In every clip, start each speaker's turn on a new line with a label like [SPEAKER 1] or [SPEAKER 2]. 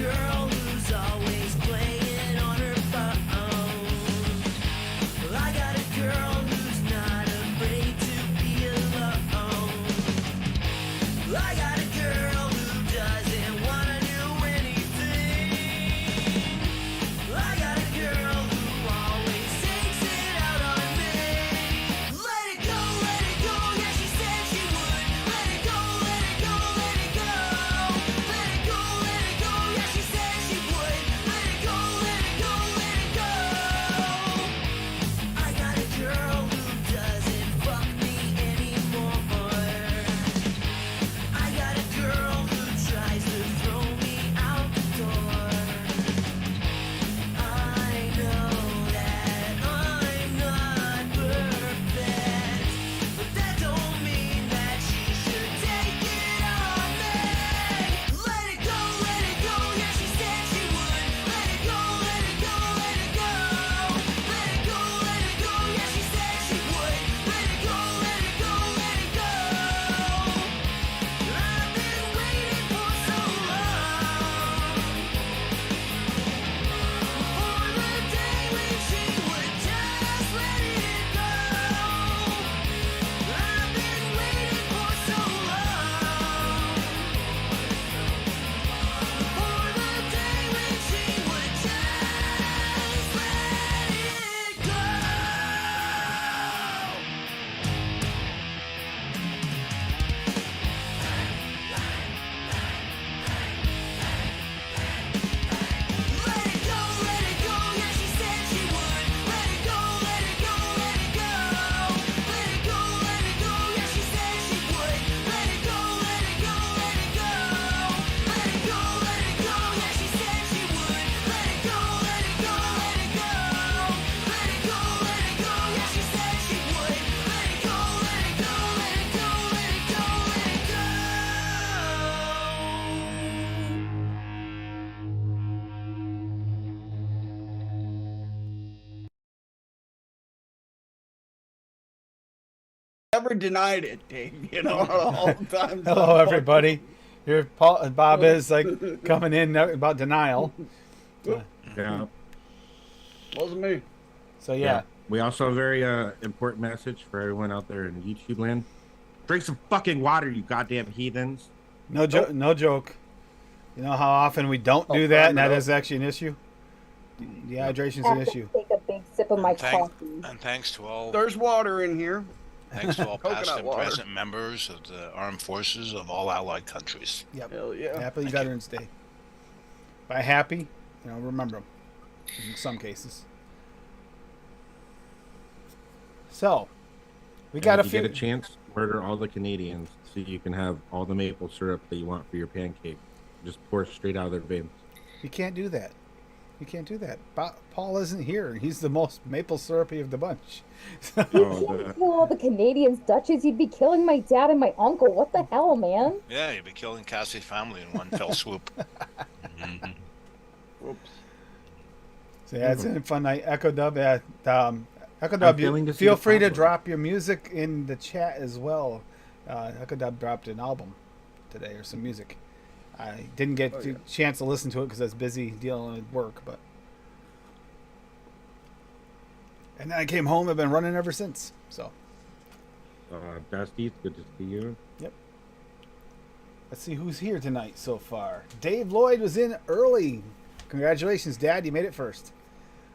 [SPEAKER 1] girl who's always playing on her phone. Well, I got a girl who's not afraid to be alone. Well, I got a girl who doesn't wanna do anything. Well, I got a girl who always takes it out on me. Let it go, yeah, she said she would. Let it go, let it go, let it go. Let it go, yeah, she said she would. Let it go, let it go, let it go. I got a girl who doesn't fuck me anymore. I got a girl who tries to throw me out the door. I know that I'm not perfect, but that don't mean that she should take it on me. Let it go, yeah, she said she would. Let it go, let it go, let it go. Let it go, yeah, she said she would. Let it go, let it go, let it go. I've been waiting for so long for the day when she would just let it go. I've been waiting for so long for the day when she would just let it go. Let it go, yeah, she said she would. Let it go, let it go, let it go. Let it go, yeah, she said she would. Let it go, let it go, let it go. Let it go, yeah, she said she would. Let it go, let it go, let it go. Let it go, yeah, she said she would. Let it go, let it go, let it go, let it go, let it go.
[SPEAKER 2] Never denied it, Dave. You know, all the time.
[SPEAKER 3] Hello, everybody. Here, Bob is like coming in about denial.
[SPEAKER 4] Yeah.
[SPEAKER 2] Wasn't me.
[SPEAKER 3] So yeah,
[SPEAKER 4] We also have a very important message for everyone out there in YouTube land. Drink some fucking water, you goddamn heathens.
[SPEAKER 3] no joke. No joke. You know how often we don't do
[SPEAKER 2] Oh,
[SPEAKER 3] that, and
[SPEAKER 2] fair
[SPEAKER 3] that
[SPEAKER 2] enough.
[SPEAKER 3] is actually an issue. Dehydration's
[SPEAKER 5] I
[SPEAKER 3] an
[SPEAKER 5] have to
[SPEAKER 3] issue.
[SPEAKER 5] take a big sip of my coffee.
[SPEAKER 6] And thanks to all
[SPEAKER 2] There's water in here.
[SPEAKER 6] past
[SPEAKER 2] Coconut
[SPEAKER 6] and
[SPEAKER 2] water.
[SPEAKER 6] present members of the armed forces of all allied countries.
[SPEAKER 3] Yep.
[SPEAKER 2] Hell yeah.
[SPEAKER 3] Happy
[SPEAKER 6] Thank you.
[SPEAKER 3] Veterans Day. By happy, remember them. In some cases. So, we got a
[SPEAKER 4] If you
[SPEAKER 3] few.
[SPEAKER 4] get a chance, murder all the Canadians so you can have all the maple syrup that you want for your pancake. Just pour it straight out of their veins.
[SPEAKER 3] You can't do that. You can't do that. Paul isn't here. He's the most maple syrupy of the bunch.
[SPEAKER 5] You can't kill all the Canadians, Duchess. You'd be killing my dad and my uncle. What the hell, man?
[SPEAKER 6] Yeah, you'd be killing Cassie's family in one fell swoop. Mhm.
[SPEAKER 2] Whoops.
[SPEAKER 3] So yeah, it's a fun night. Echo Dub at Echo
[SPEAKER 4] I'm
[SPEAKER 3] Dub.
[SPEAKER 4] failing to see
[SPEAKER 3] Feel
[SPEAKER 4] the
[SPEAKER 3] free to
[SPEAKER 4] problem.
[SPEAKER 3] drop your music in the chat as well. Echo Dub dropped an album today or some music. I didn't get a chance to listen to it because I was busy dealing with work, but and then I came home. I've been running ever since. So
[SPEAKER 4] Dusty, it's good to see you.
[SPEAKER 3] yep. Let's see who's here tonight so far. Dave Lloyd was in early. Congratulations, Dad. You made it first.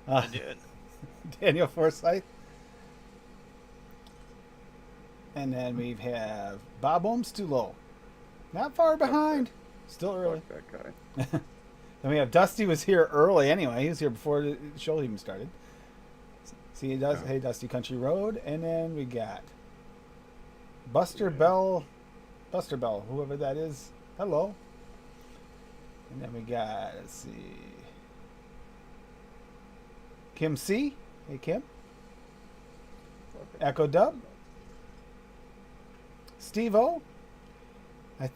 [SPEAKER 6] I did.
[SPEAKER 3] Daniel Forsyth. And then we have Bob Holmes too low. Not far behind. Still early.
[SPEAKER 2] Fuck that guy.
[SPEAKER 3] Then we have Dusty was here early anyway. He was here before the show even started. See, he does. Hey, Dusty Country Road. And then we got Buster Bell, whoever that is. Hello. And then we got, let's see, Kim C. Hey, Kim. Echo Dub. Steve O. I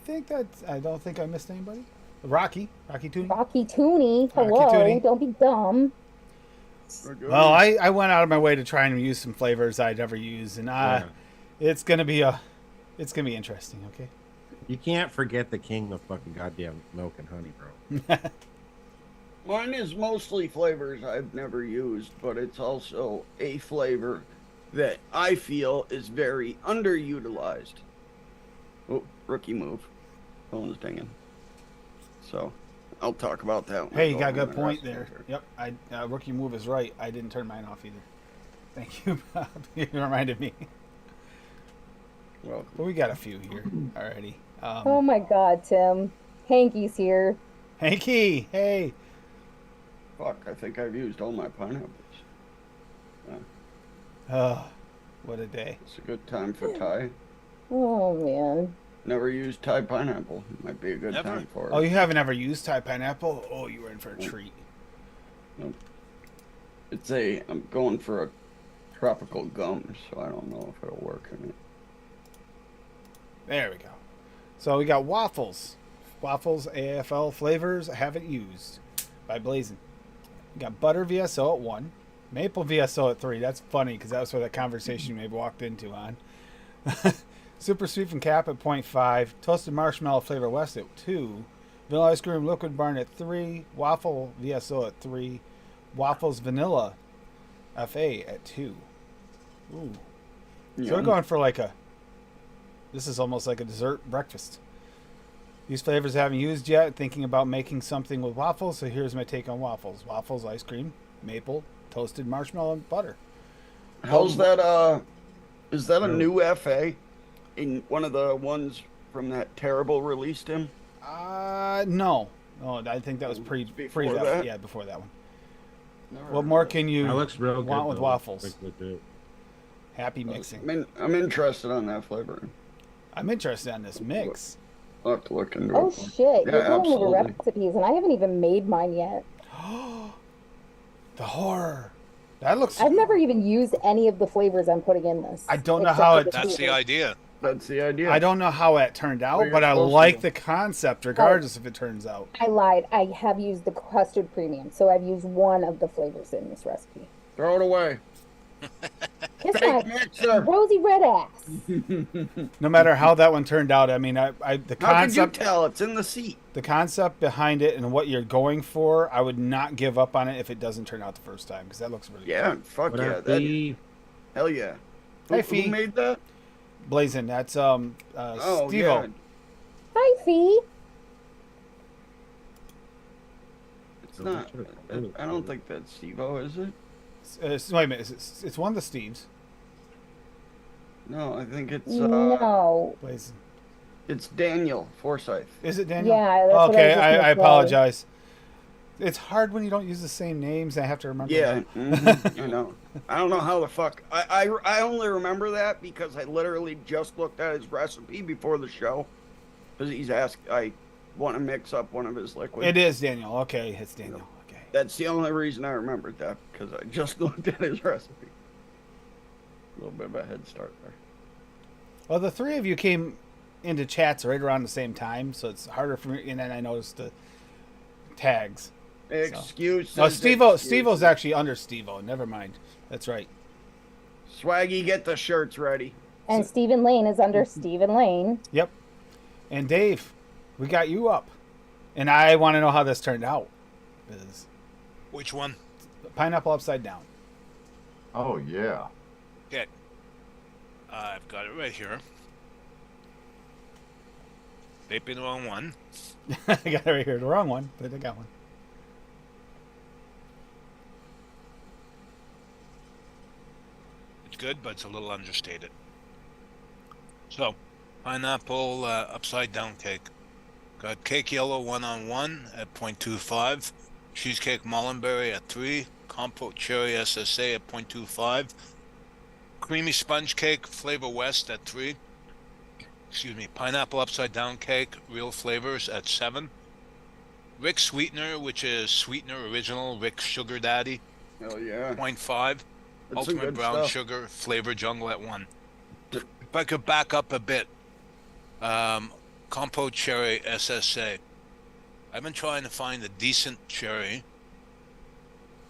[SPEAKER 3] don't think I missed anybody. Rocky Tooney.
[SPEAKER 5] Rocky Tooney. Hello.
[SPEAKER 3] Rocky Tooney.
[SPEAKER 5] Don't be dumb.
[SPEAKER 2] We're good.
[SPEAKER 3] Well, I went out of my way to try and use some flavors I'd never use, and it's gonna be interesting. Okay.
[SPEAKER 4] You can't forget the king of fucking goddamn milk and honey, bro.
[SPEAKER 2] Mine is mostly flavors I've never used, but it's also a flavor that I feel is very underutilized. Oh, rookie move. Phone's dinging. So, I'll talk about that one.
[SPEAKER 3] Hey, you got a good point there. Yep, rookie move is right. I didn't turn mine off either. Thank you, Bob. You reminded me.
[SPEAKER 2] Well,
[SPEAKER 3] But we got a few here already.
[SPEAKER 5] Oh my God, Tim. Hanky's here.
[SPEAKER 3] Hanky, hey.
[SPEAKER 2] fuck, I think I've used all my pineapples.
[SPEAKER 3] Oh, what a day.
[SPEAKER 2] It's a good time for Thai.
[SPEAKER 5] Oh man.
[SPEAKER 2] Never used Thai pineapple. Might be a good
[SPEAKER 6] Never?
[SPEAKER 2] time for it.
[SPEAKER 3] Oh, you haven't ever used Thai pineapple? Oh, you were in for a treat.
[SPEAKER 2] I'm going for a tropical gum, so I don't know if it'll work in it.
[SPEAKER 3] There we go. So we got waffles. Waffles AFL flavors I haven't used by Blazing. We got butter VSO at 1. Maple VSO at 3. That's funny because that's where that conversation we walked into on. Super Sweet from Cap at 0.5. Toasted Marshmallow Flavor West at 2. Vanilla Ice Cream Liquid Barn at 3. Waffle VSO at 3. Waffles Vanilla FA at 2. Ooh. So we're going for like this is almost like a dessert breakfast. These flavors I haven't used yet. Thinking about making something with waffles, so here's my take on waffles. Waffles, ice cream, maple, toasted marshmallow, and butter.
[SPEAKER 2] How's that, is that a new FA? In one of the ones from that terrible release, Tim?
[SPEAKER 3] No. Oh, I think that was
[SPEAKER 2] Before
[SPEAKER 3] that.
[SPEAKER 2] that?
[SPEAKER 3] Yeah, before that one.
[SPEAKER 2] Never
[SPEAKER 3] What
[SPEAKER 2] heard
[SPEAKER 3] more
[SPEAKER 2] of it.
[SPEAKER 3] can you
[SPEAKER 4] That looks real
[SPEAKER 3] want
[SPEAKER 4] good,
[SPEAKER 3] with
[SPEAKER 4] though.
[SPEAKER 3] waffles?
[SPEAKER 4] Like legit.
[SPEAKER 3] Happy mixing.
[SPEAKER 2] I'm interested on that flavor.
[SPEAKER 3] I'm interested in this mix.
[SPEAKER 2] I'll have to look into
[SPEAKER 5] Oh
[SPEAKER 2] it.
[SPEAKER 5] shit.
[SPEAKER 2] Yeah,
[SPEAKER 5] You're going over
[SPEAKER 2] absolutely.
[SPEAKER 5] recipes and I haven't even made mine yet.
[SPEAKER 3] The horror. That looks.
[SPEAKER 5] I've never even used any of the flavors I'm putting in this.
[SPEAKER 3] I don't know
[SPEAKER 5] except
[SPEAKER 3] how
[SPEAKER 5] for
[SPEAKER 3] it-
[SPEAKER 5] the
[SPEAKER 6] That's the
[SPEAKER 5] flavors.
[SPEAKER 6] idea.
[SPEAKER 2] That's the idea.
[SPEAKER 3] I don't know how it turned out,
[SPEAKER 2] Well, you're
[SPEAKER 3] but I
[SPEAKER 2] supposed to.
[SPEAKER 3] like the concept, regardless if it turns out.
[SPEAKER 5] I lied. I have used the custard premium, so I've used one of the flavors in this recipe.
[SPEAKER 2] Throw it away.
[SPEAKER 5] Kiss
[SPEAKER 2] Fake
[SPEAKER 5] my
[SPEAKER 2] mixer.
[SPEAKER 5] rosy red ass.
[SPEAKER 3] No matter how that one turned out, I mean, the
[SPEAKER 2] How could you
[SPEAKER 3] concept,
[SPEAKER 2] tell? It's in the seat.
[SPEAKER 3] the concept behind it, and what you're going for, I would not give up on it if it doesn't turn out the first time, because that looks really
[SPEAKER 2] Yeah, fuck
[SPEAKER 4] What
[SPEAKER 2] yeah.
[SPEAKER 4] up,
[SPEAKER 2] That,
[SPEAKER 4] B?
[SPEAKER 2] hell yeah.
[SPEAKER 3] Hey,
[SPEAKER 2] Who
[SPEAKER 3] Fee.
[SPEAKER 2] made that?
[SPEAKER 3] good. Blazing. That's
[SPEAKER 2] Oh,
[SPEAKER 3] Steve-O.
[SPEAKER 2] yeah.
[SPEAKER 5] Hi, Fee.
[SPEAKER 2] It's not. I don't think that's Steve-O, is it?
[SPEAKER 3] Wait a minute, it's one of the Steves.
[SPEAKER 2] No, I think it's
[SPEAKER 5] No.
[SPEAKER 3] Blazing.
[SPEAKER 2] it's Daniel Forsyth.
[SPEAKER 3] Is it Daniel?
[SPEAKER 5] Yeah, that's what I
[SPEAKER 3] Okay,
[SPEAKER 5] was just
[SPEAKER 3] I
[SPEAKER 5] gonna say.
[SPEAKER 3] apologize. It's hard when you don't use the same names. I have to remember.
[SPEAKER 2] Yeah,
[SPEAKER 3] that.
[SPEAKER 2] I know. I don't know how the fuck. I only remember that because I literally just looked at his recipe before the show. Because he's asked, I want to mix up one of his liquids.
[SPEAKER 3] It is Daniel. Okay, it's Daniel. Okay.
[SPEAKER 2] That's the only reason I remembered that because I just looked at his recipe. A little bit of a head start there.
[SPEAKER 3] Well, the three of you came into chats right around the same time, so it's harder for me. And then I noticed the tags.
[SPEAKER 2] Excuses.
[SPEAKER 3] No, Steve-O.
[SPEAKER 2] excuses.
[SPEAKER 3] Steve-O's actually under Steve-O. Never mind. That's right.
[SPEAKER 2] Swaggy, get the shirts ready.
[SPEAKER 5] And Stephen Lane is under Stephen Lane.
[SPEAKER 3] Yep. And Dave, we got you up, and I want to know how this turned out. Is
[SPEAKER 6] Which one?
[SPEAKER 3] pineapple upside down?
[SPEAKER 7] Oh yeah.
[SPEAKER 6] Okay. I've got it right here. Vaping the wrong one.
[SPEAKER 3] I got it right here. The wrong one, but I got one.
[SPEAKER 6] It's good, but it's a little understated. So, pineapple upside down cake. Got cake yellow 1-on-1 at 0.25. Cheesecake Mullenberry at 3. Compote cherry SSA at 0.25. Creamy sponge cake Flavor West at 3. Excuse me. Pineapple upside down cake real flavors at 7. Rick Sweetener, which is Sweetener Original Rick Sugar Daddy,
[SPEAKER 2] Hell yeah.
[SPEAKER 6] 0.5.
[SPEAKER 2] That's some
[SPEAKER 6] Ultimate
[SPEAKER 2] good
[SPEAKER 6] brown
[SPEAKER 2] stuff.
[SPEAKER 6] sugar flavor jungle at 1. If I could back up a bit, compote cherry SSA. I've been trying to find a decent cherry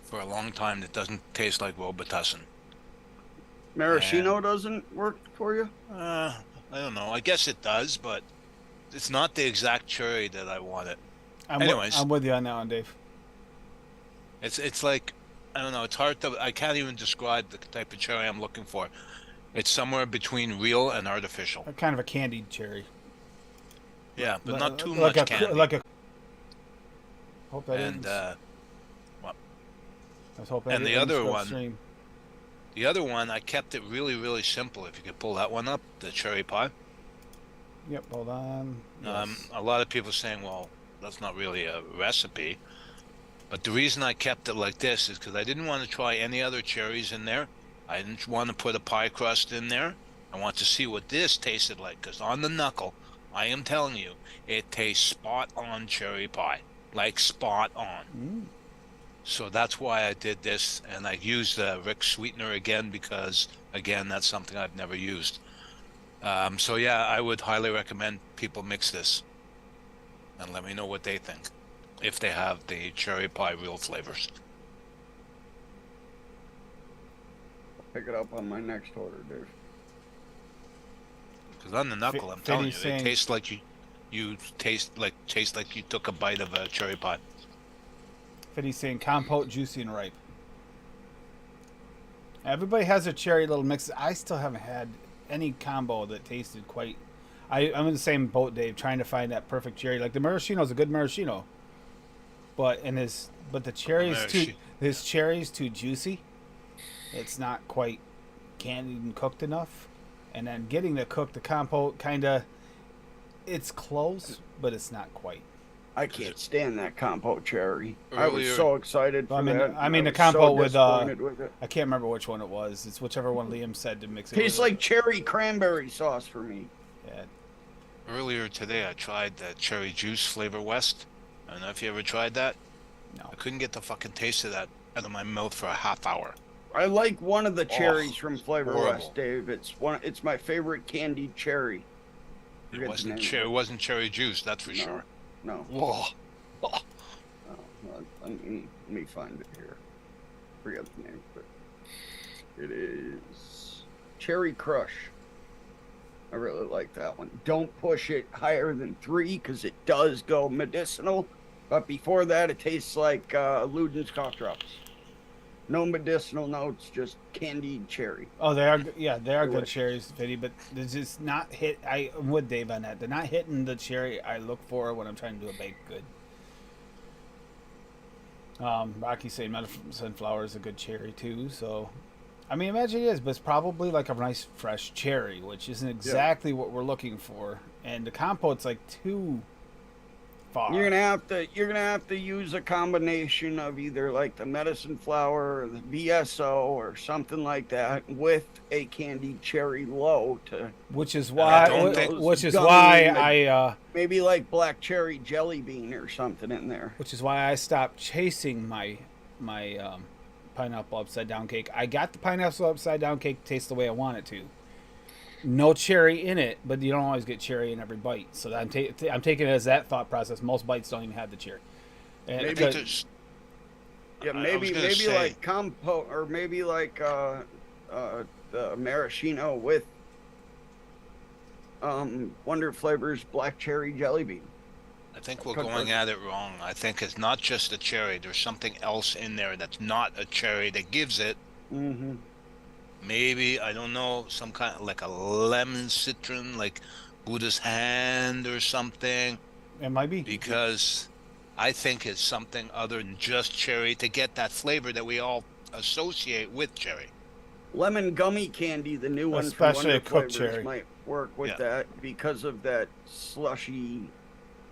[SPEAKER 6] for a long time that doesn't taste like Robitussin.
[SPEAKER 2] Maraschino doesn't work for you?
[SPEAKER 6] I don't know. I guess it does, but it's not the exact cherry that I wanted.
[SPEAKER 3] I'm
[SPEAKER 6] Anyways.
[SPEAKER 3] I'm with you on that one, Dave.
[SPEAKER 6] It's like, I don't know. It's hard to. I can't even describe the type of cherry I'm looking for. It's somewhere between real and artificial.
[SPEAKER 3] Kind of a candied cherry.
[SPEAKER 6] Yeah, but not too
[SPEAKER 3] like
[SPEAKER 6] much candy.
[SPEAKER 3] Like a. Hope that
[SPEAKER 6] And
[SPEAKER 3] I was hoping.
[SPEAKER 6] and
[SPEAKER 3] I
[SPEAKER 6] the
[SPEAKER 3] didn't
[SPEAKER 6] other
[SPEAKER 3] go
[SPEAKER 6] one-
[SPEAKER 3] stream.
[SPEAKER 6] the other one, I kept it really, really simple. If you could pull that one up, the cherry pie.
[SPEAKER 3] Yep. Hold on. Yes.
[SPEAKER 6] A lot of people are saying, well, that's not really a recipe. But the reason I kept it like this is because I didn't want to try any other cherries in there. I didn't want to put a pie crust in there. I want to see what this tasted like. Because on the knuckle, I am telling you, it tastes spot on cherry pie. Like spot on.
[SPEAKER 3] Mm.
[SPEAKER 6] So that's why I did this. And I used the Rick sweetener again because, again, that's something I've never used. So yeah, I would highly recommend people mix this. And let me know what they think. If they have the cherry pie real flavors.
[SPEAKER 2] Pick it up on my next order, Dave.
[SPEAKER 6] Because on the knuckle, I'm telling you,
[SPEAKER 3] saying-
[SPEAKER 6] it tastes like you taste like you took a bite of a cherry pie.
[SPEAKER 3] Fiddy's saying compote, juicy and ripe. Everybody has their cherry little mixes. I still haven't had any combo that tasted quite. I'm in the same boat, Dave, trying to find that perfect cherry. Like the maraschino's a good maraschino, but the cherry is too. His cherry's too juicy. It's not quite candied and cooked enough, and then getting the compote kind of. It's close, but it's not quite.
[SPEAKER 2] I can't stand that compote cherry. I was
[SPEAKER 6] Earlier-
[SPEAKER 2] so excited for
[SPEAKER 3] I mean,
[SPEAKER 2] that.
[SPEAKER 3] I mean the
[SPEAKER 2] was
[SPEAKER 3] compote with
[SPEAKER 2] disappointed with it.
[SPEAKER 3] I can't remember which one it was. It's whichever one Liam said to mix it.
[SPEAKER 2] Tastes
[SPEAKER 3] with.
[SPEAKER 2] like cherry cranberry sauce for me.
[SPEAKER 3] Yeah.
[SPEAKER 6] Earlier today, I tried the cherry juice flavor West. I don't know if you ever tried that.
[SPEAKER 3] No.
[SPEAKER 6] I couldn't get the fucking taste of that out of my mouth for a half hour.
[SPEAKER 2] I like one of the cherries from Flavor
[SPEAKER 6] horrible.
[SPEAKER 2] West, Dave. It's my favorite candied cherry.
[SPEAKER 6] It
[SPEAKER 2] Forget the
[SPEAKER 6] wasn't
[SPEAKER 2] name.
[SPEAKER 6] cherry. It wasn't cherry juice. That's for
[SPEAKER 2] No.
[SPEAKER 6] sure.
[SPEAKER 2] No.
[SPEAKER 6] Whoa.
[SPEAKER 2] Oh, let me find it here. Forget the name, but it is Cherry Crush. I really like that one. Don't push it higher than 3 because it does go medicinal. But before that, it tastes like Luden's cough drops. No medicinal notes, just candied cherry.
[SPEAKER 3] Oh, they are. Yeah, they are good
[SPEAKER 2] Delicious.
[SPEAKER 3] cherries, Fiddy, but they're just not hit. I'm with Dave on that. They're not hitting the cherry I look for when I'm trying to do a baked good. Rocky's saying medicine flower is a good cherry too. So, I mean, imagine it is, but it's probably like a nice fresh cherry, which isn't exactly what we're looking for. And the compote's like too far.
[SPEAKER 2] You're gonna have to use a combination of either like the medicine flower or the VSO or something like that with a candied cherry low to
[SPEAKER 3] Which is
[SPEAKER 6] I
[SPEAKER 3] why.
[SPEAKER 6] don't think-
[SPEAKER 3] Which is
[SPEAKER 2] Gummy,
[SPEAKER 3] why
[SPEAKER 2] like- maybe like black cherry jelly bean or something in there.
[SPEAKER 3] Which is why I stopped chasing my pineapple upside down cake. I got the pineapple upside down cake to taste the way I want it to. No cherry in it, but you don't always get cherry in every bite. So I'm taking it as that thought process. Most bites don't even have the cherry. And
[SPEAKER 2] Maybe
[SPEAKER 3] because-
[SPEAKER 6] There's-
[SPEAKER 2] Yeah,
[SPEAKER 6] I was
[SPEAKER 2] maybe
[SPEAKER 6] gonna say-
[SPEAKER 2] like compote or maybe like the maraschino with Wonder Flavors black cherry jelly bean.
[SPEAKER 6] I think we're
[SPEAKER 2] Cook
[SPEAKER 6] going
[SPEAKER 2] version.
[SPEAKER 6] at it wrong. I think it's not just a cherry. There's something else in there that's not a cherry that gives it.
[SPEAKER 2] Mm-hmm.
[SPEAKER 6] Maybe, I don't know, some kind of like a lemon citron, like Buddha's hand or something.
[SPEAKER 3] it might be.
[SPEAKER 6] Because I think it's something other than just cherry to get that flavor that we all associate with cherry.
[SPEAKER 2] Lemon gummy candy, the new one
[SPEAKER 3] Especially
[SPEAKER 2] from Wonder
[SPEAKER 3] a cooked
[SPEAKER 2] Flavors,
[SPEAKER 3] cherry.
[SPEAKER 2] might work with
[SPEAKER 6] Yeah.
[SPEAKER 2] that because of that slushy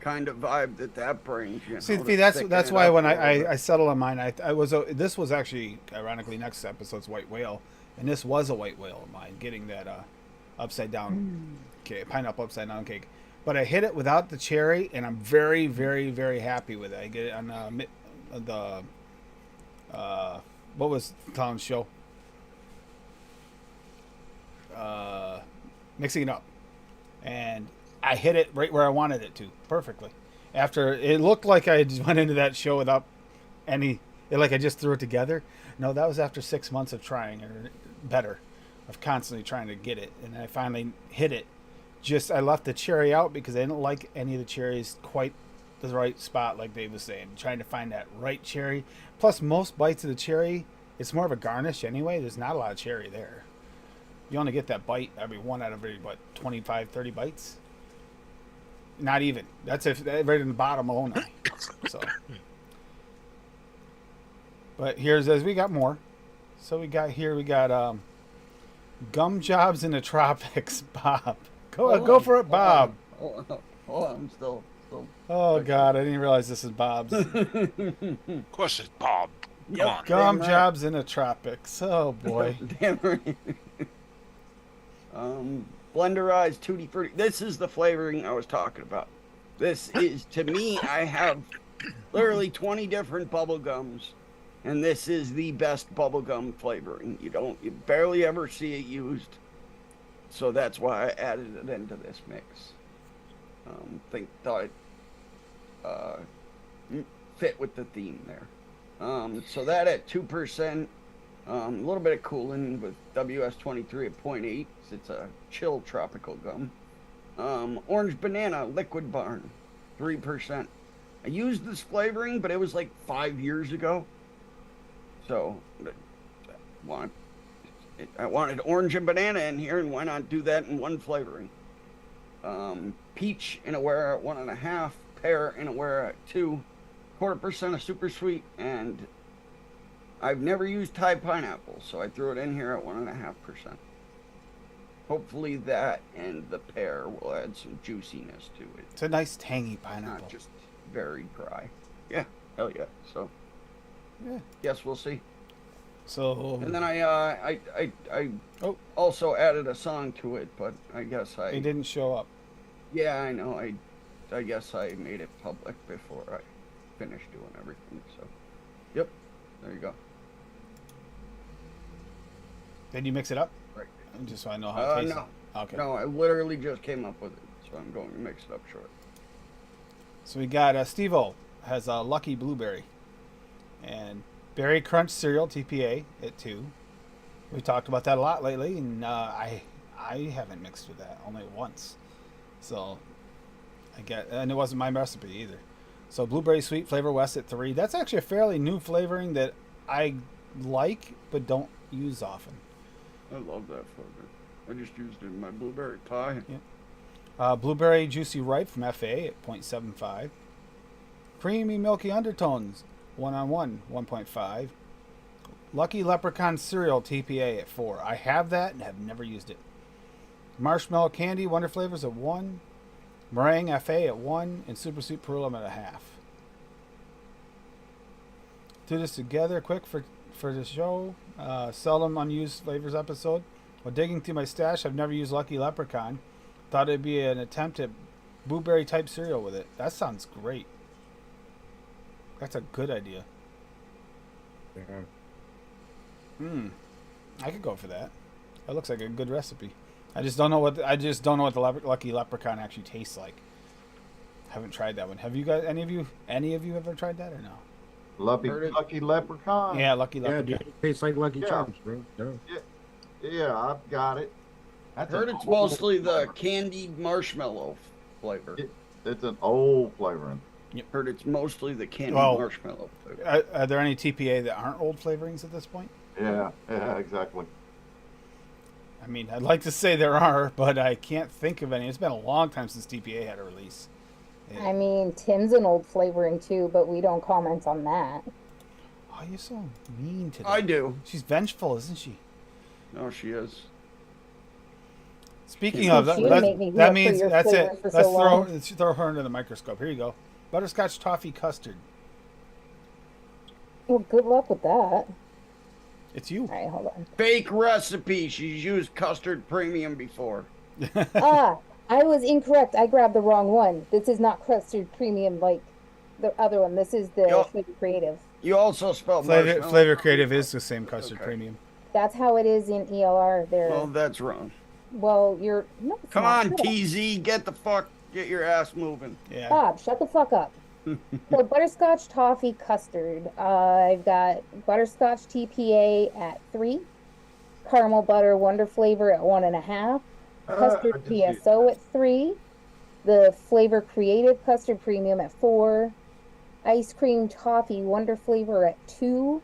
[SPEAKER 2] kind of vibe that brings. You
[SPEAKER 3] See,
[SPEAKER 2] know,
[SPEAKER 3] see,
[SPEAKER 2] to
[SPEAKER 3] that's
[SPEAKER 2] thicken it
[SPEAKER 3] why
[SPEAKER 2] up
[SPEAKER 3] when
[SPEAKER 2] a little bit.
[SPEAKER 3] I settled on mine, I was this was actually ironically next episode's white whale, and this was a white whale of mine, getting that upside down cake, pineapple upside down cake. But I hit it without the cherry, and I'm very, very, very happy with it. I get it on the what was Colin's show? Mixing it up, and I hit it right where I wanted it to perfectly. After it looked like I just went into that show without like I just threw it together. No, that was after 6 months of trying, or better, of constantly trying to get it, and I finally hit it. I left the cherry out because I didn't like any of the cherries quite the right spot, like Dave was saying, trying to find that right cherry. Plus, most bites of the cherry, it's more of a garnish anyway. There's not a lot of cherry there. You only get that bite every one out of every, 25, 30 bites? Not even. That's if right in the bottom only. So, but here's as we got more. So we got gum jobs in the tropics, Bob. Go for it, Bob.
[SPEAKER 2] Hold on. I'm still.
[SPEAKER 3] Oh God, I didn't realize this is Bob's.
[SPEAKER 6] Of course, it's Bob. Come
[SPEAKER 2] Yep.
[SPEAKER 6] on.
[SPEAKER 3] Gum
[SPEAKER 2] Damn right.
[SPEAKER 3] jobs in the tropics. Oh boy.
[SPEAKER 2] Damn right. Blenderized tutti frutti. This is the flavoring I was talking about. This is, to me, I have literally 20 different bubble gums, and this is the best bubblegum flavoring. You barely ever see it used, so that's why I added it into this mix. Thought it fit with the theme there. So that at 2%, a little bit of cooling with WS23 at 0.8. It's a chill tropical gum. Orange banana liquid barn, 3%. I used this flavoring, but it was like 5 years ago. So I wanted orange and banana in here, and why not do that in one flavoring? Peach in a wear at 1.5, pear in a wear at 2, 0.25% of super sweet, and I've never used Thai pineapple, so I threw it in here at 1.5%. Hopefully that and the pear will add some juiciness to it.
[SPEAKER 3] It's a nice tangy pineapple.
[SPEAKER 2] Not just very dry. Yeah, hell yeah. So,
[SPEAKER 3] Yeah.
[SPEAKER 2] guess we'll see.
[SPEAKER 3] So
[SPEAKER 2] And then I also added a song to it, but I guess
[SPEAKER 3] it didn't show up.
[SPEAKER 2] Yeah, I know. I guess I made it public before I finished doing everything. So, yep. There you go.
[SPEAKER 3] Did you mix it up?
[SPEAKER 2] Right.
[SPEAKER 3] Just so I know how it tastes.
[SPEAKER 2] No.
[SPEAKER 3] Okay.
[SPEAKER 2] No, I literally just came up with it, so I'm going to mix it up short.
[SPEAKER 3] So we got Steve-O has a Lucky Blueberry and Berry Crunch Cereal TPA at 2. We talked about that a lot lately, and I haven't mixed with that only once. So and it wasn't my recipe either. So Blueberry Sweet Flavor West at 3. That's actually a fairly new flavoring that I like but don't use often.
[SPEAKER 2] I love that flavor. I just used it in my blueberry pie.
[SPEAKER 3] Yeah. Blueberry Juicy Ripe from FA at 0.75. Creamy Milky Undertones 1-on-1 1.5. Lucky Leprechaun Cereal TPA at 4. I have that and have never used it. Marshmallow Candy Wonder Flavors at 1. Meringue FA at 1. And Super Sweet Perulum at 0.5. Do this together quick for the show. Seldom Unused Flavors episode. While digging through my stash, I've never used Lucky Leprechaun. Thought it'd be an attempt at blueberry type cereal with it. That sounds great. That's a good idea. I could go for that. That looks like a good recipe. I just don't know what the Lucky Leprechaun actually tastes like. Haven't tried that one. Have you guys? Any of you ever tried that or no?
[SPEAKER 7] Lucky Leprechaun.
[SPEAKER 3] Yeah, Lucky
[SPEAKER 4] Yeah,
[SPEAKER 3] Leprechaun.
[SPEAKER 4] dude, it tastes like Lucky
[SPEAKER 7] Yeah.
[SPEAKER 4] Charms, bro. Yeah.
[SPEAKER 7] Yeah, I've got it. That's
[SPEAKER 2] Heard
[SPEAKER 7] an
[SPEAKER 2] it's
[SPEAKER 7] old
[SPEAKER 2] mostly the
[SPEAKER 7] flavor.
[SPEAKER 2] candied marshmallow flavor.
[SPEAKER 7] It's an old flavoring.
[SPEAKER 2] Heard it's mostly the candied
[SPEAKER 3] Well,
[SPEAKER 2] marshmallow flavor.
[SPEAKER 3] Are there any TPA that aren't old flavorings at this point?
[SPEAKER 7] Yeah, exactly.
[SPEAKER 3] I mean, I'd like to say there are, but I can't think of any. It's been a long time since TPA had a release.
[SPEAKER 5] I mean, Tim's an old flavoring too, but we don't comment on that.
[SPEAKER 3] Oh, you're so mean today.
[SPEAKER 2] I do.
[SPEAKER 3] She's vengeful, isn't she?
[SPEAKER 2] No, she is.
[SPEAKER 3] Speaking of
[SPEAKER 5] You make me
[SPEAKER 3] that
[SPEAKER 5] look
[SPEAKER 3] means
[SPEAKER 5] for your
[SPEAKER 3] that's
[SPEAKER 5] flavor
[SPEAKER 3] it.
[SPEAKER 5] for
[SPEAKER 3] Let's
[SPEAKER 5] so long.
[SPEAKER 3] let's throw her under the microscope. Here you go. Butterscotch toffee custard.
[SPEAKER 5] Well, good luck with that. All
[SPEAKER 3] It's you.
[SPEAKER 5] right, hold on.
[SPEAKER 2] Fake recipe. She's used custard premium before.
[SPEAKER 5] I was incorrect. I grabbed the wrong one. This is not custard premium like the other one. This is the
[SPEAKER 2] Yo.
[SPEAKER 5] Flavor Creative.
[SPEAKER 2] You also spelled
[SPEAKER 3] Flavor
[SPEAKER 2] marshmallow.
[SPEAKER 3] Flavor Creative is the same custard
[SPEAKER 2] Okay.
[SPEAKER 3] premium.
[SPEAKER 5] That's how it is in ELR. There.
[SPEAKER 2] Well, that's wrong.
[SPEAKER 5] Well, you're no. It's
[SPEAKER 2] Come
[SPEAKER 5] not.
[SPEAKER 2] on,
[SPEAKER 5] Shut up.
[SPEAKER 2] TZ, get your ass moving.
[SPEAKER 3] Yeah.
[SPEAKER 5] Bob, shut the fuck up. So butterscotch toffee custard. I've got butterscotch TPA at 3, caramel butter wonder flavor at 1.5, custard
[SPEAKER 7] I did see
[SPEAKER 5] PSO at 3, The Flavor Creative Custard Premium at 4. Ice Cream Toffee Wonder Flavor at 2.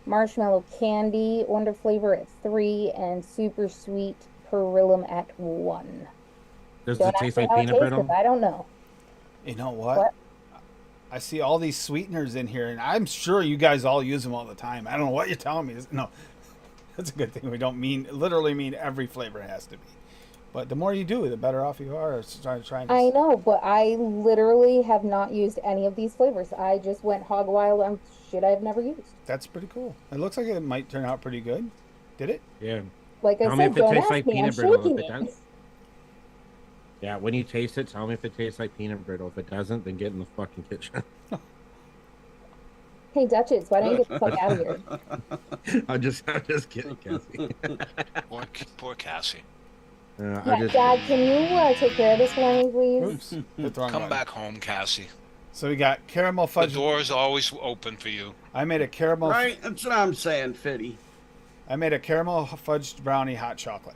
[SPEAKER 5] Marshmallow Candy Wonder Flavor at 3. And Super Sweet Perillum at 1.
[SPEAKER 4] Does
[SPEAKER 5] Don't
[SPEAKER 4] it
[SPEAKER 5] ask
[SPEAKER 4] taste
[SPEAKER 5] me
[SPEAKER 4] like
[SPEAKER 5] how it
[SPEAKER 4] peanut
[SPEAKER 5] tastes,
[SPEAKER 4] brittle?
[SPEAKER 5] 'cause I don't know.
[SPEAKER 3] You know what?
[SPEAKER 5] What?
[SPEAKER 3] I see all these sweeteners in here, and I'm sure you guys all use them all the time. I don't know what you're telling me. No, that's a good thing. We don't literally mean every flavor has to be. But the more you do, the better off you are. Trying to...
[SPEAKER 5] I know, but I literally have not used any of these flavors. I just went hog wild on shit I've never used.
[SPEAKER 3] That's pretty cool. It looks like it might turn out pretty good. Did it?
[SPEAKER 4] Yeah.
[SPEAKER 5] Like I
[SPEAKER 4] Tell me
[SPEAKER 5] said,
[SPEAKER 4] if it
[SPEAKER 5] don't
[SPEAKER 4] tastes
[SPEAKER 5] ask
[SPEAKER 4] like
[SPEAKER 5] me. I'm
[SPEAKER 4] peanut brittle.
[SPEAKER 5] shaking
[SPEAKER 4] If it
[SPEAKER 5] it.
[SPEAKER 4] does, yeah, when you taste it, tell me if it tastes like peanut brittle. If it doesn't, then get in the fucking kitchen.
[SPEAKER 5] Hey, Duchess, why don't you get the fuck out of here?
[SPEAKER 4] I'm just kidding, Cassie.
[SPEAKER 6] Poor Cassie.
[SPEAKER 5] Yeah, Dad, can you take care of this for me, please?
[SPEAKER 3] Oops. Hit the wrong
[SPEAKER 6] Come
[SPEAKER 3] button.
[SPEAKER 6] back home, Cassie.
[SPEAKER 3] So we got caramel
[SPEAKER 6] The
[SPEAKER 3] fudge.
[SPEAKER 6] door is always open for you.
[SPEAKER 3] I made a caramel.
[SPEAKER 2] Right? That's what I'm saying, Fitty.
[SPEAKER 3] I made a caramel fudged brownie hot chocolate.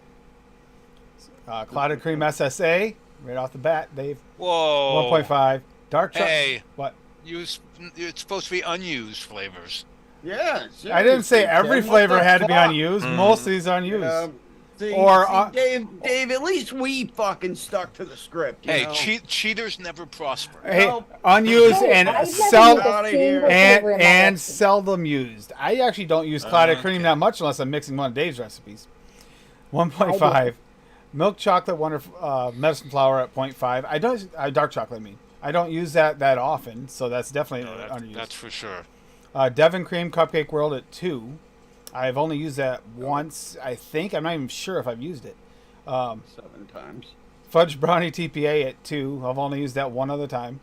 [SPEAKER 3] Clotted cream SSA right off the bat, Dave.
[SPEAKER 6] Whoa.
[SPEAKER 3] 1.5. Dark chocolate.
[SPEAKER 6] Hey,
[SPEAKER 3] What?
[SPEAKER 6] it's supposed to be unused flavors.
[SPEAKER 2] Yeah.
[SPEAKER 3] I didn't say
[SPEAKER 2] seriously,
[SPEAKER 3] every
[SPEAKER 2] Tim, what
[SPEAKER 3] flavor
[SPEAKER 2] the
[SPEAKER 3] had to be
[SPEAKER 2] fuck?
[SPEAKER 3] unused. Most of these are unused.
[SPEAKER 2] See,
[SPEAKER 3] Or,
[SPEAKER 2] Dave, at least we fucking stuck to the script. You
[SPEAKER 6] Hey,
[SPEAKER 2] know?
[SPEAKER 6] cheaters never prosper.
[SPEAKER 3] Hey,
[SPEAKER 2] No.
[SPEAKER 3] unused
[SPEAKER 5] Hey,
[SPEAKER 3] and
[SPEAKER 5] I've never
[SPEAKER 3] sel-
[SPEAKER 5] used a
[SPEAKER 2] Outta
[SPEAKER 5] single
[SPEAKER 2] here.
[SPEAKER 5] flavor in my
[SPEAKER 3] and
[SPEAKER 5] recipe.
[SPEAKER 3] seldom used. I actually don't use clotted cream
[SPEAKER 6] Okay.
[SPEAKER 3] that much unless I'm mixing one of Dave's recipes. 1.5. Milk chocolate medicine flour at 0.5. I don't dark chocolate. I mean, I don't use that often, so that's definitely
[SPEAKER 6] No,
[SPEAKER 3] unused.
[SPEAKER 6] that's for sure.
[SPEAKER 3] Devon cream cupcake world at 2. I've only used that once. I think I'm not even sure if I've used it.
[SPEAKER 2] 7 times.
[SPEAKER 3] Fudge brownie TPA at 2. I've only used that one other time.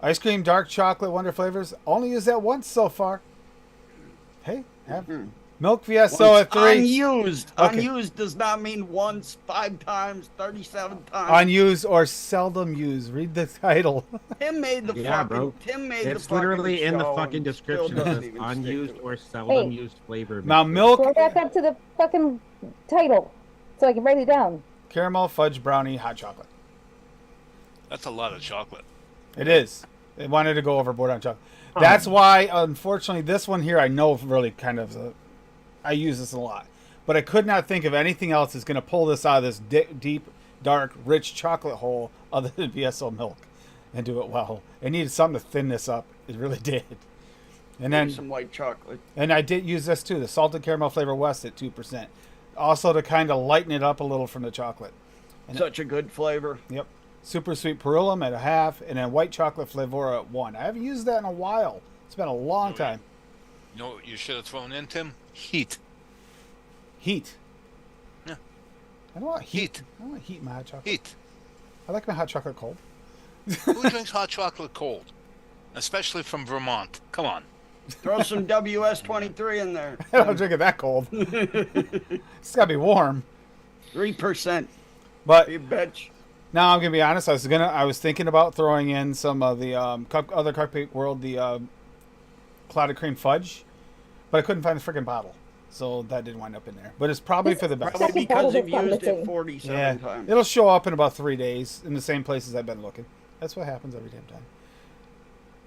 [SPEAKER 3] Ice cream dark chocolate wonder flavors. Only used that once so far. Hey, have milk VSO at 3.
[SPEAKER 2] Unused.
[SPEAKER 3] Okay.
[SPEAKER 2] Unused does not mean once, 5 times, 37 times.
[SPEAKER 3] Unused or seldom used. Read the title.
[SPEAKER 2] Tim made the
[SPEAKER 4] Yeah,
[SPEAKER 2] fucking.
[SPEAKER 4] bro.
[SPEAKER 2] Tim made
[SPEAKER 4] It's
[SPEAKER 2] the fucking
[SPEAKER 4] literally in the
[SPEAKER 2] show
[SPEAKER 4] fucking
[SPEAKER 2] and
[SPEAKER 4] description.
[SPEAKER 2] still
[SPEAKER 4] It
[SPEAKER 2] doesn't
[SPEAKER 4] says
[SPEAKER 2] even stick
[SPEAKER 4] unused
[SPEAKER 2] to
[SPEAKER 4] or
[SPEAKER 2] it.
[SPEAKER 4] seldom used flavor.
[SPEAKER 3] Now
[SPEAKER 4] mixture.
[SPEAKER 3] milk,
[SPEAKER 5] Go back up to the fucking title so I can write it down.
[SPEAKER 3] caramel fudge brownie hot chocolate.
[SPEAKER 6] That's a lot of chocolate.
[SPEAKER 3] It is. They wanted to go overboard on chocolate. That's why, unfortunately, this one here I know really kind of. I use this a lot, but I could not think of anything else that's going to pull this out of this deep, dark, rich chocolate hole other than VSO milk, and do it well. It needed something to thin this up. It really did. And then,
[SPEAKER 2] some white chocolate.
[SPEAKER 3] and I did use this too, the salted caramel flavor West at 2%, also to kind of lighten it up a little from the chocolate.
[SPEAKER 2] Such a good flavor.
[SPEAKER 3] Yep. Super sweet perillum at 0.5, and then white chocolate flavor at 1. I haven't used that in a while. It's been a long time.
[SPEAKER 6] You know what you should have thrown in, Tim? Heat.
[SPEAKER 3] Heat.
[SPEAKER 6] Yeah.
[SPEAKER 3] I don't want heat.
[SPEAKER 6] Heat.
[SPEAKER 3] I don't want heat in my hot chocolate.
[SPEAKER 6] Heat.
[SPEAKER 3] I like my hot chocolate cold.
[SPEAKER 6] Who drinks hot chocolate cold? Especially from Vermont. Come on.
[SPEAKER 2] Throw some WS-23 in there.
[SPEAKER 3] I don't drink it that cold. It's got to be warm.
[SPEAKER 2] 3%.
[SPEAKER 3] But
[SPEAKER 2] You bitch.
[SPEAKER 3] now I'm gonna be honest. I was thinking about throwing in some of the other Cupcake World, the clouded cream fudge, but I couldn't find the freaking bottle, so that didn't wind up in there. But it's probably for the best.
[SPEAKER 2] Probably
[SPEAKER 5] Second
[SPEAKER 2] because
[SPEAKER 5] bottle
[SPEAKER 2] you've
[SPEAKER 5] is
[SPEAKER 2] used it
[SPEAKER 5] missing.
[SPEAKER 2] 47
[SPEAKER 3] Yeah,
[SPEAKER 2] times.
[SPEAKER 3] it'll show up in about 3 days in the same places I've been looking. That's what happens every damn time.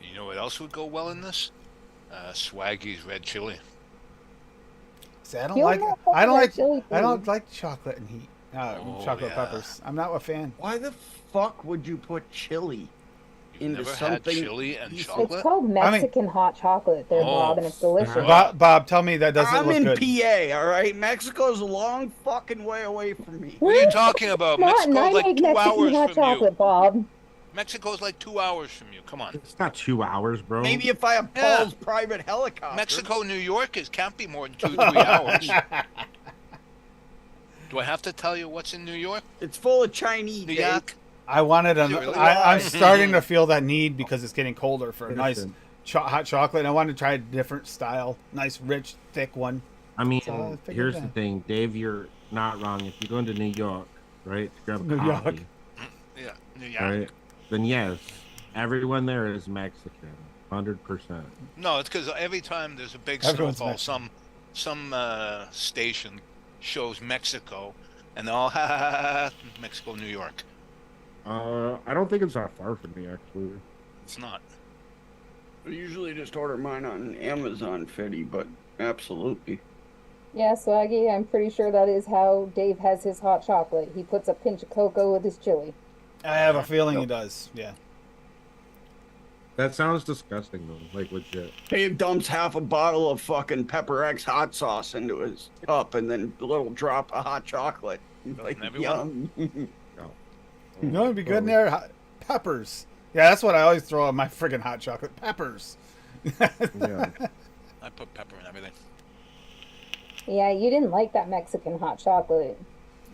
[SPEAKER 6] You know what else would go well in this? Swaggy's red chili.
[SPEAKER 3] See, I don't
[SPEAKER 5] You
[SPEAKER 3] like.
[SPEAKER 5] don't
[SPEAKER 3] I don't
[SPEAKER 5] like
[SPEAKER 3] like.
[SPEAKER 5] chili
[SPEAKER 3] I don't
[SPEAKER 5] food.
[SPEAKER 3] like chocolate and heat.
[SPEAKER 6] Oh,
[SPEAKER 3] Chocolate
[SPEAKER 6] yeah.
[SPEAKER 3] peppers. I'm not a fan.
[SPEAKER 2] Why the fuck would you put chili
[SPEAKER 6] You've
[SPEAKER 2] into
[SPEAKER 6] never
[SPEAKER 2] something?
[SPEAKER 6] had chili and
[SPEAKER 2] It's
[SPEAKER 6] chocolate?
[SPEAKER 5] It's called Mexican hot chocolate there, Bob, and it's delicious.
[SPEAKER 3] Bob, tell me that doesn't
[SPEAKER 2] I'm
[SPEAKER 3] look
[SPEAKER 2] in
[SPEAKER 3] good.
[SPEAKER 2] PA, all right? Mexico's a long fucking way away from me.
[SPEAKER 6] What are you talking about?
[SPEAKER 5] Come on, I
[SPEAKER 6] Mexico's like
[SPEAKER 5] make
[SPEAKER 6] 2
[SPEAKER 5] Mexican
[SPEAKER 6] hours
[SPEAKER 5] hot
[SPEAKER 6] from
[SPEAKER 5] chocolate,
[SPEAKER 6] you.
[SPEAKER 5] Bob.
[SPEAKER 6] Mexico's like 2 hours from you. Come on.
[SPEAKER 4] It's not 2 hours, bro.
[SPEAKER 2] Maybe if I have
[SPEAKER 6] Yeah.
[SPEAKER 2] Paul's private helicopter.
[SPEAKER 6] Mexico, New York can't be more than 2-3 hours. Do I have to tell you what's in New York?
[SPEAKER 2] It's full of Chinese.
[SPEAKER 6] New
[SPEAKER 2] Dave.
[SPEAKER 6] York?
[SPEAKER 3] I wanted.
[SPEAKER 6] Is it really?
[SPEAKER 3] I'm starting to feel that need because it's getting colder for a nice
[SPEAKER 4] Listen.
[SPEAKER 3] hot chocolate. And I wanted to try a different style, nice, rich, thick one.
[SPEAKER 4] I mean,
[SPEAKER 3] So I figured
[SPEAKER 4] here's
[SPEAKER 3] that.
[SPEAKER 4] the thing, Dave. You're not wrong. If you go into New York, right, to grab a
[SPEAKER 3] New York.
[SPEAKER 4] coffee,
[SPEAKER 6] Yeah, New York.
[SPEAKER 4] right, then yes, everyone there is Mexican, 100%.
[SPEAKER 6] No, it's because every time there's a big
[SPEAKER 3] Everyone's
[SPEAKER 6] snowfall,
[SPEAKER 3] Mexican.
[SPEAKER 6] some station shows Mexico, and they're all ha ha ha ha, Mexico, New York.
[SPEAKER 4] I don't think it's that far from me actually.
[SPEAKER 6] It's not.
[SPEAKER 2] I usually just order mine on Amazon, Fetty, but absolutely.
[SPEAKER 5] Yeah, Swaggy, I'm pretty sure that is how Dave has his hot chocolate. He puts a pinch of cocoa with his chili.
[SPEAKER 3] I have a feeling he does. Yeah.
[SPEAKER 4] That sounds disgusting though, like legit.
[SPEAKER 2] Dave dumps half a bottle of fucking Pepper X hot sauce into his cup and then a little drop of hot chocolate. Like,
[SPEAKER 6] everyone?
[SPEAKER 2] yum.
[SPEAKER 4] No.
[SPEAKER 3] You know, it'd be good in there. Peppers. Yeah, that's what I always throw on my friggin' hot chocolate. Peppers.
[SPEAKER 4] Yeah.
[SPEAKER 6] I put pepper in everything.
[SPEAKER 5] Yeah, you didn't like that Mexican hot chocolate.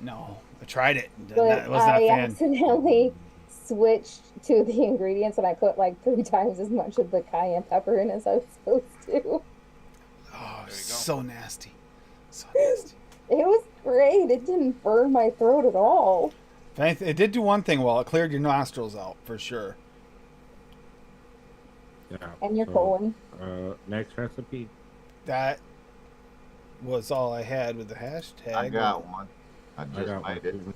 [SPEAKER 3] No, I tried it.
[SPEAKER 5] But
[SPEAKER 3] I was not
[SPEAKER 5] I
[SPEAKER 3] a fan.
[SPEAKER 5] accidentally switched to the ingredients and I put like 3 times as much of the cayenne pepper in as I was supposed to.
[SPEAKER 3] Oh,
[SPEAKER 6] go.
[SPEAKER 3] so nasty. So nasty.
[SPEAKER 5] It was great. It didn't burn my throat at all.
[SPEAKER 3] It did do one thing well. It cleared your nostrils out for sure.
[SPEAKER 4] Yeah.
[SPEAKER 5] And your
[SPEAKER 4] so,
[SPEAKER 5] colon.
[SPEAKER 4] Next recipe.
[SPEAKER 3] That was all I had with the hashtag.
[SPEAKER 7] I got one. I
[SPEAKER 4] I
[SPEAKER 7] just
[SPEAKER 4] got
[SPEAKER 7] made
[SPEAKER 4] one.
[SPEAKER 7] it.
[SPEAKER 4] Too.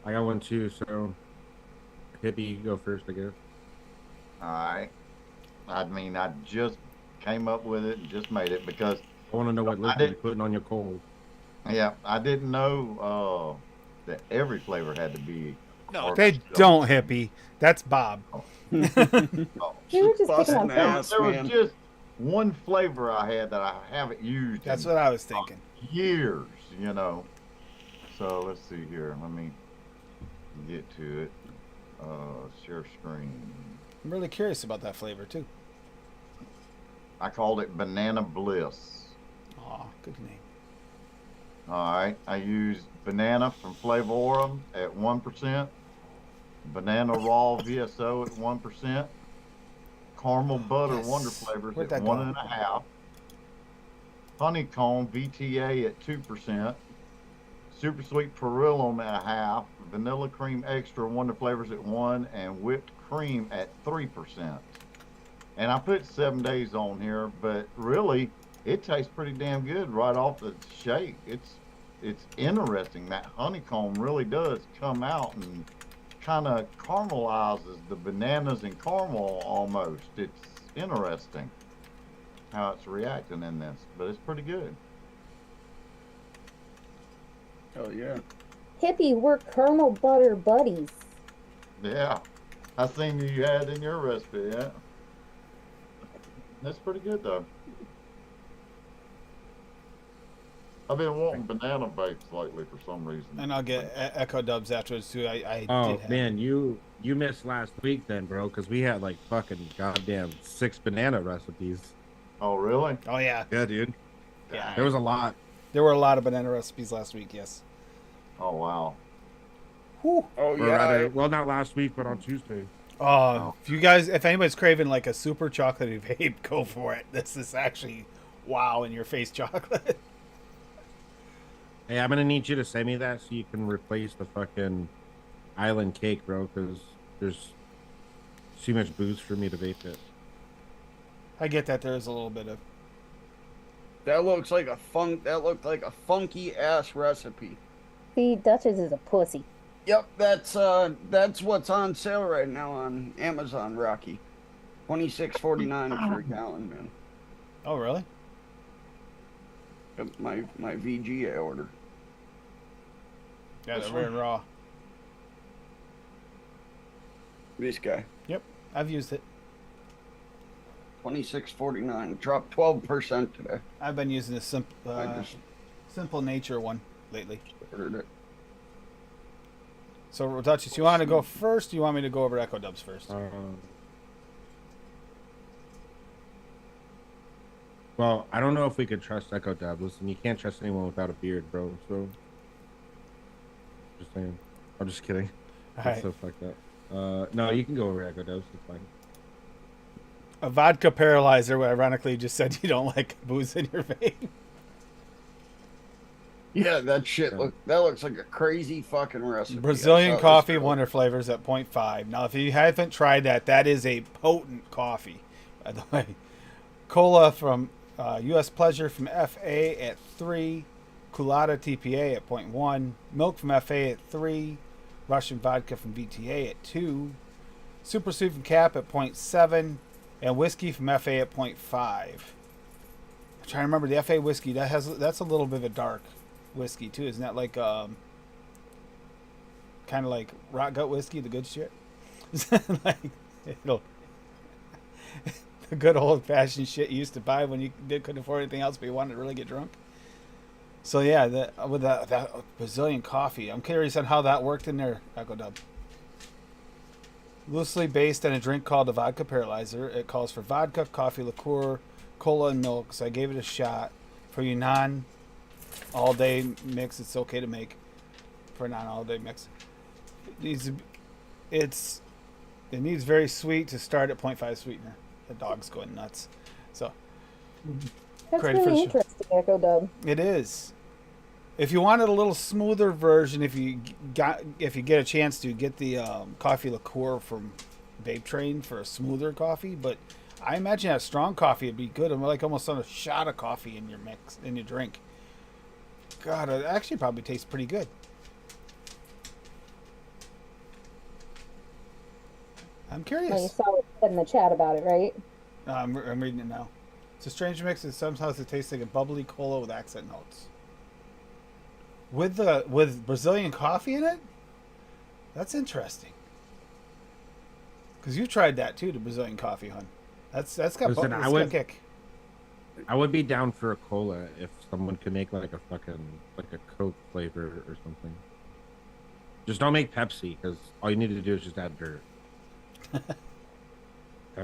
[SPEAKER 4] I got one too. So, Hippie, you go first, I guess.
[SPEAKER 7] All right. I mean, I just came up with it and just made it because,
[SPEAKER 4] I want to know what
[SPEAKER 7] I
[SPEAKER 4] liquid
[SPEAKER 7] did-
[SPEAKER 4] you're putting on your coal.
[SPEAKER 7] yeah, I didn't know that every flavor had to be.
[SPEAKER 6] No,
[SPEAKER 3] They don't, hippie. That's Bob.
[SPEAKER 7] Oh,
[SPEAKER 5] We were just
[SPEAKER 2] Busting
[SPEAKER 5] picking on
[SPEAKER 2] the
[SPEAKER 7] there,
[SPEAKER 2] ass,
[SPEAKER 7] there was
[SPEAKER 2] man.
[SPEAKER 7] just one flavor I had that I haven't used
[SPEAKER 3] That's
[SPEAKER 7] in
[SPEAKER 3] what I was thinking.
[SPEAKER 7] years, you know. So let's see here. Let me get to it. Share screen.
[SPEAKER 3] I'm really curious about that flavor too.
[SPEAKER 7] I called it Banana Bliss.
[SPEAKER 3] Aw, good name.
[SPEAKER 7] All right. I used banana from Flavorum at 1%. Banana Raw VSO at 1%. Caramel Butter
[SPEAKER 3] Yes.
[SPEAKER 7] Wonder Flavors
[SPEAKER 3] Where'd
[SPEAKER 7] at
[SPEAKER 3] that go?
[SPEAKER 7] 1.5%. Honeycomb VTA at 2%. Super Sweet Perillum at 0.5%. Vanilla Cream Extra Wonder Flavors at 1%. And Whipped Cream at 3%. And I put 7 days on here, but really, it tastes pretty damn good right off the shake. It's interesting. That honeycomb really does come out and kind of caramelizes the bananas and caramel almost. It's interesting how it's reacting in this, but it's pretty good.
[SPEAKER 2] Oh, yeah.
[SPEAKER 5] Hippie, we're caramel butter buddies.
[SPEAKER 7] Yeah, I seen you had in your recipe. Yeah, that's pretty good though. I've been wanting banana bakes lately for some reason.
[SPEAKER 3] And I'll get Echo Dubs afterwards too. I
[SPEAKER 4] Oh
[SPEAKER 3] did have
[SPEAKER 4] man, you missed last week then, bro, because we had like fucking goddamn 6 banana recipes.
[SPEAKER 7] Oh, really?
[SPEAKER 3] Oh yeah,
[SPEAKER 4] Yeah, dude.
[SPEAKER 3] yeah.
[SPEAKER 4] There was a lot.
[SPEAKER 3] There were a lot of banana recipes last week. Yes.
[SPEAKER 7] Oh, wow.
[SPEAKER 3] Whew.
[SPEAKER 2] Oh,
[SPEAKER 4] Or
[SPEAKER 2] yeah.
[SPEAKER 4] rather, well, not last week, but on Tuesday.
[SPEAKER 3] Oh, if anybody's craving like a super chocolatey vape, go for it. This is actually wow in your face chocolate.
[SPEAKER 4] Hey, I'm gonna need you to send me that so you can replace the fucking island cake, bro, because there's too much booze for me to vape it.
[SPEAKER 3] I get that there's a little bit of
[SPEAKER 2] That looks like that looked like a funky ass recipe.
[SPEAKER 5] See, Duchess is a pussy.
[SPEAKER 2] Yep, that's what's on sale right now on Amazon, Rocky. $26.49 for a gallon, man.
[SPEAKER 3] Oh really?
[SPEAKER 2] Yep, my VGA order.
[SPEAKER 3] Yeah,
[SPEAKER 2] This
[SPEAKER 3] they're very
[SPEAKER 2] one?
[SPEAKER 3] raw.
[SPEAKER 2] This guy.
[SPEAKER 3] Yep, I've used it.
[SPEAKER 2] $26.49. Dropped 12% today.
[SPEAKER 3] I've been using the
[SPEAKER 2] I just
[SPEAKER 3] simple nature one lately.
[SPEAKER 2] ordered it.
[SPEAKER 3] So Duchess, you want to go first? Or you want me to go over Echo Dubs first?
[SPEAKER 4] Well, I don't know if we could trust Echo Dab. Listen, you can't trust anyone without a beard, bro. So, just saying. I'm just kidding.
[SPEAKER 3] All
[SPEAKER 4] That's
[SPEAKER 3] right.
[SPEAKER 4] so fucked up. No, you can go over Echo Dubs. It's fine.
[SPEAKER 3] A vodka paralyzer, ironically, just said you don't like booze in your vape.
[SPEAKER 2] Yeah, that looks like a crazy fucking recipe.
[SPEAKER 3] Brazilian
[SPEAKER 2] I saw
[SPEAKER 3] coffee,
[SPEAKER 2] this
[SPEAKER 3] Wonder Flavors at 0.5. Now, if you haven't tried that, that is a potent coffee, by the way. Cola from U.S. Pleasure from FA at 3. Culata TPA at 0.1. Milk from FA at 3. Russian vodka from VTA at 2, Super Sweet from Cap at 0.7, and whiskey from FA at 0.5. I'm trying to remember the FA whiskey. That's a little bit of a dark whiskey too, isn't that like kind of like rot gut whiskey, the good shit? Like it'll the good old fashioned shit you used to buy when you couldn't afford anything else, but you wanted to really get drunk. So yeah, with that Brazilian coffee, I'm curious on how that worked in there, Echo Dub. Loosely based on a drink called the Vodka Paralyzer, it calls for vodka, coffee, liqueur, cola, and milk. So I gave it a shot. For you non all day mix, it's okay to make for a non all day mix. It needs very sweet to start at 0.5 sweetener. The dog's going nuts. So
[SPEAKER 5] That's
[SPEAKER 3] Great for
[SPEAKER 5] really
[SPEAKER 3] sure.
[SPEAKER 5] interesting, Echo Dub.
[SPEAKER 3] it is. If you wanted a little smoother version, if you get a chance to get the coffee liqueur from Vape Train for a smoother coffee, but I imagine that strong coffee would be good. I'm like almost on a shot of coffee in your mix in your drink. God, it actually probably tastes pretty good. I'm
[SPEAKER 5] Well, you
[SPEAKER 3] curious.
[SPEAKER 5] saw what it said in the chat about it, right?
[SPEAKER 3] I'm reading it now. It's a strange mix. It sometimes it tastes like a bubbly cola with accent notes. With Brazilian coffee in it? That's interesting. Because you tried that too, the Brazilian coffee, hun. That's got
[SPEAKER 4] Listen,
[SPEAKER 3] that's
[SPEAKER 4] I
[SPEAKER 3] got
[SPEAKER 4] would-
[SPEAKER 3] kick.
[SPEAKER 4] I would be down for a cola if someone could make like a Coke flavor or something. Just don't make Pepsi because all you need to do is just add dirt.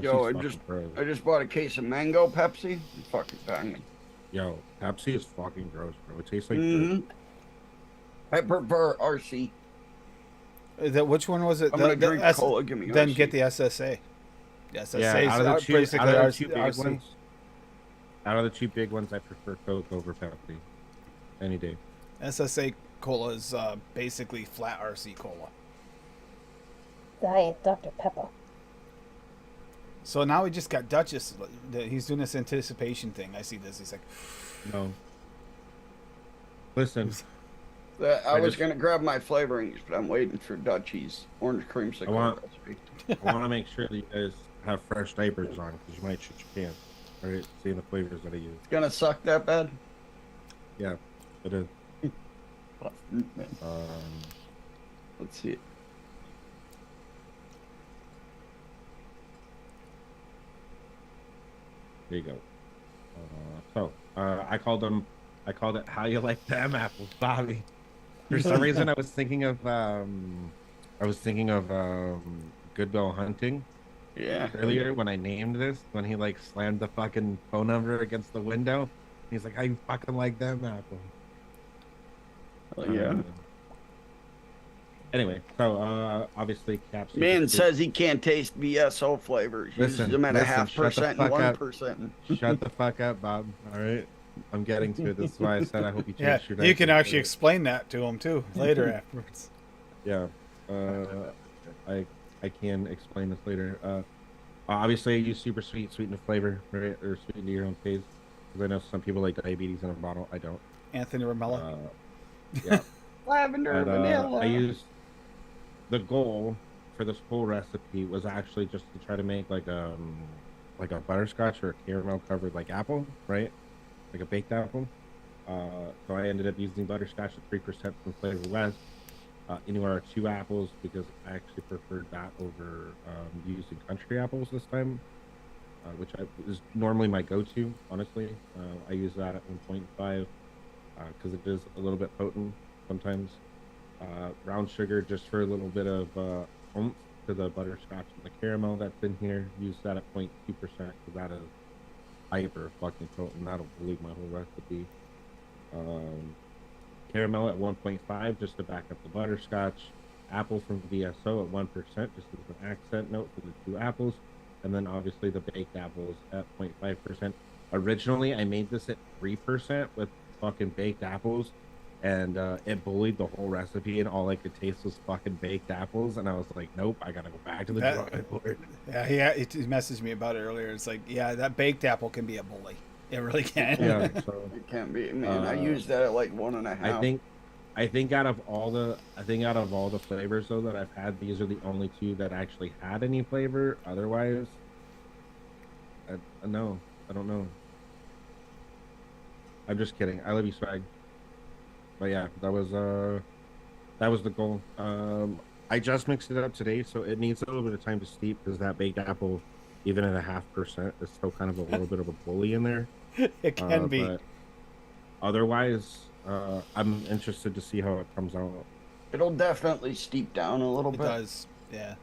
[SPEAKER 2] Yo, I
[SPEAKER 4] Pepsi's fucking gross.
[SPEAKER 2] just bought a case of mango Pepsi. It's fucking banging.
[SPEAKER 4] Yo, Pepsi is fucking gross, bro. It tastes like
[SPEAKER 2] Hmm.
[SPEAKER 4] dirt.
[SPEAKER 2] I prefer RC.
[SPEAKER 3] Which one was it?
[SPEAKER 2] I'm gonna drink cola. Give me
[SPEAKER 3] Then
[SPEAKER 2] RC.
[SPEAKER 3] get the SSA. The SSA
[SPEAKER 4] Yeah,
[SPEAKER 3] is
[SPEAKER 4] out of the two
[SPEAKER 3] basically
[SPEAKER 4] big
[SPEAKER 3] RC.
[SPEAKER 4] ones, I prefer Coke over Pepsi any day.
[SPEAKER 3] SSA cola is basically flat RC cola.
[SPEAKER 5] Diet Dr. Pepper.
[SPEAKER 3] So now we just got Duchess. He's doing this anticipation thing. I see this. He's like,
[SPEAKER 4] No. Listen,
[SPEAKER 2] I
[SPEAKER 4] I
[SPEAKER 2] was
[SPEAKER 4] just-
[SPEAKER 2] gonna grab my flavorings, but I'm waiting for Dutchie's orange creamsicle recipe.
[SPEAKER 4] I want to make sure that you guys have fresh diapers on because you might shit your pants. All right, seeing the flavors that I use.
[SPEAKER 2] It's gonna suck that bad?
[SPEAKER 4] Yeah, it is.
[SPEAKER 2] Man,
[SPEAKER 4] Um,
[SPEAKER 2] let's see it.
[SPEAKER 4] there you go. I called it "How You Like Them Apples," Bobby. For some reason, I was thinking of Goodwill Hunting
[SPEAKER 2] Yeah.
[SPEAKER 4] earlier when I named this. When he like slammed the fucking phone number against the window, he's like, "How you fucking like them apples?"
[SPEAKER 2] Hell yeah.
[SPEAKER 4] Anyway, so obviously Caps.
[SPEAKER 2] Man says he can't taste VSO flavors. Uses
[SPEAKER 4] Listen,
[SPEAKER 2] them at a
[SPEAKER 4] listen,
[SPEAKER 2] half
[SPEAKER 4] shut the
[SPEAKER 2] percent and
[SPEAKER 4] fuck up.
[SPEAKER 2] 1%.
[SPEAKER 4] Shut the fuck up, Bob. All right, I'm getting to it. This is why I said I hope you
[SPEAKER 3] yeah,
[SPEAKER 4] change your
[SPEAKER 3] you can
[SPEAKER 4] diaper.
[SPEAKER 3] actually explain that to him too later afterwards.
[SPEAKER 4] Yeah, I can explain this later. Obviously, I use super sweeten the flavor, right, or sweeten to your own taste. Because I know some people like diabetes in a bottle. I don't.
[SPEAKER 3] Anthony Ramella.
[SPEAKER 4] Yeah.
[SPEAKER 2] Lavender,
[SPEAKER 4] And,
[SPEAKER 2] vanilla.
[SPEAKER 4] I used the goal for this whole recipe was actually just to try to make like a butterscotch or a caramel covered like apple, right? Like a baked apple. So I ended up using butterscotch at 3% from Flavor West. Anywhere are 2 apples because I actually preferred that over using country apples this time, which is normally my go-to. Honestly, I use that at 1.5 because it is a little bit potent sometimes. Brown sugar just for a little bit of oomph to the butterscotch and the caramel that's in here. Use that at 0.2% because that is hyper fucking potent. That'll bleed my whole recipe. Caramel at 1.5 just to back up the butterscotch. Apple from VSO at 1% just as an accent note for the 2 apples. And then obviously the baked apples at 0.5%. Originally, I made this at 3% with fucking baked apples. And it bullied the whole recipe, and all I could taste was fucking baked apples. And I was like, nope, I gotta go back to the drawing board.
[SPEAKER 3] Yeah, he messaged me about it earlier. It's like, yeah, that baked apple can be a bully. It really can.
[SPEAKER 4] Yeah, so
[SPEAKER 2] It can't be. Man, I used that at like 1.5.
[SPEAKER 4] I I think out of all the flavors though that I've had, these are the only two that actually had any flavor. Otherwise, no, I don't know. I'm just kidding. I love you, swag. But yeah, that was the goal. I just mixed it up today, so it needs a little bit of time to steep because that baked apple, even at 0.5%, is still kind of a little bit of a bully in there.
[SPEAKER 3] It can be.
[SPEAKER 4] But otherwise, I'm interested to see how it comes out.
[SPEAKER 2] It'll definitely steep down a little
[SPEAKER 3] It
[SPEAKER 2] bit.
[SPEAKER 3] does, yeah.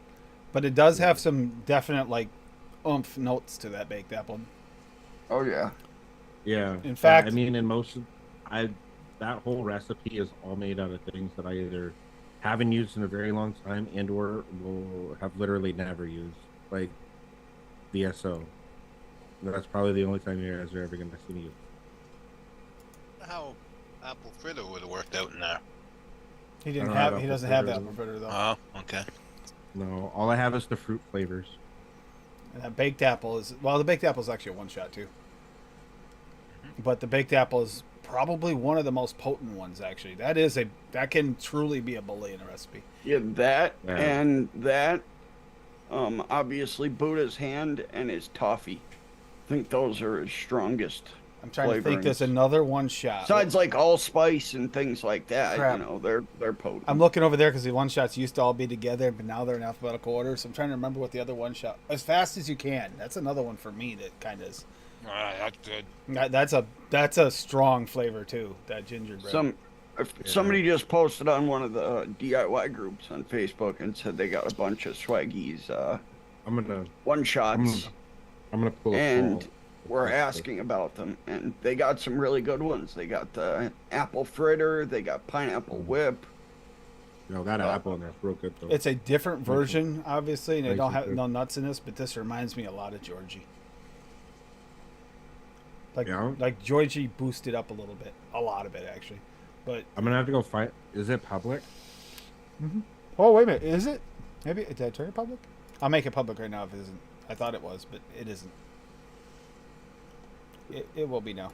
[SPEAKER 3] But it does have some definite like oomph notes to that baked apple.
[SPEAKER 2] Oh yeah.
[SPEAKER 4] Yeah.
[SPEAKER 3] In fact,
[SPEAKER 4] I mean, that whole recipe is all made out of things that I either haven't used in a very long time and or will have literally never used, like VSO. That's probably the only time you guys are ever going to see me use.
[SPEAKER 6] How apple fritter would have worked out in there.
[SPEAKER 3] he
[SPEAKER 4] I
[SPEAKER 3] didn't
[SPEAKER 4] don't
[SPEAKER 3] have.
[SPEAKER 4] have
[SPEAKER 3] He
[SPEAKER 4] apple
[SPEAKER 3] doesn't have the
[SPEAKER 4] fritter.
[SPEAKER 3] apple fritter though.
[SPEAKER 6] Oh, okay.
[SPEAKER 4] No, all I have is the fruit flavors.
[SPEAKER 3] And that baked apple is the baked apple is actually a one shot too. But the baked apple is probably one of the most potent ones. Actually, that can truly be a bully in a recipe.
[SPEAKER 2] Yeah, that
[SPEAKER 4] Yeah.
[SPEAKER 2] and that. Obviously Buddha's hand and his toffee. I think those are his strongest.
[SPEAKER 3] I'm trying to think. There's
[SPEAKER 2] flavorings.
[SPEAKER 3] another one shot.
[SPEAKER 2] Besides, like allspice and things like that,
[SPEAKER 3] Crap.
[SPEAKER 2] you know, they're potent.
[SPEAKER 3] I'm looking over there because the one shots used to all be together, but now they're in alphabetical order. So I'm trying to remember what the other one shot. As fast as you can. That's another one for me that kind of is.
[SPEAKER 6] All right, that's good.
[SPEAKER 3] That's a strong flavor too. That gingerbread.
[SPEAKER 2] Somebody just posted on one of the DIY groups on Facebook and said they got a bunch of Swaggies
[SPEAKER 4] I'm gonna
[SPEAKER 2] one shots,
[SPEAKER 4] I'm gonna pull a
[SPEAKER 2] and
[SPEAKER 4] poll.
[SPEAKER 2] we're asking about them, and they got some really good ones. They got the apple fritter, they got pineapple whip.
[SPEAKER 4] No, that apple in there's real good though.
[SPEAKER 3] It's a different version, obviously, and they
[SPEAKER 4] Nice
[SPEAKER 3] don't
[SPEAKER 4] and
[SPEAKER 3] have
[SPEAKER 4] good.
[SPEAKER 3] no nuts in this. But this reminds me a lot of Georgie.
[SPEAKER 4] Yeah?
[SPEAKER 3] Like Georgie boosted up a little bit, a lot of it actually. But
[SPEAKER 4] I'm gonna have to go find. Is it public?
[SPEAKER 3] oh wait a minute, is it? Maybe did I turn it public? I'll make it public right now if it isn't. I thought it was, but it isn't. It will be now.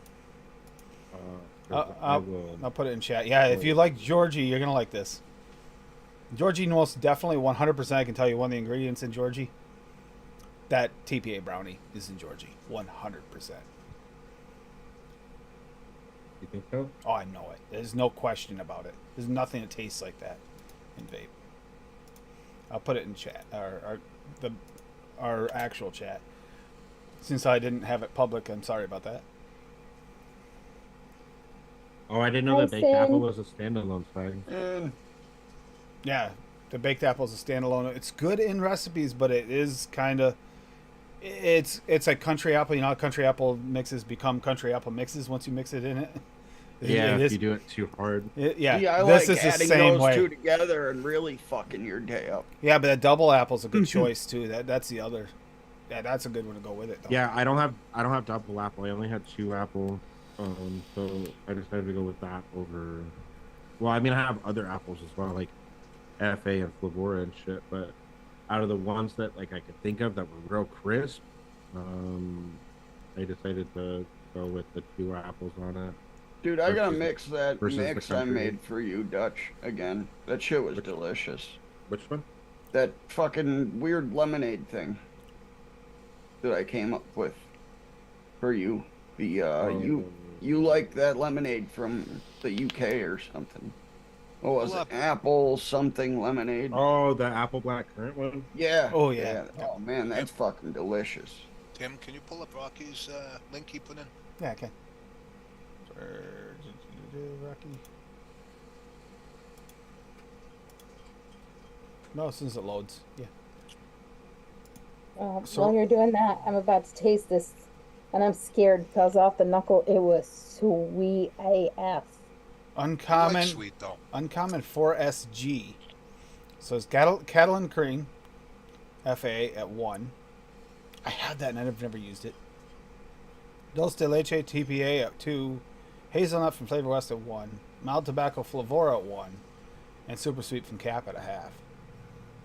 [SPEAKER 4] I will.
[SPEAKER 3] I'll put it in chat. Yeah, if you like Georgie, you're gonna like this. Georgie most definitely 100%. I can tell you one of the ingredients in Georgie. That TPA brownie is in Georgie, 100%.
[SPEAKER 4] You think so?
[SPEAKER 3] Oh, I know it. There's no question about it. There's nothing that tastes like that in vape. I'll put it in chat, our actual chat. Since I didn't have it public, I'm sorry about that.
[SPEAKER 4] Oh, I didn't know that baked
[SPEAKER 5] Tyson.
[SPEAKER 4] apple was a standalone thing.
[SPEAKER 2] And
[SPEAKER 3] Yeah, the baked apple is a standalone. It's good in recipes, but it is kind of it's a country apple. You know how country apple mixes become country apple mixes once you mix it in it.
[SPEAKER 4] Yeah,
[SPEAKER 3] It
[SPEAKER 4] if
[SPEAKER 3] is-
[SPEAKER 4] you do it too hard.
[SPEAKER 3] yeah.
[SPEAKER 2] I
[SPEAKER 3] This
[SPEAKER 2] like
[SPEAKER 3] is the
[SPEAKER 2] adding
[SPEAKER 3] same
[SPEAKER 2] those
[SPEAKER 3] way.
[SPEAKER 2] two together and really fucking your day up.
[SPEAKER 3] Yeah, but that double apple's a good choice too. That's the other. Yeah, that's a good one to go with it. Though.
[SPEAKER 4] Yeah, I don't have double apple. I only had 2 apple. So I decided to go with that over. Well, I mean, I have other apples as well, like FA and Flavora and shit. But out of the ones that like I could think of that were real crisp, I decided to go with the 2 apples on it.
[SPEAKER 2] Dude, I gotta
[SPEAKER 4] Versus-
[SPEAKER 2] mix that
[SPEAKER 4] versus the
[SPEAKER 2] mix I
[SPEAKER 4] country.
[SPEAKER 2] made for you, Dutch, again. That shit was delicious.
[SPEAKER 4] Which one?
[SPEAKER 2] That fucking weird lemonade thing that I came up with for you. The you like that lemonade from the UK or something. What was
[SPEAKER 6] Pull
[SPEAKER 2] it?
[SPEAKER 6] up.
[SPEAKER 2] Apple something lemonade.
[SPEAKER 4] Oh, the apple black currant one.
[SPEAKER 2] Yeah.
[SPEAKER 3] Oh, yeah.
[SPEAKER 2] Oh man, that's fucking delicious.
[SPEAKER 6] Tim, can you pull up Rocky's link he put in?
[SPEAKER 3] Yeah, okay. Rocky. No, as soon as it loads. Yeah. So-
[SPEAKER 5] While you're doing that, I'm about to taste this, and I'm scared because off the knuckle, it was sweet AF.
[SPEAKER 6] I
[SPEAKER 3] Uncommon.
[SPEAKER 6] like sweet though.
[SPEAKER 3] Uncommon 4SG. So it's Catalan cream, FA at 1. I had that and I've never used it. Dulce de leche TPA at 2. Hazelnut from Flavor West at 1. Mild tobacco Flavora at 1. And super sweet from Cap at a half.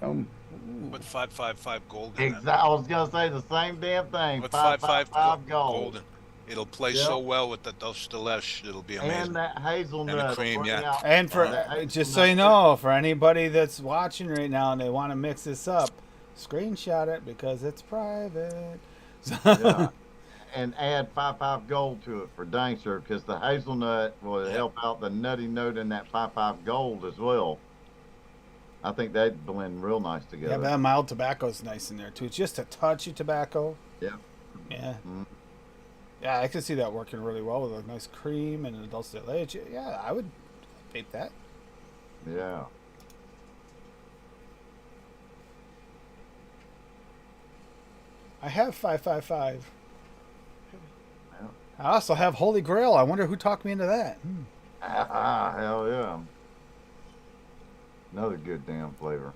[SPEAKER 6] Put 555 gold in
[SPEAKER 7] Exactly. I was gonna say the same damn thing.
[SPEAKER 6] What's
[SPEAKER 7] 555 gold.
[SPEAKER 6] golden? It'll play
[SPEAKER 7] Yeah.
[SPEAKER 6] so well with the dose de leche. It'll be amazing.
[SPEAKER 7] And that hazelnut
[SPEAKER 6] cream,
[SPEAKER 7] will bring
[SPEAKER 6] yeah.
[SPEAKER 7] out.
[SPEAKER 3] And for
[SPEAKER 7] that
[SPEAKER 3] just so you
[SPEAKER 7] hazelnut-
[SPEAKER 3] know, for anybody that's watching right now and they want to mix this up, screenshot it because it's private. So,
[SPEAKER 7] Yeah. And add 5.5 gold to it for Danger because the hazelnut will
[SPEAKER 6] Yeah.
[SPEAKER 7] help out the nutty note in that 5.5 gold as well. I think they'd blend real nice
[SPEAKER 3] yeah,
[SPEAKER 7] together.
[SPEAKER 3] but that mild tobacco's nice in there too. It's just a touch of tobacco.
[SPEAKER 7] Yeah.
[SPEAKER 3] Yeah.
[SPEAKER 7] Mhm.
[SPEAKER 3] Yeah, I can see that working really well with a nice cream and a dulce de leche. Yeah, I would vape that.
[SPEAKER 7] Yeah.
[SPEAKER 3] I have 555.
[SPEAKER 7] Yeah.
[SPEAKER 3] I also have Holy Grail. I wonder who talked me into that.
[SPEAKER 7] Hell yeah. Another good damn flavor.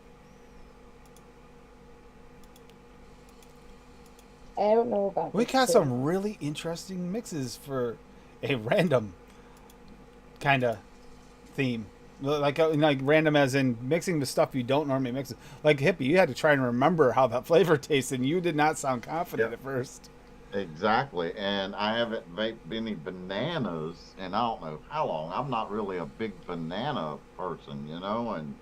[SPEAKER 5] I don't know about
[SPEAKER 3] We
[SPEAKER 5] this
[SPEAKER 3] got
[SPEAKER 5] thing.
[SPEAKER 3] some really interesting mixes for a random kind of theme. Like random as in mixing the stuff you don't normally mix. Like Hippie, you had to try and remember how that flavor tasted, and you did not sound confident
[SPEAKER 7] Yep.
[SPEAKER 3] at first.
[SPEAKER 7] Exactly. And I haven't vaped any bananas in I don't know how long. I'm not really a big banana person, you know, and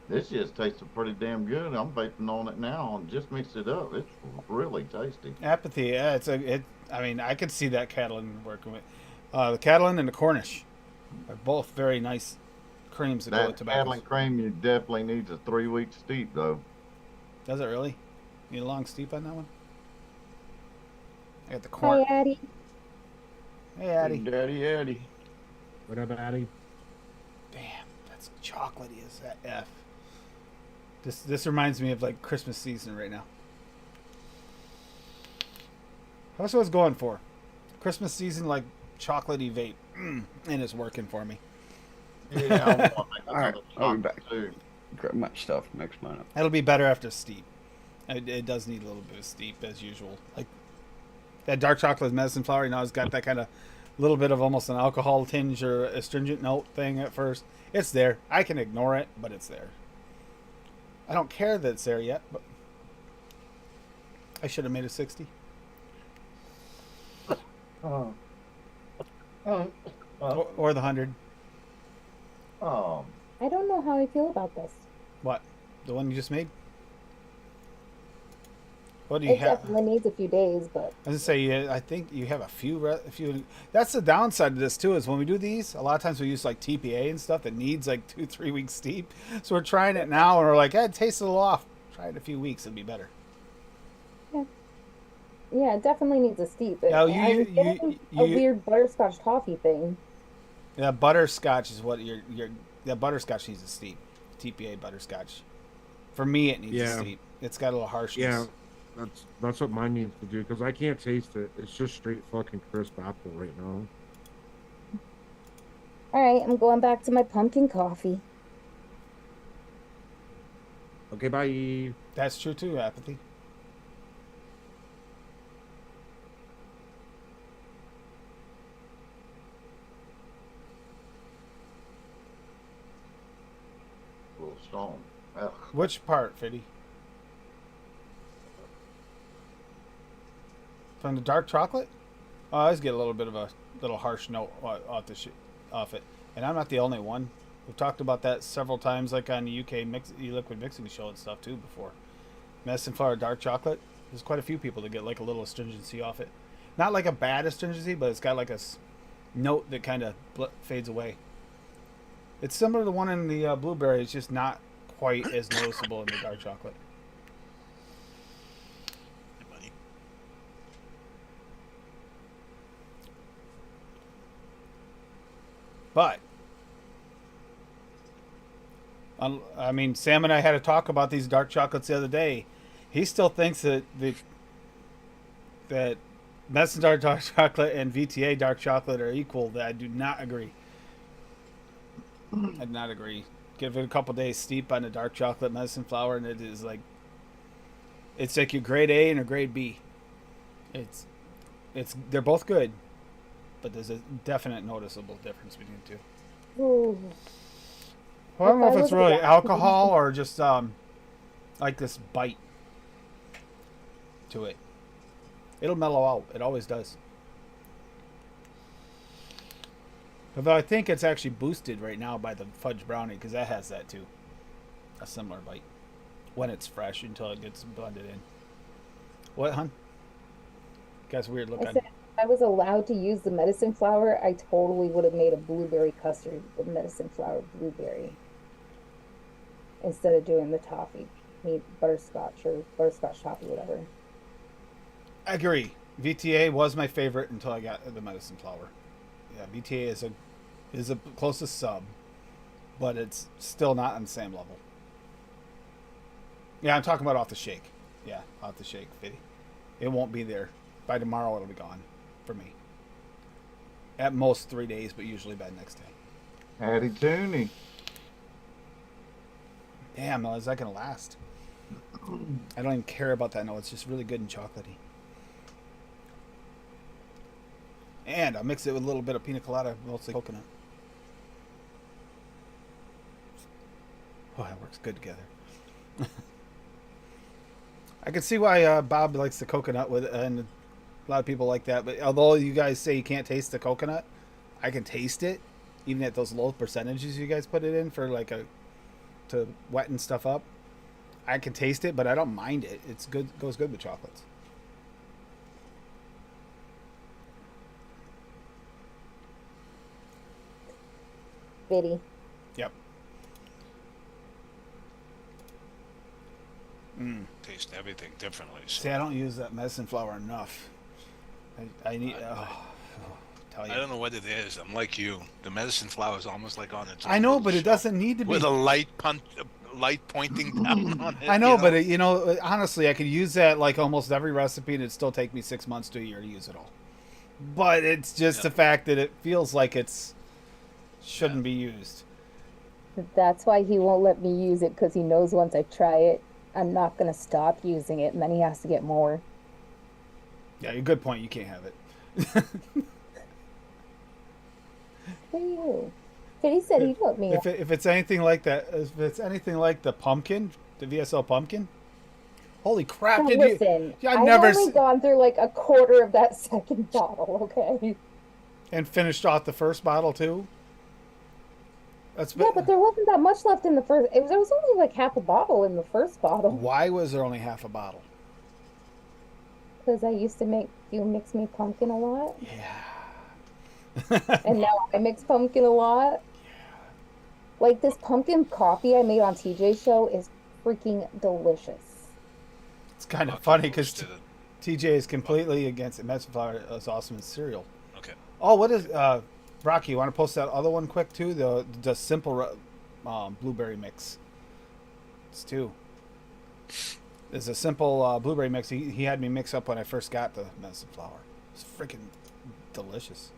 [SPEAKER 7] this just tasted pretty damn good. I'm vaping on it now and just mix it up. It's really tasty.
[SPEAKER 3] Apathy, yeah, I mean, I could see that Catalan working with the Catalan and the Cornish are both very nice creams that go with
[SPEAKER 7] That
[SPEAKER 3] tobacco.
[SPEAKER 7] Catalan cream you definitely needs a 3-week steep though.
[SPEAKER 3] Does it really? Need a long steep on that one? I got the
[SPEAKER 5] Hi,
[SPEAKER 3] corn.
[SPEAKER 5] Addie.
[SPEAKER 3] Hey, Addie.
[SPEAKER 2] Daddy Eddie.
[SPEAKER 4] What up, Addy?
[SPEAKER 3] Damn, that's chocolatey as that F. This reminds me of like Christmas season right now. That's what I was going for. Christmas season, like chocolatey vape, and it's working for me.
[SPEAKER 7] Yeah,
[SPEAKER 2] All right, I'll be back.
[SPEAKER 7] too.
[SPEAKER 2] Grab my stuff, mix mine up.
[SPEAKER 3] It'll be better after steep. It does need a little bit of steep as usual. Like that dark chocolate medicine flower, you know, it's got that kind of little bit of almost an alcohol tinge or astringent note thing at first. It's there. I can ignore it, but it's there. I don't care that it's there yet, but I should have made it 60.
[SPEAKER 7] Oh.
[SPEAKER 3] Or the 100.
[SPEAKER 7] Oh.
[SPEAKER 5] I don't know how I feel about this.
[SPEAKER 3] What? The one you just made? What do you
[SPEAKER 5] It
[SPEAKER 3] have?
[SPEAKER 5] definitely needs a few days, but
[SPEAKER 3] I was gonna say, I think you have a few. That's the downside of this too. Is when we do these, a lot of times we use like TPA and stuff that needs like 2-3 weeks steep. So we're trying it now, and we're like, it tastes a little off. Try it in a few weeks, it'll be better.
[SPEAKER 5] yeah, it definitely needs a steep.
[SPEAKER 3] Now,
[SPEAKER 5] I'm getting a weird butterscotch toffee thing.
[SPEAKER 3] Yeah, butterscotch is what the butterscotch needs a steep. TPA butterscotch. For me, it needs a
[SPEAKER 4] Yeah.
[SPEAKER 3] steep. It's got a little harshness.
[SPEAKER 4] Yeah, that's what mine needs to do because I can't taste it. It's just straight fucking crisp apple right now.
[SPEAKER 5] All right, I'm going back to my pumpkin coffee.
[SPEAKER 4] Okay, bye.
[SPEAKER 3] That's true too. Apathy.
[SPEAKER 7] A little strong. Ugh.
[SPEAKER 3] Which part, Fiddy? From the dark chocolate? Oh, I always get a little bit of a little harsh note off it. And I'm not the only one. We've talked about that several times, like on the UK liquid mixing show and stuff too before. Medicine flower dark chocolate. There's quite a few people that get like a little astringency off it. Not like a bad astringency, but it's got like a note that kind of fades away. It's similar to the one in the blueberry. It's just not quite as noticeable in the dark chocolate.
[SPEAKER 6] Hey, buddy.
[SPEAKER 3] But I mean, Sam and I had a talk about these dark chocolates the other day. He still thinks that Medicine Dark Chocolate and VTA Dark Chocolate are equal. That I do not agree. I do not agree. Give it a couple days steep on the dark chocolate medicine flower, and it's like your grade A and a grade B. It's they're both good, but there's a definite noticeable difference between the two.
[SPEAKER 5] Ooh.
[SPEAKER 3] Well, I don't know if
[SPEAKER 5] If I
[SPEAKER 3] it's
[SPEAKER 5] was
[SPEAKER 3] really
[SPEAKER 5] a-
[SPEAKER 3] alcohol or just like this bite to it. It'll mellow out. It always does. Although I think it's actually boosted right now by the fudge brownie because that has that too. A similar bite when it's fresh until it gets blended in. What, hun? Guy's weird look
[SPEAKER 5] I
[SPEAKER 3] on.
[SPEAKER 5] said if I was allowed to use the medicine flower, I totally would have made a blueberry custard with medicine flower blueberry instead of doing the toffee, butterscotch or butterscotch toffee, whatever.
[SPEAKER 3] I agree. VTA was my favorite until I got the medicine flower. Yeah, VTA is a closest sub, but it's still not on the same level. Yeah, I'm talking about off the shake. Yeah, off the shake, Fitty. It won't be there. By tomorrow, it'll be gone for me. At most 3 days, but usually by the next day.
[SPEAKER 7] Hattie Tooney.
[SPEAKER 3] Damn, is that going to last? I don't even care about that. No, it's just really good and chocolatey. And I'll mix it with a little bit of pina colada, mostly coconut. Oh, that works good together. I can see why Bob likes the coconut with, and a lot of people like that. But although you guys say you can't taste the coconut, I can taste it, even at those low percentages you guys put it in for like to wetten stuff up. I can taste it, but I don't mind it. It's good. Goes good with chocolates.
[SPEAKER 5] Bitty.
[SPEAKER 3] Yep.
[SPEAKER 6] Taste everything differently. So.
[SPEAKER 3] See, I don't use that medicine flour enough. I need. Tell you.
[SPEAKER 6] I don't know what it is. I'm like you. The medicine flower is almost like on its own.
[SPEAKER 3] I know,
[SPEAKER 6] little
[SPEAKER 3] but it
[SPEAKER 6] shelf
[SPEAKER 3] doesn't need to be.
[SPEAKER 6] with a light pointing down on it.
[SPEAKER 3] I know, but you know, honestly, I could use that like almost every recipe, and it'd still take me 6 months to a year to use it all. But it's just the fact that it feels like it's shouldn't be used.
[SPEAKER 5] That's why he won't let me use it because he knows once I try it, I'm not going to stop using it, and then he has to get more.
[SPEAKER 3] Yeah, a good point. You can't have it.
[SPEAKER 5] For you. He said he'd let me.
[SPEAKER 3] If it's anything like that, if it's anything like the pumpkin, the VSL pumpkin, holy crap!
[SPEAKER 5] Now,
[SPEAKER 3] Did
[SPEAKER 5] listen,
[SPEAKER 3] you?
[SPEAKER 5] I've only gone through like a quarter of that second bottle, okay?
[SPEAKER 3] And finished off the first bottle too.
[SPEAKER 5] Yeah, but there wasn't that much left in the first. There was only like half a bottle in the first bottle.
[SPEAKER 3] Why was there only half a bottle?
[SPEAKER 5] Because I used to make you mix me pumpkin a lot.
[SPEAKER 3] Yeah.
[SPEAKER 5] And now I mix pumpkin a lot. Like this pumpkin coffee I made on TJ's show is freaking delicious.
[SPEAKER 3] It's kind of funny because TJ is completely against it. Medicine flour is awesome in cereal.
[SPEAKER 6] Okay.
[SPEAKER 3] Oh, what is Rocky? You want to post that other one quick too? The simple blueberry mix. It's two. It's a simple blueberry mix. He had me mix up when I first got the medicine flour. It's freaking delicious.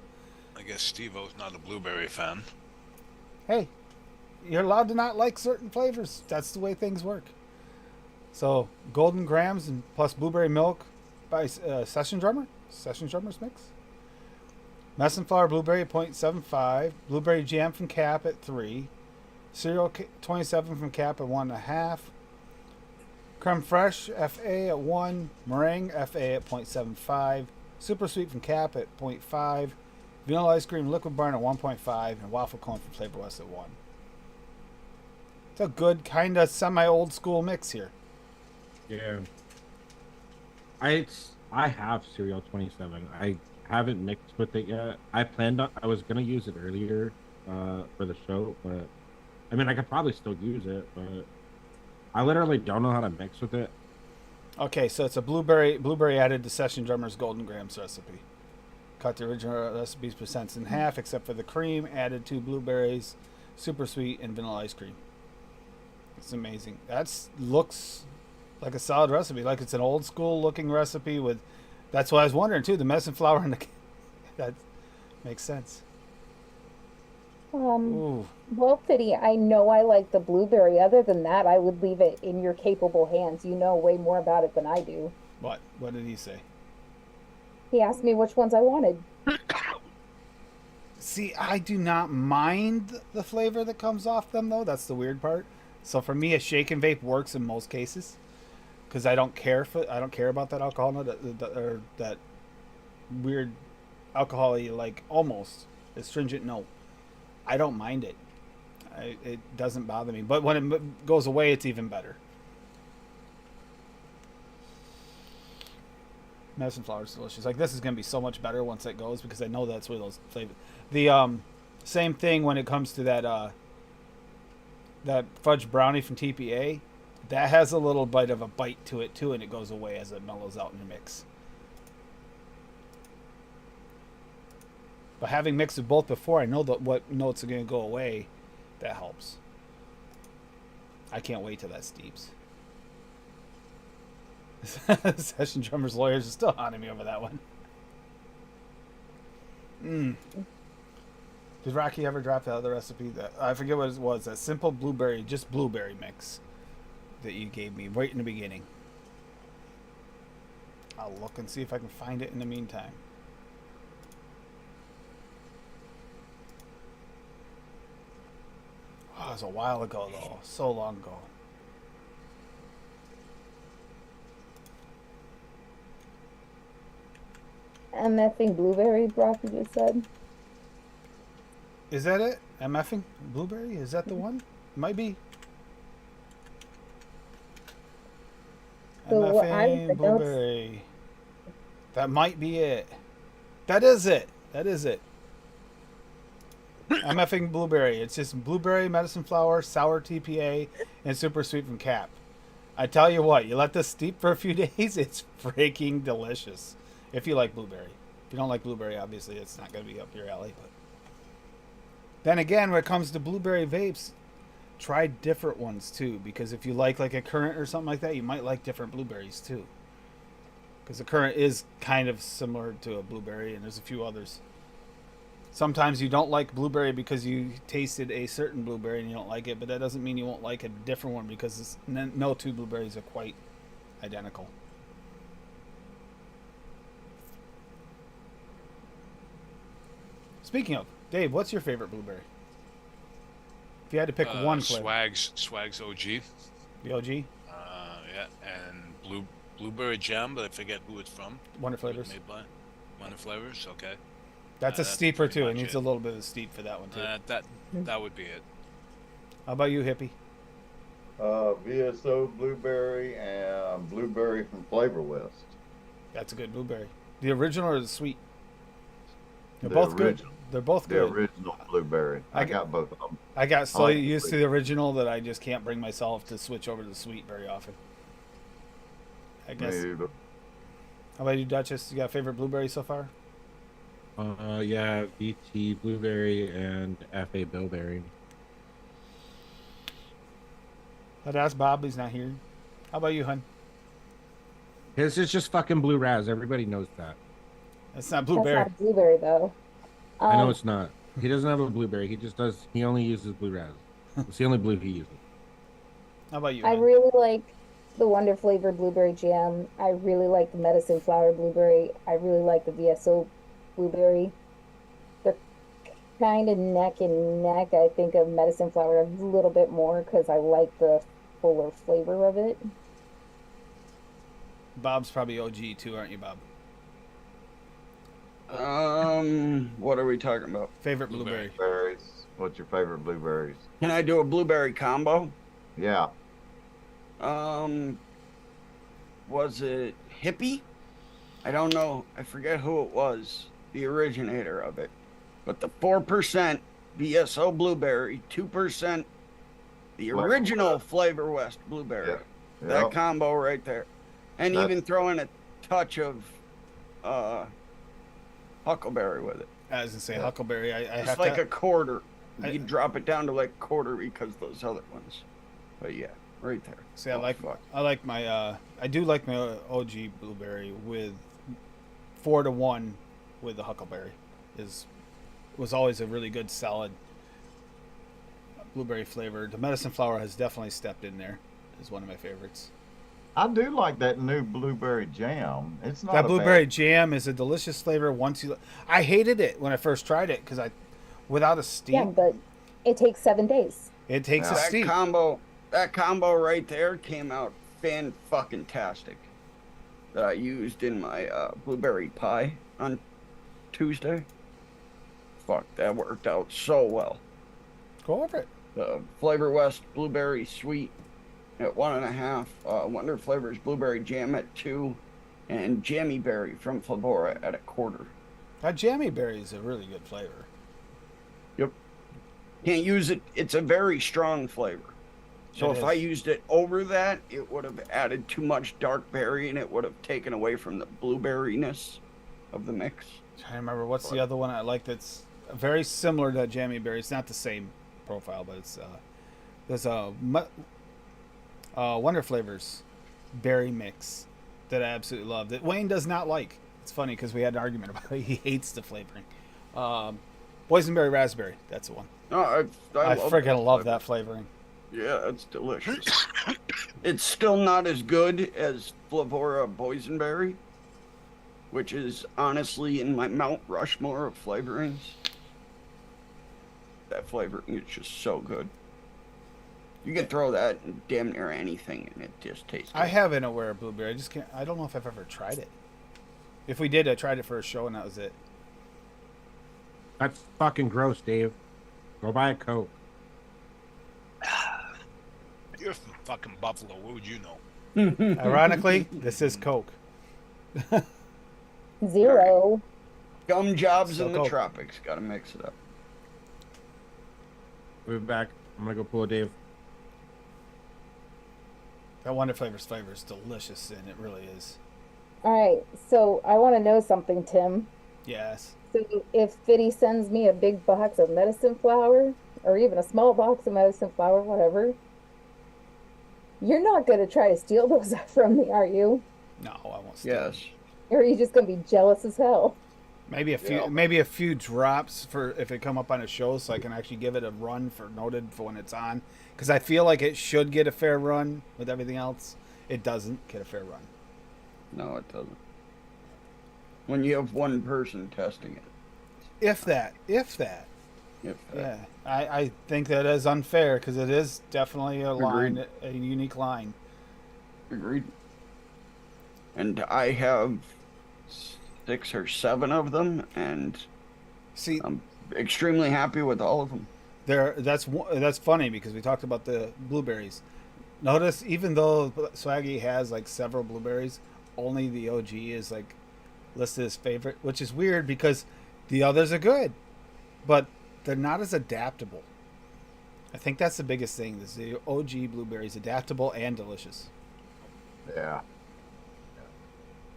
[SPEAKER 6] I guess Steve-O's not a blueberry fan.
[SPEAKER 3] Hey, you're allowed to not like certain flavors. That's the way things work. So, golden grams and plus blueberry milk by Session Drummer. Session Drummer's mix. Medicine flour blueberry at 0.75. Blueberry jam from Cap at 3. Cereal 27 from Cap at 1.5. Creme fraiche FA at 1. Meringue FA at 0.75. Super sweet from Cap at 0.5. Vanilla ice cream liquid burn at 1.5. And waffle cone from Flavor West at 1. It's a good kind of semi-old school mix here.
[SPEAKER 4] Yeah. I have cereal 27. I haven't mixed with it yet. I was gonna use it earlier for the show, but I mean I could probably still use it, but I literally don't know how to mix with it.
[SPEAKER 3] Okay, so it's a blueberry added to Session Drummer's Golden Grams recipe. Cut the original recipe's percents in half, except for the cream. Added 2 blueberries, super sweet, and vanilla ice cream. It's amazing. Looks like a solid recipe. Like it's an old school looking recipe with. That's what I was wondering too. The medicine flour and that makes sense. Ooh.
[SPEAKER 5] Well, Fitty, I know I like the blueberry. Other than that, I would leave it in your capable hands. You know way more about it than I do.
[SPEAKER 3] What? What did he say?
[SPEAKER 5] He asked me which ones I wanted.
[SPEAKER 3] See, I do not mind the flavor that comes off them, though. That's the weird part. So for me, a shake and vape works in most cases because I don't care about that alcohol note, that weird alcohol-y, like almost astringent note. I don't mind it. It doesn't bother me. But when it goes away, it's even better. Medicine flower is delicious. Like, this is going to be so much better once it goes, because I know that's where those flavors. The same thing when it comes to that fudge brownie from TPA. That has a little bit of a bite to it too, and it goes away as it mellows out in your mix. But having mixed with both before, I know that what notes are going to go away. That helps. I can't wait till that steeps. Session Drummer's lawyers are still haunting me over that one. Did Rocky ever drop the other recipe? That I forget what it was. That simple blueberry, just blueberry mix that you gave me right in the beginning. I'll look and see if I can find it in the meantime. Oh, it was a while ago, though. So long ago.
[SPEAKER 5] MFing blueberry broth you just said.
[SPEAKER 3] Is that it? MFing blueberry? Is that the one? Might be.
[SPEAKER 5] So what I
[SPEAKER 3] MFing
[SPEAKER 5] don't-
[SPEAKER 3] blueberry. That might be it. That is it. That is it. MFing blueberry. It's just blueberry, medicine flower, sour TPA, and super sweet from Cap. I tell you what, you let this steep for a few days, it's freaking delicious. If you like blueberry. If you don't like blueberry, obviously it's not going to be up your alley. But then again, when it comes to blueberry vapes, try different ones too. Because if you like a current or something like that, you might like different blueberries too. Because the current is kind of similar to a blueberry, and there's a few others. Sometimes you don't like blueberry because you tasted a certain blueberry and you don't like it, but that doesn't mean you won't like a different one, because no two blueberries are quite identical. Speaking of, Dave, what's your favorite blueberry? If you had to pick one flavor.
[SPEAKER 6] Swag's OG.
[SPEAKER 3] The OG?
[SPEAKER 6] Yeah, and blueberry jam, but I forget who it's from.
[SPEAKER 3] Wonder Flavors.
[SPEAKER 6] Made by Wonder Flavors. Okay.
[SPEAKER 3] That's a
[SPEAKER 6] that's
[SPEAKER 3] steeper
[SPEAKER 6] pretty
[SPEAKER 3] too. It
[SPEAKER 6] much
[SPEAKER 3] needs
[SPEAKER 6] it.
[SPEAKER 3] a little bit of steep for that one too.
[SPEAKER 6] That would be it.
[SPEAKER 3] How about you, Hippie?
[SPEAKER 7] VSO blueberry and blueberry from Flavor West.
[SPEAKER 3] That's a good blueberry. The original or the sweet? They're
[SPEAKER 7] The
[SPEAKER 3] both good.
[SPEAKER 7] original.
[SPEAKER 3] They're both
[SPEAKER 7] The
[SPEAKER 3] good.
[SPEAKER 7] original blueberry. I got both of them.
[SPEAKER 3] I got so
[SPEAKER 7] like
[SPEAKER 3] used
[SPEAKER 7] the
[SPEAKER 3] to the original that I just can't bring myself to switch over to the sweet very often. I guess.
[SPEAKER 7] Maybe.
[SPEAKER 3] How about you, Duchess? You got a favorite blueberry so far?
[SPEAKER 4] Yeah, BT blueberry and FA bilberry.
[SPEAKER 3] I'd ask Bob. He's not here. How about you, hun?
[SPEAKER 4] His is just fucking blue raz. Everybody knows that.
[SPEAKER 3] That's not
[SPEAKER 5] That's
[SPEAKER 3] blueberry.
[SPEAKER 5] not blueberry though.
[SPEAKER 4] I know it's not. He doesn't have a blueberry. He just does. He only uses blue raz. It's the only blue he uses.
[SPEAKER 3] How about you?
[SPEAKER 5] I
[SPEAKER 3] hun?
[SPEAKER 5] really like the Wonder Flavored blueberry jam. I really like the medicine flower blueberry. I really like the VSO blueberry. They're kind of neck and neck. I think of medicine flower a little bit more because I like the fuller flavor of it.
[SPEAKER 3] Bob's probably OG too, aren't you, Bob?
[SPEAKER 2] What are we talking about?
[SPEAKER 3] Favorite blueberry.
[SPEAKER 7] Berries. What's your favorite blueberries?
[SPEAKER 2] Can I do a blueberry combo?
[SPEAKER 7] Yeah.
[SPEAKER 2] Was it Hippie? I don't know. I forget who it was, the originator of it. But the 4% VSO blueberry, 2% the
[SPEAKER 7] Flavor
[SPEAKER 2] original
[SPEAKER 7] West.
[SPEAKER 2] Flavor West blueberry.
[SPEAKER 7] Yeah.
[SPEAKER 2] That
[SPEAKER 7] Yep.
[SPEAKER 2] combo right there. And
[SPEAKER 7] That's-
[SPEAKER 2] even throw in a touch of huckleberry with it.
[SPEAKER 3] I was gonna say
[SPEAKER 7] Yeah.
[SPEAKER 3] huckleberry. I
[SPEAKER 2] It's
[SPEAKER 3] have
[SPEAKER 2] like
[SPEAKER 3] to.
[SPEAKER 2] a quarter.
[SPEAKER 3] I-
[SPEAKER 2] You drop it down to like quarter because those other ones. But yeah, right there.
[SPEAKER 3] See, I
[SPEAKER 2] Oh,
[SPEAKER 3] like
[SPEAKER 2] fuck.
[SPEAKER 3] my I do like my OG blueberry with 4-1 with the huckleberry. Was always a really good solid blueberry flavor. The medicine flower has definitely stepped in there. Is one of my favorites.
[SPEAKER 7] I do like that new blueberry jam. It's not
[SPEAKER 3] That
[SPEAKER 7] a
[SPEAKER 3] blueberry
[SPEAKER 7] bad-
[SPEAKER 3] jam is a delicious flavor. I hated it when I first tried it because without a steep,
[SPEAKER 5] Yeah, but it takes 7 days.
[SPEAKER 3] it takes a
[SPEAKER 2] That
[SPEAKER 3] steep.
[SPEAKER 2] combo right there came out fan-fucking-tastic. That I used in my blueberry pie on Tuesday. Fuck, that worked out so well.
[SPEAKER 3] Go over it.
[SPEAKER 2] The Flavor West Blueberry Sweet at 1.5. Wonder Flavors Blueberry Jam at 2. And Jammy Berry from Flavora at 1/4.
[SPEAKER 3] That jammy berry is a really good flavor.
[SPEAKER 2] Yep. Can't use it. It's a very strong flavor. So
[SPEAKER 3] It
[SPEAKER 2] if I
[SPEAKER 3] is.
[SPEAKER 2] used it over that, it would have added too much dark berry and it would have taken away from the blueberryness of the mix.
[SPEAKER 3] Trying to remember what's the other one I like that's very similar to jammy berry. It's not the same profile, but it's there's a Wonder Flavors berry mix that I absolutely love. That Wayne does not like. It's funny because we had an argument about it. He hates the flavoring. Boysenberry raspberry. That's the one.
[SPEAKER 2] No, I
[SPEAKER 3] freaking love
[SPEAKER 2] flavor.
[SPEAKER 3] that flavoring.
[SPEAKER 2] Yeah, it's delicious. It's still not as good as Flavora Boysenberry, which is honestly in my Mount Rushmore of flavorings. That flavoring is just so good. You can throw that in damn near anything and it just tastes good.
[SPEAKER 3] I have an Aware blueberry. I just can't. I don't know if I've ever tried it. If we did, I tried it for a show and that was it.
[SPEAKER 4] That's fucking gross, Dave. Go buy a Coke.
[SPEAKER 6] You're from fucking Buffalo. What would you know?
[SPEAKER 3] Ironically, this is Coke.
[SPEAKER 5] 0.
[SPEAKER 2] Gum jobs
[SPEAKER 3] Still
[SPEAKER 2] in the
[SPEAKER 3] Coke.
[SPEAKER 2] tropics. Gotta mix it up.
[SPEAKER 4] We'll be back. I'm gonna go pull a Dave.
[SPEAKER 3] That Wonder Flavors flavor is delicious, and it really is.
[SPEAKER 5] All right, so I want to know something, Tim.
[SPEAKER 3] Yes.
[SPEAKER 5] So if Fitty sends me a big box of medicine flower, or even a small box of medicine flower, whatever, you're not going to try to steal those from me, are you?
[SPEAKER 3] No, I won't. Steal
[SPEAKER 2] Yes.
[SPEAKER 3] it.
[SPEAKER 5] Or are you just going to be jealous as hell?
[SPEAKER 3] Maybe a few.
[SPEAKER 2] Yeah.
[SPEAKER 3] Maybe a few drops for if it come up on a show, so I can actually give it a run for noted for when it's on. Because I feel like it should get a fair run with everything else. It doesn't get a fair run.
[SPEAKER 2] No, it doesn't. When you have one person testing it.
[SPEAKER 3] If that.
[SPEAKER 2] If
[SPEAKER 3] Yeah, I think that is unfair because it is definitely a line,
[SPEAKER 2] Agreed.
[SPEAKER 3] a unique line.
[SPEAKER 2] Agreed. And I have 6 or 7 of them, and
[SPEAKER 3] See,
[SPEAKER 2] I'm extremely happy with all of them.
[SPEAKER 3] that's funny because we talked about the blueberries. Notice even though Swaggy has like several blueberries, only the OG is like listed as favorite, which is weird because the others are good, but they're not as adaptable. I think that's the biggest thing. Is the OG blueberries adaptable and delicious.
[SPEAKER 7] Yeah.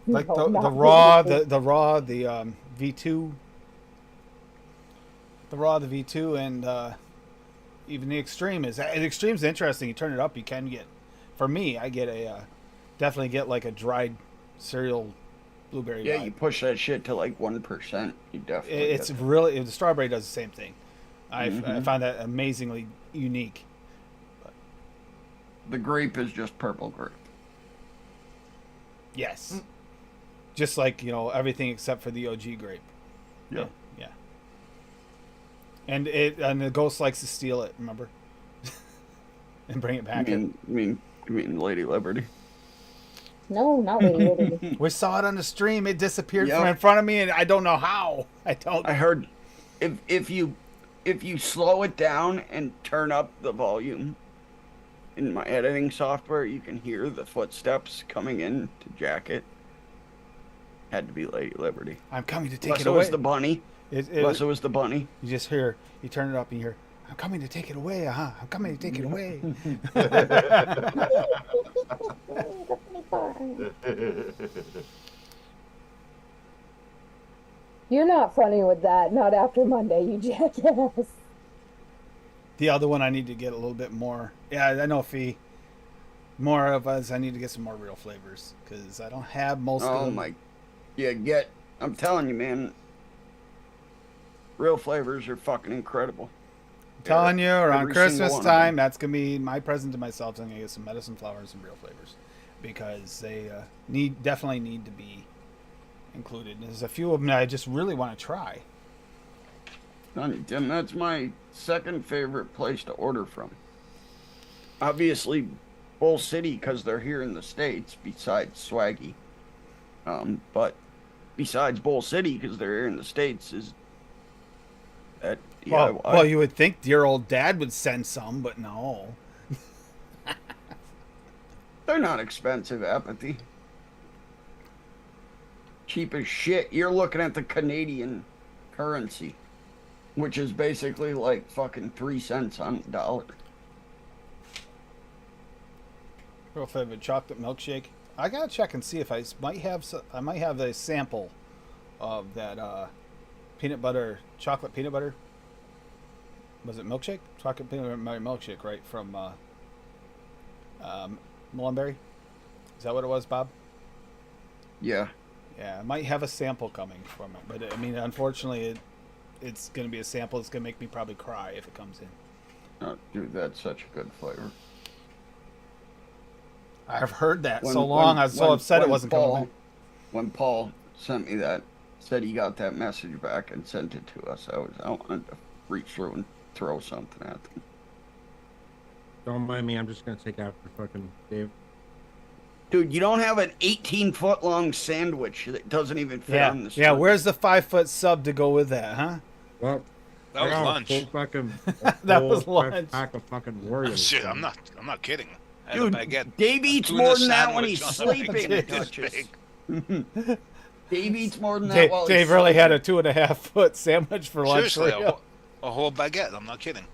[SPEAKER 3] Like
[SPEAKER 5] No,
[SPEAKER 3] the
[SPEAKER 5] not
[SPEAKER 3] raw,
[SPEAKER 5] really.
[SPEAKER 3] the raw, the V2, the raw, the V2, and even the extreme is. The extreme's interesting. You turn it up, you can get. For me, I get a definitely get like a dried cereal blueberry.
[SPEAKER 2] Yeah,
[SPEAKER 3] vibe.
[SPEAKER 2] you push that shit to like 1%. You definitely.
[SPEAKER 3] It's
[SPEAKER 2] get that.
[SPEAKER 3] really the strawberry does the same thing. I
[SPEAKER 2] Mhm.
[SPEAKER 3] find that amazingly unique.
[SPEAKER 2] The grape is just purple grape.
[SPEAKER 3] Yes, just like everything except for the OG grape.
[SPEAKER 2] Yeah.
[SPEAKER 3] Yeah. And the ghost likes to steal it. Remember, and bring it back.
[SPEAKER 2] You mean Lady Liberty?
[SPEAKER 5] No, not Lady Liberty.
[SPEAKER 3] We saw it on the stream. It disappeared
[SPEAKER 2] Yep.
[SPEAKER 3] from in front of me, and I don't know how. I don't.
[SPEAKER 2] I heard if you slow it down and turn up the volume in my editing software, you can hear the footsteps coming in to jack it. Had to be Lady Liberty.
[SPEAKER 3] I'm coming to take
[SPEAKER 2] Plus
[SPEAKER 3] it
[SPEAKER 2] it
[SPEAKER 3] away.
[SPEAKER 2] was the bunny. Plus it was the bunny.
[SPEAKER 3] You just hear. You turn it up, and you hear. I'm coming to take it away. I'm coming to take it away.
[SPEAKER 5] You're not funny with that. Not after Monday, you jackass.
[SPEAKER 3] The other one, I need to get a little bit more. Yeah, I know. Fee. More of us. I need to get some more real flavors because I don't have most of
[SPEAKER 2] Oh
[SPEAKER 3] them.
[SPEAKER 2] my, yeah, I'm telling you, man. Real flavors are fucking incredible.
[SPEAKER 3] I'm telling you, around
[SPEAKER 2] Every single
[SPEAKER 3] Christmas
[SPEAKER 2] one of
[SPEAKER 3] time,
[SPEAKER 2] them.
[SPEAKER 3] that's gonna be my present to myself. I'm gonna get some medicine flowers and real flavors because they definitely need to be included. There's a few of them that I just really want to try.
[SPEAKER 2] Telling you, Tim, that's my second favorite place to order from. Obviously, Bull City because they're here in the States. Besides Swaggy, but besides Bull City because they're here in the States is that DIY.
[SPEAKER 3] Well, you would think dear old dad would send some, but no.
[SPEAKER 2] They're not expensive, Apathy. Cheap as shit. You're looking at the Canadian currency, which is basically like fucking 3 cents on the dollar.
[SPEAKER 3] Real favorite chocolate milkshake. I gotta check and see if I might have. I might have a sample of that peanut butter, chocolate peanut butter. Was it milkshake? Chocolate peanut butter milkshake, right? From Mullenberry. Is that what it was, Bob?
[SPEAKER 2] Yeah.
[SPEAKER 3] Yeah, I might have a sample coming from it, but I mean, unfortunately, it's going to be a sample. It's going to make me probably cry if it comes in.
[SPEAKER 2] Oh, dude, that's such a good flavor.
[SPEAKER 3] I've heard that so long. I was so upset it wasn't coming in.
[SPEAKER 2] When Paul sent me that, said he got that message back and sent it to us, I wanted to reach through and throw something at them.
[SPEAKER 4] Don't mind me. I'm just gonna take after fucking Dave.
[SPEAKER 2] Dude, you don't have an 18-foot long sandwich that doesn't even fit on the street.
[SPEAKER 3] Yeah, where's the 5-foot sub to go with that, huh?
[SPEAKER 4] Well,
[SPEAKER 6] That was lunch.
[SPEAKER 3] That was lunch.
[SPEAKER 4] Pack of fucking Oreos.
[SPEAKER 6] Shit, I'm not kidding. I had
[SPEAKER 2] Dude,
[SPEAKER 6] a baguette.
[SPEAKER 2] Dave eats
[SPEAKER 6] Tuna
[SPEAKER 2] more than that when
[SPEAKER 6] sandwich
[SPEAKER 2] he's
[SPEAKER 6] on a big
[SPEAKER 2] sleeping,
[SPEAKER 6] this
[SPEAKER 2] Duchess.
[SPEAKER 6] big.
[SPEAKER 2] Dave eats more than that while
[SPEAKER 3] Dave
[SPEAKER 2] he's
[SPEAKER 3] really had
[SPEAKER 2] sleeping.
[SPEAKER 3] a 2.5-foot sandwich for lunch.
[SPEAKER 6] Seriously,
[SPEAKER 3] for you.
[SPEAKER 6] a whole baguette. I'm not kidding.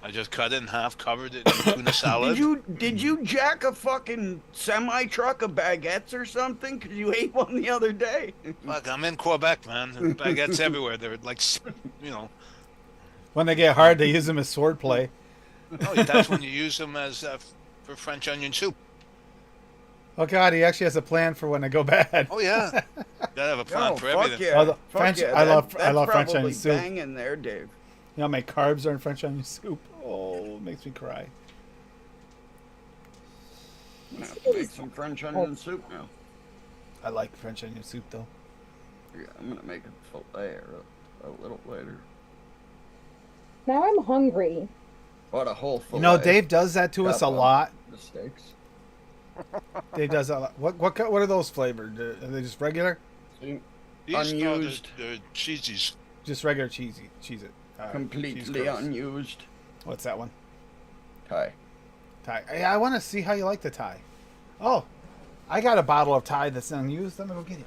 [SPEAKER 6] I just cut it in half, covered it in tuna salad.
[SPEAKER 2] Did you jack a fucking semi truck of baguettes or something? Because you ate one the other day.
[SPEAKER 6] Fuck, I'm in Quebec, man. There's baguettes everywhere. They're like,
[SPEAKER 3] When they get hard, they use them as sword play.
[SPEAKER 6] Oh, that's when you use them as for French onion soup.
[SPEAKER 3] Oh God, he actually has a plan for when they go bad.
[SPEAKER 6] Oh yeah, gotta have a plan for
[SPEAKER 2] fuck
[SPEAKER 6] everything.
[SPEAKER 2] yeah.
[SPEAKER 3] Oh, the
[SPEAKER 2] Fuck
[SPEAKER 3] French-
[SPEAKER 2] yeah.
[SPEAKER 3] I love
[SPEAKER 2] That's
[SPEAKER 3] French onion
[SPEAKER 2] probably
[SPEAKER 3] soup.
[SPEAKER 2] banging there, Dave.
[SPEAKER 3] You know how many carbs are in French onion soup? Oh, it makes me cry.
[SPEAKER 2] I'm gonna have to make some French onion soup now.
[SPEAKER 3] I like French onion soup though.
[SPEAKER 2] Yeah, I'm gonna make a fillet a little later.
[SPEAKER 5] Now I'm hungry.
[SPEAKER 2] But a whole fillet.
[SPEAKER 3] You know, Dave does that to us a
[SPEAKER 2] Got one.
[SPEAKER 3] lot.
[SPEAKER 2] The steaks.
[SPEAKER 3] Dave does that a lot. What are those flavored? Are they just regular?
[SPEAKER 6] These
[SPEAKER 2] Unused.
[SPEAKER 6] they're cheesies.
[SPEAKER 3] Just regular cheese it. Cheese
[SPEAKER 2] Completely
[SPEAKER 3] curls.
[SPEAKER 2] unused.
[SPEAKER 3] What's that one?
[SPEAKER 2] Thai.
[SPEAKER 3] Thai. I want to see how you like the Thai. Oh, I got a bottle of Thai that's unused. I'm gonna go get it.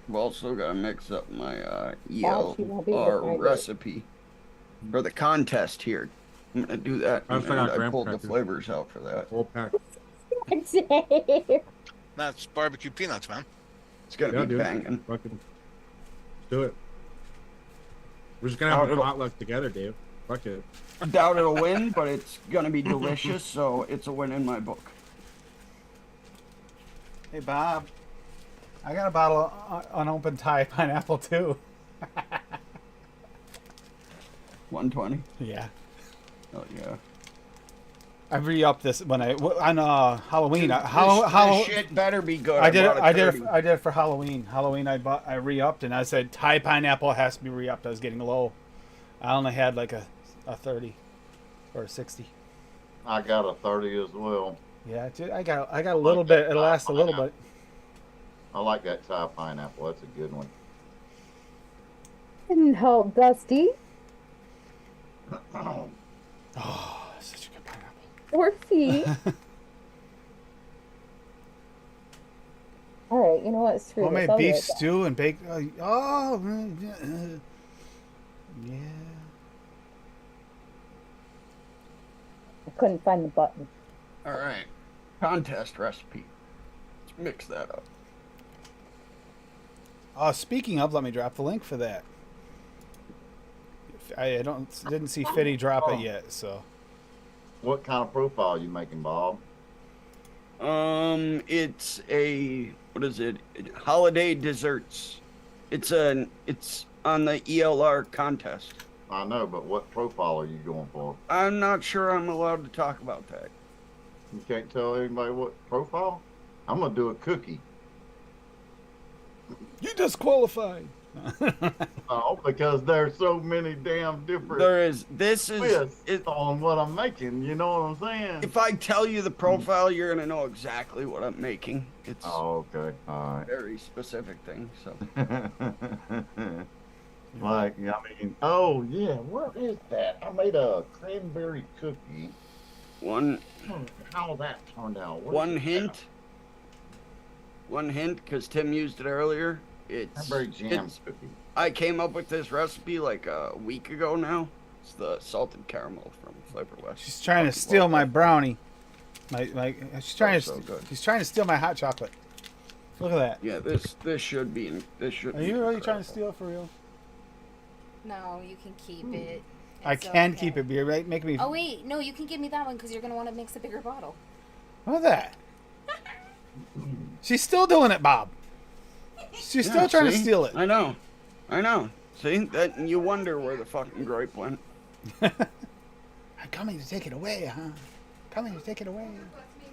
[SPEAKER 2] I've also got to mix up my
[SPEAKER 5] Wow, she won't be able to
[SPEAKER 2] ELR
[SPEAKER 5] find it.
[SPEAKER 2] recipe for the contest here. I'm gonna do that.
[SPEAKER 4] I also got
[SPEAKER 2] I
[SPEAKER 4] graham
[SPEAKER 2] pulled the
[SPEAKER 4] crackers.
[SPEAKER 2] flavors out for that.
[SPEAKER 4] Whole pack.
[SPEAKER 5] Dave.
[SPEAKER 6] That's barbecue peanuts, man.
[SPEAKER 2] It's gonna
[SPEAKER 4] Yeah,
[SPEAKER 2] be
[SPEAKER 4] dude.
[SPEAKER 2] banging.
[SPEAKER 4] Fucking let's do it. We're just gonna have a
[SPEAKER 2] it'll-
[SPEAKER 4] potluck together, Dave. Fuck it.
[SPEAKER 2] I doubt it'll win, but it's gonna be delicious, so it's a win in my book.
[SPEAKER 3] Hey Bob, I got a bottle of unopened Thai pineapple too.
[SPEAKER 2] 120.
[SPEAKER 3] Yeah.
[SPEAKER 2] Oh yeah.
[SPEAKER 3] I re-upped this when on Halloween.
[SPEAKER 2] This shit better be good.
[SPEAKER 3] I did it.
[SPEAKER 2] bought a
[SPEAKER 3] I did
[SPEAKER 2] 30.
[SPEAKER 3] it. I did it for Halloween. Halloween, I re-upped and I said Thai pineapple has to be re-upped. I was getting low. I only had like a 30 or a 60.
[SPEAKER 7] I got a 30 as well.
[SPEAKER 3] Yeah, dude, I got a little bit. It'll last a little bit.
[SPEAKER 7] I like that Thai pineapple. That's a good one.
[SPEAKER 5] Didn't help, Dusty.
[SPEAKER 3] Oh, such a good pineapple.
[SPEAKER 5] Orphy. All right, you know what? Screw this.
[SPEAKER 3] Homemade
[SPEAKER 5] I'll be
[SPEAKER 3] beef
[SPEAKER 5] right back.
[SPEAKER 3] stew and baked. Yeah.
[SPEAKER 5] I couldn't find the button.
[SPEAKER 2] All right. Contest recipe. Let's mix that up.
[SPEAKER 3] Speaking of, let me drop the link for that. I didn't see Fitty drop it yet, so.
[SPEAKER 7] What kind of profile are you making, Bob?
[SPEAKER 2] It's a what is it? Holiday desserts. It's on the ELR contest.
[SPEAKER 7] I know, but what profile are you going for?
[SPEAKER 2] I'm not sure I'm allowed to talk about that.
[SPEAKER 7] You can't tell anybody what profile? I'm gonna do a cookie.
[SPEAKER 3] You disqualified.
[SPEAKER 7] Oh, because there's so many damn different
[SPEAKER 2] There is. This is.
[SPEAKER 7] twists
[SPEAKER 2] It,
[SPEAKER 7] on what I'm making. You know what I'm saying?
[SPEAKER 2] if I tell you the profile, you're gonna know exactly what I'm making. It's
[SPEAKER 7] Oh, okay. All
[SPEAKER 2] a very specific thing. So
[SPEAKER 7] right. Like, I mean, oh yeah, what is that? I made a cranberry cookie.
[SPEAKER 2] one
[SPEAKER 7] How that turned out? Where's
[SPEAKER 2] one
[SPEAKER 7] it
[SPEAKER 2] hint.
[SPEAKER 7] at?
[SPEAKER 2] One hint, because Tim used it earlier.
[SPEAKER 7] Cranberry jam
[SPEAKER 2] It's.
[SPEAKER 7] cookie.
[SPEAKER 2] I came up with this recipe like a week ago now. It's the salted caramel from Flavor West.
[SPEAKER 3] She's trying to steal my brownie. My she's trying
[SPEAKER 2] So
[SPEAKER 3] to
[SPEAKER 2] good.
[SPEAKER 3] she's trying to steal my hot chocolate. Look at that.
[SPEAKER 2] Yeah, this should be. This should.
[SPEAKER 3] Are
[SPEAKER 2] be
[SPEAKER 3] you really trying to
[SPEAKER 2] incredible.
[SPEAKER 3] steal for real?
[SPEAKER 5] No, you can keep it.
[SPEAKER 3] I
[SPEAKER 5] It's
[SPEAKER 3] can
[SPEAKER 5] okay.
[SPEAKER 3] keep it, but you're right, making me.
[SPEAKER 5] Oh wait, no, you can give me that one because you're gonna want to mix a bigger bottle.
[SPEAKER 3] Look at that. She's still doing it, Bob. She's
[SPEAKER 2] Yeah,
[SPEAKER 3] still trying to
[SPEAKER 2] see?
[SPEAKER 3] steal it.
[SPEAKER 2] I know. See that? You wonder where the fucking grape went.
[SPEAKER 3] I'm coming to take it away, huh? Coming to take it away.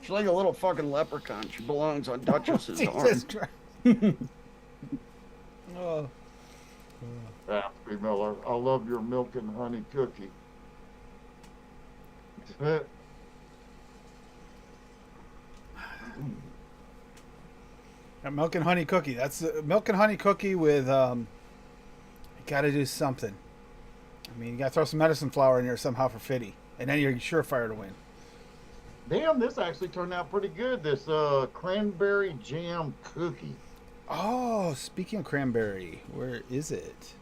[SPEAKER 2] She's like a little fucking leprechaun. She belongs on Duchess's
[SPEAKER 3] Jesus
[SPEAKER 2] arm.
[SPEAKER 3] Christ. Oh.
[SPEAKER 7] Raspberry Miller, I love your milk and honey cookie.
[SPEAKER 3] A milk and honey cookie. That's a milk and honey cookie with you gotta do something. I mean, you gotta throw some medicine flour in there somehow for Fitty, and then you're surefire to win.
[SPEAKER 7] Damn, this actually turned out pretty good. This cranberry jam cookie.
[SPEAKER 3] Oh, speaking of cranberry, where is it?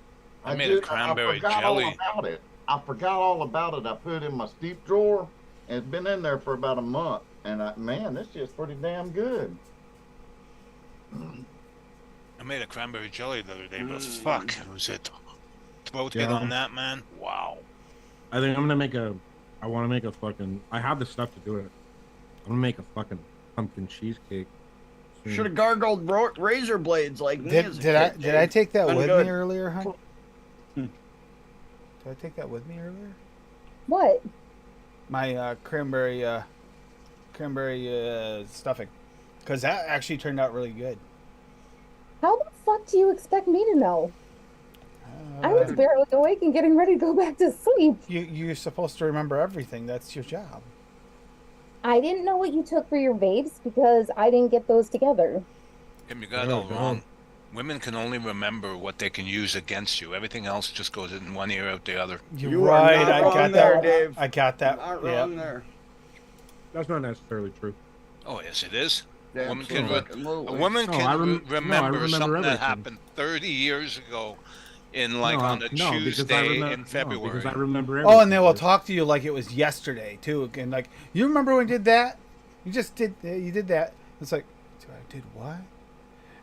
[SPEAKER 6] I made a cranberry
[SPEAKER 7] forgot
[SPEAKER 6] jelly.
[SPEAKER 7] all about it. I forgot all about it. I put it in my steep drawer, and it's been in there for about a month. And man, this is pretty damn good.
[SPEAKER 6] I made a cranberry jelly the other day, but fuck, was it throat hit
[SPEAKER 4] Yeah.
[SPEAKER 6] on that, man? Wow.
[SPEAKER 4] I think I'm gonna make a. I want to make a fucking. I have the stuff to do it. I'm gonna make a fucking pumpkin cheesecake. soon.
[SPEAKER 2] Should have gargled razor blades like me as a
[SPEAKER 3] Did I
[SPEAKER 2] kid,
[SPEAKER 3] did I
[SPEAKER 2] Dave.
[SPEAKER 3] take that
[SPEAKER 2] I'm
[SPEAKER 3] with
[SPEAKER 2] good.
[SPEAKER 3] me earlier, huh?
[SPEAKER 2] Hmm.
[SPEAKER 3] Did I take that with me earlier?
[SPEAKER 5] What?
[SPEAKER 3] My cranberry stuffing, because that actually turned out really good.
[SPEAKER 5] How the fuck do you expect me to know? I was
[SPEAKER 3] Uh,
[SPEAKER 5] barely awake and getting ready to go back to sleep.
[SPEAKER 3] you're supposed to remember everything. That's your job.
[SPEAKER 5] I didn't know what you took for your vapes because I didn't get those together.
[SPEAKER 6] Tim, you got it
[SPEAKER 4] Yeah,
[SPEAKER 6] all
[SPEAKER 4] go
[SPEAKER 6] wrong.
[SPEAKER 4] on.
[SPEAKER 6] Women can only remember what they can use against you. Everything else just goes in one ear out the other.
[SPEAKER 3] You're
[SPEAKER 2] You are
[SPEAKER 3] right.
[SPEAKER 2] not
[SPEAKER 3] I
[SPEAKER 2] wrong
[SPEAKER 3] got
[SPEAKER 2] there,
[SPEAKER 3] that.
[SPEAKER 2] Dave.
[SPEAKER 3] I got that.
[SPEAKER 2] Not
[SPEAKER 3] Yeah.
[SPEAKER 2] wrong there.
[SPEAKER 4] That's not necessarily true.
[SPEAKER 6] Oh, yes, it is.
[SPEAKER 2] Yeah,
[SPEAKER 6] A woman can,
[SPEAKER 2] absolutely.
[SPEAKER 6] a woman
[SPEAKER 4] No,
[SPEAKER 6] can
[SPEAKER 4] I
[SPEAKER 6] remember
[SPEAKER 4] remember
[SPEAKER 6] something that
[SPEAKER 4] everything.
[SPEAKER 6] happened 30 years ago on a
[SPEAKER 4] because I
[SPEAKER 6] Tuesday
[SPEAKER 4] remember,
[SPEAKER 6] in February.
[SPEAKER 4] because I remember everything.
[SPEAKER 3] Oh, and they will talk to you like it was yesterday too. And like, you remember when you did that? You just did. You did that. It's like, I did what?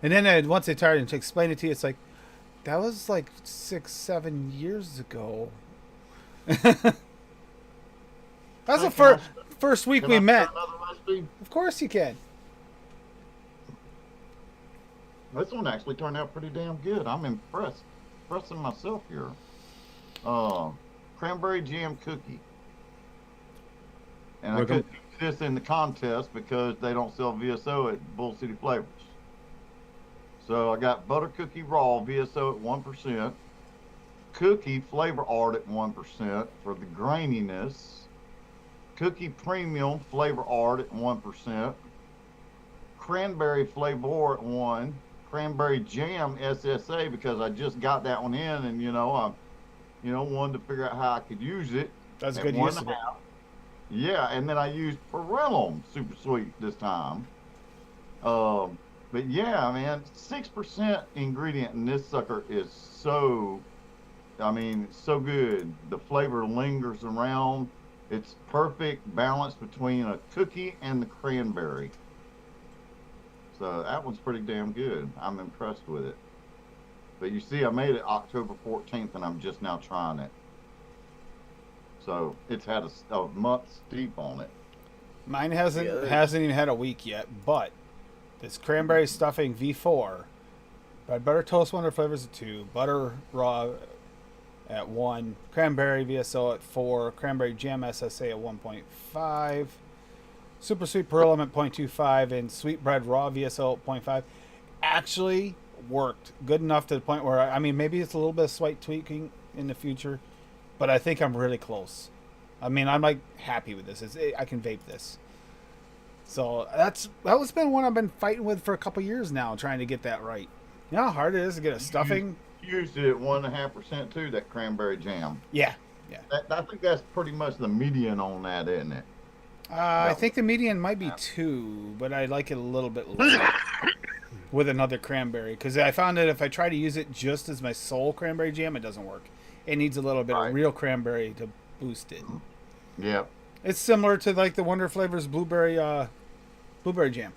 [SPEAKER 3] And then once they started to explain it to you, it's like, that was like 6-7 years ago. That was the first week
[SPEAKER 7] Can
[SPEAKER 3] we
[SPEAKER 7] I
[SPEAKER 3] met.
[SPEAKER 7] try another recipe?
[SPEAKER 3] Of course you can.
[SPEAKER 7] This one actually turned out pretty damn good. I'm impressing myself here. Cranberry jam cookie. And I
[SPEAKER 4] Look,
[SPEAKER 7] couldn't use this in the contest because they don't sell VSO at Bull City Flavors. So I got butter cookie raw VSO at 1%, cookie flavor art at 1% for the graininess, cookie premium flavor art at 1%, cranberry flavor at 1, cranberry jam SSA because I just got that one in and I wanted to figure out how I could use it.
[SPEAKER 3] That's
[SPEAKER 7] at
[SPEAKER 3] good use of it.
[SPEAKER 7] 1.5. Yeah, and then I used Perillum super sweet this time. But yeah, man, 6% ingredient in this sucker is so good. The flavor lingers around. It's perfect balance between a cookie and the cranberry. So that one's pretty damn good. I'm impressed with it. But you see, I made it October 14th and I'm just now trying it. So it's had a month steep on it.
[SPEAKER 3] Mine hasn't even had a week yet, but this cranberry stuffing V4, bread butter toast wonder flavors at 2, butter raw at 1, cranberry VSO at 4, cranberry jam SSA at 1.5, super sweet Perillum at 0.25, and sweet bread raw VSO at 0.5. Actually, worked good enough to the point where I mean maybe it's a little bit of slight tweaking in the future, but I think I'm really close. I mean, I'm like happy with this. I can vape this. So that was been one I've been fighting with for a couple years now, trying to get that right. You know how hard it is to get a stuffing?
[SPEAKER 7] You used it at 1.5% too, that cranberry jam.
[SPEAKER 3] Yeah.
[SPEAKER 7] I think that's pretty much the median on that, isn't it?
[SPEAKER 3] I think the median might be 2, but I like it a little bit lower with another cranberry. Because I found that if I try to use it just as my sole cranberry jam, it doesn't work. It needs a little bit of real cranberry to boost it.
[SPEAKER 7] Yeah.
[SPEAKER 3] It's similar to like the Wonder Flavors blueberry jam.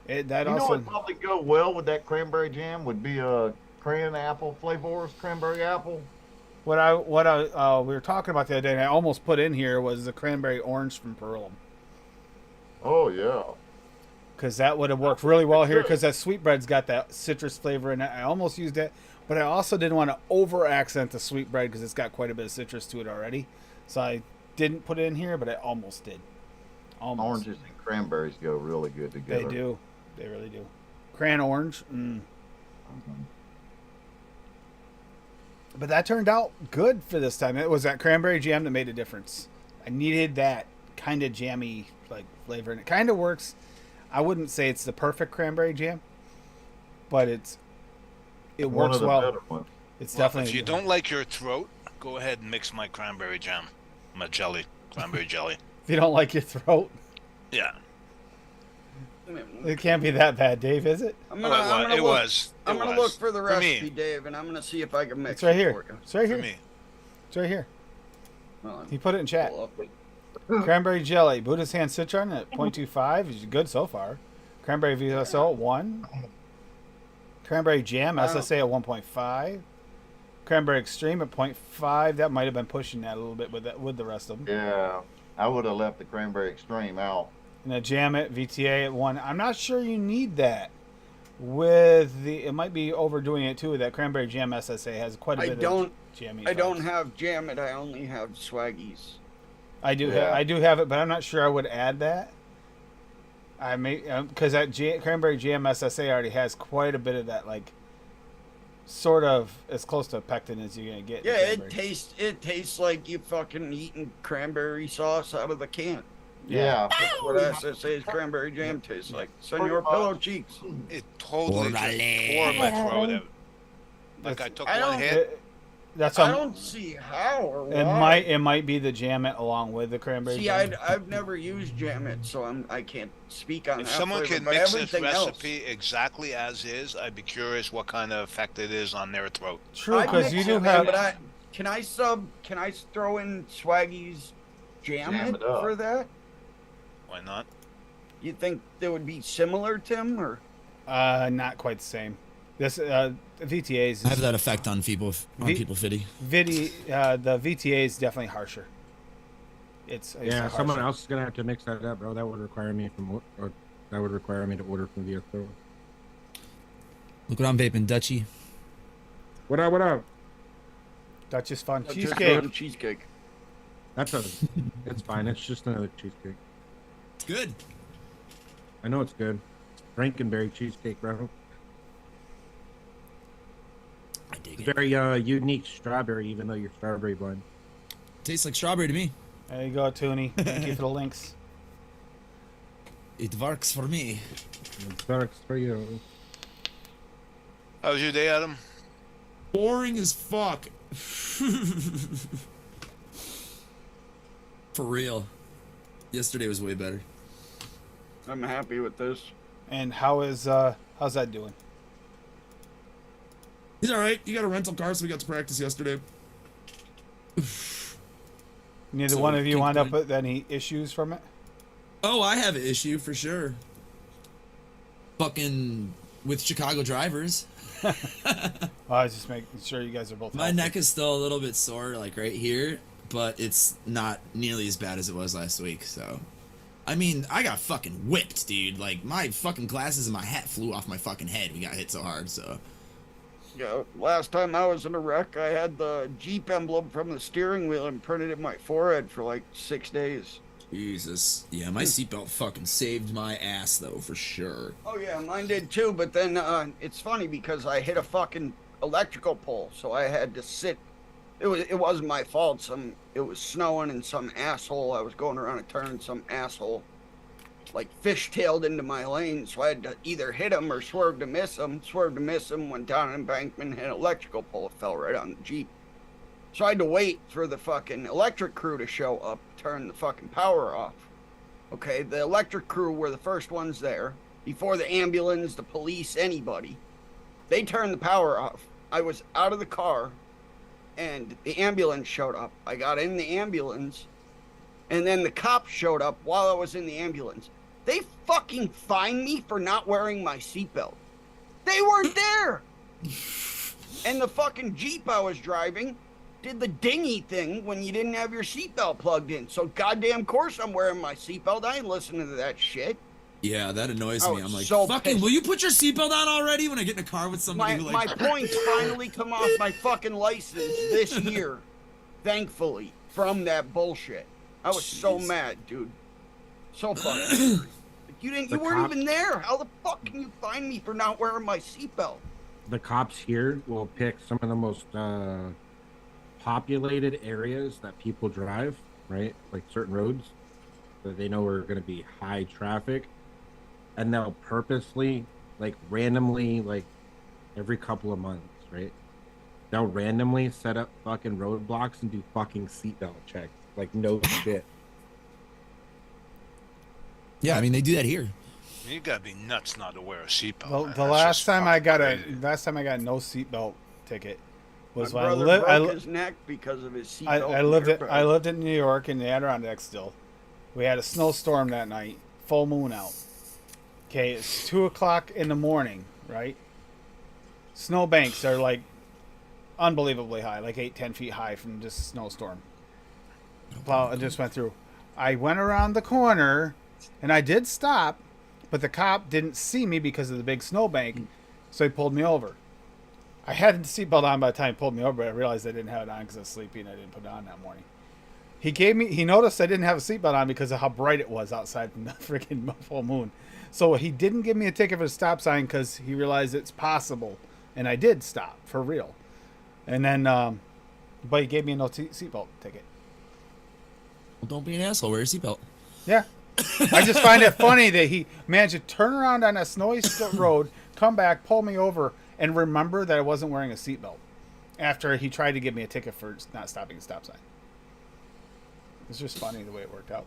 [SPEAKER 3] What
[SPEAKER 7] would probably go well with that cranberry jam would be a cran apple flavors, cranberry apple.
[SPEAKER 3] What we were talking about the other day, and I almost put in here, was the cranberry orange from Pearl.
[SPEAKER 7] Oh yeah.
[SPEAKER 3] Because that would have worked really well here, because that sweetbread's got that citrus flavor in it. I almost used it, but I also didn't want to over accent the sweetbread because it's got quite a bit of citrus to it already. So I didn't put it in here, but I almost did. Almost.
[SPEAKER 7] Oranges and cranberries go really good together.
[SPEAKER 3] They do. They really do. Cran orange. But that turned out good for this time. It was that cranberry jam that made a difference. I needed that kind of jammy like flavor, and it kind of works. I wouldn't say it's the perfect cranberry jam, but it works well.
[SPEAKER 7] Better ones.
[SPEAKER 3] It's definitely.
[SPEAKER 6] If you don't like your throat, go ahead and mix my cranberry jam, my cranberry jelly.
[SPEAKER 3] If you don't like your throat,
[SPEAKER 6] Yeah.
[SPEAKER 3] it can't be that bad, Dave, is it?
[SPEAKER 2] I'm gonna look for the
[SPEAKER 6] For me.
[SPEAKER 2] recipe, Dave, and I'm gonna see if I can mix
[SPEAKER 3] It's right
[SPEAKER 2] it
[SPEAKER 3] here.
[SPEAKER 2] for you.
[SPEAKER 3] It's right
[SPEAKER 6] For
[SPEAKER 3] here.
[SPEAKER 6] me.
[SPEAKER 3] It's right here.
[SPEAKER 2] Well,
[SPEAKER 3] He put it in chat.
[SPEAKER 2] pull up it.
[SPEAKER 3] Cranberry jelly, Buddha's hand citron at 0.25 is good so far. Cranberry VSO at 1. Cranberry jam SSA at 1.5. Cranberry extreme at 0.5. That might have been pushing that a little bit with the rest of them.
[SPEAKER 7] Yeah, I would have left the cranberry extreme out.
[SPEAKER 3] And a jam it VTA at 1. I'm not sure you need that. It might be overdoing it too. That cranberry jam SSA has quite a bit of jammy.
[SPEAKER 2] I don't have jam it. I only have swaggies.
[SPEAKER 3] I do have it, but I'm not sure I would add that. I may because that cranberry jam SSA already has quite a bit of that, like sort of as close to pectin as you're gonna get.
[SPEAKER 2] Yeah, it tastes like you fucking eating cranberry sauce out of the can.
[SPEAKER 7] Yeah.
[SPEAKER 2] That's what SSA's cranberry jam tastes like. Senor Pillow Cheeks.
[SPEAKER 6] It totally just tore my throat out. Like I took one hit.
[SPEAKER 2] I don't see how or why.
[SPEAKER 3] It might be the jam it along with the cranberry.
[SPEAKER 2] See,
[SPEAKER 3] jam.
[SPEAKER 2] I've never used jam it, so I can't speak on
[SPEAKER 6] If
[SPEAKER 2] that.
[SPEAKER 6] someone
[SPEAKER 2] flavor,
[SPEAKER 6] can
[SPEAKER 2] but
[SPEAKER 6] mix this
[SPEAKER 2] everything
[SPEAKER 6] recipe exactly as is, I'd be curious what kind of effect it is on their throat.
[SPEAKER 3] True,
[SPEAKER 2] I
[SPEAKER 3] because
[SPEAKER 2] mix
[SPEAKER 3] you do
[SPEAKER 2] it, man,
[SPEAKER 3] have.
[SPEAKER 2] but can I throw in Swaggy's jam it
[SPEAKER 7] it up.
[SPEAKER 2] for that?
[SPEAKER 6] Why not?
[SPEAKER 2] You think they would be similar, Tim, or?
[SPEAKER 3] Not quite the same. This VTAs.
[SPEAKER 8] I have that effect on people fitty.
[SPEAKER 3] The VTA is definitely harsher. It's
[SPEAKER 4] Yeah, someone
[SPEAKER 3] harsher.
[SPEAKER 4] else is gonna have to mix that up, bro. That would require me to order from the store.
[SPEAKER 8] Look what I'm vaping, Dutchie.
[SPEAKER 4] What up? What up?
[SPEAKER 3] That's just fun.
[SPEAKER 2] Just
[SPEAKER 3] Cheesecake.
[SPEAKER 2] cheesecake.
[SPEAKER 4] It's fine. It's just another cheesecake.
[SPEAKER 8] It's good.
[SPEAKER 4] I know it's good. It's Frankenberry cheesecake, bro.
[SPEAKER 8] I dig
[SPEAKER 4] It's
[SPEAKER 8] it.
[SPEAKER 4] very unique strawberry, even though you're strawberry blind.
[SPEAKER 8] Tastes like strawberry to me.
[SPEAKER 3] There you go, Toonie. Thank you for the links.
[SPEAKER 8] It works for me.
[SPEAKER 4] It works for you.
[SPEAKER 6] How was your day, Adam?
[SPEAKER 8] Boring as fuck. For real. Yesterday was way better.
[SPEAKER 2] I'm happy with this.
[SPEAKER 3] And how's that doing?
[SPEAKER 9] He's all right. He got a rental car, so we got to practice yesterday.
[SPEAKER 3] Neither
[SPEAKER 8] So
[SPEAKER 3] one of you
[SPEAKER 8] keep
[SPEAKER 3] wound up
[SPEAKER 8] going.
[SPEAKER 3] with any issues from it?
[SPEAKER 8] Oh, I have an issue for sure. Fucking with Chicago drivers.
[SPEAKER 3] I was just making sure you guys are both
[SPEAKER 8] My
[SPEAKER 3] healthy.
[SPEAKER 8] neck is still a little bit sore, like right here, but it's not nearly as bad as it was last week. So, I mean, I got fucking whipped, dude. Like my fucking glasses and my hat flew off my fucking head. We got hit so hard. So,
[SPEAKER 2] Yeah, last time I was in a wreck, I had the Jeep emblem from the steering wheel imprinted in my forehead for like 6 days.
[SPEAKER 8] Jesus. Yeah, my seatbelt fucking saved my ass though, for sure.
[SPEAKER 2] Oh yeah, mine did too. But then it's funny because I hit a fucking electrical pole, so I had to sit. It wasn't my fault. It was snowing and some asshole. I was going around a turn and some asshole like fishtailed into my lane, so I had to either hit him or swerve to miss him. Swerved to miss him, went down an embankment, hit an electrical pole, fell right on the Jeep. So I had to wait for the fucking electric crew to show up, turn the fucking power off. Okay, the electric crew were the first ones there. Before the ambulance, the police, anybody. They turned the power off. I was out of the car, and the ambulance showed up. I got in the ambulance, and then the cops showed up while I was in the ambulance. They fucking fined me for not wearing my seatbelt. They weren't there! And the fucking Jeep I was driving did the dingy thing when you didn't have your seatbelt plugged in. So goddamn course I'm wearing my seatbelt. I ain't listening to that shit.
[SPEAKER 8] Yeah, that annoys
[SPEAKER 2] I
[SPEAKER 8] me.
[SPEAKER 2] was
[SPEAKER 8] I'm like,
[SPEAKER 2] so
[SPEAKER 8] fucking,
[SPEAKER 2] pissed.
[SPEAKER 8] will you put your seatbelt on already when I get in a car with somebody who
[SPEAKER 2] My
[SPEAKER 8] like...
[SPEAKER 2] points finally come off my fucking license this year. Thankfully, from that bullshit. I was so
[SPEAKER 8] Jeez.
[SPEAKER 2] mad, dude. So fucking angry. You
[SPEAKER 4] The
[SPEAKER 2] weren't
[SPEAKER 4] cop-
[SPEAKER 2] even there. How the fuck can you fine me for not wearing my seatbelt?
[SPEAKER 4] The cops here will pick some of the most populated areas that people drive, right? Like certain roads that they know are going to be high traffic, and they'll purposely, like randomly, like every couple of months, right? They'll randomly set up fucking roadblocks and do fucking seatbelt checks. Like no shit.
[SPEAKER 8] Yeah, I mean, they do that here.
[SPEAKER 6] You gotta be nuts not to wear a seatbelt.
[SPEAKER 3] The,
[SPEAKER 6] man.
[SPEAKER 3] the
[SPEAKER 6] That's
[SPEAKER 3] last
[SPEAKER 6] just
[SPEAKER 3] time I got
[SPEAKER 6] fucking
[SPEAKER 3] a no seatbelt ticket was
[SPEAKER 2] My
[SPEAKER 3] when
[SPEAKER 2] brother broke
[SPEAKER 3] I
[SPEAKER 2] his neck because of his
[SPEAKER 3] I,
[SPEAKER 2] seatbelt.
[SPEAKER 3] I lived in New York in the Adirondacks still. We had a snowstorm that night, full moon out. Okay, it's 2:00 in the morning, right? Snowbanks are like unbelievably high, like 8-10 feet high from just snowstorm. Plow it just went through. I went around the corner, and I did stop, but the cop didn't see me because of the big snowbank, so he pulled me over. I had the seatbelt on by the time he pulled me over, but I realized I didn't have it on because I was sleepy and I didn't put it on that morning. He noticed I didn't have a seatbelt on because of how bright it was outside from the freaking full moon. So he didn't give me a ticket for the stop sign because he realized it's possible. And I did stop, for real. And then, but he gave me a no seatbelt ticket.
[SPEAKER 8] Well, don't be an asshole. Wear your seatbelt.
[SPEAKER 3] Yeah. I just find it funny that he managed to turn around on a snowy road, come back, pull me over, and remember that I wasn't wearing a seatbelt after he tried to give me a ticket for not stopping a stop sign. It's just funny the way it worked out.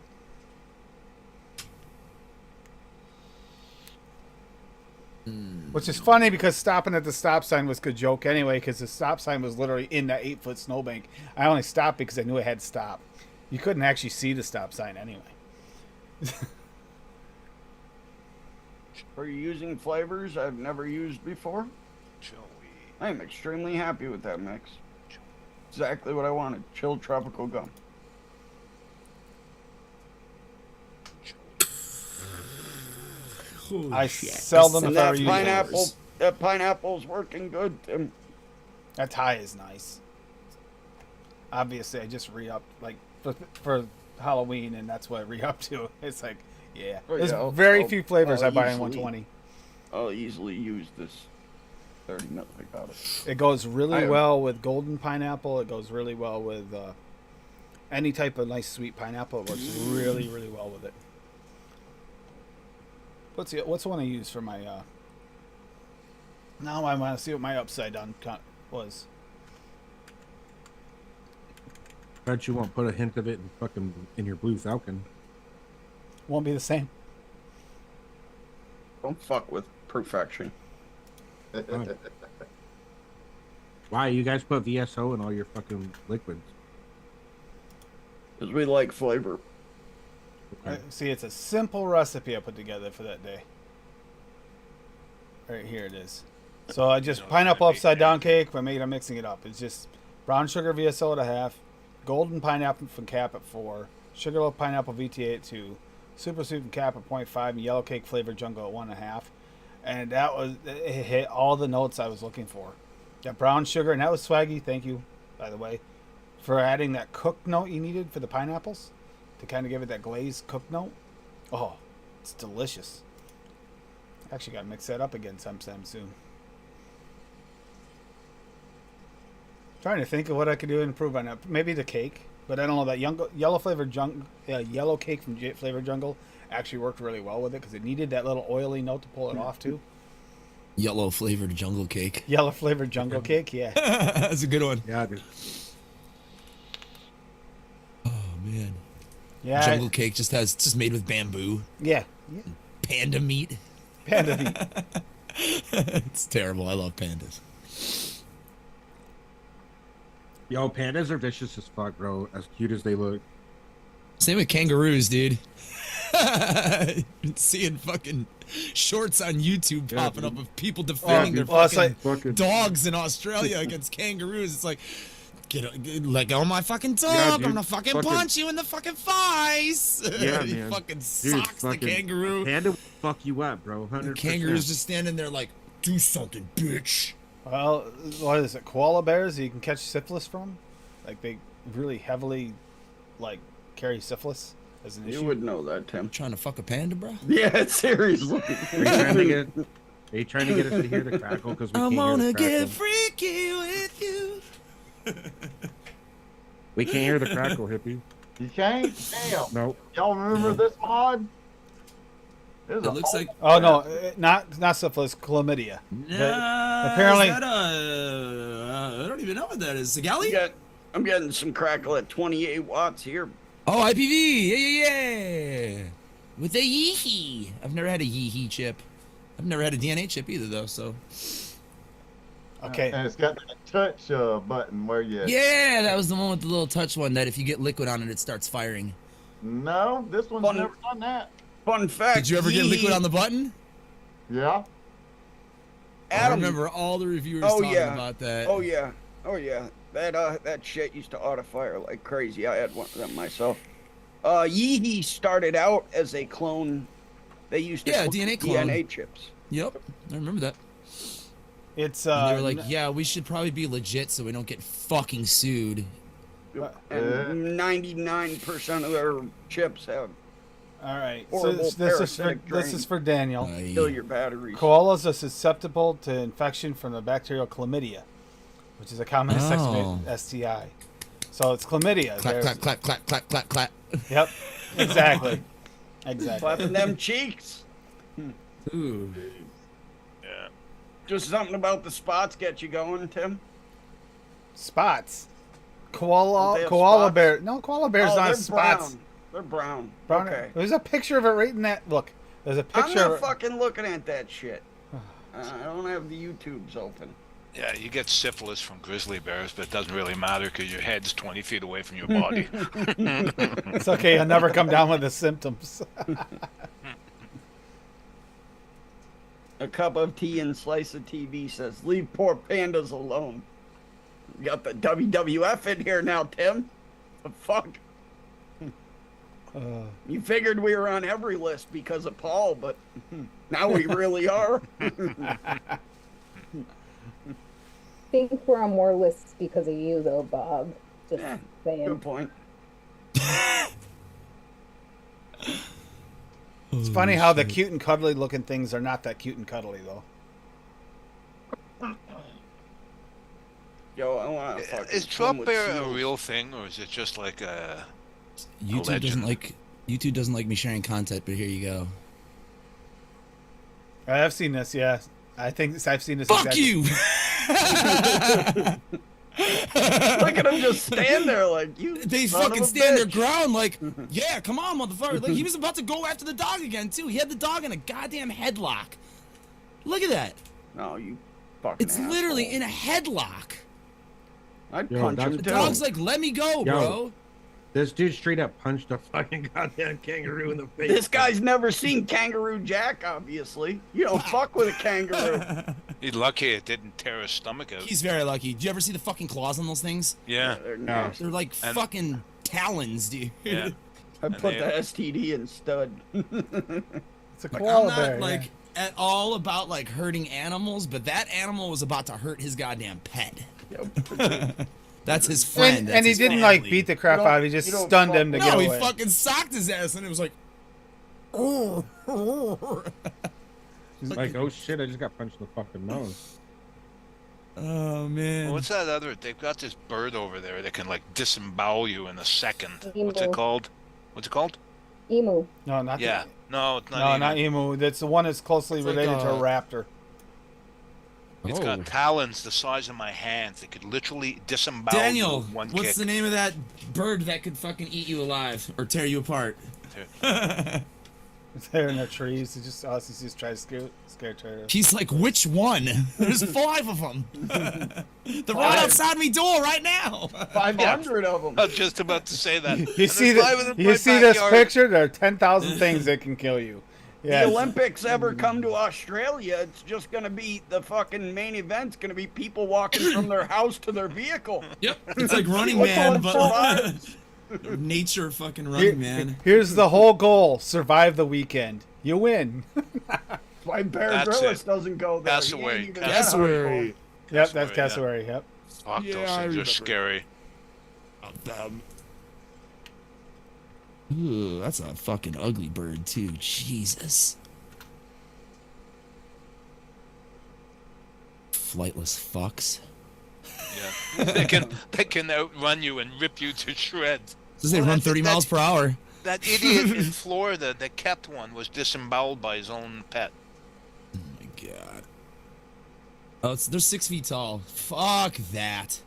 [SPEAKER 3] Which is funny because stopping at the stop sign was a good joke anyway, because the stop sign was literally in that 8-foot snowbank. I only stopped because I knew I had to stop. You couldn't actually see the stop sign anyway.
[SPEAKER 2] Are you using flavors I've never used before?
[SPEAKER 6] Joey.
[SPEAKER 2] I am extremely happy with that mix. Exactly what I wanted. Chilled tropical gum.
[SPEAKER 3] I seldom
[SPEAKER 2] And
[SPEAKER 3] if ever
[SPEAKER 2] that
[SPEAKER 3] use
[SPEAKER 2] pineapple,
[SPEAKER 3] yours.
[SPEAKER 2] that pineapple's working good, Tim.
[SPEAKER 3] That tie is nice. Obviously, I just re-upped like for Halloween, and that's what I re-upped to. It's like, yeah.
[SPEAKER 2] Oh,
[SPEAKER 3] There's
[SPEAKER 2] yeah,
[SPEAKER 3] very
[SPEAKER 2] I'll-
[SPEAKER 3] few flavors
[SPEAKER 2] I'll
[SPEAKER 3] I buy in
[SPEAKER 2] easily-
[SPEAKER 3] 120.
[SPEAKER 2] I'll easily use this 30 mil. I got it.
[SPEAKER 3] It goes really
[SPEAKER 2] I-
[SPEAKER 3] well with golden pineapple. It goes really well with any type of nice sweet pineapple. It works really, really well with it. What's the one I use for my? Now I want to see what my upside down was.
[SPEAKER 4] Bet you won't put a hint of it in fucking in your blue Falcon.
[SPEAKER 3] Won't be the same.
[SPEAKER 2] Don't fuck with perfection.
[SPEAKER 4] Why you guys put VSO in all your fucking liquids?
[SPEAKER 2] Because we like flavor.
[SPEAKER 3] See, it's a simple recipe I put together for that day. Right here it is. So I just pineapple upside down cake, but I'm mixing it up. It's just brown sugar VSO at 1/2, golden pineapple from cap at 4, sugarloaf pineapple VTA at 2, super sweet from cap at 0.5, and yellow cake flavored jungle at 1.5. And it hit all the notes I was looking for. That brown sugar, and that was swaggy. Thank you, by the way, for adding that cooked note you needed for the pineapples. to kind of give it that glazed cook note. Oh, it's delicious. Actually, got to mix that up again sometime soon. Trying to think of what I could do to improve on that. Maybe the cake, but I don't know that yellow flavored yellow cake from Flavored Jungle actually worked really well with it because it needed that little oily note to pull it off too.
[SPEAKER 8] Yellow flavored jungle cake.
[SPEAKER 3] Yellow flavored jungle cake, yeah.
[SPEAKER 8] That's a good one.
[SPEAKER 4] Yeah, dude.
[SPEAKER 8] Oh man.
[SPEAKER 3] Yeah.
[SPEAKER 8] Jungle cake it's just made with bamboo.
[SPEAKER 3] Yeah.
[SPEAKER 8] Panda meat.
[SPEAKER 3] Panda meat.
[SPEAKER 8] It's terrible. I love pandas.
[SPEAKER 4] Yo, pandas are vicious as fuck, bro. As cute as they look.
[SPEAKER 8] Same with kangaroos, dude. Been seeing fucking shorts on YouTube
[SPEAKER 4] Yeah,
[SPEAKER 8] popping
[SPEAKER 4] dude.
[SPEAKER 8] up of people defending their
[SPEAKER 3] Well, it's
[SPEAKER 8] fucking dogs in Australia against kangaroos. It's like, let go of my fucking dog.
[SPEAKER 4] Yeah,
[SPEAKER 8] I'm
[SPEAKER 4] dude.
[SPEAKER 8] gonna fucking punch you in the fucking face.
[SPEAKER 4] Yeah,
[SPEAKER 8] He
[SPEAKER 4] man.
[SPEAKER 8] fucking
[SPEAKER 4] Dude,
[SPEAKER 8] socks the kangaroo.
[SPEAKER 4] Panda will fuck you up, bro. 100%.
[SPEAKER 8] The kangaroo's just standing there like, do something, bitch.
[SPEAKER 3] Well, what is it? Koala bears you can catch syphilis from? Like they really heavily, like carry syphilis as an issue.
[SPEAKER 2] You would know that, Tim.
[SPEAKER 8] Trying to fuck a panda, bro?
[SPEAKER 2] Yeah, seriously.
[SPEAKER 4] Are you trying to get us to hear the crackle? Because we
[SPEAKER 8] I
[SPEAKER 4] can't
[SPEAKER 8] wanna
[SPEAKER 4] hear the crackle.
[SPEAKER 8] get freaky with you.
[SPEAKER 4] We can't hear the crackle, hippie.
[SPEAKER 7] You can't? Damn.
[SPEAKER 4] Nope.
[SPEAKER 7] Y'all remember this mod? It
[SPEAKER 8] looks like
[SPEAKER 3] Oh no, not syphilis, chlamydia. Apparently-
[SPEAKER 8] is that I don't even know what that is. Sigali?
[SPEAKER 2] I'm getting some crackle at 28 watts here.
[SPEAKER 8] Oh, IPV. Yeah. With a yee-hee. I've never had a yee-hee chip. I've never had a DNA chip either, though, so.
[SPEAKER 3] Okay.
[SPEAKER 7] And it's got that touch button where you.
[SPEAKER 8] Yeah, that was the one with the little touch one that if you get liquid on it, it starts firing.
[SPEAKER 7] No, this one's
[SPEAKER 2] Fun.
[SPEAKER 7] never done that.
[SPEAKER 2] Fun fact.
[SPEAKER 8] Did you ever get liquid on the button?
[SPEAKER 7] Yeah.
[SPEAKER 8] I
[SPEAKER 2] Adam,
[SPEAKER 8] remember all the reviewers
[SPEAKER 2] Oh,
[SPEAKER 8] talking
[SPEAKER 2] yeah.
[SPEAKER 8] about that.
[SPEAKER 2] Oh yeah. That shit used to auto fire like crazy. I had one of them myself. Yeehee started out as a clone. They used to clone
[SPEAKER 8] DNA clone.
[SPEAKER 2] DNA chips.
[SPEAKER 8] Yep, I remember that.
[SPEAKER 3] It's
[SPEAKER 8] And they were like, yeah, we should probably be legit so we don't get fucking sued.
[SPEAKER 2] And 99% of their chips have
[SPEAKER 3] all right.
[SPEAKER 2] horrible
[SPEAKER 3] This
[SPEAKER 2] parasitic
[SPEAKER 3] is for Daniel.
[SPEAKER 2] kill your batteries.
[SPEAKER 3] Koalas are susceptible to infection from the bacterial chlamydia, which is a common
[SPEAKER 8] Oh.
[SPEAKER 3] STI. So it's chlamydia.
[SPEAKER 8] Clap,
[SPEAKER 3] There's-
[SPEAKER 8] clap, clap, clap, clap, clap, clap.
[SPEAKER 3] Yep. Exactly. Exactly.
[SPEAKER 2] Clapping them cheeks.
[SPEAKER 8] Ooh.
[SPEAKER 2] Just something about the spots get you going, Tim.
[SPEAKER 3] Spots.
[SPEAKER 2] Don't
[SPEAKER 3] Koala
[SPEAKER 2] they have
[SPEAKER 3] koala
[SPEAKER 2] spots?
[SPEAKER 3] bear. No, koala bear's
[SPEAKER 2] Oh,
[SPEAKER 3] not
[SPEAKER 2] they're
[SPEAKER 3] spots.
[SPEAKER 2] brown. They're brown.
[SPEAKER 3] Brown.
[SPEAKER 2] Okay.
[SPEAKER 3] There's a picture of it right in that. Look, there's a
[SPEAKER 2] I'm
[SPEAKER 3] picture.
[SPEAKER 2] not
[SPEAKER 3] of
[SPEAKER 2] fucking looking at that shit. I don't have the YouTubes open.
[SPEAKER 6] Yeah, you get syphilis from grizzly bears, but it doesn't really matter because your head's 20 feet away from your body.
[SPEAKER 3] It's okay. I'll never come down with the symptoms.
[SPEAKER 2] A cup of tea and slice of TV says, "Leave poor pandas alone." You got the WWF in here now, Tim. The fuck? You figured we were on every list because of Paul, but now we really are.
[SPEAKER 5] I think we're on more lists because of you, though, Bob. Just
[SPEAKER 2] Yeah,
[SPEAKER 5] saying.
[SPEAKER 2] good point.
[SPEAKER 3] It's funny how the cute and cuddly looking things are not that cute and cuddly though.
[SPEAKER 2] Yo, I want to fucking
[SPEAKER 6] Is
[SPEAKER 2] swim
[SPEAKER 6] drop
[SPEAKER 2] with
[SPEAKER 6] bear a
[SPEAKER 2] seals.
[SPEAKER 6] real thing, or is it just like a...
[SPEAKER 8] YouTube doesn't
[SPEAKER 6] legend.
[SPEAKER 8] like me sharing content, but here you go.
[SPEAKER 3] I've seen this. Yeah, I think I've seen this.
[SPEAKER 8] Fuck
[SPEAKER 3] exactly.
[SPEAKER 8] you!
[SPEAKER 2] Look at him just stand there like you.
[SPEAKER 8] They
[SPEAKER 2] son
[SPEAKER 8] fucking
[SPEAKER 2] of a
[SPEAKER 8] stand their
[SPEAKER 2] bitch.
[SPEAKER 8] ground like, yeah, come on, motherfucker. Like, he was about to go after the dog again, too. He had the dog in a goddamn headlock. Look at that.
[SPEAKER 2] No, you fucking.
[SPEAKER 8] It's literally in a headlock.
[SPEAKER 2] I'd
[SPEAKER 4] Yo,
[SPEAKER 2] punch
[SPEAKER 4] that's-
[SPEAKER 2] him
[SPEAKER 8] The
[SPEAKER 2] too.
[SPEAKER 8] dog's like, let me go, bro.
[SPEAKER 4] This dude straight up punched a fucking goddamn kangaroo in the face.
[SPEAKER 2] This guy's never seen Kangaroo Jack, obviously. You don't fuck with a kangaroo.
[SPEAKER 6] He's lucky it didn't tear his stomach out.
[SPEAKER 8] He's very lucky. Did you ever see the fucking claws on those things?
[SPEAKER 6] Yeah.
[SPEAKER 2] They're nasty.
[SPEAKER 8] They're like
[SPEAKER 6] And-
[SPEAKER 8] fucking talons, dude.
[SPEAKER 6] Yeah.
[SPEAKER 2] I put the STD in stud.
[SPEAKER 3] It's a
[SPEAKER 8] I'm
[SPEAKER 3] koala
[SPEAKER 8] not
[SPEAKER 3] bear.
[SPEAKER 8] like at all about like hurting animals, but that animal was about to hurt his goddamn pet.
[SPEAKER 2] Yep.
[SPEAKER 8] That's his friend.
[SPEAKER 3] And he didn't like beat the crap
[SPEAKER 2] You don't-
[SPEAKER 3] out of him. He just
[SPEAKER 2] you don't
[SPEAKER 3] stunned
[SPEAKER 2] fuck
[SPEAKER 3] him to
[SPEAKER 2] with
[SPEAKER 3] get
[SPEAKER 8] No, he
[SPEAKER 3] away.
[SPEAKER 8] fucking socked his ass, and it was like,
[SPEAKER 4] Like, oh shit, I just got punched in the fucking nose.
[SPEAKER 8] oh man.
[SPEAKER 6] What's that other? They've got this bird over there that can like disembowel you in a second.
[SPEAKER 5] Emu.
[SPEAKER 6] What's it called? What's it called?
[SPEAKER 5] Emu.
[SPEAKER 3] No, not
[SPEAKER 6] Yeah. No, it's
[SPEAKER 3] no,
[SPEAKER 6] not.
[SPEAKER 3] not emu. That's the one that's closely
[SPEAKER 8] It's like
[SPEAKER 3] related to a
[SPEAKER 8] a-
[SPEAKER 3] raptor.
[SPEAKER 6] It's
[SPEAKER 4] Oh.
[SPEAKER 6] got talons the size of my hands. It could literally disembowel
[SPEAKER 8] Daniel,
[SPEAKER 6] you with one
[SPEAKER 8] what's
[SPEAKER 6] kick.
[SPEAKER 8] the name of that bird that could fucking eat you alive or tear you apart?
[SPEAKER 3] It's there in the trees. It's just us. He's just trying to scare turtles.
[SPEAKER 8] He's like, which one? There's 5 of them. They're right outside me door right now.
[SPEAKER 2] 500 of them.
[SPEAKER 6] I was just about to say that.
[SPEAKER 3] You see this
[SPEAKER 6] picture?
[SPEAKER 3] picture? There are 10,000 things that can kill you. Yeah.
[SPEAKER 2] The Olympics ever come to Australia, it's just going to be the fucking main event's going to be people walking from their house to their vehicle.
[SPEAKER 8] Yep. It's like Running
[SPEAKER 2] Which
[SPEAKER 8] Man,
[SPEAKER 2] one
[SPEAKER 8] but
[SPEAKER 2] survives?
[SPEAKER 8] nature fucking Running Man.
[SPEAKER 3] Here's the whole goal: survive the weekend. You win.
[SPEAKER 2] Why Bear
[SPEAKER 6] That's
[SPEAKER 2] Grylls
[SPEAKER 6] it.
[SPEAKER 2] doesn't go there.
[SPEAKER 6] That's
[SPEAKER 2] He
[SPEAKER 6] the
[SPEAKER 2] ain't
[SPEAKER 6] way.
[SPEAKER 2] even
[SPEAKER 6] That's
[SPEAKER 2] that
[SPEAKER 6] the
[SPEAKER 2] hardcore.
[SPEAKER 3] Yep, that's
[SPEAKER 6] Cassowary, yeah.
[SPEAKER 3] cassowary. Yep.
[SPEAKER 6] Fuck,
[SPEAKER 9] Yeah,
[SPEAKER 6] those
[SPEAKER 9] I
[SPEAKER 6] things are
[SPEAKER 9] remember.
[SPEAKER 6] scary.
[SPEAKER 8] Ooh, that's a fucking ugly bird too. Jesus. Flightless fucks.
[SPEAKER 6] Yeah, they can outrun you and rip you to shreds.
[SPEAKER 8] Does they
[SPEAKER 6] Well,
[SPEAKER 8] run
[SPEAKER 6] that's-
[SPEAKER 8] 30 miles per hour?
[SPEAKER 6] That idiot in Florida that kept one was disemboweled by his own pet.
[SPEAKER 8] Oh my god. Oh, they're 6 feet tall. Fuck that.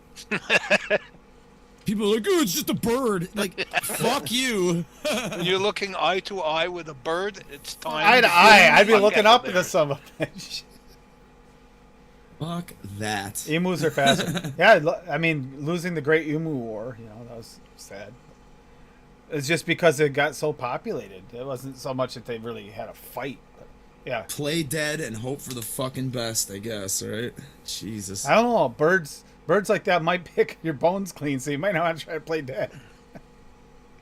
[SPEAKER 8] People are like, oh, it's just a bird. Like, fuck you.
[SPEAKER 6] When you're looking eye to eye with a bird, it's time.
[SPEAKER 3] Eye to eye. I'd be
[SPEAKER 6] Fuck
[SPEAKER 3] looking
[SPEAKER 6] out
[SPEAKER 3] up
[SPEAKER 6] of
[SPEAKER 3] at
[SPEAKER 6] there.
[SPEAKER 3] the son of a bitch.
[SPEAKER 8] Fuck that.
[SPEAKER 3] Emus are faster. Yeah, I mean, losing the Great Emu War, that was sad. It's just because it got so populated. It wasn't so much that they really had a fight. But yeah.
[SPEAKER 8] Play dead and hope for the fucking best, I guess, right? Jesus.
[SPEAKER 3] I don't know. Birds like that might pick your bones clean, so you might not want to try to play dead.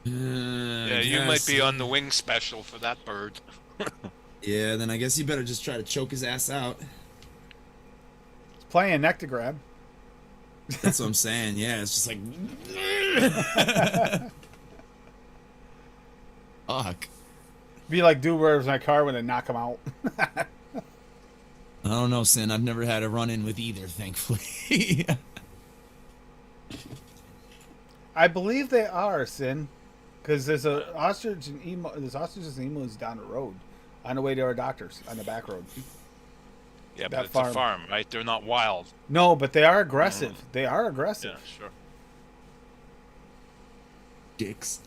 [SPEAKER 6] Yeah, you might be on the wing special for that bird.
[SPEAKER 8] Yeah, then I guess you better just try to choke his ass out.
[SPEAKER 3] It's playing neck to grab.
[SPEAKER 8] That's what I'm saying. Yeah, it's just like. Fuck.
[SPEAKER 3] Be like where's my car when I knock him out.
[SPEAKER 8] I don't know, Sin. I've never had a run in with either, thankfully.
[SPEAKER 3] I believe they are, Sin. Because there's an ostrich and emu. There's ostriches and emus down the road, on the way to our doctors on the back road.
[SPEAKER 6] Yeah,
[SPEAKER 3] That
[SPEAKER 6] but it's
[SPEAKER 3] farm.
[SPEAKER 6] a farm, right? They're not wild.
[SPEAKER 3] No, but they are aggressive. They are aggressive.
[SPEAKER 6] Yeah, sure.
[SPEAKER 8] Dicks.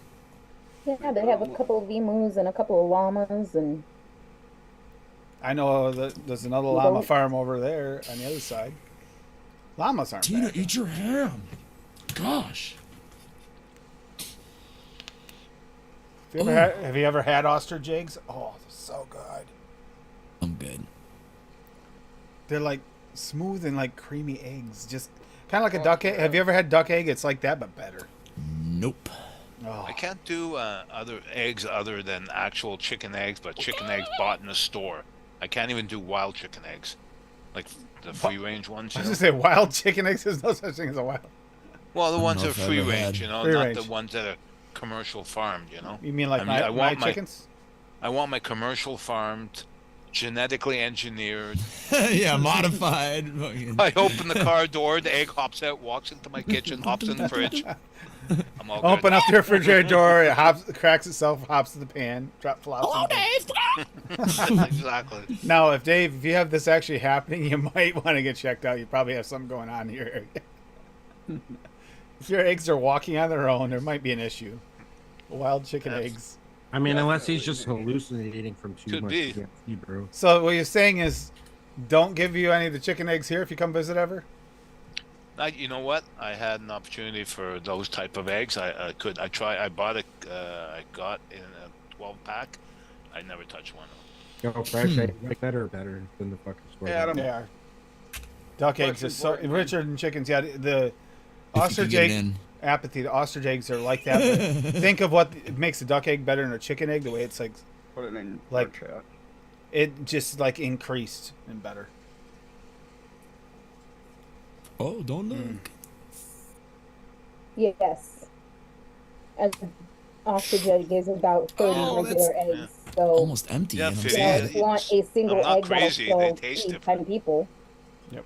[SPEAKER 5] Yeah, they have a couple of emus and a couple of llamas and
[SPEAKER 3] I know that there's another llama farm over there on the other side. Llamas aren't
[SPEAKER 9] Tina,
[SPEAKER 3] bad.
[SPEAKER 9] eat your ham. Gosh.
[SPEAKER 3] Have you ever had ostrich eggs? Oh, they're so good.
[SPEAKER 8] I'm good.
[SPEAKER 3] They're like smooth and like creamy eggs. Just kind of like a duck egg. Have you ever had duck egg? It's like that, but better.
[SPEAKER 8] Nope.
[SPEAKER 3] Oh,
[SPEAKER 6] I can't do other eggs other than actual chicken eggs, but chicken eggs bought in a store. I can't even do wild chicken eggs, like the free range ones.
[SPEAKER 3] I
[SPEAKER 6] You
[SPEAKER 3] was
[SPEAKER 6] know?
[SPEAKER 3] gonna say wild chicken eggs. There's no such thing as a wild.
[SPEAKER 6] Well, the ones
[SPEAKER 8] know
[SPEAKER 6] that are
[SPEAKER 8] if I've
[SPEAKER 6] free
[SPEAKER 8] ever
[SPEAKER 6] range,
[SPEAKER 8] had-
[SPEAKER 6] not
[SPEAKER 3] Free range.
[SPEAKER 6] the ones that are commercial farmed.
[SPEAKER 3] You mean like
[SPEAKER 6] I mean, I
[SPEAKER 3] my
[SPEAKER 6] want my-
[SPEAKER 3] chickens?
[SPEAKER 6] I want my commercial farmed, genetically engineered.
[SPEAKER 8] Yeah, modified. Fucking-
[SPEAKER 6] I open the car door, the egg hops out, walks into my kitchen, hops in the fridge. I'm all good.
[SPEAKER 3] Open up the refrigerator door. It hops, cracks itself, hops in the pan, flops. in the pan.
[SPEAKER 6] Exactly.
[SPEAKER 3] Now, if you have this actually happening, you might want to get checked out. You probably have something going on here. If your eggs are walking on their own, there might be an issue. Wild chicken
[SPEAKER 6] Yes.
[SPEAKER 3] eggs.
[SPEAKER 4] I mean, unless he's just hallucinating from too
[SPEAKER 6] Could
[SPEAKER 4] much
[SPEAKER 6] be.
[SPEAKER 4] DMT, bro.
[SPEAKER 3] So what you're saying is, don't give you any of the chicken eggs here if you come visit ever.
[SPEAKER 6] You know what? I had an opportunity for those type of eggs. I bought it. I got in a 12-pack. I never touched one.
[SPEAKER 4] Yo, fresh eggs like that are better than the fucking store.
[SPEAKER 2] Adam,
[SPEAKER 3] They are. Duck eggs are so
[SPEAKER 2] important.
[SPEAKER 3] richer than chickens. Yeah, the
[SPEAKER 8] If you
[SPEAKER 3] ostrich
[SPEAKER 8] could get it
[SPEAKER 3] egg
[SPEAKER 8] in.
[SPEAKER 3] apathy. The ostrich eggs are like that. But think of what makes a duck egg better than a chicken egg. The way it's like
[SPEAKER 2] put it in
[SPEAKER 3] Like-
[SPEAKER 2] our chat.
[SPEAKER 3] it just like increased and better.
[SPEAKER 8] Oh, don't look.
[SPEAKER 5] Yes. And oxygen gives about 30
[SPEAKER 8] Oh,
[SPEAKER 5] regular
[SPEAKER 6] that's-
[SPEAKER 5] eggs. So,
[SPEAKER 8] Almost empty.
[SPEAKER 6] Yeah,
[SPEAKER 8] and I'm
[SPEAKER 6] if
[SPEAKER 5] you
[SPEAKER 6] it
[SPEAKER 5] know,
[SPEAKER 8] sad.
[SPEAKER 5] if you want a single
[SPEAKER 6] I'm not
[SPEAKER 5] egg that'll
[SPEAKER 6] crazy, they
[SPEAKER 5] still
[SPEAKER 6] taste
[SPEAKER 5] feed
[SPEAKER 6] different.
[SPEAKER 5] 10 people.
[SPEAKER 3] Yep.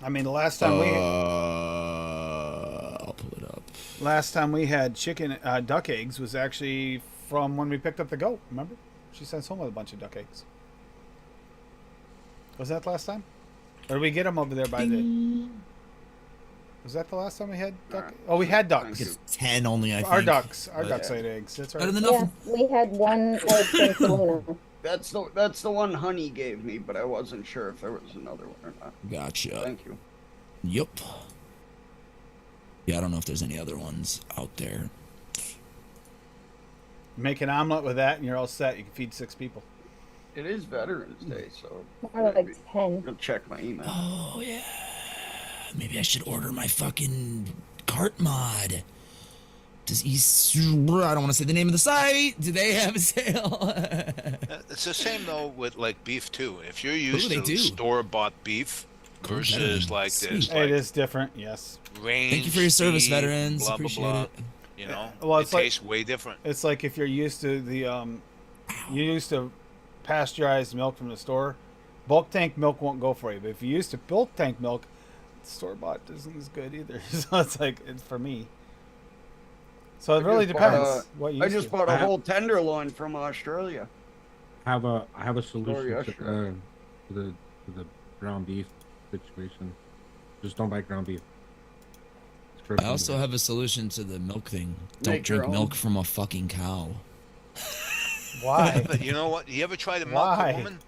[SPEAKER 3] I mean, the last time
[SPEAKER 8] I'll pull it up.
[SPEAKER 3] we had chicken duck eggs was actually from when we picked up the goat. Remember? She sent us home with a bunch of duck eggs. Was that the last time? Or did we get them over there by the? Was that the last time we had duck? Oh, we had ducks.
[SPEAKER 8] It's 10 only, I think.
[SPEAKER 3] Our ducks
[SPEAKER 8] But
[SPEAKER 3] laid eggs. That's
[SPEAKER 8] better
[SPEAKER 3] right.
[SPEAKER 8] than
[SPEAKER 5] Yeah,
[SPEAKER 8] nothing.
[SPEAKER 5] we had one egg from Selena.
[SPEAKER 2] That's the one Honey gave me, but I wasn't sure if there was another one or not.
[SPEAKER 8] Gotcha.
[SPEAKER 2] Thank you.
[SPEAKER 8] Yup. Yeah, I don't know if there's any other ones out there.
[SPEAKER 3] Make an omelet with that, and you're all set. You can feed 6 people.
[SPEAKER 2] It is Veterans Day, so
[SPEAKER 5] More like 10.
[SPEAKER 2] I'll check my email.
[SPEAKER 8] Oh, yeah. Maybe I should order my fucking cart mod. Does I don't want to say the name of the site. Do they have a sale?
[SPEAKER 6] It's the same though with like beef too. If you're
[SPEAKER 8] they
[SPEAKER 6] used
[SPEAKER 8] do.
[SPEAKER 6] to store-bought beef
[SPEAKER 8] Cool,
[SPEAKER 6] versus
[SPEAKER 8] veteran.
[SPEAKER 6] like
[SPEAKER 8] Sweet.
[SPEAKER 6] this,
[SPEAKER 3] It
[SPEAKER 6] like
[SPEAKER 3] is different, yes.
[SPEAKER 6] range.
[SPEAKER 8] Thank you for your service,
[SPEAKER 6] beef,
[SPEAKER 8] veterans.
[SPEAKER 6] Blah,
[SPEAKER 8] Appreciate
[SPEAKER 6] blah, blah.
[SPEAKER 8] it.
[SPEAKER 6] You know,
[SPEAKER 3] Well,
[SPEAKER 6] it
[SPEAKER 3] it's like-
[SPEAKER 6] tastes way different.
[SPEAKER 3] It's like if you're used to the you used to pasteurized milk from the store, bulk tank milk won't go for you. But if you're used to bulk tank milk, store bought isn't as good either. So it's like it's for me. So it really
[SPEAKER 2] just bought
[SPEAKER 3] depends what you.
[SPEAKER 2] I just bought a whole tenderloin from Australia.
[SPEAKER 4] I have a solution
[SPEAKER 2] yeah,
[SPEAKER 4] to,
[SPEAKER 2] sure.
[SPEAKER 4] the ground beef situation. Just don't buy ground beef. It's for
[SPEAKER 8] I also have a solution to the milk thing. Don't
[SPEAKER 2] Make your
[SPEAKER 8] drink
[SPEAKER 2] own.
[SPEAKER 8] milk from a fucking cow.
[SPEAKER 3] Why?
[SPEAKER 6] But you know what? You ever try to milk
[SPEAKER 3] Why?
[SPEAKER 6] a woman?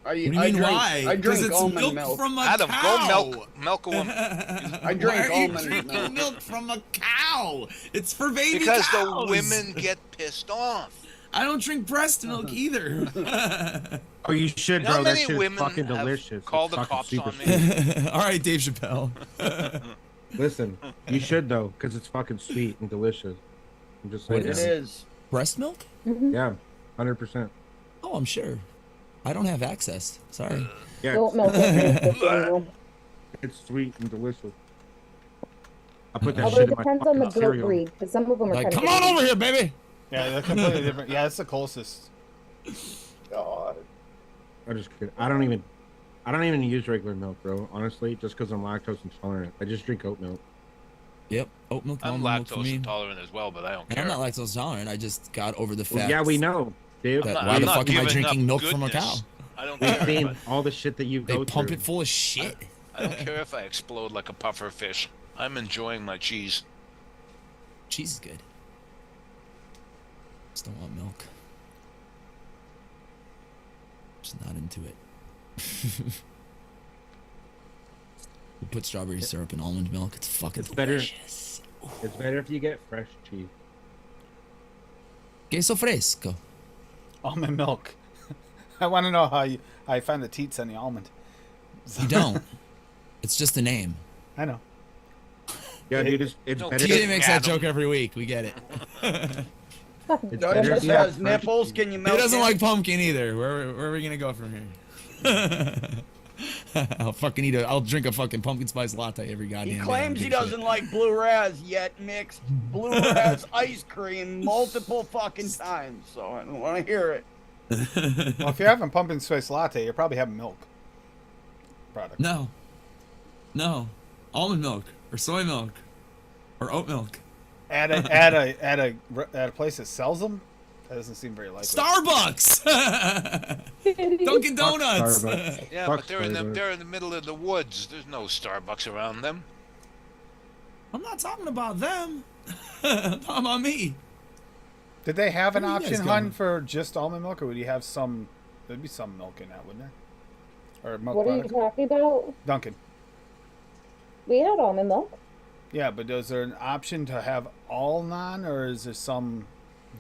[SPEAKER 8] What do you mean why?
[SPEAKER 2] I
[SPEAKER 8] 'Cause
[SPEAKER 2] drink
[SPEAKER 8] it's
[SPEAKER 2] almond
[SPEAKER 8] milk
[SPEAKER 2] milk.
[SPEAKER 8] from a
[SPEAKER 6] Adam,
[SPEAKER 8] cow.
[SPEAKER 6] go milk a woman.
[SPEAKER 2] I drink
[SPEAKER 8] Why are you
[SPEAKER 2] almond
[SPEAKER 8] drinking
[SPEAKER 2] milk.
[SPEAKER 8] milk from a cow? It's for baby
[SPEAKER 6] Because
[SPEAKER 8] cows.
[SPEAKER 6] the women get pissed off.
[SPEAKER 8] I don't drink breast milk either.
[SPEAKER 4] Oh, you should,
[SPEAKER 6] You know how
[SPEAKER 4] bro. That
[SPEAKER 6] many
[SPEAKER 4] shit's
[SPEAKER 6] women
[SPEAKER 4] fucking
[SPEAKER 6] have
[SPEAKER 4] delicious.
[SPEAKER 6] called
[SPEAKER 4] It's
[SPEAKER 6] the
[SPEAKER 4] fucking
[SPEAKER 6] cops
[SPEAKER 4] super
[SPEAKER 6] on me?
[SPEAKER 4] sweet.
[SPEAKER 8] All right, Dave Chappelle.
[SPEAKER 4] Listen, you should though, because it's fucking sweet and delicious. I'm just saying.
[SPEAKER 8] What
[SPEAKER 2] It
[SPEAKER 8] is
[SPEAKER 2] is.
[SPEAKER 8] Breast milk?
[SPEAKER 4] Yeah, 100%.
[SPEAKER 8] Oh, I'm sure. I don't have access. Sorry.
[SPEAKER 4] Yeah,
[SPEAKER 5] Goat milk isn't good for you.
[SPEAKER 4] it's sweet and delicious. I put that
[SPEAKER 5] Although
[SPEAKER 4] shit
[SPEAKER 5] it
[SPEAKER 4] in my
[SPEAKER 5] depends on the
[SPEAKER 4] fucking
[SPEAKER 5] goat
[SPEAKER 4] cereal.
[SPEAKER 5] breed, because some of them are
[SPEAKER 8] Like,
[SPEAKER 5] kind of
[SPEAKER 8] come on over here, baby.
[SPEAKER 3] Yeah, they're completely different. Yeah, it's the closest.
[SPEAKER 2] God.
[SPEAKER 4] I'm just kidding. I don't even use regular milk, bro. Honestly, just because I'm lactose intolerant. I just drink oat milk.
[SPEAKER 8] Yep, oat milk,
[SPEAKER 6] I'm
[SPEAKER 8] almond milk for
[SPEAKER 6] lactose
[SPEAKER 8] me.
[SPEAKER 6] intolerant as well, but I don't
[SPEAKER 8] And
[SPEAKER 6] care.
[SPEAKER 8] I'm not lactose intolerant. I just got over the fact.
[SPEAKER 4] Well, yeah, we know, Dave.
[SPEAKER 8] That-
[SPEAKER 6] I'm
[SPEAKER 8] why
[SPEAKER 6] I'm
[SPEAKER 8] the
[SPEAKER 6] not
[SPEAKER 8] fuck am I
[SPEAKER 6] giving
[SPEAKER 8] drinking
[SPEAKER 6] up
[SPEAKER 8] milk from a
[SPEAKER 6] goodness.
[SPEAKER 8] cow?
[SPEAKER 6] I don't
[SPEAKER 4] We've
[SPEAKER 6] care.
[SPEAKER 4] seen
[SPEAKER 6] But
[SPEAKER 4] all the shit that you
[SPEAKER 8] They
[SPEAKER 4] go
[SPEAKER 8] pump
[SPEAKER 4] through.
[SPEAKER 8] it full of shit.
[SPEAKER 6] I don't care if I explode like a puffer fish. I'm enjoying my cheese.
[SPEAKER 8] Cheese is good. Just don't want milk. Just not into it. You put strawberry syrup in almond milk. It's fucking
[SPEAKER 4] It's better.
[SPEAKER 8] delicious.
[SPEAKER 4] It's better if you get fresh cheese.
[SPEAKER 8] Queso fresco.
[SPEAKER 3] Almond milk. I want to know how I find the teats on the almond.
[SPEAKER 8] You don't. It's just a name.
[SPEAKER 3] I know.
[SPEAKER 4] Yeah, dude, it's
[SPEAKER 6] No,
[SPEAKER 4] better.
[SPEAKER 8] TJ makes that
[SPEAKER 6] Adam.
[SPEAKER 8] joke every week. We get it.
[SPEAKER 4] It's
[SPEAKER 2] Doug
[SPEAKER 4] better
[SPEAKER 2] just
[SPEAKER 4] if you have
[SPEAKER 2] has
[SPEAKER 4] fresh
[SPEAKER 2] nipples.
[SPEAKER 4] cheese.
[SPEAKER 2] Can you
[SPEAKER 8] He
[SPEAKER 2] milk
[SPEAKER 8] doesn't
[SPEAKER 2] it?
[SPEAKER 8] like pumpkin either. Where are we gonna go from here? I'll fucking I'll drink a fucking pumpkin spice latte every goddamn
[SPEAKER 2] He
[SPEAKER 8] day.
[SPEAKER 2] claims he
[SPEAKER 8] I don't give a
[SPEAKER 2] doesn't like blue raz, yet mixed blue raz ice cream multiple fucking times. So I don't want to hear it.
[SPEAKER 3] Well, if you're having pumpkin spice latte, you're probably having milk product.
[SPEAKER 8] shit. No, almond milk or soy milk or oat milk.
[SPEAKER 3] At a place that sells them, that doesn't seem very likely.
[SPEAKER 8] Starbucks, Dunkin' Donuts.
[SPEAKER 4] Starbucks.
[SPEAKER 6] Yeah,
[SPEAKER 4] Fuck
[SPEAKER 6] but they're in
[SPEAKER 4] Starbucks.
[SPEAKER 6] the middle of the woods. There's no Starbucks around them.
[SPEAKER 8] I'm not talking about them. I'm talking about me.
[SPEAKER 3] Did they have an
[SPEAKER 8] Where are you guys
[SPEAKER 3] option,
[SPEAKER 8] going?
[SPEAKER 3] hun, for just almond milk, or would you have some? There'd be some milk in that, wouldn't there? Or milk
[SPEAKER 5] What are you
[SPEAKER 3] product?
[SPEAKER 5] talking about?
[SPEAKER 3] Dunkin'.
[SPEAKER 5] We had almond milk.
[SPEAKER 3] Yeah, but is there an option to have all non, or is there some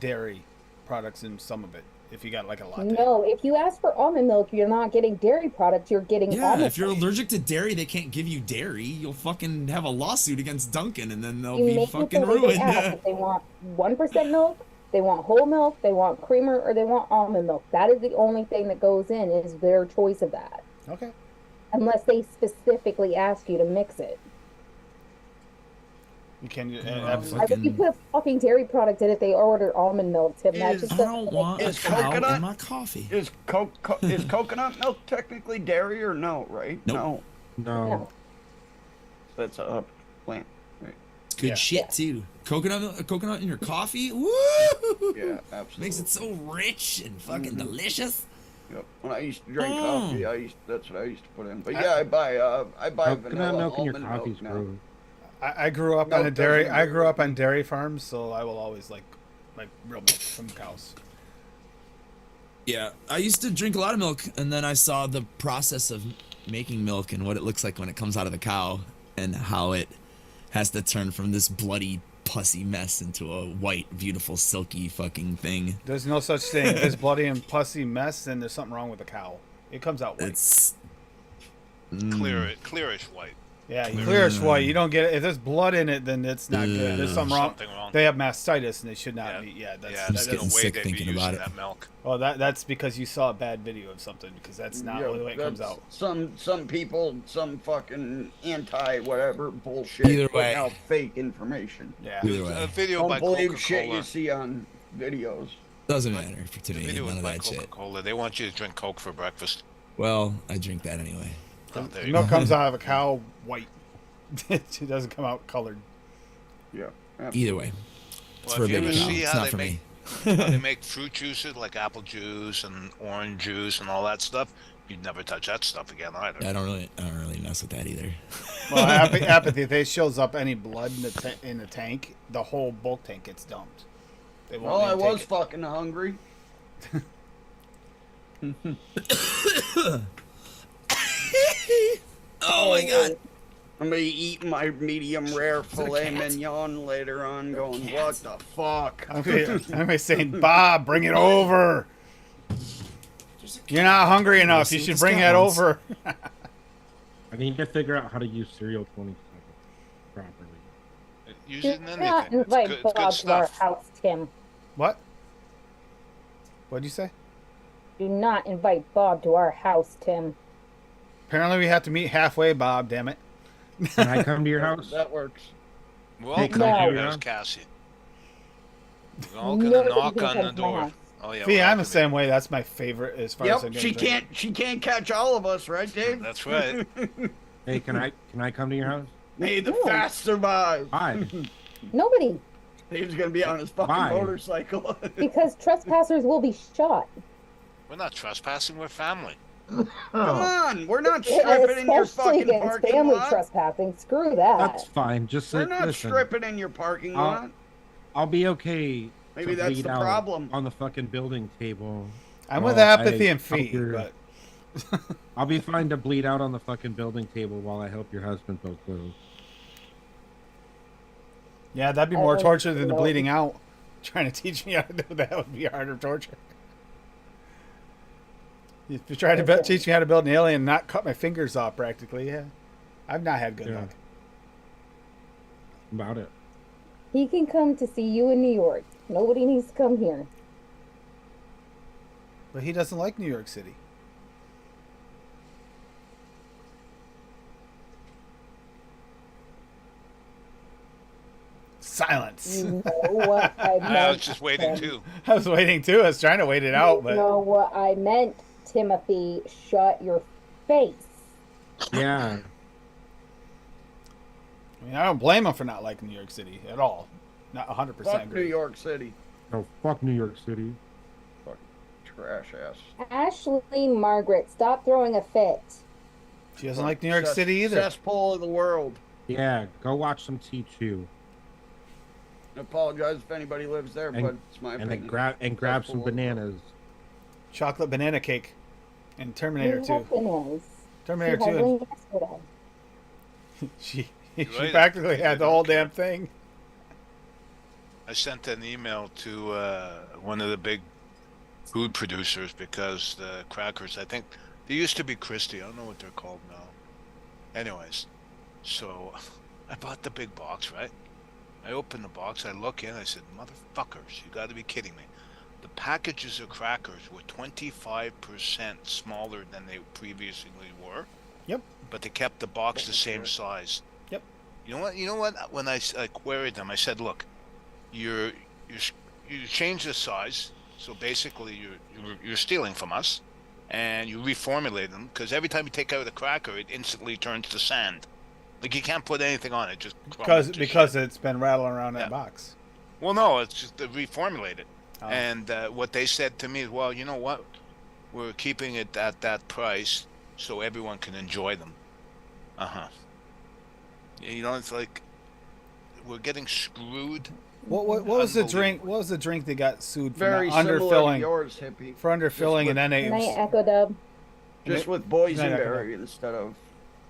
[SPEAKER 3] dairy products in some of it? If you got like a latte.
[SPEAKER 5] No, if you ask for almond milk, you're not getting dairy products. You're getting
[SPEAKER 8] Yeah,
[SPEAKER 5] almond
[SPEAKER 8] if you're
[SPEAKER 5] milk.
[SPEAKER 8] allergic to dairy, they can't give you dairy. You'll fucking have a lawsuit against Dunkin', and then they'll
[SPEAKER 5] You
[SPEAKER 8] be
[SPEAKER 5] make
[SPEAKER 8] fucking
[SPEAKER 5] people they
[SPEAKER 8] ruined.
[SPEAKER 5] ask if they want 1% milk, they want whole milk, they want creamer, or they want almond milk. That is the only thing that goes in is their choice of that.
[SPEAKER 3] Okay.
[SPEAKER 5] Unless they specifically ask you to mix it.
[SPEAKER 3] You can.
[SPEAKER 5] I bet you put a fucking dairy product in it. They order almond milk, Tim. That just
[SPEAKER 8] I don't want a
[SPEAKER 2] Is
[SPEAKER 8] cow
[SPEAKER 2] coconut-
[SPEAKER 8] in my coffee.
[SPEAKER 2] Is coconut milk technically dairy or no? Right?
[SPEAKER 8] Nope.
[SPEAKER 4] No.
[SPEAKER 5] No.
[SPEAKER 2] That's a plant. Right.
[SPEAKER 8] It's good
[SPEAKER 3] Yeah.
[SPEAKER 8] shit too. Coconut in your coffee. Woo!
[SPEAKER 2] Yeah, absolutely.
[SPEAKER 8] Makes it so rich and fucking delicious.
[SPEAKER 2] Yep. When I used to drink
[SPEAKER 8] Mm.
[SPEAKER 2] coffee, that's what I used to put in. But yeah, I buy
[SPEAKER 4] Coconut
[SPEAKER 2] vanilla
[SPEAKER 4] milk in your
[SPEAKER 2] almond
[SPEAKER 4] coffee's
[SPEAKER 2] milk now.
[SPEAKER 4] gross.
[SPEAKER 3] I grew up
[SPEAKER 2] Milk
[SPEAKER 3] on a dairy.
[SPEAKER 2] doesn't
[SPEAKER 3] I grew
[SPEAKER 2] agree.
[SPEAKER 3] up on dairy farms, so I will always like real milk from cows.
[SPEAKER 8] Yeah, I used to drink a lot of milk, and then I saw the process of making milk and what it looks like when it comes out of the cow, and how it has to turn from this bloody pussy mess into a white, beautiful, silky fucking thing.
[SPEAKER 3] There's no such thing. If it's bloody and pussy mess, then there's something wrong with the cow. It comes out white.
[SPEAKER 8] It's
[SPEAKER 6] Clearish white.
[SPEAKER 3] Yeah, clearish white. You don't get it. If there's blood in it, then it's not good. There's something wrong.
[SPEAKER 6] Something wrong.
[SPEAKER 3] They have mastitis, and they should not
[SPEAKER 6] Yeah.
[SPEAKER 3] be. Yeah, that's
[SPEAKER 6] Yeah,
[SPEAKER 8] I'm
[SPEAKER 6] there's
[SPEAKER 8] just
[SPEAKER 6] no
[SPEAKER 8] getting
[SPEAKER 6] way
[SPEAKER 8] sick
[SPEAKER 6] they'd be
[SPEAKER 8] thinking
[SPEAKER 6] using
[SPEAKER 8] about it.
[SPEAKER 6] that milk.
[SPEAKER 3] well, that's because you saw a bad video of something. Because that's not
[SPEAKER 2] Yeah,
[SPEAKER 3] the way it comes
[SPEAKER 2] that's
[SPEAKER 3] out.
[SPEAKER 2] Some people, some fucking anti whatever bullshit.
[SPEAKER 8] Either
[SPEAKER 2] putting
[SPEAKER 8] way.
[SPEAKER 2] out fake information.
[SPEAKER 3] Yeah.
[SPEAKER 8] Either way,
[SPEAKER 6] A video
[SPEAKER 2] Don't
[SPEAKER 6] by
[SPEAKER 2] believe shit
[SPEAKER 6] Coca-Cola.
[SPEAKER 2] you see on videos.
[SPEAKER 8] doesn't matter to me.
[SPEAKER 6] Video
[SPEAKER 8] None of
[SPEAKER 6] by
[SPEAKER 8] that shit.
[SPEAKER 6] Coca-Cola. They want you to drink Coke for breakfast.
[SPEAKER 8] Well, I drink that anyway.
[SPEAKER 6] Oh, there
[SPEAKER 3] The
[SPEAKER 6] you
[SPEAKER 3] milk
[SPEAKER 6] go.
[SPEAKER 3] comes out of a cow white. It doesn't come out colored.
[SPEAKER 2] Yeah.
[SPEAKER 8] Either way, it's
[SPEAKER 6] Well,
[SPEAKER 8] for a
[SPEAKER 6] if you
[SPEAKER 8] baby
[SPEAKER 6] ever
[SPEAKER 8] cow.
[SPEAKER 6] see
[SPEAKER 8] It's
[SPEAKER 6] how
[SPEAKER 8] not
[SPEAKER 6] they
[SPEAKER 8] for
[SPEAKER 6] make
[SPEAKER 8] me.
[SPEAKER 6] how they make fruit juices like apple juice and orange juice and all that stuff, you'd never touch that stuff again either.
[SPEAKER 8] I don't really mess with that either.
[SPEAKER 3] Well, apathy. If it shows up any blood in the tank, the whole bulk tank gets dumped. They won't
[SPEAKER 2] Well, I
[SPEAKER 3] even take
[SPEAKER 2] was
[SPEAKER 3] it.
[SPEAKER 2] fucking hungry.
[SPEAKER 8] Oh my god.
[SPEAKER 2] I'm gonna be eating my medium rare filet mignon later on, going, what the fuck?
[SPEAKER 3] I'm gonna be saying, Bob, bring it over. You're not hungry enough. You
[SPEAKER 8] see
[SPEAKER 3] should
[SPEAKER 8] what
[SPEAKER 3] bring
[SPEAKER 8] this
[SPEAKER 3] that
[SPEAKER 8] guy wants.
[SPEAKER 3] over.
[SPEAKER 4] I need to figure out how to use Serial 27 properly.
[SPEAKER 6] Use
[SPEAKER 5] Do
[SPEAKER 6] it in
[SPEAKER 5] not
[SPEAKER 6] anything. It's
[SPEAKER 5] invite
[SPEAKER 6] good, it's
[SPEAKER 5] Bob
[SPEAKER 6] good
[SPEAKER 5] to our
[SPEAKER 6] stuff.
[SPEAKER 5] house, Tim.
[SPEAKER 3] What? What'd you say?
[SPEAKER 5] Do not invite Bob to our house, Tim.
[SPEAKER 3] Apparently, we have to meet halfway, Bob. Damn it.
[SPEAKER 4] Can I come to your house?
[SPEAKER 2] That works.
[SPEAKER 6] Well,
[SPEAKER 4] can
[SPEAKER 5] I
[SPEAKER 6] no.
[SPEAKER 5] do
[SPEAKER 6] There's
[SPEAKER 4] that?
[SPEAKER 6] Cassie. We're all gonna
[SPEAKER 5] Nobody
[SPEAKER 6] knock
[SPEAKER 5] can
[SPEAKER 6] on the
[SPEAKER 5] come to my
[SPEAKER 6] door.
[SPEAKER 5] house.
[SPEAKER 6] Oh yeah.
[SPEAKER 3] See,
[SPEAKER 6] we're all
[SPEAKER 3] I'm the
[SPEAKER 6] gonna
[SPEAKER 3] same way. That's my favorite as far as I'm
[SPEAKER 2] Yep, she can't catch all of us, right,
[SPEAKER 6] be-
[SPEAKER 2] Dave?
[SPEAKER 6] That's right.
[SPEAKER 4] Hey, can I come to your house?
[SPEAKER 2] May the
[SPEAKER 5] Yeah.
[SPEAKER 2] fast survive.
[SPEAKER 4] Why?
[SPEAKER 5] Nobody,
[SPEAKER 2] Dave's gonna be on his fucking
[SPEAKER 4] Why?
[SPEAKER 2] motorcycle.
[SPEAKER 5] because trespassers will be shot.
[SPEAKER 6] We're not trespassing. We're family.
[SPEAKER 2] Come on, we're not stripping in your
[SPEAKER 5] Especially
[SPEAKER 2] fucking
[SPEAKER 5] against
[SPEAKER 2] parking
[SPEAKER 5] family
[SPEAKER 2] lot.
[SPEAKER 5] trespassing. Screw that.
[SPEAKER 4] That's fine. Just
[SPEAKER 2] We're
[SPEAKER 4] say,
[SPEAKER 2] not
[SPEAKER 4] listen,
[SPEAKER 2] stripping in your parking
[SPEAKER 4] I'll-
[SPEAKER 2] lot.
[SPEAKER 4] I'll be okay.
[SPEAKER 2] Maybe
[SPEAKER 4] to
[SPEAKER 2] that's
[SPEAKER 4] bleed
[SPEAKER 2] the
[SPEAKER 4] out
[SPEAKER 2] problem.
[SPEAKER 4] on the fucking building table.
[SPEAKER 3] I'm with
[SPEAKER 4] Well,
[SPEAKER 3] apathy
[SPEAKER 4] I
[SPEAKER 3] and feet,
[SPEAKER 4] hope you're-
[SPEAKER 3] but
[SPEAKER 4] I'll be fine to bleed out on the fucking building table while I help your husband poke clothes.
[SPEAKER 3] yeah, that'd be
[SPEAKER 5] I
[SPEAKER 3] more
[SPEAKER 5] don't
[SPEAKER 3] torture than the
[SPEAKER 5] know.
[SPEAKER 3] bleeding out. Trying to teach me how to do that would be harder torture. If you try to teach me how to build an alien and not cut my fingers off, practically, yeah, I've not had good
[SPEAKER 4] Yeah.
[SPEAKER 3] luck.
[SPEAKER 4] About it.
[SPEAKER 5] He can come to see you in New York. Nobody needs to come here.
[SPEAKER 3] But he doesn't like New York City. Silence.
[SPEAKER 5] You know what I meant.
[SPEAKER 6] I was just waiting
[SPEAKER 5] Tim.
[SPEAKER 6] too.
[SPEAKER 3] I was waiting too. I was trying to wait it out,
[SPEAKER 5] You
[SPEAKER 3] but
[SPEAKER 5] know what I meant, Timothy. Shut your face.
[SPEAKER 4] Yeah.
[SPEAKER 3] I mean, I don't blame him for not liking New York City at all. Not 100%
[SPEAKER 2] Fuck
[SPEAKER 3] agree.
[SPEAKER 2] New York City.
[SPEAKER 4] Oh, fuck New York City.
[SPEAKER 2] Fuck trash ass.
[SPEAKER 5] Ashley Margaret, stop throwing a fit.
[SPEAKER 3] She doesn't like New York
[SPEAKER 2] Cess-
[SPEAKER 3] City either.
[SPEAKER 2] Cesspool of the world.
[SPEAKER 4] Yeah, go watch some T2
[SPEAKER 2] I apologize if anybody lives there,
[SPEAKER 4] And-
[SPEAKER 2] but it's my
[SPEAKER 4] and
[SPEAKER 2] opinion.
[SPEAKER 4] then grab some
[SPEAKER 2] Cesspool of the world.
[SPEAKER 4] bananas.
[SPEAKER 3] Chocolate banana cake. And Terminator
[SPEAKER 5] We
[SPEAKER 3] 2.
[SPEAKER 5] have bananas.
[SPEAKER 3] Terminator
[SPEAKER 5] She had
[SPEAKER 3] 2.
[SPEAKER 5] one yesterday.
[SPEAKER 3] She
[SPEAKER 6] Right.
[SPEAKER 3] practically had the whole damn thing.
[SPEAKER 6] I sent an email to one of the big food producers because the crackers, I think they used to be Christie. I don't know what they're called now. Anyways, so I bought the big box, right? I open the box, I look in, I said, motherfuckers, you gotta be kidding me. The packages of crackers were 25% smaller than they previously were.
[SPEAKER 3] Yep.
[SPEAKER 6] But they kept the box the same size.
[SPEAKER 3] Yep.
[SPEAKER 6] You know what? You know what? When I queried them, I said, "Look, you changed the size, so basically you're stealing from us, and you reformulate them because every time you take out a cracker, it instantly turns to sand. Like you can't put anything on it, just
[SPEAKER 3] because it's been rattling around that box.
[SPEAKER 6] Well, no, it's just reformulated.
[SPEAKER 3] Oh.
[SPEAKER 6] And what they said to me is, well, you know what? We're keeping it at that price so everyone can enjoy them. Uh-huh. You know, it's like we're getting screwed.
[SPEAKER 3] What was the drink? What was the drink they got sued for
[SPEAKER 2] Very
[SPEAKER 3] not
[SPEAKER 2] similar
[SPEAKER 3] underfilling?
[SPEAKER 2] to yours, hippie.
[SPEAKER 3] For underfilling, and then they
[SPEAKER 5] Night Echo Dub.
[SPEAKER 2] Just with boysenberry instead of.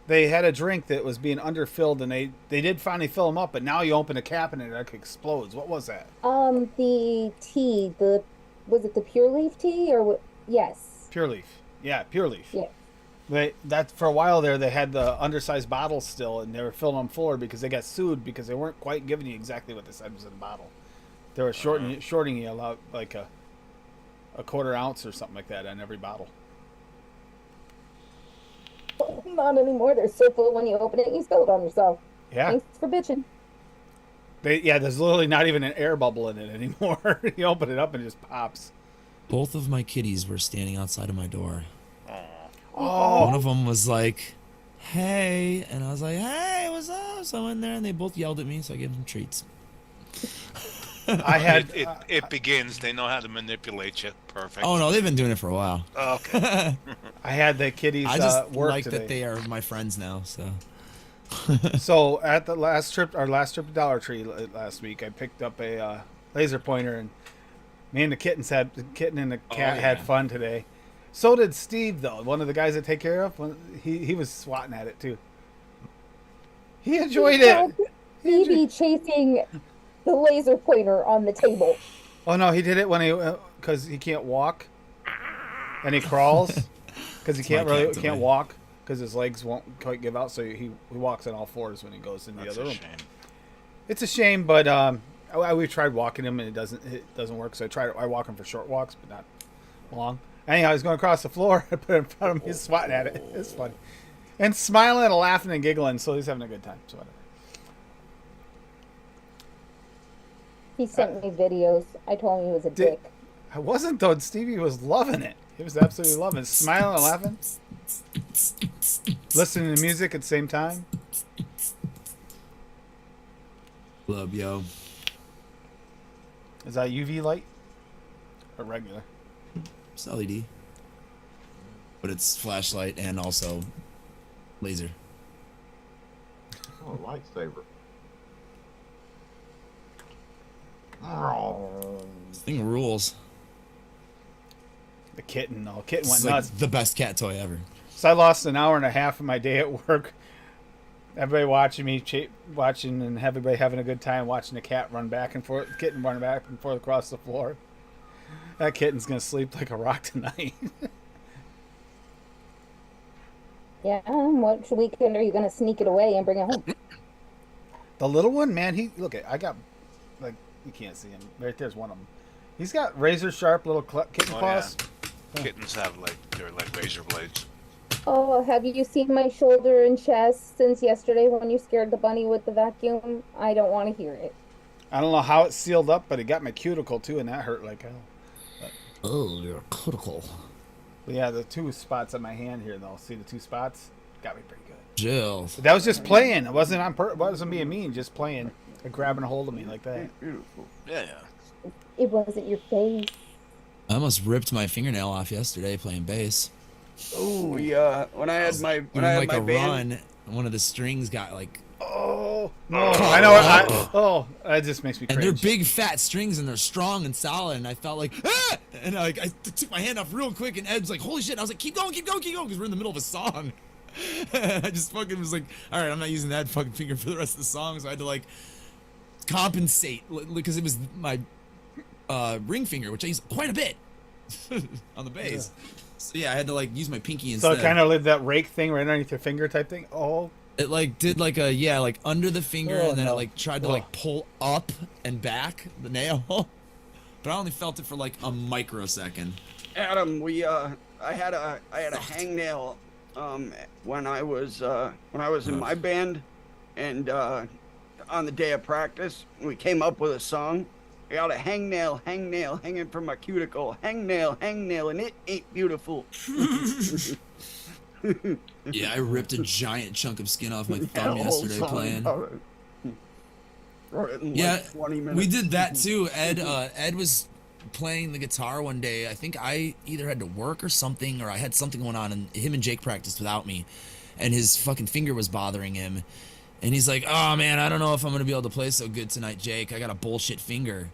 [SPEAKER 3] They had a drink that was being underfilled, and they did finally fill them up, but now you open the cap and it like explodes. What was that?
[SPEAKER 5] The tea, was it the Pure Leaf tea or what? Yes.
[SPEAKER 3] Pure Leaf. Yeah, Pure Leaf.
[SPEAKER 5] Yeah.
[SPEAKER 3] That for a while there, they had the undersized bottles still, and they were filling them fuller because they got sued because they weren't quite giving you exactly what they said was in the bottle. They were shorting you about like a quarter ounce or something like that on every bottle.
[SPEAKER 5] Not anymore. They're so full when you open it, you spill it on yourself.
[SPEAKER 3] Yeah.
[SPEAKER 5] Thanks for bitching.
[SPEAKER 3] There's literally not even an air bubble in it anymore. You open it up and it just pops.
[SPEAKER 8] Both of my kitties were standing outside of my door.
[SPEAKER 3] Oh.
[SPEAKER 8] One of them was like, hey, and I was like, hey, what's up? So I went there and they both yelled at me, so I gave them treats.
[SPEAKER 3] I had
[SPEAKER 6] it begins. They know how to manipulate you. Perfect.
[SPEAKER 8] Oh no, they've been doing it for a while.
[SPEAKER 6] Oh, okay.
[SPEAKER 3] I had the kitties
[SPEAKER 8] I just
[SPEAKER 3] work
[SPEAKER 8] like
[SPEAKER 3] today.
[SPEAKER 8] that they are my friends now. So.
[SPEAKER 3] So at our last trip to Dollar Tree last week, I picked up a laser pointer, and me and the kitten and the cat had fun today. So did Steve, though, one of the guys that take care of. He was swatting at it too. He enjoyed it.
[SPEAKER 5] Stevie chasing the laser pointer on the table.
[SPEAKER 3] Oh no, he did it when because he can't walk, and he crawls because he can't walk because his legs won't quite give out. So he walks on all fours when he goes in the other room.
[SPEAKER 6] Shame.
[SPEAKER 3] It's a shame, but we tried walking him and it doesn't work. So I walk him for short walks, but not long. Anyhow, he's going across the floor. I put it in front of him. He's swatting at it. It's funny, and smiling and laughing and giggling. So he's having a good time. So whatever.
[SPEAKER 5] He sent me videos. I told him he was a dick.
[SPEAKER 3] I wasn't though. Stevie was loving it. He was absolutely loving it, smiling and laughing, listening to music at the same time.
[SPEAKER 8] Love, yo.
[SPEAKER 3] Is that UV light or regular?
[SPEAKER 8] It's LED. But it's flashlight and also laser.
[SPEAKER 7] Oh, lightsaber.
[SPEAKER 8] This thing rules.
[SPEAKER 3] The kitten, though. Kitten went
[SPEAKER 8] It's
[SPEAKER 3] nuts.
[SPEAKER 8] like the best cat toy ever.
[SPEAKER 3] So I lost an hour and a half of my day at work. Everybody watching me, watching and everybody having a good time watching the cat run back and forth, kitten run back and forth across the floor. That kitten's going to sleep like a rock tonight.
[SPEAKER 5] Yeah, what weekend are you going to sneak it away and bring it home?
[SPEAKER 3] The little one, man, I got, like, you can't see him. Right there's one of them. He's got razor sharp little kitten claws.
[SPEAKER 6] Yeah. Kittens have they're like razor blades.
[SPEAKER 5] Oh, have you seen my shoulder and chest since yesterday when you scared the bunny with the vacuum? I don't want to hear it.
[SPEAKER 3] I don't know how it's sealed up, but it got my cuticle too, and that hurt like hell.
[SPEAKER 8] Oh, your cuticle.
[SPEAKER 3] But yeah, the two spots on my hand here, though. See the two spots? Got me pretty good.
[SPEAKER 8] Jill.
[SPEAKER 3] That was just playing. It wasn't it wasn't being mean. Just playing, grabbing a hold of me like that.
[SPEAKER 2] Beautiful.
[SPEAKER 6] Yeah.
[SPEAKER 5] It wasn't your face.
[SPEAKER 8] I almost ripped my fingernail off yesterday playing bass.
[SPEAKER 2] Oh, when I had my
[SPEAKER 8] Doing a
[SPEAKER 2] band,
[SPEAKER 8] run, one of the strings got like.
[SPEAKER 3] Oh no! I know. That just makes me
[SPEAKER 8] And
[SPEAKER 3] cringe.
[SPEAKER 8] they're big fat strings and they're strong and solid, and I felt like ah! And I took my hand off real quick, and Ed's like, holy shit. And I was like, keep going, because we're in the middle of a song. I just fucking was like, all right, I'm not using that fucking finger for the rest of the song. So I had to like compensate because it was my ring finger, which I use quite a bit on the bass. So yeah, I had to like use my pinky instead.
[SPEAKER 3] So it kind of did that rake thing right underneath your finger type thing. Oh
[SPEAKER 8] It like did like a like under the finger,
[SPEAKER 3] Oh,
[SPEAKER 8] and then
[SPEAKER 3] no.
[SPEAKER 8] it like tried to like pull up and back the nail. But I only felt it for like a microsecond.
[SPEAKER 2] Adam, I had a hangnail when I was in my band, and on the day of practice we came up with a song. I got a hangnail hanging from my cuticle, hangnail, and it ain't beautiful.
[SPEAKER 8] Yeah, I ripped a giant chunk of skin off my
[SPEAKER 2] Yeah,
[SPEAKER 8] thumb
[SPEAKER 2] a whole
[SPEAKER 8] yesterday
[SPEAKER 2] song
[SPEAKER 8] playing.
[SPEAKER 2] about it. Wrote it in
[SPEAKER 8] Yeah,
[SPEAKER 2] like 20 minutes.
[SPEAKER 8] we did that too. Ed was playing the guitar one day. I think I either had to work or something, or I had something going on, and him and Jake practiced without me, and his fucking finger was bothering him. And he's like, "Oh man, I don't know if I'm gonna be able to play so good tonight, Jake. I got a bullshit finger."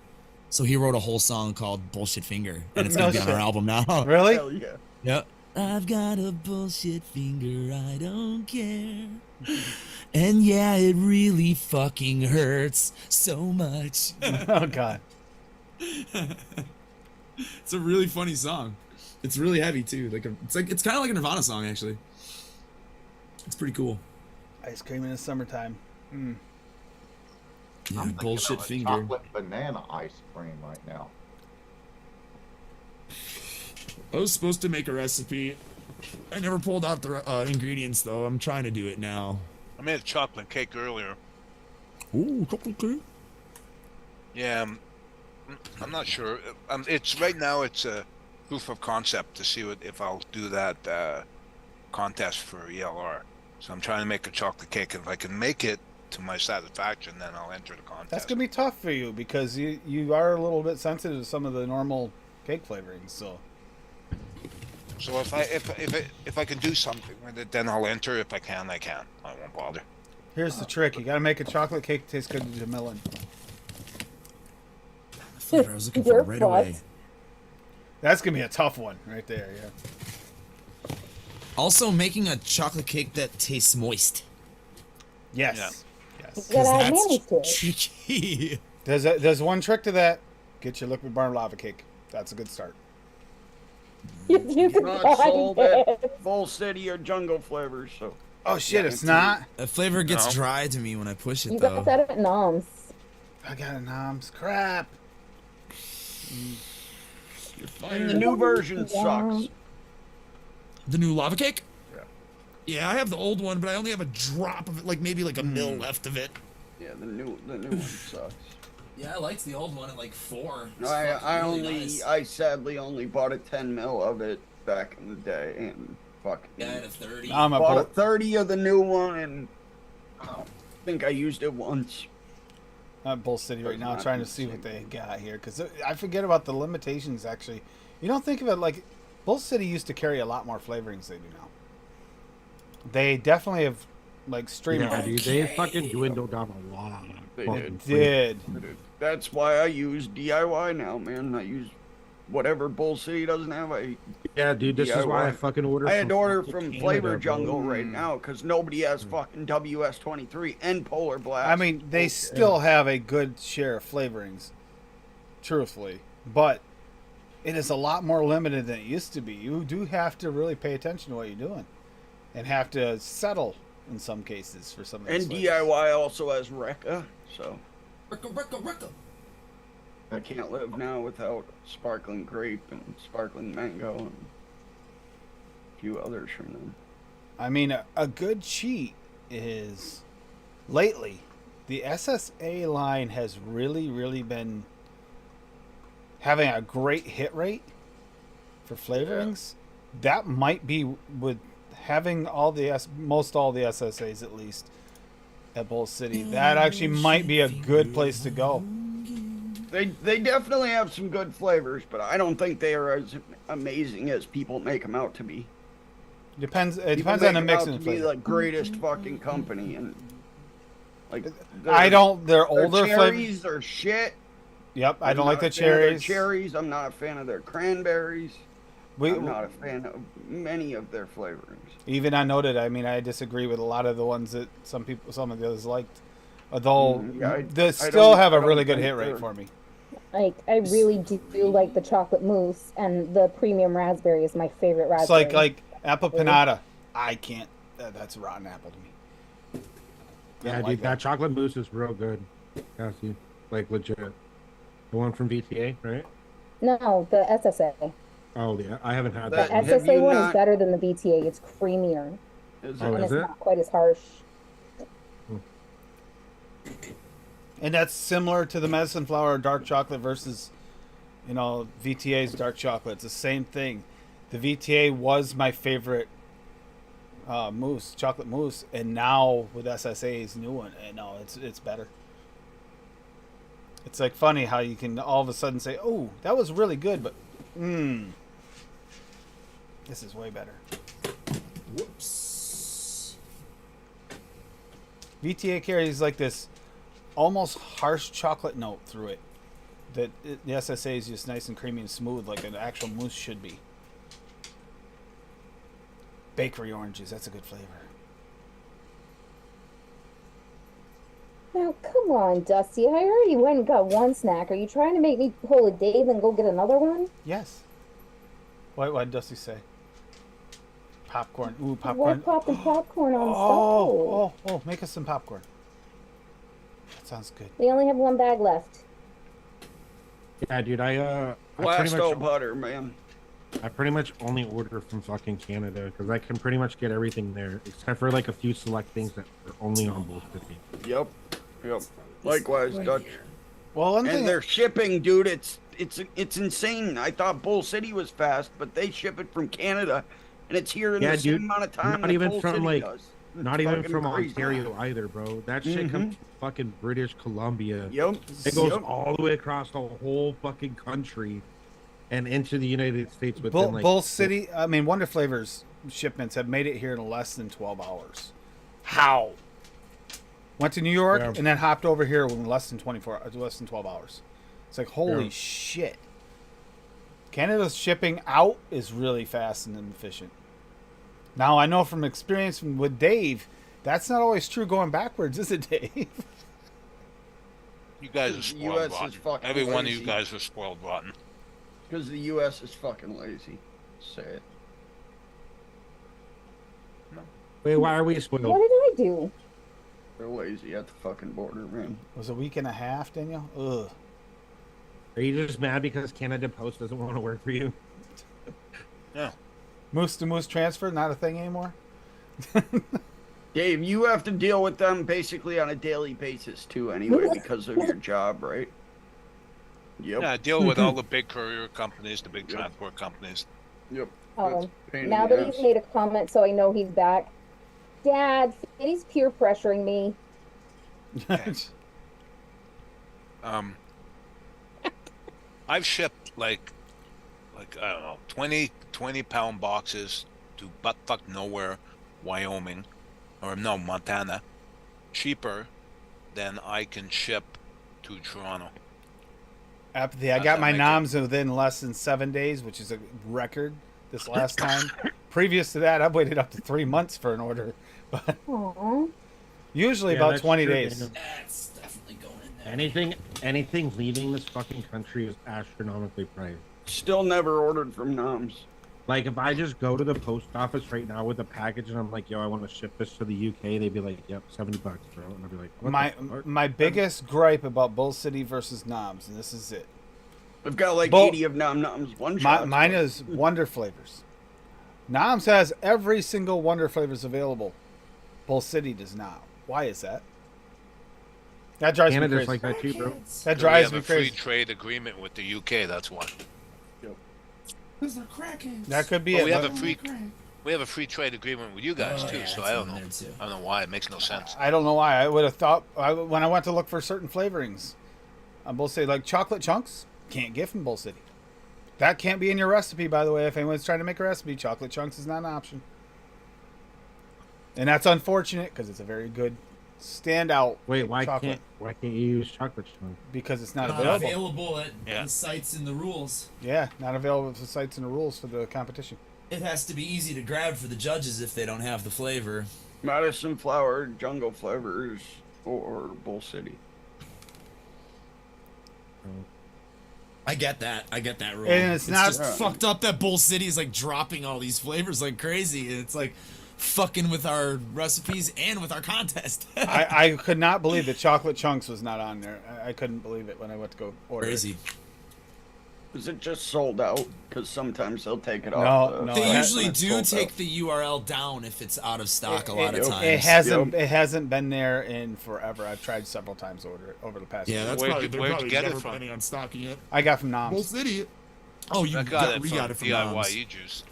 [SPEAKER 8] So he wrote a whole song called "Bullshit Finger," and it's gonna be on our album now.
[SPEAKER 3] Really?
[SPEAKER 2] Hell yeah.
[SPEAKER 8] Yep. I've got a bullshit finger, I don't care. And yeah, it really fucking hurts so much.
[SPEAKER 3] Oh God.
[SPEAKER 8] It's a really funny song. It's really heavy too. It's kind of like a Nirvana song actually. It's pretty cool.
[SPEAKER 3] Ice cream in the summertime. Mm.
[SPEAKER 8] Yeah,
[SPEAKER 7] I'm thinking
[SPEAKER 8] bullshit
[SPEAKER 7] of a
[SPEAKER 8] finger.
[SPEAKER 7] chocolate banana ice cream right now.
[SPEAKER 8] I was supposed to make a recipe. I never pulled out the ingredients though. I'm trying to do it now.
[SPEAKER 6] I made a chocolate cake earlier.
[SPEAKER 8] Ooh, chocolate cake.
[SPEAKER 6] Yeah, I'm not sure. It's right now. It's a proof of concept to see if I'll do that contest for ELR. So I'm trying to make a chocolate cake. If I can make it to my satisfaction, then I'll enter the contest.
[SPEAKER 3] That's gonna be tough for you because you are a little bit sensitive to some of the normal cake flavorings. So
[SPEAKER 6] So if I can do something with it, then I'll enter. If I can, I can. I won't bother.
[SPEAKER 3] here's the trick: you gotta make a chocolate cake taste good to melon.
[SPEAKER 8] The flavor I was looking for
[SPEAKER 5] You're
[SPEAKER 8] right away.
[SPEAKER 5] fucked.
[SPEAKER 3] That's gonna be a tough one right there. Yeah.
[SPEAKER 8] Also, making a chocolate cake that tastes moist.
[SPEAKER 3] Yes.
[SPEAKER 6] Yeah.
[SPEAKER 3] Yes.
[SPEAKER 5] You gotta add
[SPEAKER 8] That's
[SPEAKER 5] mayonnaise to it.
[SPEAKER 8] tricky.
[SPEAKER 3] There's one trick to that. Get your liquid barn lava cake. That's a good start.
[SPEAKER 5] You can
[SPEAKER 2] Not
[SPEAKER 5] find
[SPEAKER 2] sold at
[SPEAKER 5] it.
[SPEAKER 2] Full City or Jungle Flavors, so
[SPEAKER 3] Oh shit!
[SPEAKER 2] Yeah,
[SPEAKER 3] It's not.
[SPEAKER 8] That flavor gets
[SPEAKER 6] No.
[SPEAKER 8] dry to me when I push it
[SPEAKER 5] You
[SPEAKER 8] though.
[SPEAKER 5] got that at Noms.
[SPEAKER 3] I got a noms. Crap.
[SPEAKER 2] and the new version
[SPEAKER 5] Yeah.
[SPEAKER 2] sucks.
[SPEAKER 8] The new lava cake?
[SPEAKER 2] Yeah.
[SPEAKER 8] Yeah, I have the old one, but I only have a drop of it, like maybe like a mil left of it.
[SPEAKER 2] Yeah, the new one sucks.
[SPEAKER 8] Yeah, I liked the old one at like 4.
[SPEAKER 2] I sadly only bought a 10 mil of it back in the day, and fucking
[SPEAKER 8] a 30.
[SPEAKER 3] I'm a
[SPEAKER 2] bought a
[SPEAKER 3] bull-
[SPEAKER 2] 30 of the new one, and I think I used it once.
[SPEAKER 3] I'm at Bull City right
[SPEAKER 2] Does
[SPEAKER 3] now,
[SPEAKER 2] not
[SPEAKER 3] trying to
[SPEAKER 2] do
[SPEAKER 3] see
[SPEAKER 2] the
[SPEAKER 3] what
[SPEAKER 2] same
[SPEAKER 3] they got here because I forget about the limitations. Actually, you don't think of it like Bull City used to carry a lot more flavorings than they do now. They definitely have like
[SPEAKER 4] Yeah,
[SPEAKER 3] streamlined.
[SPEAKER 4] dude, they fucking dwindled down a lot.
[SPEAKER 2] They
[SPEAKER 4] Fucking
[SPEAKER 2] did.
[SPEAKER 3] Did.
[SPEAKER 2] That's why I use DIY now, man. I use whatever Bull City doesn't have.
[SPEAKER 4] Yeah, dude, this is why I
[SPEAKER 2] DIY.
[SPEAKER 4] fucking ordered.
[SPEAKER 2] I had to order
[SPEAKER 4] fucking
[SPEAKER 2] from
[SPEAKER 4] Canada,
[SPEAKER 2] Flavor
[SPEAKER 4] bro.
[SPEAKER 2] Jungle right now because nobody has fucking WS23 and Polar Blast.
[SPEAKER 3] I mean, they still have a good share of flavorings, truthfully, but it is a lot more limited than it used to be. You do have to really pay attention to what you're doing, and have to settle in some cases for some of these
[SPEAKER 2] and
[SPEAKER 3] flavors.
[SPEAKER 2] DIY also has Recca, so
[SPEAKER 8] Ricka.
[SPEAKER 2] I can't live now without sparkling grape and sparkling mango and a few others from them.
[SPEAKER 3] I mean, a good cheat is lately the SSA line has really been having a great hit rate for flavorings. That might be with having all the most all the SSAs at least at Bull City. That actually might be a good place to go.
[SPEAKER 2] They definitely have some good flavors, but I don't think they are as amazing as people make them out to be.
[SPEAKER 3] Depends. It
[SPEAKER 2] People
[SPEAKER 3] depends on the
[SPEAKER 2] make 'em
[SPEAKER 3] mix
[SPEAKER 2] out
[SPEAKER 3] and
[SPEAKER 2] to be
[SPEAKER 3] flavor.
[SPEAKER 2] the greatest fucking company, and like
[SPEAKER 3] I don't. They're
[SPEAKER 2] Their
[SPEAKER 3] older flavors.
[SPEAKER 2] cherries are shit.
[SPEAKER 3] Yep, I
[SPEAKER 2] I'm
[SPEAKER 3] don't like
[SPEAKER 2] not
[SPEAKER 3] the
[SPEAKER 2] a fan of their
[SPEAKER 3] cherries.
[SPEAKER 2] cherries. I'm not a fan of their cranberries.
[SPEAKER 3] We,
[SPEAKER 2] I'm not a fan of many of their flavorings.
[SPEAKER 3] even I noted. I mean, I disagree with a lot of the ones that some of the others liked. Although
[SPEAKER 2] Yeah,
[SPEAKER 3] they still have a really good
[SPEAKER 2] think
[SPEAKER 3] hit rate
[SPEAKER 2] they're-
[SPEAKER 3] for me.
[SPEAKER 5] Like, I really do like the chocolate mousse, and the premium raspberry is my favorite
[SPEAKER 3] It's
[SPEAKER 5] raspberry.
[SPEAKER 3] like apple panada. I can't. That's a rotten apple to me. I
[SPEAKER 4] Yeah,
[SPEAKER 3] don't
[SPEAKER 4] dude,
[SPEAKER 3] like
[SPEAKER 4] that chocolate mousse is real good. Cassie, like legit. The one from VTA, right?
[SPEAKER 5] No, the SSA.
[SPEAKER 4] Oh yeah, I haven't had
[SPEAKER 5] The
[SPEAKER 2] That-
[SPEAKER 4] that one.
[SPEAKER 2] have
[SPEAKER 5] SSA
[SPEAKER 2] you
[SPEAKER 5] one is
[SPEAKER 2] not-
[SPEAKER 5] better than the VTA. It's creamier
[SPEAKER 2] Is
[SPEAKER 4] Oh,
[SPEAKER 2] it?
[SPEAKER 5] and
[SPEAKER 4] is
[SPEAKER 5] it's
[SPEAKER 4] it?
[SPEAKER 5] not quite as harsh.
[SPEAKER 3] And that's similar to the medicine flower dark chocolate versus, VTA's dark chocolate. It's the same thing. The VTA was my favorite mousse, chocolate mousse, and now with SSA's new one, and no, it's better. It's like funny how you can all of a sudden say, "Oh, that was really good," but this is way better.
[SPEAKER 8] Whoops.
[SPEAKER 3] VTA carries like this almost harsh chocolate note through it. The SSA is just nice and creamy and smooth, like an actual mousse should be. Bakery oranges, that's a good flavor.
[SPEAKER 5] Now, come on, Dusty. I already went and got one snack. Are you trying to make me pull a Dave and go get another one?
[SPEAKER 3] Yes. What did Dusty say? Popcorn. Ooh,
[SPEAKER 5] We're
[SPEAKER 3] popcorn.
[SPEAKER 5] popping popcorn on
[SPEAKER 3] Oh, make us some popcorn. That sounds good.
[SPEAKER 5] We only have one bag left.
[SPEAKER 4] Yeah, dude, I
[SPEAKER 2] Blast out butter, man.
[SPEAKER 4] pretty much only order from fucking Canada because I can pretty much get everything there except for like a few select things that are only on Bull City.
[SPEAKER 2] Yep. Likewise,
[SPEAKER 8] Right
[SPEAKER 2] Dutch.
[SPEAKER 8] here.
[SPEAKER 3] Well, one thing.
[SPEAKER 2] And their shipping, dude, it's insane. I thought Bull City was fast, but they ship it from Canada, and it's here in
[SPEAKER 4] Yeah,
[SPEAKER 2] the
[SPEAKER 4] dude,
[SPEAKER 2] same amount of time.
[SPEAKER 4] not
[SPEAKER 2] that
[SPEAKER 4] even
[SPEAKER 2] Bull
[SPEAKER 4] from,
[SPEAKER 2] City
[SPEAKER 4] like,
[SPEAKER 2] does. It's
[SPEAKER 4] Not even
[SPEAKER 2] fucking
[SPEAKER 4] from
[SPEAKER 2] crazy.
[SPEAKER 4] Ontario either, bro. That shit comes from fucking British Columbia.
[SPEAKER 2] Yep.
[SPEAKER 4] It goes
[SPEAKER 2] Yep.
[SPEAKER 4] all the way across the whole fucking country and into the United States within
[SPEAKER 3] Bull City, Wonder Flavors shipments have made it here in less than 12 hours. How? Went to New York
[SPEAKER 4] Yeah.
[SPEAKER 3] and then hopped over here in less than 12 hours. It's like, holy
[SPEAKER 4] Yeah.
[SPEAKER 3] shit. Canada's shipping out is really fast and efficient. Now, I know from experience with Dave, that's not always true going backwards, is it, Dave?
[SPEAKER 6] You guys are
[SPEAKER 2] The
[SPEAKER 6] spoiled
[SPEAKER 2] US is
[SPEAKER 6] rotten.
[SPEAKER 2] fucking
[SPEAKER 6] Every one of you
[SPEAKER 2] lazy.
[SPEAKER 6] guys are spoiled rotten.
[SPEAKER 2] Because the U.S. is fucking lazy. Say it.
[SPEAKER 4] Wait, why are we spoiled?
[SPEAKER 5] What did I do?
[SPEAKER 2] They're lazy at the fucking border, man.
[SPEAKER 3] It was a week and a half, Daniel? Ugh.
[SPEAKER 4] Are you just mad because Canada Post doesn't want to work for you?
[SPEAKER 6] Yeah.
[SPEAKER 3] Moose to moose transfer, not a thing anymore?
[SPEAKER 2] Dave, you have to deal with them basically on a daily basis too, anyway, because of your job, right? Yep.
[SPEAKER 6] Yeah, deal with all the big courier companies, the big transport companies.
[SPEAKER 2] Yep.
[SPEAKER 5] Oh,
[SPEAKER 2] That's a pain in
[SPEAKER 5] now
[SPEAKER 2] the
[SPEAKER 5] that
[SPEAKER 2] ass.
[SPEAKER 5] he's made a comment, so I know he's back. Dad, he's peer pressuring me.
[SPEAKER 6] I've shipped like I don't know, 20-pound boxes to buttfuck nowhere, Wyoming, or no, Montana, cheaper than I can ship to Toronto.
[SPEAKER 3] Apathy. I
[SPEAKER 6] How's
[SPEAKER 3] got
[SPEAKER 6] that
[SPEAKER 3] my
[SPEAKER 6] make it?
[SPEAKER 3] noms within less than 7 days, which is a record this last time. Previous to that, I've waited up to 3 months for an order, but
[SPEAKER 5] Aww.
[SPEAKER 3] usually
[SPEAKER 4] Yeah,
[SPEAKER 3] about
[SPEAKER 4] that's
[SPEAKER 3] 20
[SPEAKER 4] true,
[SPEAKER 3] days.
[SPEAKER 4] Daniel.
[SPEAKER 8] That's definitely going in there.
[SPEAKER 4] Anything leaving this fucking country is astronomically priced.
[SPEAKER 2] Still never ordered from Noms.
[SPEAKER 4] Like, if I just go to the post office right now with a package and I'm like, yo, I want to ship this to the UK, they'd be like, yep, $70, bro. And I'd be like, what the fuck?
[SPEAKER 3] My biggest gripe about Bull City versus Noms, and this is it.
[SPEAKER 2] I've got like
[SPEAKER 3] Bull-
[SPEAKER 2] 80 of Noms one shot.
[SPEAKER 3] Mine is Wonder Flavors. Noms has every single Wonder Flavors available. Bull City does not. Why is that? That drives me
[SPEAKER 4] Canada's
[SPEAKER 3] crazy.
[SPEAKER 4] like that too, bro.
[SPEAKER 3] That
[SPEAKER 6] We
[SPEAKER 3] drives
[SPEAKER 6] have
[SPEAKER 3] me
[SPEAKER 6] a free
[SPEAKER 3] crazy.
[SPEAKER 6] trade agreement with the UK. That's why.
[SPEAKER 9] Because they're crackheads.
[SPEAKER 3] That could be
[SPEAKER 6] But
[SPEAKER 3] it.
[SPEAKER 6] we have
[SPEAKER 3] but
[SPEAKER 6] a free we have a free trade agreement with you guys
[SPEAKER 8] Oh,
[SPEAKER 6] too.
[SPEAKER 8] yeah,
[SPEAKER 6] So
[SPEAKER 8] that's
[SPEAKER 6] I don't
[SPEAKER 8] on
[SPEAKER 6] know.
[SPEAKER 8] there, too.
[SPEAKER 6] I don't know why. It makes no sense.
[SPEAKER 3] I don't know why. I would have thought when I went to look for certain flavorings on Bull City, like chocolate chunks, can't get from Bull City. That can't be in your recipe, by the way. If anyone's trying to make a recipe, chocolate chunks is not an option. And that's unfortunate because it's a very good standout
[SPEAKER 4] Wait, why
[SPEAKER 3] chocolate
[SPEAKER 4] can't you use chocolate chunk?
[SPEAKER 3] because it's not
[SPEAKER 8] Not
[SPEAKER 3] available.
[SPEAKER 8] available at
[SPEAKER 6] Yeah.
[SPEAKER 8] the sites and the rules.
[SPEAKER 3] Yeah, not available for sites and the rules for the competition.
[SPEAKER 8] It has to be easy to grab for the judges if they don't have the flavor.
[SPEAKER 2] Madison Flower, Jungle Flavors, or Bull City.
[SPEAKER 8] I get that. I get that rule.
[SPEAKER 3] And it's not-
[SPEAKER 8] just fucked up that Bull City is like dropping all these flavors like crazy. And it's like, fucking with our recipes and with our contest.
[SPEAKER 3] I could not believe that chocolate chunks was not on there. I couldn't believe it when I went to go order
[SPEAKER 8] Crazy.
[SPEAKER 3] it.
[SPEAKER 2] Is it just sold out? Because sometimes they'll take it
[SPEAKER 3] No,
[SPEAKER 2] off.
[SPEAKER 3] no,
[SPEAKER 8] They
[SPEAKER 3] it
[SPEAKER 8] usually
[SPEAKER 2] when it's
[SPEAKER 8] do
[SPEAKER 2] sold
[SPEAKER 8] take
[SPEAKER 2] out.
[SPEAKER 8] the URL down if it's out of stock a lot of
[SPEAKER 2] it-
[SPEAKER 8] times.
[SPEAKER 3] It hasn't been there in forever. I've tried several times to order it over the past
[SPEAKER 8] Yeah,
[SPEAKER 3] year.
[SPEAKER 8] that's
[SPEAKER 6] Where'd
[SPEAKER 8] probably
[SPEAKER 6] you-
[SPEAKER 8] they're
[SPEAKER 6] where'd you
[SPEAKER 8] probably
[SPEAKER 6] get it
[SPEAKER 8] never
[SPEAKER 6] from?
[SPEAKER 8] planning on stocking it.
[SPEAKER 3] I got from
[SPEAKER 8] Bull
[SPEAKER 3] Noms.
[SPEAKER 8] City. Oh,
[SPEAKER 6] I got
[SPEAKER 8] we got it from
[SPEAKER 6] DIY
[SPEAKER 8] Noms.
[SPEAKER 6] juice.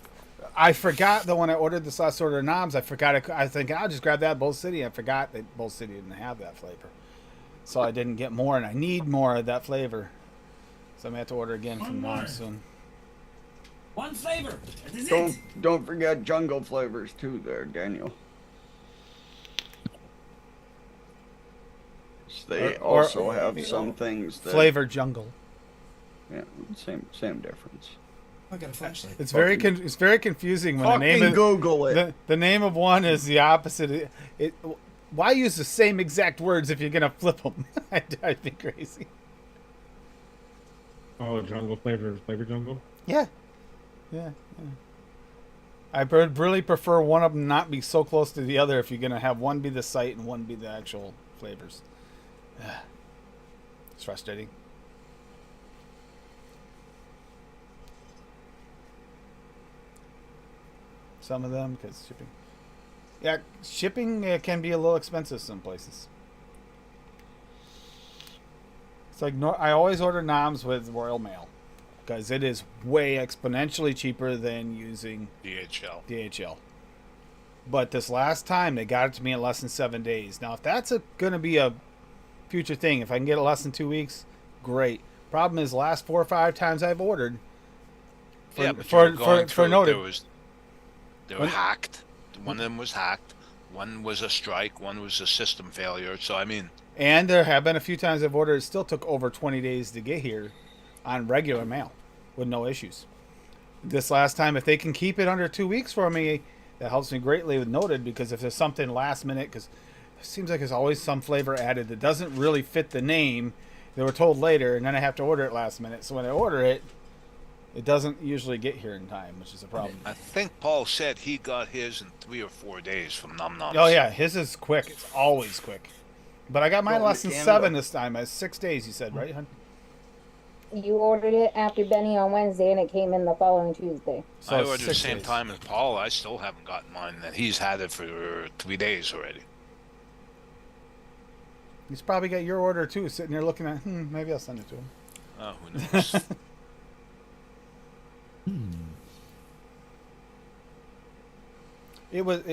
[SPEAKER 3] I forgot that when I ordered this last order of Noms, I forgot. I think I'll just grab that Bull City. I forgot that Bull City didn't have that flavor, so I didn't get more, and I need more of that flavor. So I'm gonna have to order again from
[SPEAKER 9] One more.
[SPEAKER 3] Noms soon.
[SPEAKER 9] One flavor. That is
[SPEAKER 2] Don't
[SPEAKER 9] it.
[SPEAKER 2] don't forget jungle flavors too, there, Daniel. They
[SPEAKER 3] Or-
[SPEAKER 2] also have some things that
[SPEAKER 3] Flavor Jungle.
[SPEAKER 2] Yeah, same difference.
[SPEAKER 8] I got a flashlight.
[SPEAKER 3] It's it's very confusing when the name
[SPEAKER 2] Fucking
[SPEAKER 3] of
[SPEAKER 2] Google it.
[SPEAKER 3] the name of one is the opposite. Why use the same exact words if you're gonna flip them? I'd be crazy.
[SPEAKER 4] Oh, jungle flavor jungle.
[SPEAKER 3] Yeah. I really prefer one of them not be so close to the other if you're gonna have one be the site and one be the actual flavors. It's frustrating. Some of them because shipping. Yeah, shipping can be a little expensive some places. It's like I always order Noms with Royal Mail because it is way exponentially cheaper than using DHL. But this last time they got it to me in less than 7 days. Now if that's going to be a future thing, if I can get it less than 2 weeks, great. Problem is, last 4 or 5 times I've ordered for noted.
[SPEAKER 6] They were hacked. One of them was hacked. One was a strike. One was a system failure. So I mean,
[SPEAKER 3] And there have been a few times I've ordered. It still took over 20 days to get here on regular mail with no issues. This last time, if they can keep it under 2 weeks for me, that helps me greatly with noted, because if there's something last minute, because it seems like there's always some flavor added that doesn't really fit the name, they were told later, and then I have to order it last minute. So when I order it, it doesn't usually get here in time, which is a problem.
[SPEAKER 6] I think Paul said he got his in 3 or 4 days from Num Noms.
[SPEAKER 3] Oh yeah, his is quick. It's always quick. But I got mine
[SPEAKER 2] Going
[SPEAKER 3] less
[SPEAKER 2] to
[SPEAKER 3] than
[SPEAKER 2] Canada.
[SPEAKER 3] 7 this time. 6 days, you said, right, hun?
[SPEAKER 5] You ordered it after Benny on Wednesday, and it came in the following Tuesday.
[SPEAKER 3] So
[SPEAKER 6] I ordered the
[SPEAKER 3] 6
[SPEAKER 6] same
[SPEAKER 3] days.
[SPEAKER 6] time as Paul. I still haven't gotten mine. And he's had it for 3 days already.
[SPEAKER 3] He's probably got your order too, sitting there looking at. Maybe I'll send it to him.
[SPEAKER 6] Oh, who knows?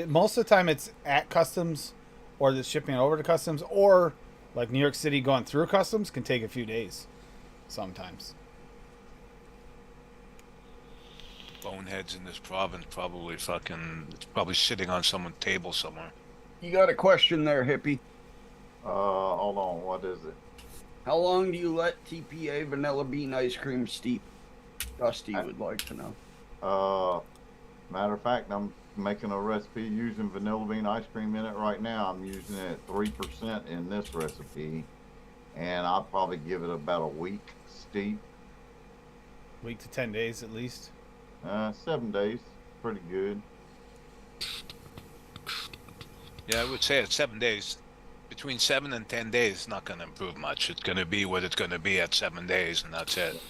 [SPEAKER 3] Most of the time it's at customs, or the shipping it over to customs, or like New York City going through customs can take a few days, sometimes.
[SPEAKER 6] Boneheads in this province probably it's probably sitting on someone's table somewhere.
[SPEAKER 2] You got a question there, hippie.
[SPEAKER 7] Hold on. What is it?
[SPEAKER 2] How long do you let TPA vanilla bean ice cream steep? Dusty would like to know.
[SPEAKER 7] Matter of fact, I'm making a recipe using vanilla bean ice cream in it right now. I'm using it at 3% in this recipe, and I'll probably give it about a week steep.
[SPEAKER 3] Week to 10 days at least.
[SPEAKER 7] 7 days, pretty good.
[SPEAKER 6] Yeah, I would say at 7 days. Between 7 and 10 days, it's not going to improve much. It's going to be what it's going to be at 7 days, and that's it.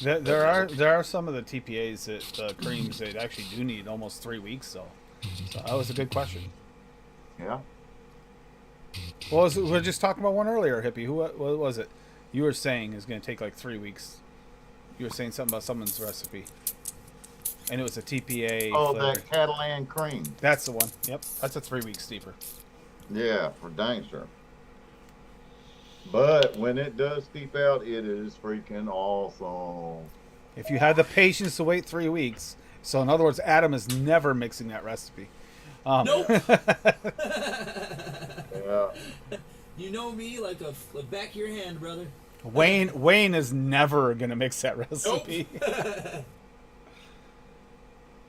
[SPEAKER 7] Yeah.
[SPEAKER 3] There are some of the TPAs that creams that actually do need almost 3 weeks though. So that was a good question.
[SPEAKER 7] Yeah.
[SPEAKER 3] Well, we were just talking about one earlier, hippie. What was it? You were saying it's going to take like 3 weeks. You were saying something about someone's recipe, and it was a TPA.
[SPEAKER 7] Oh,
[SPEAKER 3] flavor.
[SPEAKER 7] that Catalan cream.
[SPEAKER 3] That's the one. Yep, that's a 3 week steeper.
[SPEAKER 7] Yeah, for dang sure. But when it does steep out, it is freaking awesome.
[SPEAKER 3] If you have the patience to wait 3 weeks, so in other words, Adam is never mixing that recipe.
[SPEAKER 9] Nope.
[SPEAKER 7] Yeah.
[SPEAKER 9] You know me like a back of your hand, brother.
[SPEAKER 3] Wayne is never gonna mix that recipe.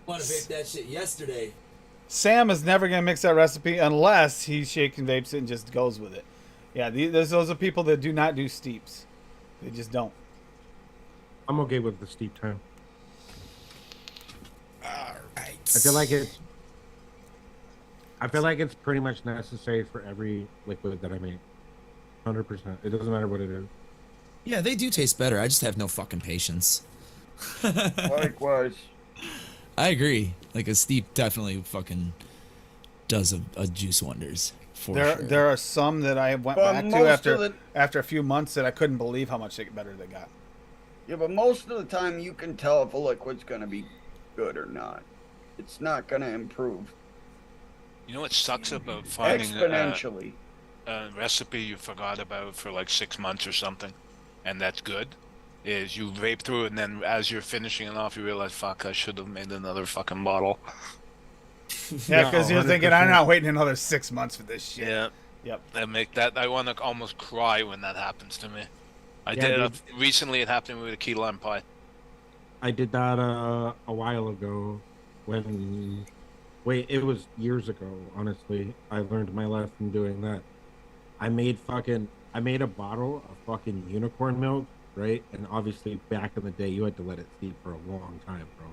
[SPEAKER 9] Want to bake that shit yesterday.
[SPEAKER 3] Sam is never gonna mix that recipe unless he shakes and vapes it and just goes with it. Yeah, those are people that do not do steeps. They just don't.
[SPEAKER 4] I'm okay with the steep time.
[SPEAKER 8] All right.
[SPEAKER 4] I feel like it's I feel like it's pretty much necessary for every liquid that I make. 100%. It doesn't matter what it is.
[SPEAKER 8] Yeah, they do taste better. I just have no fucking patience.
[SPEAKER 2] Likewise.
[SPEAKER 8] I agree. Like a steep definitely fucking does a juice wonders for sure.
[SPEAKER 3] There are some that I went
[SPEAKER 2] But
[SPEAKER 3] back to
[SPEAKER 2] most of
[SPEAKER 3] after a few months that I couldn't believe how much better they got.
[SPEAKER 2] Yeah, but most of the time you can tell if a liquid's gonna be good or not. It's not gonna improve
[SPEAKER 6] You know what sucks about finding
[SPEAKER 2] exponentially.
[SPEAKER 6] a recipe you forgot about for like 6 months or something, and that's good, is you vape through it, and then as you're finishing it off, you realize, fuck, I should have made another fucking bottle.
[SPEAKER 3] Yeah, because
[SPEAKER 4] No,
[SPEAKER 3] you're thinking,
[SPEAKER 4] 100%.
[SPEAKER 3] I'm not waiting another 6 months for this shit.
[SPEAKER 6] Yeah.
[SPEAKER 3] Yep.
[SPEAKER 6] I want to almost cry when that happens to me. I
[SPEAKER 4] Yeah,
[SPEAKER 6] did
[SPEAKER 4] dude.
[SPEAKER 6] recently. It happened with a key lime pie.
[SPEAKER 4] I did that a while ago when wait, it was years ago, honestly. I learned my lesson doing that. I made a bottle of fucking unicorn milk, right? And obviously back in the day you had to let it steep for a long time, bro.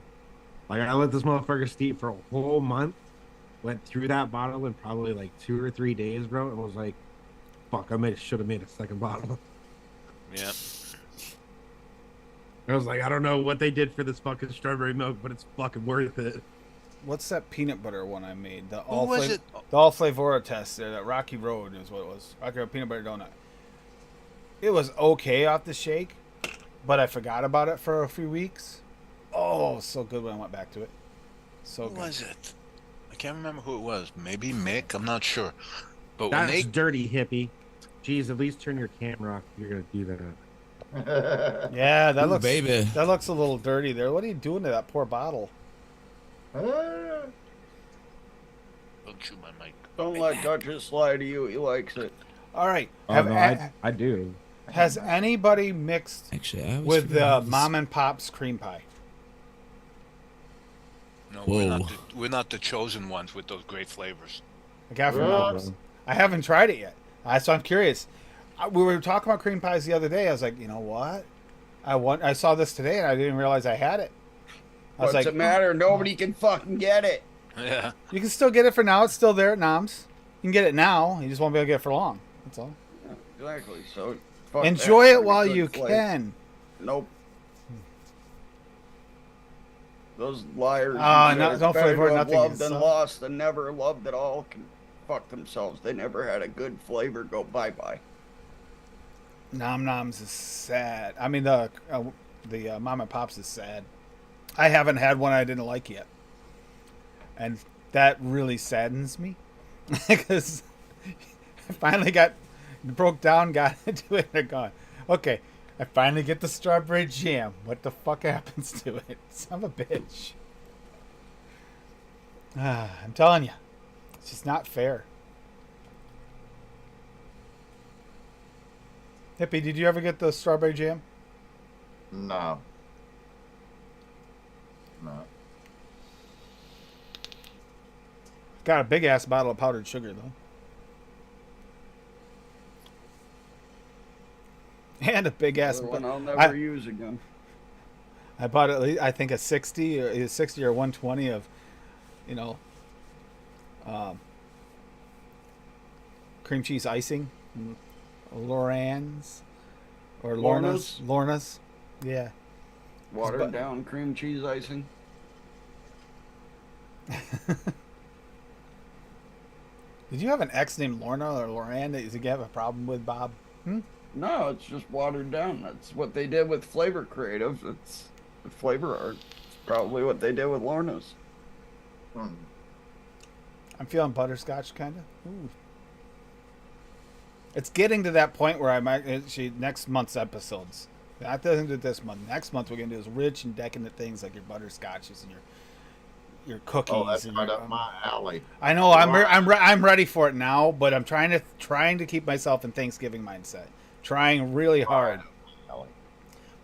[SPEAKER 4] Like I let this motherfucker steep for a whole month, went through that bottle in probably like 2 or 3 days, bro, and was like, fuck, should have made a second bottle.
[SPEAKER 6] Yeah.
[SPEAKER 4] I was like, I don't know what they did for this fucking strawberry milk, but it's fucking worth it.
[SPEAKER 3] What's that peanut butter one I made? The
[SPEAKER 6] What was it?
[SPEAKER 3] The all flavora test there. That Rocky Road is what it was. Rocky Road peanut butter donut. It was okay off the shake, but I forgot about it for a few weeks. Oh, so good when I went back to it. So
[SPEAKER 6] Who
[SPEAKER 3] good.
[SPEAKER 6] was it? I can't remember who it was. Maybe Mick. I'm not sure. But when
[SPEAKER 4] That's
[SPEAKER 6] they
[SPEAKER 4] dirty, hippie. Jeez, at least turn your camera off if you're gonna do that.
[SPEAKER 3] Yeah, that
[SPEAKER 8] Ooh,
[SPEAKER 3] looks
[SPEAKER 8] baby.
[SPEAKER 3] that looks a little dirty there. What are you doing to that poor bottle?
[SPEAKER 6] don't chew my mic.
[SPEAKER 2] Don't let Duchess lie to you. He likes it.
[SPEAKER 3] All right.
[SPEAKER 4] Oh, no, I do.
[SPEAKER 3] Has anybody mixed
[SPEAKER 8] Actually, I always
[SPEAKER 3] with
[SPEAKER 8] forget
[SPEAKER 3] the
[SPEAKER 8] how this-
[SPEAKER 3] Mom and Pop's cream pie?
[SPEAKER 6] No,
[SPEAKER 8] Whoa.
[SPEAKER 6] we're not the chosen ones with those great flavors.
[SPEAKER 3] I got from
[SPEAKER 7] Yeah.
[SPEAKER 3] Mom's. I haven't tried it yet. So I'm curious. We were talking about cream pies the other day. I was like, you know what? I saw this today and I didn't realize I had it. I was
[SPEAKER 2] What's
[SPEAKER 3] like,
[SPEAKER 2] it matter? Nobody can fucking get it.
[SPEAKER 6] Yeah.
[SPEAKER 3] you can still get it for now. It's still there at Nom's. You can get it now. You just won't be able to get it for long. That's all.
[SPEAKER 2] Yeah, exactly. So fuck
[SPEAKER 3] Enjoy
[SPEAKER 2] that.
[SPEAKER 3] it while
[SPEAKER 2] Good
[SPEAKER 3] you
[SPEAKER 2] flavor.
[SPEAKER 3] can.
[SPEAKER 2] Nope. Those liars.
[SPEAKER 3] Ah,
[SPEAKER 2] who
[SPEAKER 3] no-
[SPEAKER 2] said it's
[SPEAKER 3] no
[SPEAKER 2] better
[SPEAKER 3] flavor,
[SPEAKER 2] to have
[SPEAKER 3] nothing
[SPEAKER 2] loved
[SPEAKER 3] is
[SPEAKER 2] and
[SPEAKER 3] so-
[SPEAKER 2] lost and never loved at all can fuck themselves. They never had a good flavor. Go bye bye.
[SPEAKER 3] Nom Noms is sad. I mean, the Mom and Pop's is sad. I haven't had one I didn't like yet. And that really saddens me. Because I finally broke down, got into it, and they're gone. Okay, I finally get the strawberry jam. What the fuck happens to it? Son of a bitch. I'm telling you, it's just not fair. Hippie, did you ever get the strawberry jam?
[SPEAKER 7] No. No.
[SPEAKER 3] Got a big ass bottle of powdered sugar though. And a big ass.
[SPEAKER 2] Another one I'll never
[SPEAKER 3] I-
[SPEAKER 2] use again.
[SPEAKER 3] I bought at least, I think a 60 or 120 of, you know, cream cheese icing, Loran's or Lorna's. Yeah.
[SPEAKER 2] Watered
[SPEAKER 3] But-
[SPEAKER 2] down cream cheese icing.
[SPEAKER 3] Did you have an ex named Lorna or Loran that you have a problem with, Bob?
[SPEAKER 2] No, it's just watered down. That's what they did with Flavor Creative. It's the flavor art. It's probably what they did with Lorna's.
[SPEAKER 7] Hmm.
[SPEAKER 3] I'm feeling butterscotch kind of. Ooh. It's getting to that point where I might next month's episodes. That doesn't do this month. Next month we're gonna do is rich and decadent things like your butterscotches and your cookies.
[SPEAKER 7] Oh, that's
[SPEAKER 3] and
[SPEAKER 7] right
[SPEAKER 3] your,
[SPEAKER 7] up my alley.
[SPEAKER 3] I know I'm ready for it now, but I'm trying to keep myself in Thanksgiving mindset. Trying really hard.
[SPEAKER 7] Alley.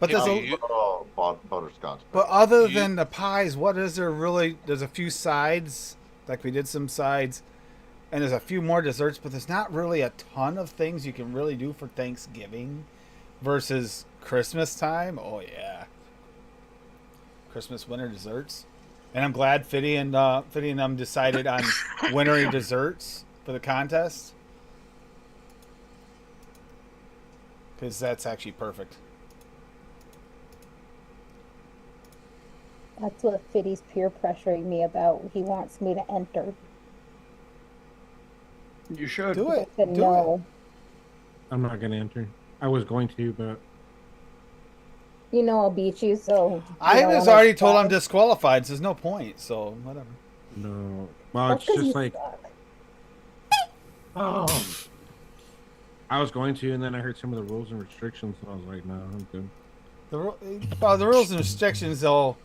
[SPEAKER 3] But there's
[SPEAKER 6] Yeah,
[SPEAKER 3] a,
[SPEAKER 7] Oh, butterscotch.
[SPEAKER 3] but other
[SPEAKER 6] You-
[SPEAKER 3] than the pies, what is there really? There's a few sides, like we did some sides, and there's a few more desserts, but there's not really a ton of things you can really do for Thanksgiving versus Christmas time. Oh yeah, Christmas winter desserts. And I'm glad Fiddy and them decided on winter desserts for the contest. Because that's actually perfect.
[SPEAKER 5] That's what Fiddy's peer pressuring me about. He wants me to enter.
[SPEAKER 2] You should.
[SPEAKER 3] Do
[SPEAKER 5] I
[SPEAKER 3] it.
[SPEAKER 5] said
[SPEAKER 3] Do
[SPEAKER 5] no.
[SPEAKER 4] I'm not gonna enter. I was going to, but
[SPEAKER 5] You know I'll beat you, so.
[SPEAKER 3] I
[SPEAKER 5] you don't
[SPEAKER 3] was
[SPEAKER 5] wanna
[SPEAKER 3] already told
[SPEAKER 5] try.
[SPEAKER 3] I'm disqualified, so there's no point. So, whatever.
[SPEAKER 4] no. Well,
[SPEAKER 5] That's
[SPEAKER 4] it's
[SPEAKER 5] 'cause you
[SPEAKER 4] just like
[SPEAKER 5] suck.
[SPEAKER 4] I was going to, and then I heard some of the rules and restrictions, and I was like, no, I'm good.
[SPEAKER 3] The rules and restrictions, though,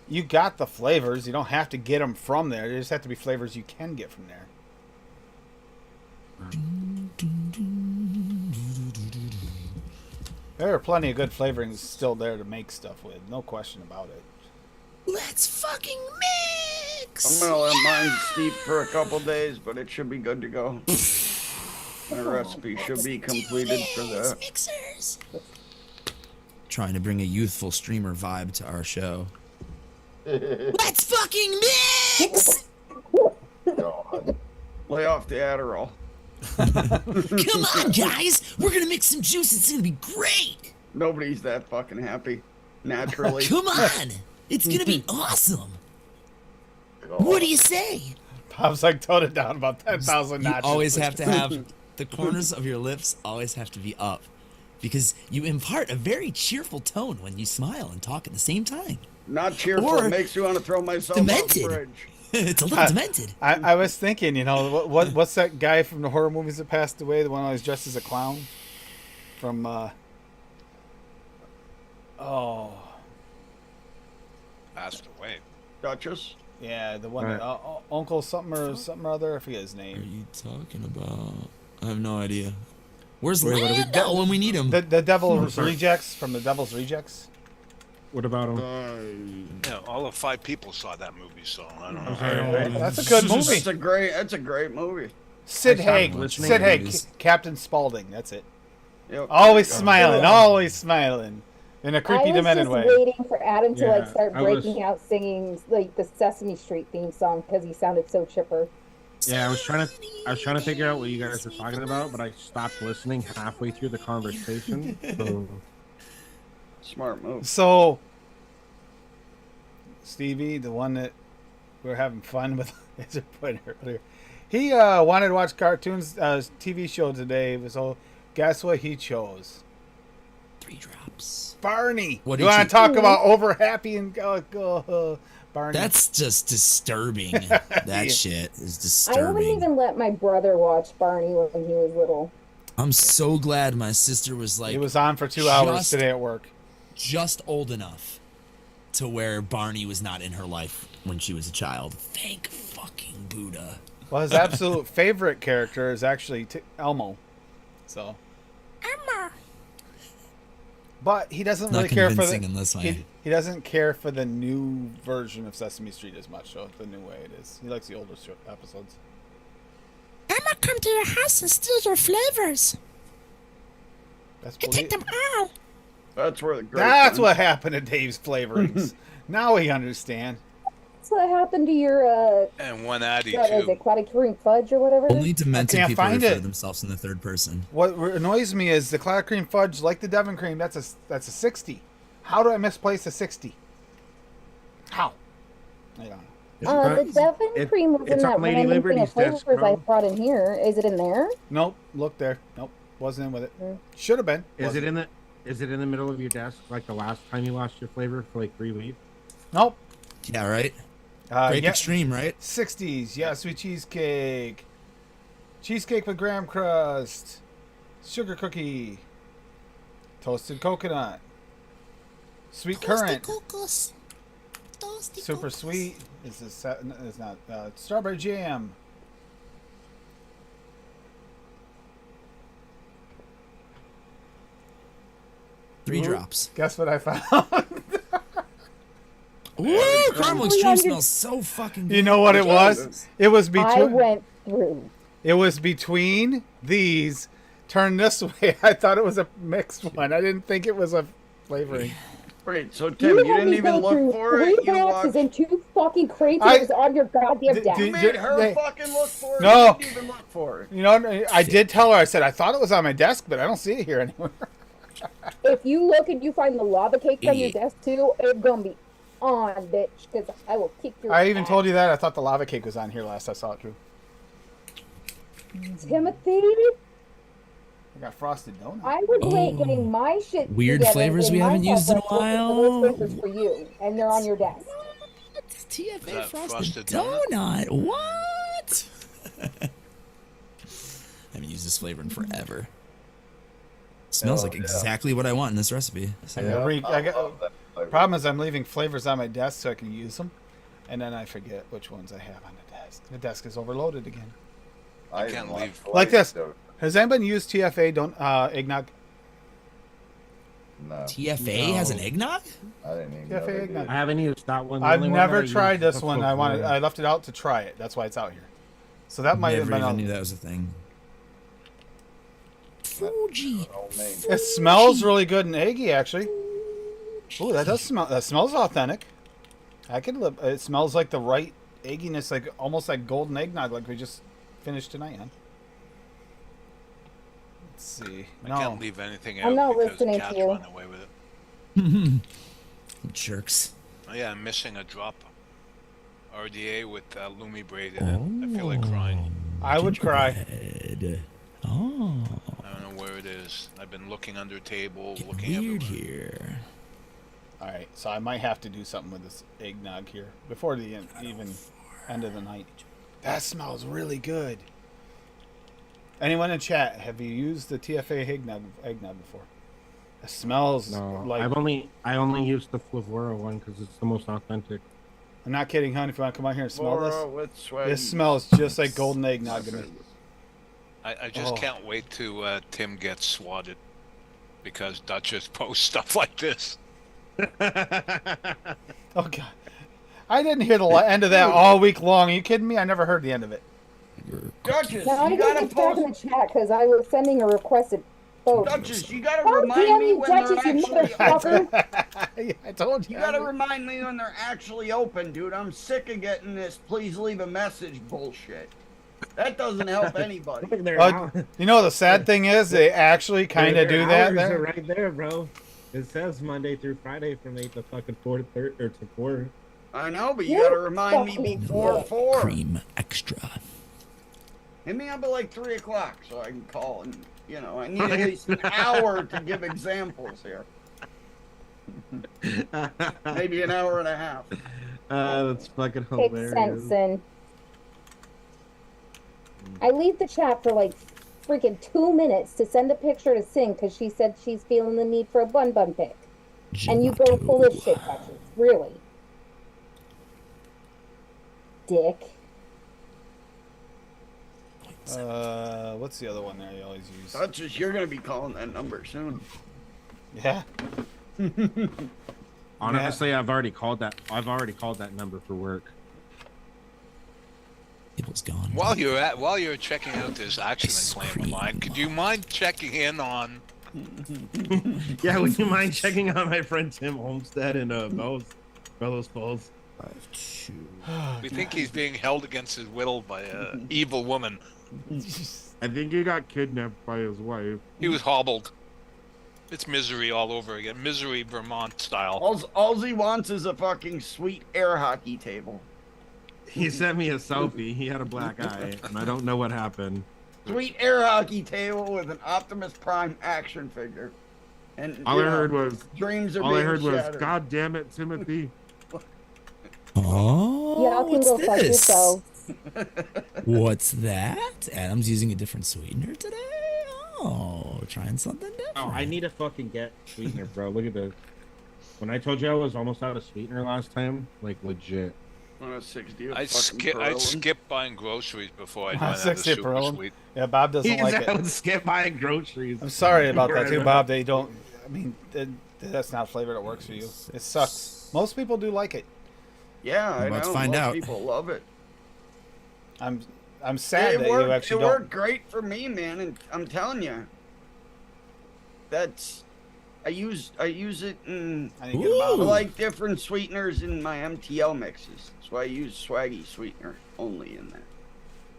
[SPEAKER 3] you got the flavors. You don't have to get them from there. They just have to be flavors you can get from there. There are plenty of good flavorings still there to make stuff with. No question about it.
[SPEAKER 8] Let's fucking mix.
[SPEAKER 2] I'm gonna let mine steep for a couple days, but it should be good to go. My recipe should be completed for that.
[SPEAKER 8] Mixers. Trying to bring a youthful streamer vibe to our show. Let's fucking mix.
[SPEAKER 7] God.
[SPEAKER 2] Lay off the Adderall.
[SPEAKER 8] Come on, guys. We're gonna mix some juice. It's gonna be great.
[SPEAKER 2] Nobody's that fucking happy. Naturally.
[SPEAKER 8] Come on. It's gonna be awesome. What do you say?
[SPEAKER 3] Pop's like toned it down about 10,000
[SPEAKER 8] You
[SPEAKER 3] notches.
[SPEAKER 8] always have to have the corners of your lips always have to be up, because you impart a very cheerful tone when you smile and talk at the same time.
[SPEAKER 2] Not cheerful.
[SPEAKER 8] Or
[SPEAKER 2] It makes you want to throw myself off the
[SPEAKER 8] demented.
[SPEAKER 2] bridge.
[SPEAKER 8] It's a little demented.
[SPEAKER 3] I was thinking, you know, what's that guy from the horror movies that passed away? The one always dressed as a clown? From,
[SPEAKER 6] Passed away.
[SPEAKER 2] Duchess.
[SPEAKER 3] yeah, the one
[SPEAKER 4] Right.
[SPEAKER 3] that, Uncle something or other. I forget his
[SPEAKER 8] What are
[SPEAKER 3] name.
[SPEAKER 8] you talking about? I have no idea. Where's
[SPEAKER 4] Wait, what are we-
[SPEAKER 8] Lando when we need him?
[SPEAKER 3] The Devil's Rejects from the Devil's Rejects.
[SPEAKER 4] What about him?
[SPEAKER 6] Yeah, all of 5 people saw that movie, so I don't know.
[SPEAKER 3] That's a good movie.
[SPEAKER 2] That's a great movie.
[SPEAKER 3] Sid
[SPEAKER 4] I stopped
[SPEAKER 3] Haig.
[SPEAKER 4] listening
[SPEAKER 3] Sid
[SPEAKER 8] to
[SPEAKER 3] Haig.
[SPEAKER 8] movies.
[SPEAKER 3] Captain Spaulding. That's it.
[SPEAKER 2] Yep.
[SPEAKER 3] Always
[SPEAKER 2] There you go.
[SPEAKER 3] smiling. Always smiling. In a creepy,
[SPEAKER 5] I was
[SPEAKER 3] demented
[SPEAKER 5] just
[SPEAKER 3] way.
[SPEAKER 5] waiting for Adam to like
[SPEAKER 4] Yeah,
[SPEAKER 5] start
[SPEAKER 4] I was-
[SPEAKER 5] breaking out singing like the Sesame Street theme song because he sounded so chipper.
[SPEAKER 4] Yeah, I was trying to figure out what you guys were talking about, but I stopped listening halfway through the conversation. So
[SPEAKER 2] Smart move.
[SPEAKER 3] So, Stevie, the one that we're having fun with, as I put earlier, he wanted to watch cartoons, TV show today. So, guess what he chose?
[SPEAKER 8] 3 drops.
[SPEAKER 3] Barney.
[SPEAKER 8] What
[SPEAKER 3] You
[SPEAKER 8] did
[SPEAKER 3] want
[SPEAKER 8] you-
[SPEAKER 3] to talk about over happy and Barney?
[SPEAKER 8] That's just disturbing. That shit is
[SPEAKER 5] I wouldn't
[SPEAKER 8] disturbing.
[SPEAKER 5] even let my brother watch Barney when he was little.
[SPEAKER 8] I'm so glad my sister was like
[SPEAKER 3] It was on for 2 hours
[SPEAKER 8] just-
[SPEAKER 3] today at work.
[SPEAKER 8] just old enough to where Barney was not in her life when she was a child. Thank fucking Buddha.
[SPEAKER 3] Well, his absolute favorite character is actually Elmo. So,
[SPEAKER 8] Emma.
[SPEAKER 3] but he doesn't
[SPEAKER 8] Not
[SPEAKER 3] really care for
[SPEAKER 8] convincing
[SPEAKER 3] the.
[SPEAKER 8] in this way.
[SPEAKER 3] He doesn't care for the new version of Sesame Street as much, so the new way it is. He likes the older episodes.
[SPEAKER 10] Emma come to your house and steal your flavors.
[SPEAKER 3] That's
[SPEAKER 10] You take them all.
[SPEAKER 2] That's where the great
[SPEAKER 3] That's
[SPEAKER 2] one-
[SPEAKER 3] what happened to Dave's flavorings. Now we understand.
[SPEAKER 5] That's what happened to your
[SPEAKER 6] And one Addy,
[SPEAKER 5] what is
[SPEAKER 6] too.
[SPEAKER 5] it, Aquatic Cream Fudge or whatever?
[SPEAKER 8] Only demented
[SPEAKER 3] can't
[SPEAKER 8] people
[SPEAKER 3] find
[SPEAKER 8] refer
[SPEAKER 3] it.
[SPEAKER 8] to themselves in the third person.
[SPEAKER 3] What annoys me is the Cloud Cream Fudge, like the Devon Cream. That's a 60. How do I misplace a 60? How? I don't know.
[SPEAKER 5] The Devon
[SPEAKER 4] It-
[SPEAKER 5] Cream was in
[SPEAKER 4] it's
[SPEAKER 5] that
[SPEAKER 4] on Lady
[SPEAKER 5] random thing
[SPEAKER 4] Liberty's
[SPEAKER 5] of flavors
[SPEAKER 4] desk,
[SPEAKER 5] I
[SPEAKER 4] bro.
[SPEAKER 5] brought in here. Is it in there?
[SPEAKER 3] Nope. Look there. Nope. Wasn't in with it.
[SPEAKER 5] Mm.
[SPEAKER 3] Should have been.
[SPEAKER 4] is
[SPEAKER 3] Wasn't.
[SPEAKER 4] it in the middle of your desk like the last time you lost your flavor for like 3 weeks?
[SPEAKER 3] Nope.
[SPEAKER 8] Yeah, right?
[SPEAKER 3] yeah,
[SPEAKER 8] Grape Extreme, right?
[SPEAKER 3] 60s. Yeah, sweet cheesecake. Cheesecake with graham crust. Sugar cookie. Toasted coconut. Sweet currant.
[SPEAKER 10] Cocos. Toasty
[SPEAKER 3] Super
[SPEAKER 10] cocos.
[SPEAKER 3] sweet. Is not strawberry jam.
[SPEAKER 8] Three
[SPEAKER 3] Ooh.
[SPEAKER 8] drops.
[SPEAKER 3] Guess what I found?
[SPEAKER 8] Ooh, caramel extreme
[SPEAKER 5] 300
[SPEAKER 8] smells so fucking good.
[SPEAKER 3] You know what it was? It was
[SPEAKER 5] I
[SPEAKER 3] between.
[SPEAKER 5] went through.
[SPEAKER 3] It was between these. Turn this way. I thought it was a mixed one. I didn't think it was a flavoring.
[SPEAKER 2] Wait, so Tim, you
[SPEAKER 5] had
[SPEAKER 2] didn't
[SPEAKER 5] me
[SPEAKER 2] even
[SPEAKER 5] go
[SPEAKER 2] look
[SPEAKER 5] through
[SPEAKER 2] for
[SPEAKER 5] 3
[SPEAKER 2] it? You
[SPEAKER 5] boxes
[SPEAKER 2] watched...
[SPEAKER 5] and 2 fucking crates, and it was on your goddamn desk.
[SPEAKER 2] You made her
[SPEAKER 3] Hey.
[SPEAKER 2] fucking look for it.
[SPEAKER 3] No.
[SPEAKER 2] You didn't even look for it.
[SPEAKER 3] You know, I did tell her. I said I thought it was on my desk, but I don't see it here anywhere.
[SPEAKER 5] If you look and you find the lava cake on your
[SPEAKER 8] Idiot.
[SPEAKER 5] desk too, it's gonna be on, bitch, because I will kick your
[SPEAKER 3] I even
[SPEAKER 5] ass.
[SPEAKER 3] told you that. I thought the lava cake was on here last I saw it, Drew.
[SPEAKER 5] Timothy,
[SPEAKER 3] I got frosted donuts.
[SPEAKER 5] I was late getting my shit
[SPEAKER 8] Weird
[SPEAKER 5] together
[SPEAKER 8] flavors
[SPEAKER 5] and
[SPEAKER 8] we
[SPEAKER 5] my
[SPEAKER 8] haven't used in a
[SPEAKER 5] stuff ready for
[SPEAKER 8] while.
[SPEAKER 5] those flavors for you, and they're on your desk.
[SPEAKER 8] What? TFA
[SPEAKER 6] that
[SPEAKER 8] frosted,
[SPEAKER 6] frosted
[SPEAKER 8] donut? What? I haven't used this flavor in forever. Smells like exactly what I want in this recipe. So.
[SPEAKER 3] Problem is, I'm leaving flavors on my desk so I can use them, and then I forget which ones I have on the desk. The desk is overloaded again.
[SPEAKER 7] I
[SPEAKER 6] can't
[SPEAKER 7] didn't
[SPEAKER 6] leave.
[SPEAKER 3] Like this.
[SPEAKER 7] those.
[SPEAKER 3] Has anybody used TFA eggnog?
[SPEAKER 7] No,
[SPEAKER 8] TFA has an eggnog?
[SPEAKER 7] I didn't even
[SPEAKER 3] TFA
[SPEAKER 7] know they
[SPEAKER 3] eggnog.
[SPEAKER 7] did.
[SPEAKER 4] I haven't used that one. The
[SPEAKER 3] I've
[SPEAKER 4] only one that I
[SPEAKER 3] never
[SPEAKER 4] used
[SPEAKER 3] tried
[SPEAKER 4] was
[SPEAKER 3] this
[SPEAKER 4] the
[SPEAKER 3] one. I left it out to try it. That's why it's out here. So that might have
[SPEAKER 8] Never
[SPEAKER 3] been.
[SPEAKER 8] even knew that was a thing. Fuji.
[SPEAKER 7] Oh, man.
[SPEAKER 3] It smells really good and eggy, actually. Ooh, that does smell. That smells authentic. I could live. It smells like the right egginess, like almost like golden eggnog, like we just finished tonight, huh? Let's see.
[SPEAKER 6] I
[SPEAKER 3] No,
[SPEAKER 6] can't leave anything out
[SPEAKER 5] I'm not
[SPEAKER 6] because
[SPEAKER 5] listening to
[SPEAKER 6] cats
[SPEAKER 5] you.
[SPEAKER 6] run away with it.
[SPEAKER 8] Jerks.
[SPEAKER 6] Oh, yeah, I'm missing a drop. RDA with Lumi braid in it. I feel like crying.
[SPEAKER 3] I would cry.
[SPEAKER 8] Gingerbread. Oh,
[SPEAKER 6] I don't know where it is. I've been looking under tables,
[SPEAKER 8] getting
[SPEAKER 6] looking
[SPEAKER 8] weird
[SPEAKER 6] everywhere.
[SPEAKER 8] here.
[SPEAKER 3] All right, so I might have to do something with this eggnog here before the even end of the night. That smells really good. Anyone in chat, have you used the TFA eggnog before? It smells
[SPEAKER 4] No,
[SPEAKER 3] like.
[SPEAKER 4] I only used the Flavora one because it's the most authentic.
[SPEAKER 3] I'm not kidding, hon. If you want to come out here and smell
[SPEAKER 2] Laura with swag.
[SPEAKER 3] this smells just like golden eggnog to me.
[SPEAKER 6] I just
[SPEAKER 3] Oh.
[SPEAKER 6] can't wait to Tim gets swatted because Duchess posts stuff like this.
[SPEAKER 3] Oh god, I didn't hear the end of that all week long. Are you kidding me? I never heard the end of it.
[SPEAKER 2] Duchess,
[SPEAKER 5] Now
[SPEAKER 2] you
[SPEAKER 5] I'm
[SPEAKER 2] gotta
[SPEAKER 5] gonna get back in
[SPEAKER 2] post.
[SPEAKER 5] the chat because I was sending a requested photo.
[SPEAKER 2] Duchess, you gotta
[SPEAKER 5] Oh,
[SPEAKER 2] remind
[SPEAKER 5] damn
[SPEAKER 2] me
[SPEAKER 5] you,
[SPEAKER 2] when they're
[SPEAKER 5] Duchess, you
[SPEAKER 2] actually open.
[SPEAKER 5] motherfucker!
[SPEAKER 3] I told you.
[SPEAKER 2] You gotta remind me when they're actually open, dude. I'm sick of getting this please leave a message bullshit. That doesn't help anybody.
[SPEAKER 3] You know the sad thing is they actually kind of do that.
[SPEAKER 4] Hours
[SPEAKER 3] There.
[SPEAKER 4] are right there, bro. It says Monday through Friday from 8 to fucking 4 to 4.
[SPEAKER 2] I know, but you
[SPEAKER 5] You're
[SPEAKER 2] gotta remind me
[SPEAKER 5] fucking
[SPEAKER 2] before
[SPEAKER 5] weird.
[SPEAKER 2] 4.
[SPEAKER 8] Cream extra.
[SPEAKER 2] Hit me up at like 3 o'clock so I can call and, you know, I need at least an hour to give examples here. Maybe an hour and a half.
[SPEAKER 4] That's fucking
[SPEAKER 5] Makes
[SPEAKER 4] hilarious.
[SPEAKER 5] sense, and I leave the chat for like freaking 2 minutes to send a picture to Sing because she said she's feeling the need for a bun pic. And you go full of shit, Duchess. Really. Dick.
[SPEAKER 3] What's the other one there you always use?
[SPEAKER 2] Duchess, you're gonna be calling that number soon.
[SPEAKER 3] Yeah.
[SPEAKER 4] Honestly, I've already called that. I've already called that number for work.
[SPEAKER 8] It was gone.
[SPEAKER 6] While you're checking out this accident claim of mine, could you mind checking in on?
[SPEAKER 4] Yeah, would you mind checking on my friend Tim Homestead in Bellows Falls?
[SPEAKER 6] We think he's being held against his will by a evil woman.
[SPEAKER 4] I think he got kidnapped by his wife.
[SPEAKER 6] He was hobbled. It's misery all over again. Misery Vermont style.
[SPEAKER 2] All he wants is a fucking sweet air hockey table.
[SPEAKER 4] He sent me a selfie. He had a black eye, and I don't know what happened.
[SPEAKER 2] Sweet air hockey table with an Optimus Prime action figure. And
[SPEAKER 4] All I heard was,
[SPEAKER 2] dreams are
[SPEAKER 4] all I
[SPEAKER 2] being
[SPEAKER 4] heard was,
[SPEAKER 2] shattered.
[SPEAKER 4] "God damn it, Timothy."
[SPEAKER 8] Oh,
[SPEAKER 5] Y'all can
[SPEAKER 8] what's
[SPEAKER 5] go fuck
[SPEAKER 8] this?
[SPEAKER 5] yourselves.
[SPEAKER 8] What's that? Adam's using a different sweetener today? Oh, trying something different.
[SPEAKER 4] Oh, I need to fucking get sweetener, bro. Look at this. When I told you I was almost out of sweetener last time, like legit.
[SPEAKER 2] On a 60 of
[SPEAKER 6] I'd
[SPEAKER 2] fucking
[SPEAKER 6] skip
[SPEAKER 2] Perlin.
[SPEAKER 6] buying groceries before I'd run out of
[SPEAKER 3] 60
[SPEAKER 6] super
[SPEAKER 3] Perlin.
[SPEAKER 6] sweet.
[SPEAKER 3] Yeah, Bob doesn't like
[SPEAKER 4] I
[SPEAKER 3] it.
[SPEAKER 4] would skip buying groceries.
[SPEAKER 3] I'm sorry about that too, Bob. They don't. I mean, that's not a flavor that works for you. It sucks. Most people do like it.
[SPEAKER 2] Yeah, I know.
[SPEAKER 8] Let's find
[SPEAKER 2] Most
[SPEAKER 8] out.
[SPEAKER 2] people love it.
[SPEAKER 3] I'm sad that you actually
[SPEAKER 2] it
[SPEAKER 3] don't.
[SPEAKER 2] worked great for me, man, and I'm telling you, that's I use it in
[SPEAKER 3] I didn't get a
[SPEAKER 2] I
[SPEAKER 3] bottle.
[SPEAKER 2] like different sweeteners in my MTL mixes. So I use swaggy sweetener only in there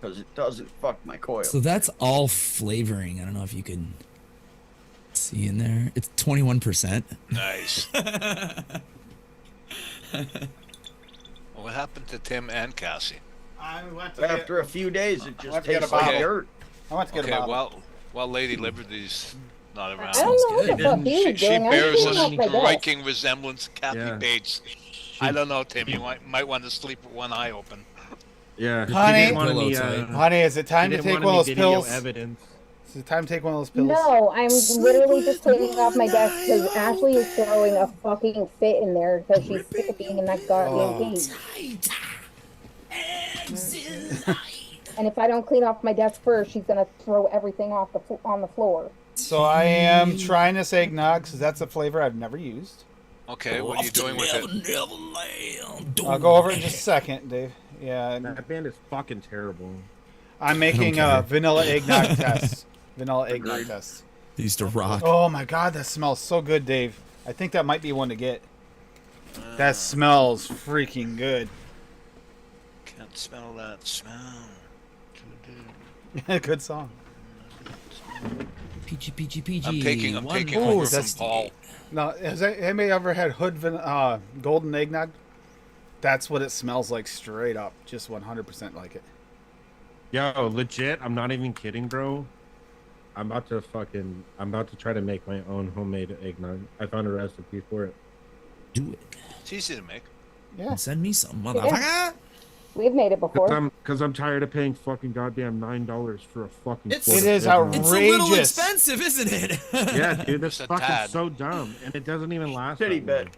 [SPEAKER 2] because it doesn't fuck my coil.
[SPEAKER 8] So that's all flavoring. I don't know if you can see in there. It's 21%.
[SPEAKER 6] Nice. What happened to Tim and Cassie?
[SPEAKER 3] I went to
[SPEAKER 2] After a few days, it just
[SPEAKER 3] went to get a
[SPEAKER 2] tastes like
[SPEAKER 3] bottle.
[SPEAKER 2] dirt.
[SPEAKER 3] I went to get
[SPEAKER 6] Okay,
[SPEAKER 3] a bottle.
[SPEAKER 6] well, Lady Liberty's not around.
[SPEAKER 5] I don't know what the fuck he was
[SPEAKER 6] She
[SPEAKER 5] doing. I
[SPEAKER 6] bears
[SPEAKER 5] was
[SPEAKER 6] a
[SPEAKER 5] cleaning off my desk.
[SPEAKER 6] striking resemblance to Kathy
[SPEAKER 4] Yeah.
[SPEAKER 6] Bates. I don't know, Tim. You might want to sleep with one eye open.
[SPEAKER 4] Yeah.
[SPEAKER 3] Honey-
[SPEAKER 4] She didn't want
[SPEAKER 8] Pillow
[SPEAKER 4] any,
[SPEAKER 8] tight.
[SPEAKER 3] Honey, is it time
[SPEAKER 4] she
[SPEAKER 3] to
[SPEAKER 4] didn't
[SPEAKER 3] take
[SPEAKER 4] want
[SPEAKER 3] one of
[SPEAKER 4] any
[SPEAKER 3] those
[SPEAKER 4] video
[SPEAKER 3] pills?
[SPEAKER 4] Evidence.
[SPEAKER 3] Is it time to take one of those pills?
[SPEAKER 5] No, I'm literally just taking it off my desk because Ashley is throwing a fucking fit in there because she's sick of being in that goddamn cage. And if I don't clean off my desk first, she's gonna throw everything off on the floor.
[SPEAKER 3] So I am trying this eggnog because that's a flavor I've never used.
[SPEAKER 6] Okay, what are you doing with it?
[SPEAKER 3] I'll go over it in just a second, Dave. Yeah,
[SPEAKER 4] That band is fucking terrible.
[SPEAKER 3] I'm making
[SPEAKER 8] care.
[SPEAKER 3] a vanilla eggnog test. Vanilla eggnog test.
[SPEAKER 8] They used to rock.
[SPEAKER 3] Oh my god, that smells so good, Dave. I think that might be one to get. That smells freaking good.
[SPEAKER 6] Can't smell that smell.
[SPEAKER 3] Good song.
[SPEAKER 8] Peachy, peachy, peachy.
[SPEAKER 6] I'm taking
[SPEAKER 8] One
[SPEAKER 6] over from
[SPEAKER 3] that's-
[SPEAKER 6] Paul.
[SPEAKER 3] Now, has anybody ever had golden eggnog? That's what it smells like straight up. Just 100% like it.
[SPEAKER 4] Yo, legit, I'm not even kidding, bro. I'm about to try to make my own homemade eggnog. I found a recipe for it.
[SPEAKER 8] Do it.
[SPEAKER 6] It's easy to make.
[SPEAKER 3] Yeah.
[SPEAKER 8] Send me some, motherfucker.
[SPEAKER 5] We've made it before.
[SPEAKER 4] Cause I'm tired of paying fucking goddamn $9 for a fucking.
[SPEAKER 8] It's-
[SPEAKER 4] quart
[SPEAKER 3] It
[SPEAKER 4] of
[SPEAKER 3] is
[SPEAKER 4] eggnog.
[SPEAKER 8] It's a little
[SPEAKER 3] Outrageous.
[SPEAKER 8] expensive, isn't it?
[SPEAKER 4] Yeah, dude, that's
[SPEAKER 6] Just a
[SPEAKER 4] fucking
[SPEAKER 6] tad.
[SPEAKER 4] so dumb, and it doesn't even last.
[SPEAKER 2] Shitty
[SPEAKER 4] that long.
[SPEAKER 2] bit.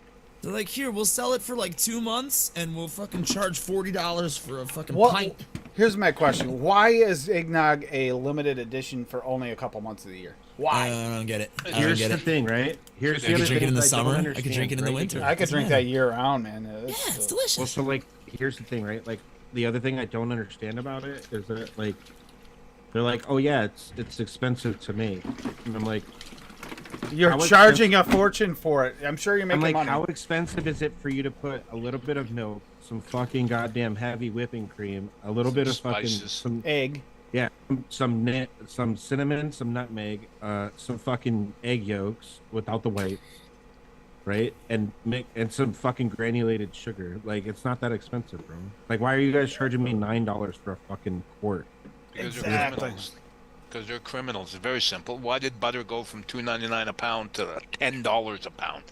[SPEAKER 8] They're like, here, we'll sell it for like 2 months, and we'll fucking charge $40 for a fucking
[SPEAKER 3] What?
[SPEAKER 8] pint.
[SPEAKER 3] Here's my question: why is eggnog a limited edition for only a couple months of the year?
[SPEAKER 8] I don't get it. I don't
[SPEAKER 4] Here's
[SPEAKER 8] get
[SPEAKER 4] the
[SPEAKER 8] it.
[SPEAKER 4] thing, right? Here's
[SPEAKER 6] I
[SPEAKER 4] the
[SPEAKER 6] could
[SPEAKER 4] other
[SPEAKER 8] drink it in
[SPEAKER 4] thing
[SPEAKER 8] the
[SPEAKER 4] I don't
[SPEAKER 8] summer. I could
[SPEAKER 4] understand,
[SPEAKER 8] drink it in the
[SPEAKER 4] right?
[SPEAKER 8] winter.
[SPEAKER 3] I could drink that year round, man.
[SPEAKER 8] Yeah, it's
[SPEAKER 4] Well,
[SPEAKER 8] delicious.
[SPEAKER 4] so like, here's the thing, right? Like, the other thing I don't understand about it is that like, they're like, oh yeah, it's expensive to make, and I'm like,
[SPEAKER 3] You're
[SPEAKER 4] How
[SPEAKER 3] charging a fortune for it. I'm sure you're
[SPEAKER 4] I'm
[SPEAKER 3] making
[SPEAKER 4] like,
[SPEAKER 3] money.
[SPEAKER 4] how expensive is it for you to put a little bit of milk, some fucking goddamn heavy whipping cream, a little bit of fucking
[SPEAKER 6] Spices.
[SPEAKER 4] some
[SPEAKER 3] Egg.
[SPEAKER 4] yeah, some cinnamon, some nutmeg, some fucking egg yolks without the white, right? And some fucking granulated sugar. Like, it's not that expensive, bro. Like, why are you guys charging me $9 for a fucking quart?
[SPEAKER 6] Because
[SPEAKER 3] Exactly.
[SPEAKER 6] they're criminals. Because they're criminals. It's very simple. Why did butter go from $2.99 a pound to $10 a pound?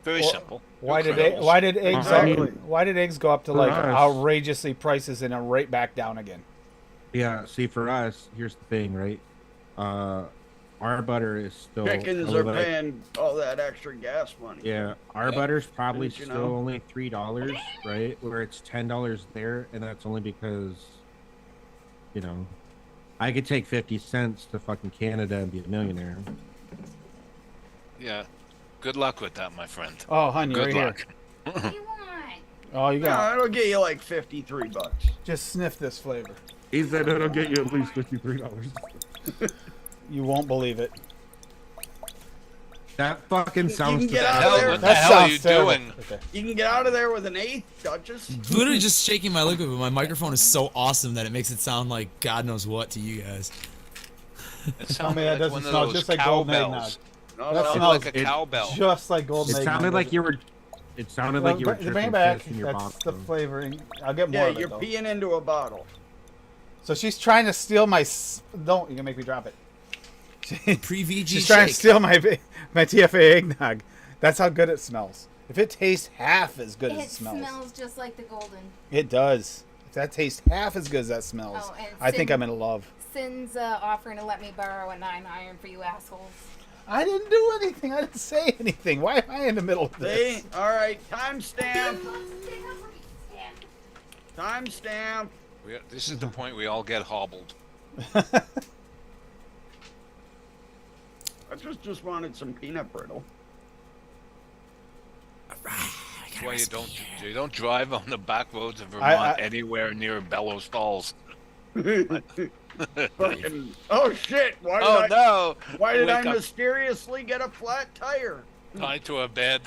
[SPEAKER 6] Very
[SPEAKER 3] Well,
[SPEAKER 6] simple.
[SPEAKER 3] Why
[SPEAKER 6] They're
[SPEAKER 3] did
[SPEAKER 6] criminals.
[SPEAKER 3] why did eggs
[SPEAKER 4] Exactly.
[SPEAKER 3] why did eggs go up to
[SPEAKER 4] For
[SPEAKER 3] like
[SPEAKER 4] us.
[SPEAKER 3] outrageously prices and then right back down again?
[SPEAKER 4] Yeah, see, for us, here's the thing, right? Our butter is still
[SPEAKER 2] Chickens
[SPEAKER 4] a
[SPEAKER 2] are
[SPEAKER 4] little-
[SPEAKER 2] paying all that extra gas money.
[SPEAKER 4] Yeah, our butter's probably
[SPEAKER 2] Didn't you
[SPEAKER 4] still
[SPEAKER 2] know?
[SPEAKER 4] only $3, right? Where it's $10 there, and that's only because, you know, I could take 50 cents to fucking Canada and be a millionaire.
[SPEAKER 6] Yeah. Good luck with that, my friend.
[SPEAKER 3] Oh, honey,
[SPEAKER 6] Good
[SPEAKER 3] right
[SPEAKER 6] luck.
[SPEAKER 3] here. Oh, you
[SPEAKER 2] No,
[SPEAKER 3] got
[SPEAKER 2] it'll get you like $53.
[SPEAKER 3] just sniff this flavor.
[SPEAKER 4] He said it'll get you at least $53.
[SPEAKER 3] You won't believe it.
[SPEAKER 4] That fucking sounds.
[SPEAKER 2] can get
[SPEAKER 6] What the
[SPEAKER 2] out
[SPEAKER 6] hell,
[SPEAKER 2] of there.
[SPEAKER 6] what the
[SPEAKER 3] That
[SPEAKER 6] hell are
[SPEAKER 3] sounds
[SPEAKER 6] you
[SPEAKER 3] terrible.
[SPEAKER 6] doing?
[SPEAKER 3] Okay.
[SPEAKER 2] You can get out of there with an eighth, Duchess.
[SPEAKER 8] Literally just shaking my liquid, but my microphone is so awesome that it makes it sound like God knows what to you guys.
[SPEAKER 6] It
[SPEAKER 3] Tell
[SPEAKER 6] sounded
[SPEAKER 3] me that
[SPEAKER 6] like
[SPEAKER 3] doesn't
[SPEAKER 6] one of
[SPEAKER 3] smell
[SPEAKER 6] those
[SPEAKER 3] just like golden eggnog.
[SPEAKER 6] cowbells.
[SPEAKER 2] No,
[SPEAKER 3] That
[SPEAKER 2] no.
[SPEAKER 6] Sounded
[SPEAKER 3] smells
[SPEAKER 6] like a cowbell.
[SPEAKER 3] just like golden
[SPEAKER 4] It
[SPEAKER 3] eggnog.
[SPEAKER 4] sounded like
[SPEAKER 3] doesn't
[SPEAKER 4] you were. It sounded
[SPEAKER 3] Well,
[SPEAKER 4] like you were
[SPEAKER 3] bring it
[SPEAKER 4] drinking
[SPEAKER 3] back.
[SPEAKER 4] piss in your
[SPEAKER 3] That's
[SPEAKER 4] bottle.
[SPEAKER 3] the flavoring. I'll get more
[SPEAKER 2] Yeah,
[SPEAKER 3] of
[SPEAKER 2] you're
[SPEAKER 3] it though.
[SPEAKER 2] peeing into a bottle.
[SPEAKER 3] So she's trying to steal my. Don't you gonna make me drop it?
[SPEAKER 8] Pre-VG
[SPEAKER 3] She's trying to
[SPEAKER 8] shake.
[SPEAKER 3] steal my TFA eggnog. That's how good it smells. If it tastes half as good as
[SPEAKER 11] It
[SPEAKER 3] it smells,
[SPEAKER 11] smells just like the golden.
[SPEAKER 3] it does. If that tastes half as good as that smells,
[SPEAKER 11] Oh, and
[SPEAKER 3] I think
[SPEAKER 11] Sin-
[SPEAKER 3] I'm in love.
[SPEAKER 11] Sin's offering to let me borrow a 9-iron for you assholes.
[SPEAKER 3] I didn't do anything. I didn't say anything. Why am I in the middle of this?
[SPEAKER 2] See? All right, timestamp. Timestamp.
[SPEAKER 6] This is the point we all get hobbled.
[SPEAKER 2] I just wanted some peanut brittle.
[SPEAKER 6] That's why you don't drive on the back roads of Vermont anywhere near Bellows Falls.
[SPEAKER 2] Fucking. Oh shit!
[SPEAKER 6] Oh no!
[SPEAKER 2] Why did I
[SPEAKER 6] Wake up.
[SPEAKER 2] mysteriously get a flat tire?
[SPEAKER 6] Tied to a bed.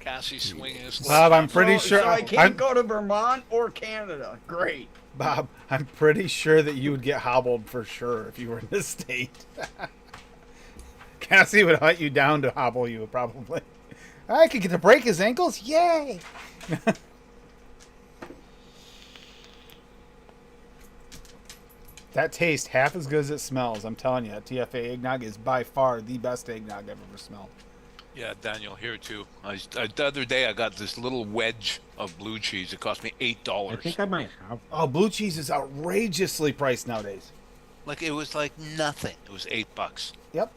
[SPEAKER 6] Cassie swinging his
[SPEAKER 3] Bob, I'm pretty
[SPEAKER 2] so,
[SPEAKER 3] sure.
[SPEAKER 2] So I can't go to Vermont or Canada. Great.
[SPEAKER 3] Bob, I'm pretty sure that you would get hobbled for sure if you were in this state. Cassie would hunt you down to hobble you, probably. I could get to break his ankles? Yay! That tastes half as good as it smells. I'm telling you, TFA eggnog is by far the best eggnog I've ever smelled.
[SPEAKER 6] Yeah, Daniel, here too. The other day I got this little wedge of blue cheese. It cost me $8.
[SPEAKER 4] I think I might have.
[SPEAKER 3] Oh, blue cheese is outrageously priced nowadays.
[SPEAKER 6] Like it was like nothing. It was $8.
[SPEAKER 3] Yep.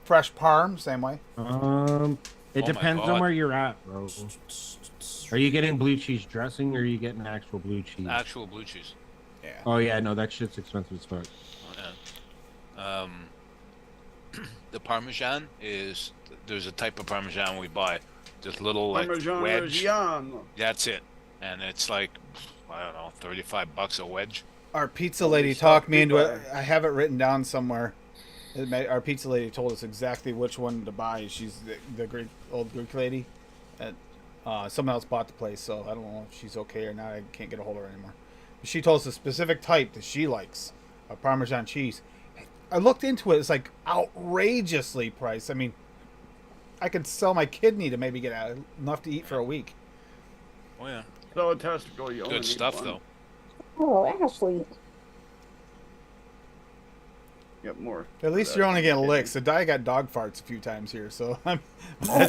[SPEAKER 3] Fresh parm, same way.
[SPEAKER 4] It
[SPEAKER 6] Oh my
[SPEAKER 4] depends on
[SPEAKER 6] God.
[SPEAKER 4] where you're at, bro. Are you getting blue cheese dressing or are you getting actual blue cheese?
[SPEAKER 6] Actual blue cheese.
[SPEAKER 3] Yeah.
[SPEAKER 4] Oh yeah, no, that shit's expensive as fuck.
[SPEAKER 6] Yeah. The Parmesan is there's a type of Parmesan we buy. This little like
[SPEAKER 2] Parmesan
[SPEAKER 6] wedge.
[SPEAKER 2] Reggiano.
[SPEAKER 6] That's it, and it's like I don't know, $35 a wedge.
[SPEAKER 3] Our pizza
[SPEAKER 2] Holy
[SPEAKER 3] lady
[SPEAKER 2] stuff,
[SPEAKER 3] talked me into
[SPEAKER 2] goodbye.
[SPEAKER 3] it. I have it written down somewhere. Our pizza lady told us exactly which one to buy. She's the great old Greek lady. Someone else bought the place, so I don't know if she's okay or not. I can't get a hold of her anymore. But she told us a specific type that she likes of Parmesan cheese. I looked into it. It's like outrageously priced. I mean, I could sell my kidney to maybe get enough to eat for a week.
[SPEAKER 6] Oh yeah,
[SPEAKER 2] So a testicle, you only
[SPEAKER 6] good
[SPEAKER 2] need
[SPEAKER 6] stuff
[SPEAKER 2] one.
[SPEAKER 6] though.
[SPEAKER 5] Oh, Ashley.
[SPEAKER 2] Yep, more.
[SPEAKER 3] At least
[SPEAKER 2] for
[SPEAKER 3] you're
[SPEAKER 2] that
[SPEAKER 3] only getting
[SPEAKER 2] kidney.
[SPEAKER 3] licks. The guy got dog farts a few times here, so that's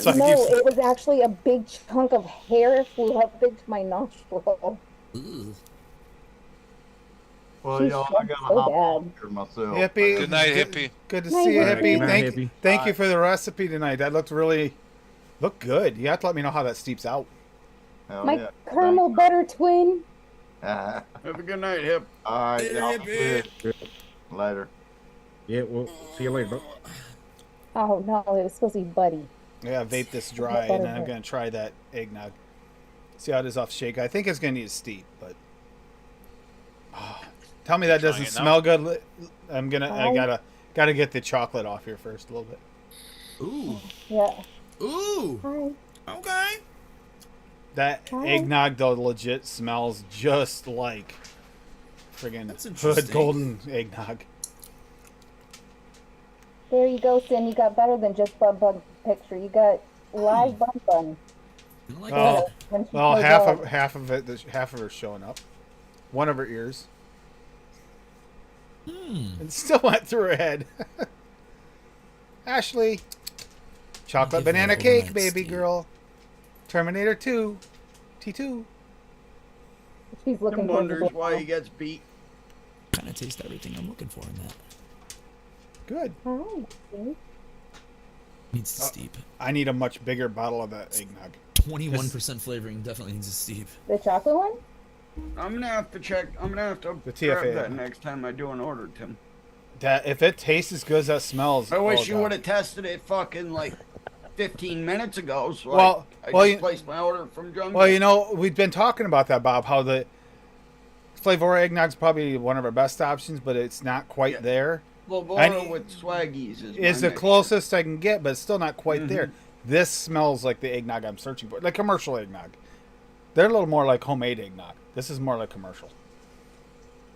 [SPEAKER 5] No,
[SPEAKER 3] why I keep.
[SPEAKER 5] it was actually a big chunk of hair flew up into my nostril.
[SPEAKER 8] Ooh.
[SPEAKER 7] Well,
[SPEAKER 5] She's
[SPEAKER 7] y'all, I got to
[SPEAKER 5] so
[SPEAKER 7] hop off
[SPEAKER 5] bad.
[SPEAKER 7] here myself.
[SPEAKER 3] Hippie.
[SPEAKER 6] Good night, hippie.
[SPEAKER 3] Good to
[SPEAKER 5] Night,
[SPEAKER 3] see you,
[SPEAKER 5] hippie.
[SPEAKER 3] hippie.
[SPEAKER 4] Good night, hippie.
[SPEAKER 3] Thank you for the recipe tonight. That looked good. You have to let me know how that steeps out.
[SPEAKER 7] Hell
[SPEAKER 5] My
[SPEAKER 7] yeah.
[SPEAKER 5] caramel butter twin.
[SPEAKER 7] Thanks.
[SPEAKER 2] Have a good night, Hip.
[SPEAKER 7] All right,
[SPEAKER 8] Later,
[SPEAKER 7] y'all.
[SPEAKER 8] hippie.
[SPEAKER 7] Good. Later.
[SPEAKER 4] Yeah, well, see you later, bro.
[SPEAKER 5] Oh no, it was supposed to be Buddy.
[SPEAKER 3] Yeah, vape this dry, and then I'm gonna try that eggnog. See how it is off shake. I think it's gonna need a steep, but tell me that
[SPEAKER 6] Trying
[SPEAKER 3] doesn't
[SPEAKER 6] it now?
[SPEAKER 3] smell good. I
[SPEAKER 5] Oh.
[SPEAKER 3] gotta get the chocolate off here first a little bit.
[SPEAKER 8] Ooh.
[SPEAKER 5] Yeah.
[SPEAKER 8] Ooh.
[SPEAKER 5] Hi.
[SPEAKER 8] Okay.
[SPEAKER 3] That
[SPEAKER 5] Oh.
[SPEAKER 3] eggnog though legit smells just like friggin'
[SPEAKER 8] That's
[SPEAKER 3] Hood
[SPEAKER 8] interesting.
[SPEAKER 3] Golden eggnog.
[SPEAKER 5] There you go, Sin. You got better than just Bun picture. You got live Bun.
[SPEAKER 8] I like
[SPEAKER 3] Oh.
[SPEAKER 8] that.
[SPEAKER 5] When she
[SPEAKER 3] Well,
[SPEAKER 5] plays
[SPEAKER 3] half
[SPEAKER 5] out.
[SPEAKER 3] of her's showing up. One of her ears.
[SPEAKER 8] Hmm.
[SPEAKER 3] It still went through her head. Ashley. Chocolate
[SPEAKER 8] Give her
[SPEAKER 3] banana
[SPEAKER 8] an
[SPEAKER 3] cake,
[SPEAKER 8] overnight
[SPEAKER 3] baby
[SPEAKER 8] steam.
[SPEAKER 3] girl. Terminator 2. T2.
[SPEAKER 5] She's looking
[SPEAKER 2] Tim
[SPEAKER 5] good.
[SPEAKER 2] wonders why he gets beat.
[SPEAKER 8] Kind of taste everything I'm looking for in that.
[SPEAKER 3] Good.
[SPEAKER 5] Hi. See?
[SPEAKER 8] Needs to steep.
[SPEAKER 3] I need a much bigger bottle of that eggnog.
[SPEAKER 8] 21% flavoring definitely needs to steep.
[SPEAKER 5] The chocolate one?
[SPEAKER 2] I'm gonna have to check. I'm gonna have to
[SPEAKER 3] The
[SPEAKER 2] grab
[SPEAKER 3] TFA.
[SPEAKER 2] that next time I do an order, Tim.
[SPEAKER 3] That if it tastes as good as that smells.
[SPEAKER 2] I wish
[SPEAKER 3] oh,
[SPEAKER 2] you
[SPEAKER 3] God.
[SPEAKER 2] would have tested it fucking like 15 minutes ago. So
[SPEAKER 3] Well-
[SPEAKER 2] I
[SPEAKER 3] well,
[SPEAKER 2] just
[SPEAKER 3] you-
[SPEAKER 2] placed my order from Jungle.
[SPEAKER 3] Well, you know, we've been talking about that, Bob. How the Flavor eggnog's probably one of our best options, but it's not quite
[SPEAKER 2] Yeah.
[SPEAKER 3] there.
[SPEAKER 2] Lavora with Swaggies is
[SPEAKER 3] Is
[SPEAKER 2] my
[SPEAKER 3] the
[SPEAKER 2] mix.
[SPEAKER 3] closest I can get, but it's still not quite there.
[SPEAKER 2] Mhm.
[SPEAKER 3] This smells like the eggnog I'm searching for, like commercial eggnog. They're a little more like homemade eggnog. This is more like commercial.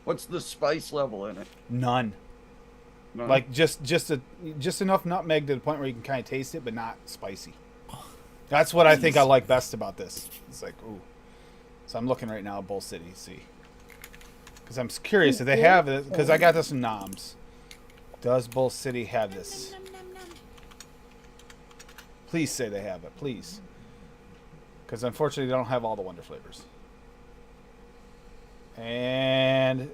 [SPEAKER 2] What's the spice level in it?
[SPEAKER 3] None.
[SPEAKER 2] No.
[SPEAKER 3] Like just enough nutmeg to the point where you can kind of taste it, but not spicy. That's what I think I like best about this. It's like, ooh. So I'm looking right now at Bull City, see, because I'm curious if they have it. Because I got this from Noms. Does Bull City have this? Please say they have it, please. Because unfortunately, they don't have all the Wonder flavors. And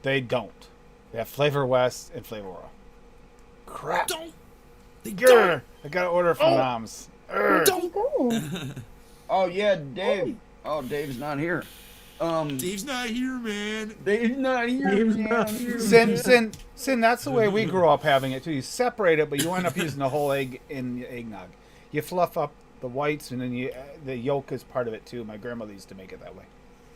[SPEAKER 3] they don't. They have Flavor West and Flavor Raw. Crap.
[SPEAKER 8] Don't. They
[SPEAKER 3] Grr.
[SPEAKER 8] don't.
[SPEAKER 3] I got an order from Noms. Grr.
[SPEAKER 8] Don't.
[SPEAKER 5] Go.
[SPEAKER 2] Oh yeah, Dave. Oh, Dave's not here.
[SPEAKER 8] Dave's not here, man.
[SPEAKER 2] Dave's not here.
[SPEAKER 4] Dave's
[SPEAKER 2] man.
[SPEAKER 4] not here.
[SPEAKER 3] Sin, that's the way we grew up having it too. You separate it, but you end up using the whole egg in the eggnog. You fluff up the whites, and then the yolk is part of it too. My grandmother used to make it that way.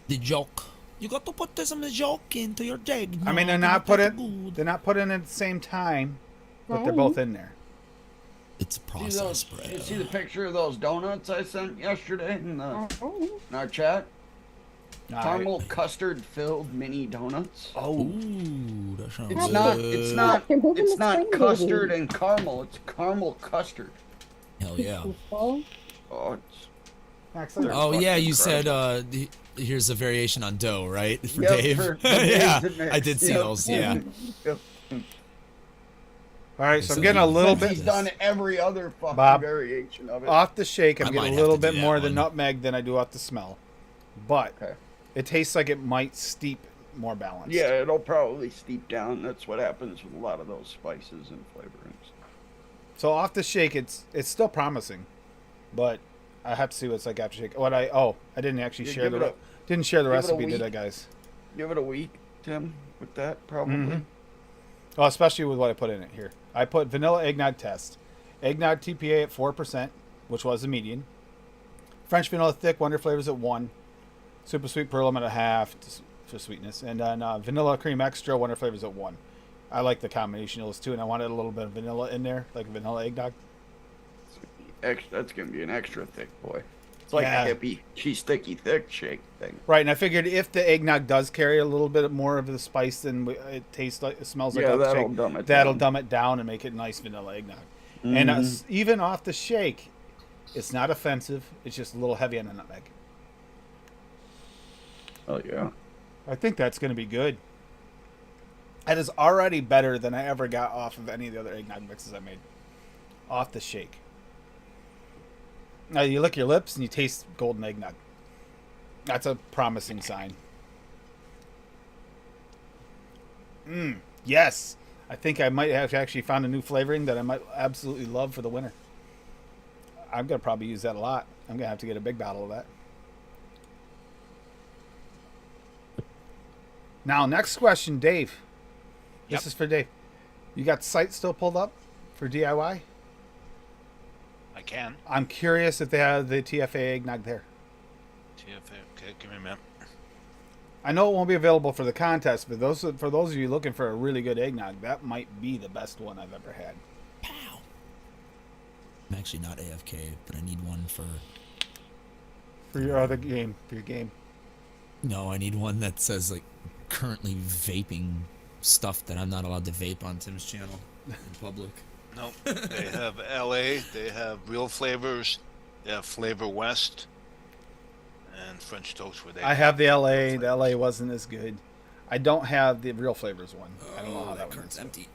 [SPEAKER 8] The joke. You got to put some joke into your jig.
[SPEAKER 3] I mean, they're not putting it at the same time. but they're both in there.
[SPEAKER 8] It's a
[SPEAKER 2] See
[SPEAKER 8] process,
[SPEAKER 2] those?
[SPEAKER 8] bro.
[SPEAKER 2] You see the picture of those donuts I sent yesterday in our chat? Caramel custard filled mini donuts.
[SPEAKER 3] Oh,
[SPEAKER 8] Ooh, that sounds
[SPEAKER 2] It's
[SPEAKER 8] good.
[SPEAKER 2] not. It's not.
[SPEAKER 5] You're moving
[SPEAKER 2] It's
[SPEAKER 5] the
[SPEAKER 2] not
[SPEAKER 5] screen,
[SPEAKER 2] custard
[SPEAKER 5] baby.
[SPEAKER 2] and caramel. It's caramel custard.
[SPEAKER 8] Hell yeah.
[SPEAKER 2] Oh, it's.
[SPEAKER 3] excellent.
[SPEAKER 8] Oh yeah,
[SPEAKER 2] fucking
[SPEAKER 8] you said
[SPEAKER 2] incredible.
[SPEAKER 8] here's a variation on dough, right? For
[SPEAKER 2] Yep,
[SPEAKER 8] Dave.
[SPEAKER 2] for
[SPEAKER 8] Yeah,
[SPEAKER 2] Dave's in there.
[SPEAKER 8] I did see
[SPEAKER 2] Yep.
[SPEAKER 8] those. Yeah.
[SPEAKER 2] Yep.
[SPEAKER 3] All right, so I'm
[SPEAKER 8] So
[SPEAKER 3] getting a
[SPEAKER 8] he-
[SPEAKER 3] little
[SPEAKER 2] Since
[SPEAKER 3] bit
[SPEAKER 2] he's done every other fucking
[SPEAKER 3] Bob,
[SPEAKER 2] variation of it.
[SPEAKER 3] off the shake. I'm
[SPEAKER 8] I
[SPEAKER 3] getting
[SPEAKER 8] might
[SPEAKER 3] a
[SPEAKER 8] have
[SPEAKER 3] little
[SPEAKER 8] to do
[SPEAKER 3] bit
[SPEAKER 8] that
[SPEAKER 3] more of the
[SPEAKER 8] one.
[SPEAKER 3] nutmeg than I do off the smell, but
[SPEAKER 2] Okay.
[SPEAKER 3] it tastes like it might steep more balanced.
[SPEAKER 2] Yeah, it'll probably steep down. That's what happens with a lot of those spices and flavorings.
[SPEAKER 3] So off the shake, it's still promising, but I have to see what it's like after shake. I didn't actually
[SPEAKER 2] Yeah,
[SPEAKER 3] share
[SPEAKER 2] give
[SPEAKER 3] the
[SPEAKER 2] it a-
[SPEAKER 3] didn't share the
[SPEAKER 2] give it a
[SPEAKER 3] recipe, did I,
[SPEAKER 2] week.
[SPEAKER 3] guys?
[SPEAKER 2] Give it a week, Tim, with that probably.
[SPEAKER 3] Mhm. Oh, especially with what I put in it here. I put vanilla eggnog test, eggnog TPA at 4%, which was the median. French vanilla thick wonder flavors at 1, super sweet pearl lemon at half for sweetness, and then vanilla cream extra wonder flavors at 1. I like the combination of those two, and I wanted a little bit of vanilla in there, like vanilla eggnog.
[SPEAKER 2] That's gonna be an extra thick boy. It's like
[SPEAKER 3] Yeah.
[SPEAKER 2] a hippie, cheese sticky thick shake thing.
[SPEAKER 3] Right, and I figured if the eggnog does carry a little bit more of the spice than it tastes like, it smells like
[SPEAKER 2] Yeah,
[SPEAKER 3] off the
[SPEAKER 2] that'll
[SPEAKER 3] shake,
[SPEAKER 2] dumb it
[SPEAKER 3] that'll
[SPEAKER 2] down.
[SPEAKER 3] dumb it down and make it nice vanilla eggnog. And even off the shake, it's not offensive. It's just a little heavy on the nutmeg.
[SPEAKER 2] Oh yeah.
[SPEAKER 3] I think that's going to be good. That is already better than I ever got off of any of the other eggnog mixes I made. Off the shake. Now you lick your lips and you taste golden eggnog. That's a promising sign. Yes. I think I might have actually found a new flavoring that I might absolutely love for the winter. I'm going to probably use that a lot. I'm going to have to get a big bottle of that. Now, next question, Dave. This
[SPEAKER 6] Yep.
[SPEAKER 3] is for Dave. You got the site still pulled up for DIY?
[SPEAKER 6] I can.
[SPEAKER 3] I'm curious if they have the TFA eggnog there.
[SPEAKER 6] TFA. Okay, give me a minute.
[SPEAKER 3] I know it won't be available for the contest, but for those of you looking for a really good eggnog, that might be the best one I've ever had.
[SPEAKER 8] Pow. I'm actually not AFK, but I need one for.
[SPEAKER 3] For your other game,
[SPEAKER 8] No, I need one that says like currently vaping stuff that I'm not allowed to vape on Tim's channel in public.
[SPEAKER 6] No, they have LA, they have Real Flavors, they have Flavor West, and French Toast where they.
[SPEAKER 3] I have the LA. The LA wasn't as good. I don't have the Real Flavors one. I don't know how that one
[SPEAKER 8] cart's
[SPEAKER 3] is.
[SPEAKER 8] empty.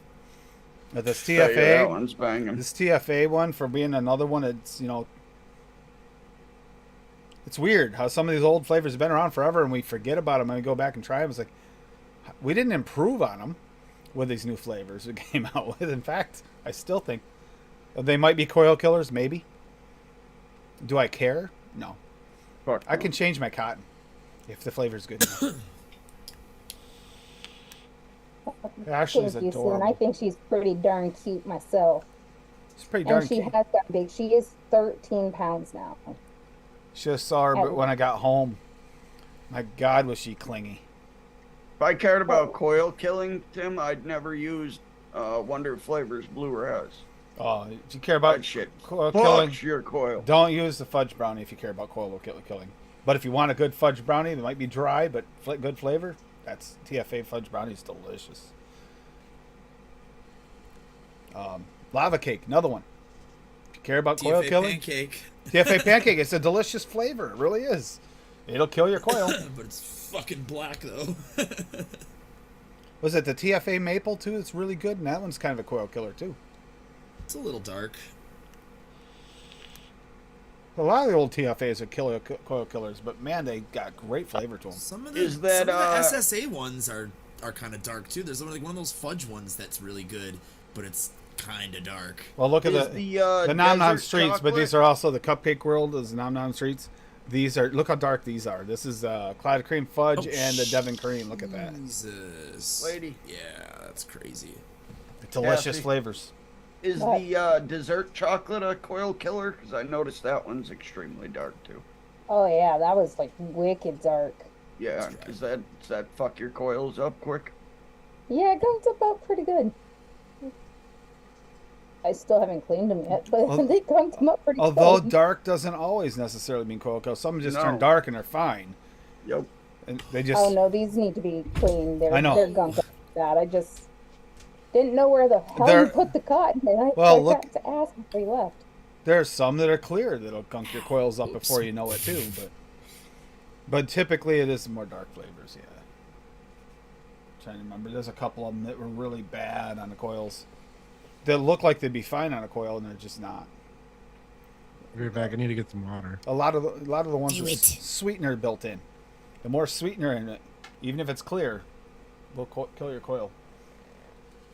[SPEAKER 3] But this
[SPEAKER 2] Oh, yeah, that
[SPEAKER 3] TFA,
[SPEAKER 2] one's banging.
[SPEAKER 3] this TFA one for being another one, it's it's weird how some of these old flavors have been around forever and we forget about them and we go back and try them. It's like we didn't improve on them with these new flavors we came out with. In fact, I still think they might be coil killers. Maybe. Do I care? No.
[SPEAKER 2] Fuck
[SPEAKER 3] I
[SPEAKER 2] no.
[SPEAKER 3] can change my cotton if the flavor's good enough. Ashley's
[SPEAKER 5] Thank you, Sue,
[SPEAKER 3] adorable.
[SPEAKER 5] and I think she's pretty darn cute myself.
[SPEAKER 3] She's pretty darn
[SPEAKER 5] And she
[SPEAKER 3] cute.
[SPEAKER 5] has gotten big. She is 13 pounds now.
[SPEAKER 3] Just saw her but when I got home. My God, was she clingy.
[SPEAKER 2] If I cared about coil killing, Tim, I'd never use Wonder Flavors Blue Raz.
[SPEAKER 3] Oh, do you care about
[SPEAKER 2] That shit
[SPEAKER 3] coil killing?
[SPEAKER 2] fucks your coil.
[SPEAKER 3] Don't use the fudge brownie if you care about coil killing. But if you want a good fudge brownie that might be dry but good flavor, that's TFA fudge brownie is delicious. Lava cake, another one. If you care about coil
[SPEAKER 8] TFA
[SPEAKER 3] killing,
[SPEAKER 8] pancake.
[SPEAKER 3] TFA pancake. It's a delicious flavor. It really is. It'll kill your coil.
[SPEAKER 8] But it's fucking black though.
[SPEAKER 3] Was it the TFA maple too? It's really good, and that one's kind of a coil killer too.
[SPEAKER 8] It's a little dark.
[SPEAKER 3] A lot of the old TFAs are coil killers, but man, they got great flavor to them.
[SPEAKER 8] Some of the
[SPEAKER 2] Is that,
[SPEAKER 8] some of the SSA ones are kind of dark too. There's like one of those fudge ones that's really good, but it's kind of dark.
[SPEAKER 3] Well, look at
[SPEAKER 2] Is
[SPEAKER 3] the Nom Nom
[SPEAKER 2] desert
[SPEAKER 3] Streets, but
[SPEAKER 2] chocolate-
[SPEAKER 3] these are also the Cupcake World. Is Nom Nom Streets. These are, look how dark these are. This is Cloud Cream Fudge and the Devon Cream. Look at that.
[SPEAKER 8] Jesus.
[SPEAKER 2] Lady.
[SPEAKER 8] Yeah, that's crazy.
[SPEAKER 3] Delicious
[SPEAKER 2] Cassie.
[SPEAKER 3] flavors.
[SPEAKER 2] Is
[SPEAKER 5] What?
[SPEAKER 2] the dessert chocolate a coil killer? Because I noticed that one's extremely dark too.
[SPEAKER 5] Oh yeah, that was like wicked dark.
[SPEAKER 2] Yeah, does that fuck your coils up quick?
[SPEAKER 5] Yeah, it goes about pretty good. I still haven't cleaned them yet, but
[SPEAKER 3] Well,
[SPEAKER 5] they come up pretty
[SPEAKER 3] Although
[SPEAKER 5] close.
[SPEAKER 3] dark doesn't always necessarily mean coil kills. Some just turn
[SPEAKER 2] No.
[SPEAKER 3] dark and they're fine.
[SPEAKER 2] Yep.
[SPEAKER 3] And they just.
[SPEAKER 5] Oh no, these need to be cleaned.
[SPEAKER 3] I know.
[SPEAKER 5] They're gunk like that. I just didn't know where the hell
[SPEAKER 3] They're-
[SPEAKER 5] you put the cotton, and I
[SPEAKER 3] Well,
[SPEAKER 5] forgot to ask before you left.
[SPEAKER 3] There are some that are clear that'll gunk your coils up before you know it too, but typically it is more dark flavors. Yeah. Trying to remember, there's a couple of them that were really bad on the coils. That look like they'd be fine on a coil and they're just not.
[SPEAKER 4] I'll be right back. I need to get some water.
[SPEAKER 3] A lot of the ones
[SPEAKER 10] Do
[SPEAKER 3] with
[SPEAKER 10] it.
[SPEAKER 3] sweetener built in. The more sweetener in it, even if it's clear, will kill your coil.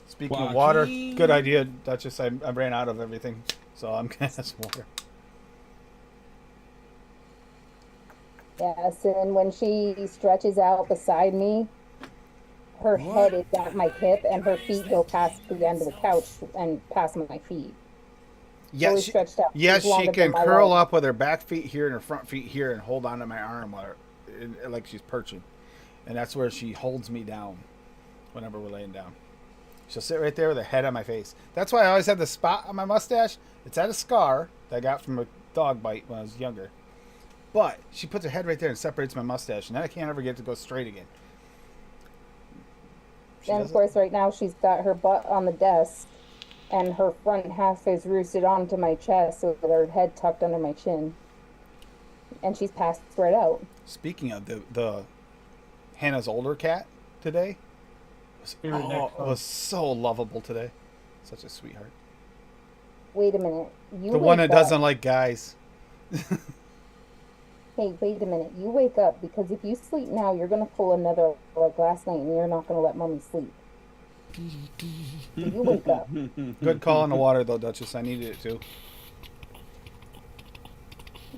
[SPEAKER 3] Speaking of water,
[SPEAKER 8] Joaquin.
[SPEAKER 3] good idea, Duchess. I ran out of everything, so I'm gonna have some water.
[SPEAKER 5] Yes, and when she stretches out beside me, her head is at my hip, and her feet go past the end of the couch and past my feet. Fully stretched out.
[SPEAKER 3] Yes,
[SPEAKER 5] She's longer
[SPEAKER 3] she
[SPEAKER 5] than
[SPEAKER 3] can
[SPEAKER 5] my
[SPEAKER 3] curl
[SPEAKER 5] leg.
[SPEAKER 3] up with her back feet here and her front feet here and hold onto my arm like she's perching. And that's where she holds me down whenever we're laying down. She'll sit right there with her head on my face. That's why I always have the spot on my mustache. It's at a scar that I got from a dog bite when I was younger. But she puts her head right there and separates my mustache, and then I can't ever get to go straight again. She
[SPEAKER 5] And
[SPEAKER 3] does
[SPEAKER 5] of
[SPEAKER 3] it.
[SPEAKER 5] course, right now she's got her butt on the desk, and her front half is roosted onto my chest with her head tucked under my chin. And she's passed right out.
[SPEAKER 3] Speaking of the Hannah's older cat today, was so lovable today. Such a sweetheart.
[SPEAKER 5] Wait a minute. You
[SPEAKER 3] The one
[SPEAKER 5] wake
[SPEAKER 3] that doesn't
[SPEAKER 5] up.
[SPEAKER 3] like guys.
[SPEAKER 5] Hey, wait a minute. You wake up, because if you sleep now, you're gonna pull another like last night, and you're not gonna let mommy sleep. So you wake up.
[SPEAKER 3] Good call on the water though, Duchess. I needed it too.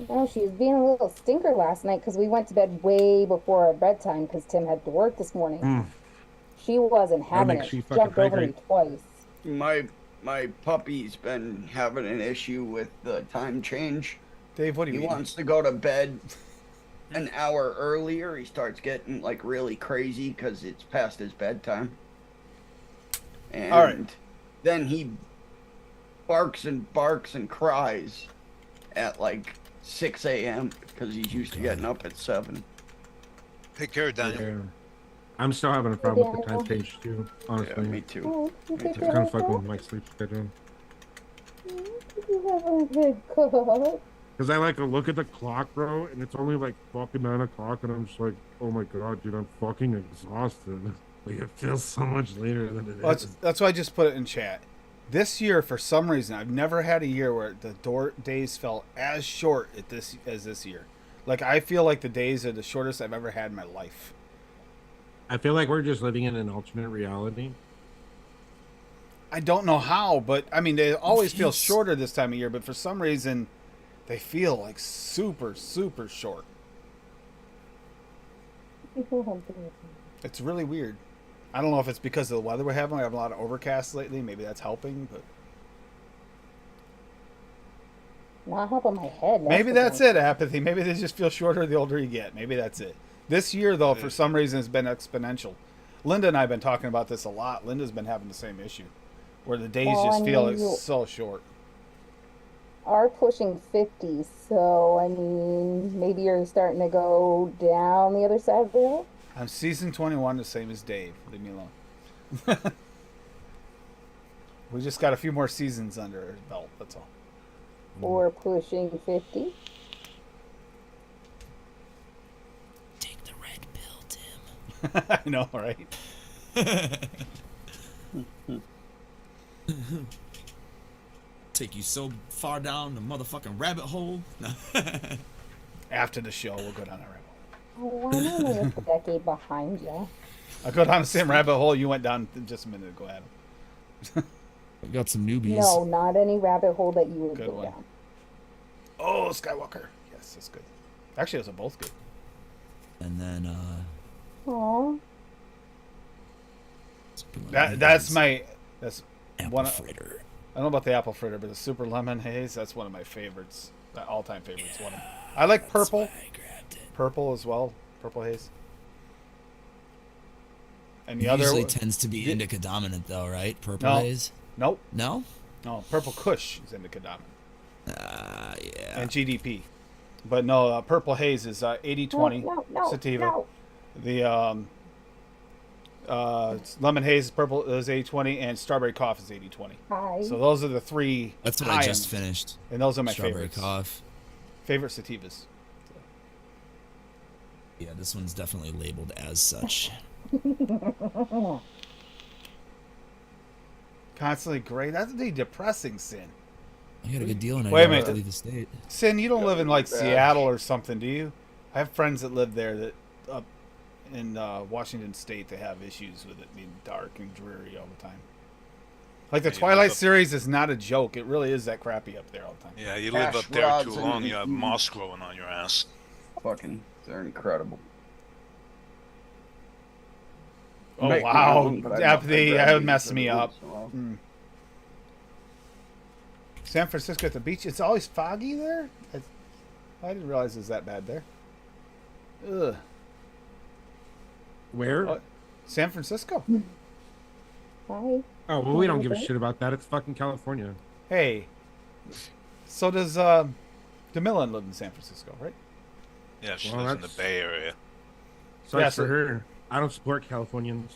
[SPEAKER 5] No, she was being a little stinker last night because we went to bed way before our bedtime because Tim had to work this morning. She wasn't having
[SPEAKER 4] makes
[SPEAKER 5] it.
[SPEAKER 4] you
[SPEAKER 5] She
[SPEAKER 4] fucking
[SPEAKER 5] jumped over me
[SPEAKER 4] hydrate.
[SPEAKER 5] twice.
[SPEAKER 2] My puppy's been having an issue with the time change.
[SPEAKER 3] Dave, what do you
[SPEAKER 2] He
[SPEAKER 3] mean?
[SPEAKER 2] wants to go to bed an hour earlier. He starts getting like really crazy because it's past his bedtime. And
[SPEAKER 3] All right.
[SPEAKER 2] then he barks and cries at like 6 a.m. because he's used to getting up at 7.
[SPEAKER 6] Take care, Daniel.
[SPEAKER 4] Yeah. I'm still having a problem with the time change too,
[SPEAKER 2] Yeah,
[SPEAKER 4] honestly.
[SPEAKER 2] me too.
[SPEAKER 5] Oh, you
[SPEAKER 2] Me
[SPEAKER 5] take
[SPEAKER 2] too.
[SPEAKER 4] It's kind of
[SPEAKER 5] care
[SPEAKER 4] fucking
[SPEAKER 5] of
[SPEAKER 4] with my sleep schedule.
[SPEAKER 5] You have a good cook.
[SPEAKER 4] Because I like to look at the clock, bro, and it's only like fucking 9 o'clock, and I'm just like, oh my god, dude, I'm fucking exhausted. Like, it feels so much later than it
[SPEAKER 3] Well,
[SPEAKER 4] is.
[SPEAKER 3] that's why I just put it in chat. This year, for some reason, I've never had a year where the days felt as short as this year. Like, I feel like the days are the shortest I've ever had in my life.
[SPEAKER 4] I feel like we're just living in an alternate reality.
[SPEAKER 3] I don't know how, but I mean, they always feel
[SPEAKER 8] Yes.
[SPEAKER 3] shorter this time of year, but for some reason, they feel like super, super short. It's really weird. I don't know if it's because of the weather we're having. We have a lot of overcast lately. Maybe that's helping, but
[SPEAKER 5] Not helping my head.
[SPEAKER 3] maybe that's it, apathy. Maybe they just feel shorter the older you get. Maybe that's it. This year, though, for some reason, it's been exponential. Linda and I have been talking about this a lot. Linda's been having the same issue, where the days
[SPEAKER 5] Well,
[SPEAKER 3] just
[SPEAKER 5] I
[SPEAKER 3] feel
[SPEAKER 5] mean,
[SPEAKER 3] like so short.
[SPEAKER 5] Are pushing 50, so I mean, maybe you're starting to go down the other side of the hill.
[SPEAKER 3] I'm season 21, the same as Dave. Leave me alone. We just got a few more seasons under our belt. That's all.
[SPEAKER 5] Or pushing 50.
[SPEAKER 8] Take the red pill, Tim.
[SPEAKER 3] I know, right?
[SPEAKER 8] Take you so far down the motherfucking rabbit hole.
[SPEAKER 3] After the show, we'll go down that rabbit hole.
[SPEAKER 5] Oh, I'm only a decade behind you.
[SPEAKER 3] I'll go down the same rabbit hole you went down just a minute ago, Adam.
[SPEAKER 8] We got some newbies.
[SPEAKER 5] No, not any rabbit hole that you would
[SPEAKER 3] Good
[SPEAKER 5] go
[SPEAKER 3] one.
[SPEAKER 5] down.
[SPEAKER 3] Oh, Skywalker. Yes, that's good. Actually, those are both good.
[SPEAKER 8] And then,
[SPEAKER 5] Aw.
[SPEAKER 3] That's
[SPEAKER 8] apple
[SPEAKER 3] one.
[SPEAKER 8] fritter.
[SPEAKER 3] I don't know about the apple fritter, but the super lemon haze, that's one of my favorites. All-time favorites. One. I like purple.
[SPEAKER 8] That's why I grabbed it.
[SPEAKER 3] Purple as well. Purple haze. And the
[SPEAKER 8] It
[SPEAKER 3] other
[SPEAKER 8] usually tends to be indica dominant, though, right? Purple
[SPEAKER 3] No.
[SPEAKER 8] haze.
[SPEAKER 3] Nope.
[SPEAKER 8] No.
[SPEAKER 3] No, Purple Kush is into Kadama.
[SPEAKER 8] Yeah.
[SPEAKER 3] And GDP. But no, Purple Haze is 80-20 sativa.
[SPEAKER 5] No.
[SPEAKER 3] The Lemon Haze is purple is 80-20, and Strawberry Cough is 80-20.
[SPEAKER 5] Hi.
[SPEAKER 3] So those are the three.
[SPEAKER 8] That's what
[SPEAKER 3] high
[SPEAKER 8] I just
[SPEAKER 3] ends.
[SPEAKER 8] finished.
[SPEAKER 3] And those are my
[SPEAKER 8] Strawberry
[SPEAKER 3] favorites.
[SPEAKER 8] Cough.
[SPEAKER 3] Favorite sativas.
[SPEAKER 8] Yeah, this one's definitely labeled as such.
[SPEAKER 3] Constantly great. That's the depressing, Sin.
[SPEAKER 8] I got a good deal and I
[SPEAKER 3] Wait a
[SPEAKER 8] don't have
[SPEAKER 3] minute.
[SPEAKER 8] to leave the state.
[SPEAKER 3] Sin, you don't live in like
[SPEAKER 2] Bad.
[SPEAKER 3] Seattle or something, do you? I have friends that live there that up in Washington State. They have issues with it being dark and dreary all the time. Like the
[SPEAKER 6] Yeah, you
[SPEAKER 3] Twilight
[SPEAKER 6] live up-
[SPEAKER 3] series is not a joke. It really is that crappy up there all the time.
[SPEAKER 6] Yeah, you live
[SPEAKER 2] Ash
[SPEAKER 6] up there too
[SPEAKER 2] rods
[SPEAKER 6] long,
[SPEAKER 2] and-
[SPEAKER 6] you have moss growing on your ass.
[SPEAKER 2] Fucking, they're incredible.
[SPEAKER 3] Oh
[SPEAKER 2] Make my
[SPEAKER 3] wow,
[SPEAKER 2] own, but I
[SPEAKER 3] yeah,
[SPEAKER 2] love my
[SPEAKER 3] that
[SPEAKER 2] brandy,
[SPEAKER 3] messed
[SPEAKER 2] so
[SPEAKER 3] me up.
[SPEAKER 2] so-
[SPEAKER 3] San Francisco at the beach. It's always foggy there. I didn't realize it was that bad there. Ugh.
[SPEAKER 4] Where?
[SPEAKER 3] Oh, San Francisco.
[SPEAKER 5] Hi.
[SPEAKER 4] Oh, well, we don't give a shit about that. It's fucking California.
[SPEAKER 3] Hey. So does DeMillan live in San Francisco, right?
[SPEAKER 6] Yeah, she
[SPEAKER 4] Well,
[SPEAKER 6] lives in the
[SPEAKER 4] that's-
[SPEAKER 6] Bay Area.
[SPEAKER 4] Sucks
[SPEAKER 3] Yeah,
[SPEAKER 4] for
[SPEAKER 3] so-
[SPEAKER 4] her. I don't support Californians.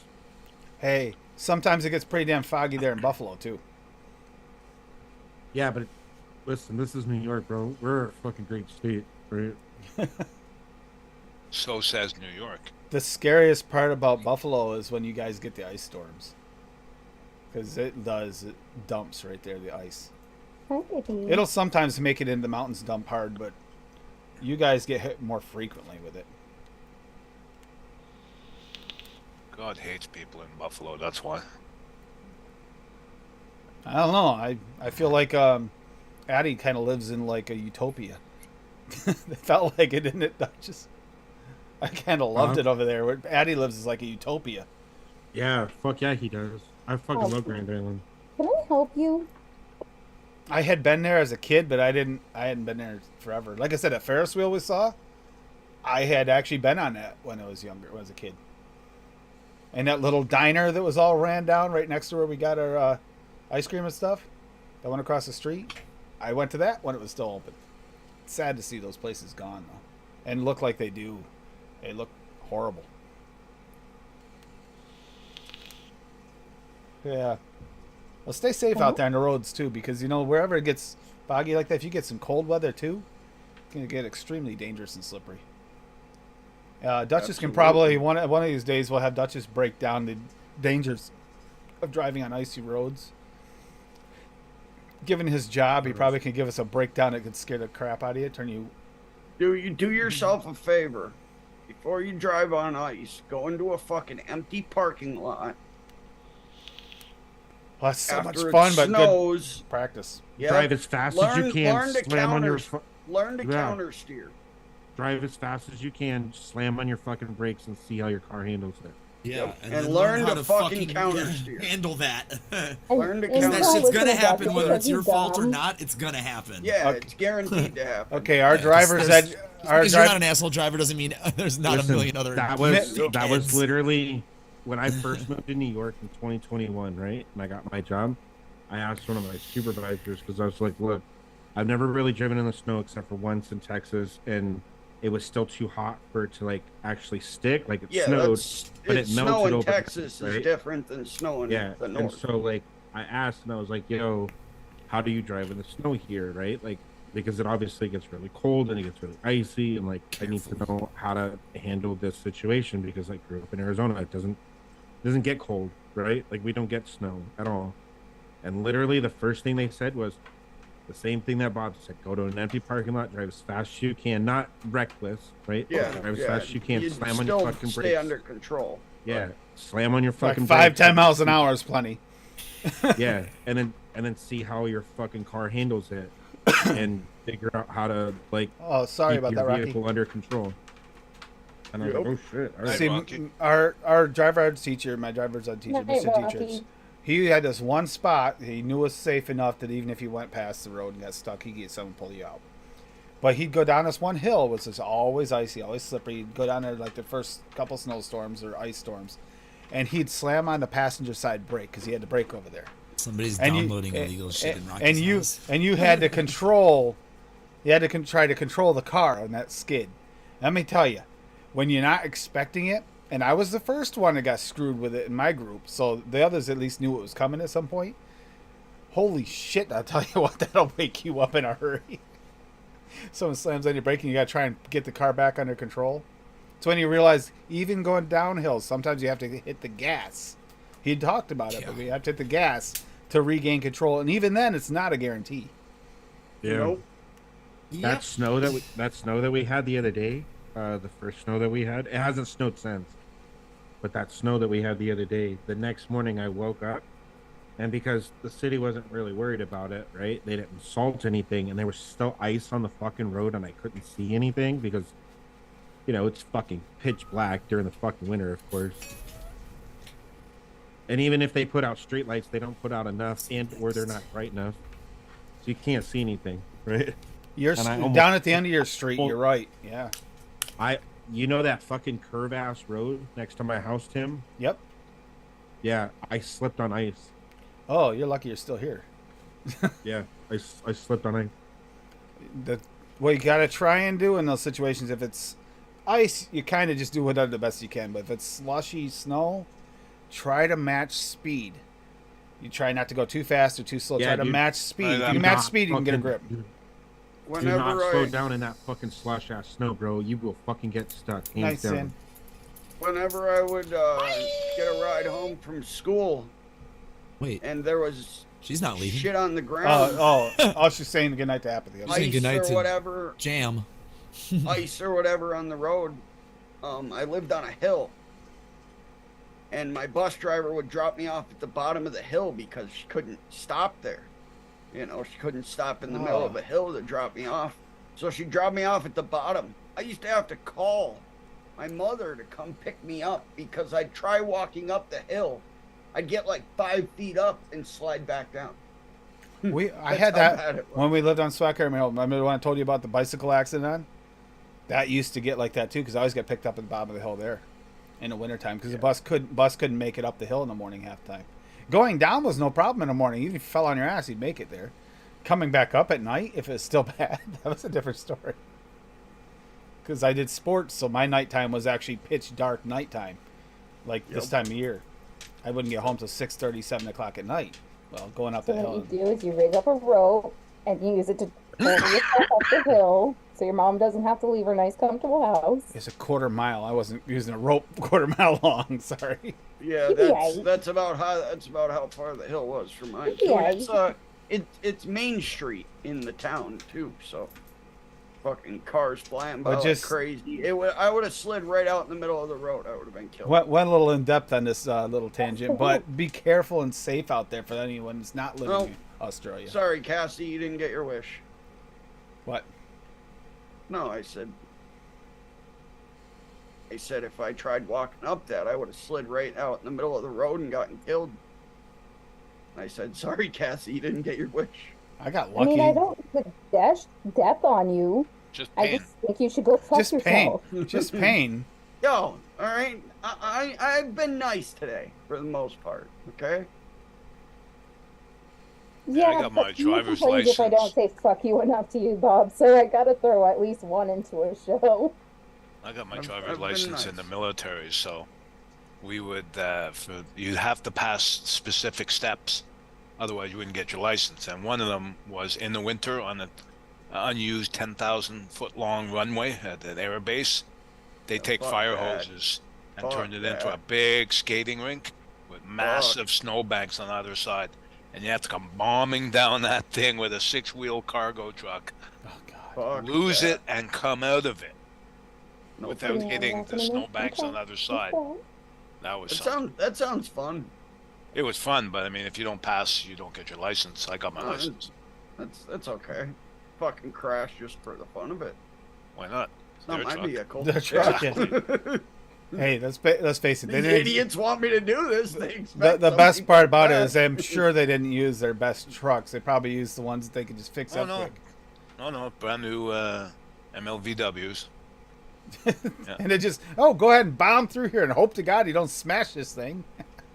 [SPEAKER 3] Hey, sometimes it gets pretty damn foggy there in Buffalo too.
[SPEAKER 4] Yeah, but listen, this is New York, bro. We're a fucking great state, right?
[SPEAKER 6] So says New York.
[SPEAKER 3] The scariest part about Buffalo is when you guys get the ice storms. Because it dumps right there, the ice.
[SPEAKER 5] Hi, baby.
[SPEAKER 3] It'll sometimes make it in the mountains dump hard, but you guys get hit more frequently with it.
[SPEAKER 6] God hates people in Buffalo, that's why.
[SPEAKER 3] I don't know. I feel like Addie kind of lives in like a utopia. It felt like it, didn't it? I kind of loved it over there. Where Addie lives is like a utopia.
[SPEAKER 4] Yeah, fuck yeah, he does. I fucking love Grand Island.
[SPEAKER 5] Can I help you?
[SPEAKER 3] I had been there as a kid, but I hadn't been there forever. Like I said, that Ferris wheel we saw, I had actually been on that when I was younger, when I was a kid. And that little diner that was all ran down right next to where we got our ice cream and stuff, that went across the street, I went to that when it was still open. It's sad to see those places gone, though. And look like they do. They look horrible. Yeah. Well, stay safe out there on the roads, too, because, you know, wherever it gets foggy like that, if you get some cold weather, too, it can get extremely dangerous and slippery. Duchess can probably, one of these days, we'll have Duchess break down the dangers of driving on icy roads. Given his job, he probably can give us a breakdown that could scare the crap out of you, turn you...
[SPEAKER 2] Do yourself a favor. Before you drive on ice, go into a fucking empty parking lot.
[SPEAKER 3] Well, that's so much
[SPEAKER 2] After it
[SPEAKER 3] fun, but
[SPEAKER 2] snows,
[SPEAKER 3] good practice.
[SPEAKER 2] yeah,
[SPEAKER 4] Drive as fast as you can.
[SPEAKER 2] Learn to
[SPEAKER 4] Slam on your.
[SPEAKER 2] learn to
[SPEAKER 4] Yeah.
[SPEAKER 2] counter steer.
[SPEAKER 4] Drive as fast as you can. Slam on your fucking brakes and see how your car handles it.
[SPEAKER 8] Yeah,
[SPEAKER 2] Yep.
[SPEAKER 8] and
[SPEAKER 2] And
[SPEAKER 8] then
[SPEAKER 2] learn
[SPEAKER 8] how
[SPEAKER 2] to fucking countersteer.
[SPEAKER 8] handle that.
[SPEAKER 2] Learn to
[SPEAKER 5] And
[SPEAKER 8] That
[SPEAKER 2] counter
[SPEAKER 5] don't
[SPEAKER 8] shit's
[SPEAKER 5] listen
[SPEAKER 8] gonna
[SPEAKER 5] to
[SPEAKER 8] happen,
[SPEAKER 5] Duchess
[SPEAKER 8] whether
[SPEAKER 5] because
[SPEAKER 8] it's your
[SPEAKER 5] he's
[SPEAKER 8] fault or
[SPEAKER 5] dumb.
[SPEAKER 8] not. It's gonna happen.
[SPEAKER 2] Yeah,
[SPEAKER 3] Okay.
[SPEAKER 2] it's guaranteed to happen.
[SPEAKER 3] Okay, our drivers
[SPEAKER 8] Just because you're not
[SPEAKER 3] drive,
[SPEAKER 8] an asshole driver doesn't mean there's not
[SPEAKER 4] Listen,
[SPEAKER 8] a million other.
[SPEAKER 4] That was
[SPEAKER 8] dickheads.
[SPEAKER 4] literally when I first moved to New York in 2021, right? And I got my job. I asked one of my supervisors because I was like, "Look, I've never really driven in the snow except for once in Texas, and it was still too hot for it to like actually stick. Like it
[SPEAKER 2] Yeah,
[SPEAKER 4] snowed,
[SPEAKER 2] that's,
[SPEAKER 4] but
[SPEAKER 2] it's
[SPEAKER 4] it
[SPEAKER 2] snow
[SPEAKER 4] melted
[SPEAKER 2] in
[SPEAKER 4] over.
[SPEAKER 2] Texas is
[SPEAKER 4] right?
[SPEAKER 2] different than snow in
[SPEAKER 4] Yeah,
[SPEAKER 2] the
[SPEAKER 4] and
[SPEAKER 2] north.
[SPEAKER 4] so like I asked, and I was like, "Yo, how do you drive in the snow here?" Right? Like because it obviously gets really cold and it gets really icy, and like I need to know how to handle this situation because I grew up in Arizona. It doesn't get cold, right? Like we don't get snow at all. And literally the first thing they said was the same thing that Bob said: go to an empty parking lot, drive as fast as you can, not reckless, right?
[SPEAKER 2] Yeah,
[SPEAKER 4] drive as
[SPEAKER 2] yeah.
[SPEAKER 4] fast as you can,
[SPEAKER 2] You'd
[SPEAKER 4] slam on your
[SPEAKER 2] still
[SPEAKER 4] fucking
[SPEAKER 2] stay
[SPEAKER 4] brakes.
[SPEAKER 2] under control.
[SPEAKER 4] Yeah, slam on your
[SPEAKER 3] like
[SPEAKER 4] fucking
[SPEAKER 3] 5-10
[SPEAKER 4] brakes.
[SPEAKER 3] miles an hour is plenty.
[SPEAKER 4] Yeah, and then see how your fucking car handles it, and figure out how to like
[SPEAKER 3] Oh, sorry
[SPEAKER 4] keep
[SPEAKER 3] about
[SPEAKER 4] your
[SPEAKER 3] that, Rocky.
[SPEAKER 4] vehicle under control. And I was like, oh shit! All right.
[SPEAKER 3] See,
[SPEAKER 6] Rocky.
[SPEAKER 3] our driver ed teacher, my driver's ed teacher,
[SPEAKER 5] Right,
[SPEAKER 3] Mr.
[SPEAKER 5] Rocky.
[SPEAKER 3] Teachers, he had this one spot he knew was safe enough that even if he went past the road and got stuck, he'd get someone to pull you out. But he'd go down this one hill, which is always icy, always slippery. He'd go down there like the first couple snowstorms or ice storms, and he'd slam on the passenger side brake because he had the brake over there.
[SPEAKER 8] Somebody's
[SPEAKER 3] And you-
[SPEAKER 8] downloading illegal shit in Rocky's
[SPEAKER 3] and
[SPEAKER 8] house.
[SPEAKER 3] you had to control. You had to try to control the car on that skid. Let me tell you, when you're not expecting it, and I was the first one that got screwed with it in my group, so the others at least knew it was coming at some point. Holy shit! I'll tell you what, that'll wake you up in a hurry. Someone slams on your brake, and you got to try and get the car back under control. It's when you realize, even going downhill, sometimes you have to hit the gas. He talked about it, but you have to hit the gas to regain control, and even then, it's not a guarantee.
[SPEAKER 4] Yeah.
[SPEAKER 2] Nope.
[SPEAKER 4] That snow that we had the other day, the first snow that we had, it hasn't snowed since. But that snow that we had the other day, the next morning I woke up, and because the city wasn't really worried about it, right? They didn't salt anything, and there was still ice on the fucking road, and I couldn't see anything because, you know, it's fucking pitch black during the fucking winter, of course. And even if they put out streetlights, they don't put out enough, or they're not bright enough, so you can't see anything, right?
[SPEAKER 3] You're
[SPEAKER 4] And I almost-
[SPEAKER 3] down at the end of your street. You're right. Yeah.
[SPEAKER 4] You know that fucking curve ass road next to my house, Tim?
[SPEAKER 3] Yep.
[SPEAKER 4] Yeah, I slipped on ice.
[SPEAKER 3] Oh, you're lucky you're still here.
[SPEAKER 4] Yeah, I slipped on ice.
[SPEAKER 3] What you gotta try and do in those situations, if it's ice, you kind of just do whatever the best you can. But if it's slushy snow, try to match speed. You try not to go too fast or too slow.
[SPEAKER 4] Yeah,
[SPEAKER 3] try to
[SPEAKER 4] dude.
[SPEAKER 3] match speed. If you
[SPEAKER 6] Do
[SPEAKER 3] can match speed, you can get a grip.
[SPEAKER 4] Do
[SPEAKER 2] Whenever
[SPEAKER 4] not slow
[SPEAKER 2] I
[SPEAKER 4] down in that fucking slush ass snow, bro. You will fucking get stuck. Hands
[SPEAKER 3] Nice,
[SPEAKER 4] down.
[SPEAKER 3] Sin.
[SPEAKER 2] whenever I would get a ride home from school,
[SPEAKER 8] Wait,
[SPEAKER 2] and there was
[SPEAKER 8] she's not leaving.
[SPEAKER 2] shit on the ground,
[SPEAKER 3] Oh, she's saying goodnight to apathy.
[SPEAKER 8] She's saying
[SPEAKER 2] ice
[SPEAKER 8] goodnight
[SPEAKER 2] or
[SPEAKER 8] to
[SPEAKER 2] whatever,
[SPEAKER 8] Jam.
[SPEAKER 2] ice or whatever on the road. I lived on a hill, and my bus driver would drop me off at the bottom of the hill because she couldn't stop there. You know, she couldn't stop in the middle of a hill to drop me off. So she dropped me off at the bottom. I used to have to call my mother to come pick me up because I'd try walking up the hill. I'd get like 5 feet up and slide back down.
[SPEAKER 3] I had
[SPEAKER 2] how bad
[SPEAKER 3] that
[SPEAKER 2] it was.
[SPEAKER 3] when we lived on Swacker. Remember the one I told you about the bicycle accident on? That used to get like that too, because I always got picked up at the bottom of the hill there in the wintertime because the bus couldn't make it up the hill in the morning half the time. Going down was no problem in the morning. Even if you fell on your ass, you'd make it there. Coming back up at night, if it's still bad, that was a different story. Because I did sports, so my nighttime was actually pitch dark nighttime, like this time of year. I wouldn't get home till 6:30, 7 o'clock at night. Well, going up
[SPEAKER 5] So
[SPEAKER 3] the
[SPEAKER 5] what
[SPEAKER 3] hill.
[SPEAKER 5] you do is you rig up a rope and you use it to pull yourself up the hill, so your mom doesn't have to leave her nice, comfortable house.
[SPEAKER 3] It's a quarter mile. I wasn't using a rope quarter mile long. Sorry.
[SPEAKER 2] Yeah,
[SPEAKER 5] Yippee-yay.
[SPEAKER 2] that's about how far the hill was from mine. too.
[SPEAKER 5] Yippee-yay.
[SPEAKER 2] It's Main Street in the town too, so fucking cars flying by
[SPEAKER 3] But
[SPEAKER 2] like
[SPEAKER 3] just-
[SPEAKER 2] crazy. I would have slid right out in the middle of the road. I would have been killed.
[SPEAKER 3] Went a little in depth on this little tangent, but be careful and safe out there for anyone that's not living
[SPEAKER 2] Well,
[SPEAKER 3] in Australia.
[SPEAKER 2] Sorry, Cassie, you didn't get your wish.
[SPEAKER 3] What?
[SPEAKER 2] No, I said if I tried walking up that, I would have slid right out in the middle of the road and gotten killed. I said, sorry, Cassie, you didn't get your wish.
[SPEAKER 3] I got
[SPEAKER 5] I
[SPEAKER 3] lucky.
[SPEAKER 5] mean, I don't put death on you.
[SPEAKER 6] Just
[SPEAKER 5] I
[SPEAKER 6] pain.
[SPEAKER 5] just think you should go fuck
[SPEAKER 3] Just pain.
[SPEAKER 5] yourself.
[SPEAKER 3] Just pain.
[SPEAKER 2] Yo, all right. I've been nice today for the most part. Okay.
[SPEAKER 6] Yeah, I
[SPEAKER 5] Yeah,
[SPEAKER 6] got my
[SPEAKER 5] but you
[SPEAKER 6] driver's
[SPEAKER 5] complain if I don't
[SPEAKER 6] license.
[SPEAKER 5] say fuck you enough to you, Bob. So I gotta throw at least one into a show.
[SPEAKER 6] I got my
[SPEAKER 2] I've
[SPEAKER 6] driver's
[SPEAKER 2] been
[SPEAKER 6] license in
[SPEAKER 2] nice.
[SPEAKER 6] the military, so we would you have to pass specific steps, otherwise you wouldn't get your license. And one of them was in the winter on an unused 10,000-foot long runway at an air base. They take
[SPEAKER 2] fuck
[SPEAKER 6] fire
[SPEAKER 2] that.
[SPEAKER 6] hoses and
[SPEAKER 2] Fuck
[SPEAKER 6] turn it into
[SPEAKER 2] that.
[SPEAKER 6] a big skating rink with massive snowbanks on either side. And you have to come bombing down that thing with a 6-wheel cargo truck,
[SPEAKER 3] Oh God.
[SPEAKER 2] Fuck
[SPEAKER 6] lose
[SPEAKER 2] that.
[SPEAKER 6] it, and come out of it
[SPEAKER 2] No,
[SPEAKER 6] without
[SPEAKER 5] Yeah,
[SPEAKER 6] hitting
[SPEAKER 5] that's
[SPEAKER 6] the
[SPEAKER 5] what I mean.
[SPEAKER 6] snowbanks on
[SPEAKER 5] Okay.
[SPEAKER 6] the other side.
[SPEAKER 5] Okay.
[SPEAKER 6] That was something.
[SPEAKER 2] that sounds fun.
[SPEAKER 6] It was fun, but I mean, if you don't pass, you don't get your license. I got my
[SPEAKER 2] Uh,
[SPEAKER 6] license.
[SPEAKER 2] That's okay. Fucking crash just for the fun of it.
[SPEAKER 6] Why not?
[SPEAKER 2] It's not
[SPEAKER 6] Their
[SPEAKER 2] my
[SPEAKER 6] truck.
[SPEAKER 2] vehicle.
[SPEAKER 3] Their truck,
[SPEAKER 2] Yeah.
[SPEAKER 3] Hey, let's face it. They
[SPEAKER 2] These
[SPEAKER 3] didn't.
[SPEAKER 2] idiots want me to do this. They
[SPEAKER 3] The
[SPEAKER 2] expect
[SPEAKER 3] best
[SPEAKER 2] something
[SPEAKER 3] part about it
[SPEAKER 2] bad.
[SPEAKER 3] is I'm sure they didn't use their best trucks. They probably used the ones that they could just fix
[SPEAKER 6] Oh,
[SPEAKER 3] up
[SPEAKER 6] no.
[SPEAKER 3] quick.
[SPEAKER 6] No, brand new MLVWs.
[SPEAKER 3] And they just, go ahead and bomb through here and hope to God you don't smash this thing.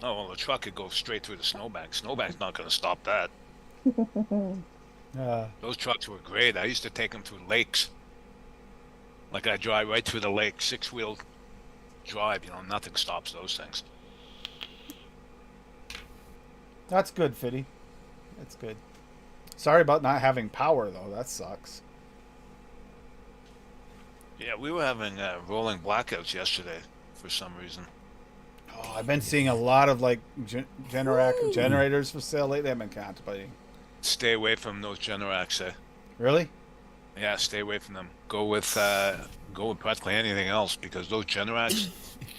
[SPEAKER 6] Oh, well, the truck could go straight through the snowbank. Snowbank's not going to stop that. Those trucks were great. I used to take them through lakes. Like I drive right through the lake, 6-wheel drive. Nothing stops those things.
[SPEAKER 3] That's good, Fitty. That's good. Sorry about not having power, though. That sucks.
[SPEAKER 6] Yeah, we were having rolling blackouts yesterday for some reason.
[SPEAKER 3] Oh, I've been seeing a lot of like generators for sale lately. I've been contemplating.
[SPEAKER 6] Stay away from those Generacs.
[SPEAKER 3] Really?
[SPEAKER 6] Yeah, stay away from them. Go with practically anything else because those Generacs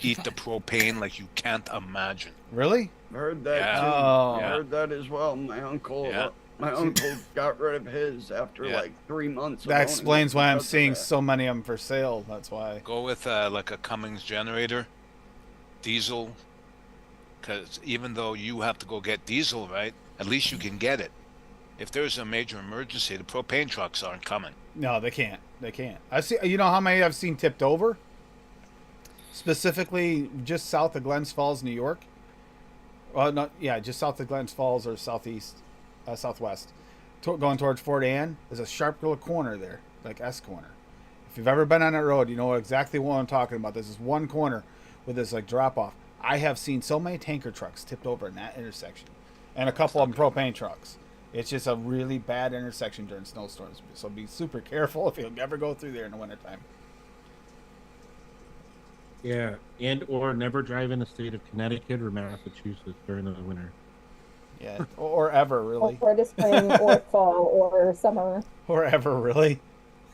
[SPEAKER 6] eat the propane like you can't imagine.
[SPEAKER 3] Really?
[SPEAKER 2] Heard that
[SPEAKER 6] Yeah.
[SPEAKER 2] too.
[SPEAKER 3] Oh.
[SPEAKER 2] I heard that as well. My uncle got rid of his after like 3 months.
[SPEAKER 3] That explains why I'm seeing
[SPEAKER 2] that.
[SPEAKER 3] so many of them for sale. That's why.
[SPEAKER 6] Go with like a Cummins generator, diesel, because even though you have to go get diesel, right? At least you can get it. If there's a major emergency, the propane trucks aren't coming.
[SPEAKER 3] No, they can't. They can't. I see. You know how many I've seen tipped over? Specifically, just south of Glens Falls, New York. Well, not just south of Glens Falls or southwest, going towards Fort Anne. There's a sharp little corner there, like S corner. If you've ever been on that road, you know exactly what I'm talking about. There's this one corner with this like drop off. I have seen so many tanker trucks tipped over in that intersection, and a couple of them propane trucks. It's just a really bad intersection during snowstorms. So be super careful if you'll ever go through there in the wintertime.
[SPEAKER 4] Yeah, and or never drive in the state of Connecticut or Massachusetts during the winter.
[SPEAKER 3] Yeah, or ever really.
[SPEAKER 5] Or the spring, or fall, or summer.
[SPEAKER 3] Or ever really.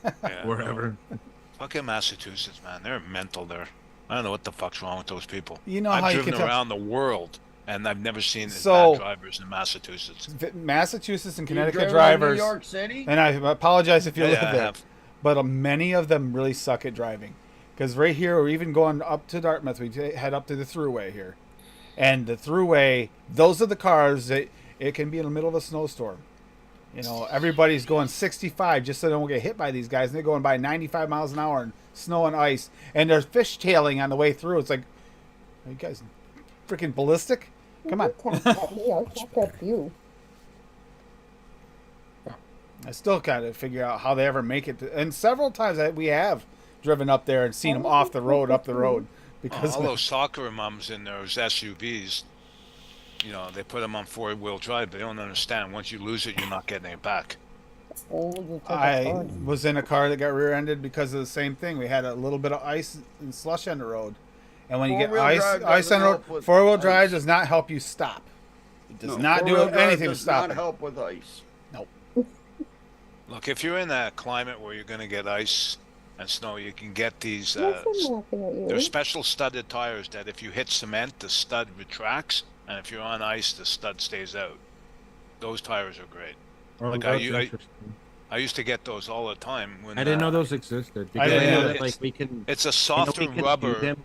[SPEAKER 6] Yeah,
[SPEAKER 4] Wherever.
[SPEAKER 6] Fucking Massachusetts, man. They're mental there. I don't know what the fuck's wrong with those people.
[SPEAKER 3] You know how
[SPEAKER 6] I've
[SPEAKER 3] you
[SPEAKER 6] driven
[SPEAKER 3] can tell.
[SPEAKER 6] around the world, and I've never seen as
[SPEAKER 3] So-
[SPEAKER 6] bad drivers in Massachusetts.
[SPEAKER 3] Massachusetts and
[SPEAKER 2] You
[SPEAKER 3] Connecticut
[SPEAKER 2] driven in
[SPEAKER 3] drivers.
[SPEAKER 2] New York City?
[SPEAKER 3] And I apologize if you
[SPEAKER 6] Yeah,
[SPEAKER 3] live
[SPEAKER 6] I
[SPEAKER 3] there,
[SPEAKER 6] have.
[SPEAKER 3] but many of them really suck at driving. Because right here, we're even going up to Dartmouth. We head up to the thruway here, and the thruway. Those are the cars that it can be in the middle of a snowstorm. You know, everybody's going 65 just so they don't get hit by these guys, and they're going by 95 miles an hour in snow and ice, and they're fishtailing on the way through. It's like, are you guys freaking ballistic? Come on.
[SPEAKER 5] Don't tap at me, I'll tap at you.
[SPEAKER 3] I still kind of figure out how they ever make it. And several times we have driven up there and seen them off the road, up the road. Because
[SPEAKER 6] All those soccer mums in those SUVs, they put them on 4-wheel drive. They don't understand. Once you lose it, you're not getting it back.
[SPEAKER 5] Oh, you take a
[SPEAKER 3] I
[SPEAKER 5] turn.
[SPEAKER 3] was in a car that got rear-ended because of the same thing. We had a little bit of ice and slush on the road. And when you get
[SPEAKER 2] Four-wheel drive
[SPEAKER 3] ice on
[SPEAKER 2] doesn't
[SPEAKER 3] the
[SPEAKER 2] help
[SPEAKER 3] road,
[SPEAKER 2] with
[SPEAKER 3] four-wheel drive
[SPEAKER 2] ice.
[SPEAKER 3] does not help you stop. It does
[SPEAKER 2] No,
[SPEAKER 3] not do
[SPEAKER 2] four-wheel drive
[SPEAKER 3] anything to
[SPEAKER 2] does
[SPEAKER 3] stop
[SPEAKER 2] not
[SPEAKER 3] it.
[SPEAKER 2] help with ice.
[SPEAKER 6] Look, if you're in a climate where you're going to get ice and snow, you can get these.
[SPEAKER 5] Yes, I'm laughing at you.
[SPEAKER 6] They're special studded tires that if you hit cement, the stud retracts, and if you're on ice, the stud stays out. Those tires are great.
[SPEAKER 4] Oh,
[SPEAKER 6] Like,
[SPEAKER 4] that's
[SPEAKER 6] I
[SPEAKER 4] interesting.
[SPEAKER 6] used to get those all the time. When
[SPEAKER 4] I didn't know those existed. Because
[SPEAKER 3] didn't
[SPEAKER 4] I know
[SPEAKER 3] either.
[SPEAKER 4] that, like, we can.
[SPEAKER 6] It's a
[SPEAKER 4] I know
[SPEAKER 6] softer
[SPEAKER 4] we can do
[SPEAKER 6] rubber
[SPEAKER 4] them.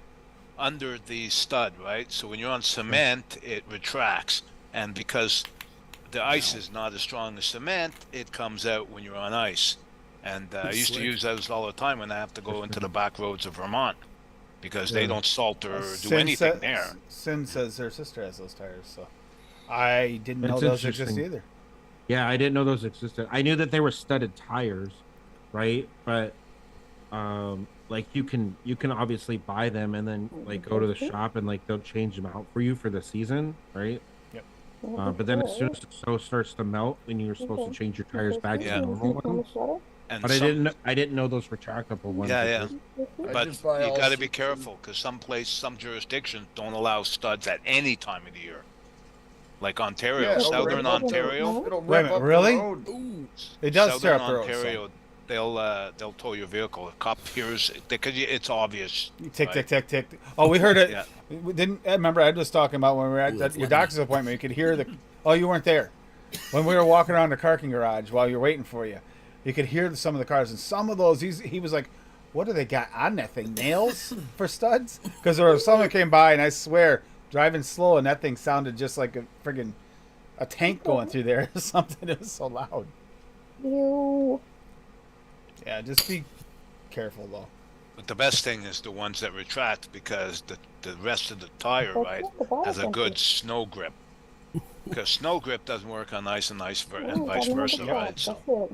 [SPEAKER 6] under the stud, right? So when you're on cement, it retracts, and because the ice is not as strong as cement, it comes out when you're on ice. And I used to use those all the time when I have to go into the back roads of Vermont because they don't salt or do anything there.
[SPEAKER 3] Sin says her sister has those tires, so I didn't know
[SPEAKER 4] That's
[SPEAKER 3] those exist
[SPEAKER 4] interesting.
[SPEAKER 3] either.
[SPEAKER 4] Yeah, I didn't know those existed. I knew that they were studded tires, right? But like you can obviously buy them and then like go to the shop and like they'll change them out for you for the season, right? But then as soon as the snow starts to melt, then you're supposed to change your tires back to normal ones.
[SPEAKER 6] And
[SPEAKER 4] But I didn't know those retractable ones.
[SPEAKER 6] Yeah,
[SPEAKER 4] existed.
[SPEAKER 6] But
[SPEAKER 2] just buy
[SPEAKER 6] you
[SPEAKER 2] all
[SPEAKER 6] got to be
[SPEAKER 2] seasons.
[SPEAKER 6] careful because some jurisdictions don't allow studs at any time of the year. Like Ontario,
[SPEAKER 2] Yeah, it'll
[SPEAKER 6] Southern
[SPEAKER 2] rip up the-
[SPEAKER 6] Ontario.
[SPEAKER 2] It'll
[SPEAKER 3] Wait a
[SPEAKER 2] rip
[SPEAKER 3] minute,
[SPEAKER 2] up the
[SPEAKER 3] really?
[SPEAKER 2] road.
[SPEAKER 3] It does tear
[SPEAKER 6] Southern
[SPEAKER 3] up the road.
[SPEAKER 6] Ontario, they'll tow your vehicle. A cop hears because it's obvious.
[SPEAKER 3] Tick,
[SPEAKER 6] right?
[SPEAKER 3] tick, tick, tick. Oh, we heard it.
[SPEAKER 6] Yeah.
[SPEAKER 3] We didn't remember? I was talking about when we were at
[SPEAKER 8] Ooh,
[SPEAKER 3] your
[SPEAKER 8] flat.
[SPEAKER 3] doctor's appointment. You could hear the. Oh, you weren't there. When we were walking around the parking garage while you were waiting for you, you could hear some of the cars, and some of those. He was like, "What do they got on that thing? Nails for studs?" Because there was some that came by, and I swear, driving slow, and that thing sounded just like a friggin' a tank going through there or something. It was so loud.
[SPEAKER 5] You.
[SPEAKER 3] Yeah, just be careful though.
[SPEAKER 6] But the best thing is the ones that retract because the rest of the tire, right, has a good snow grip. Because snow grip doesn't work on ice and and vice versa, right? So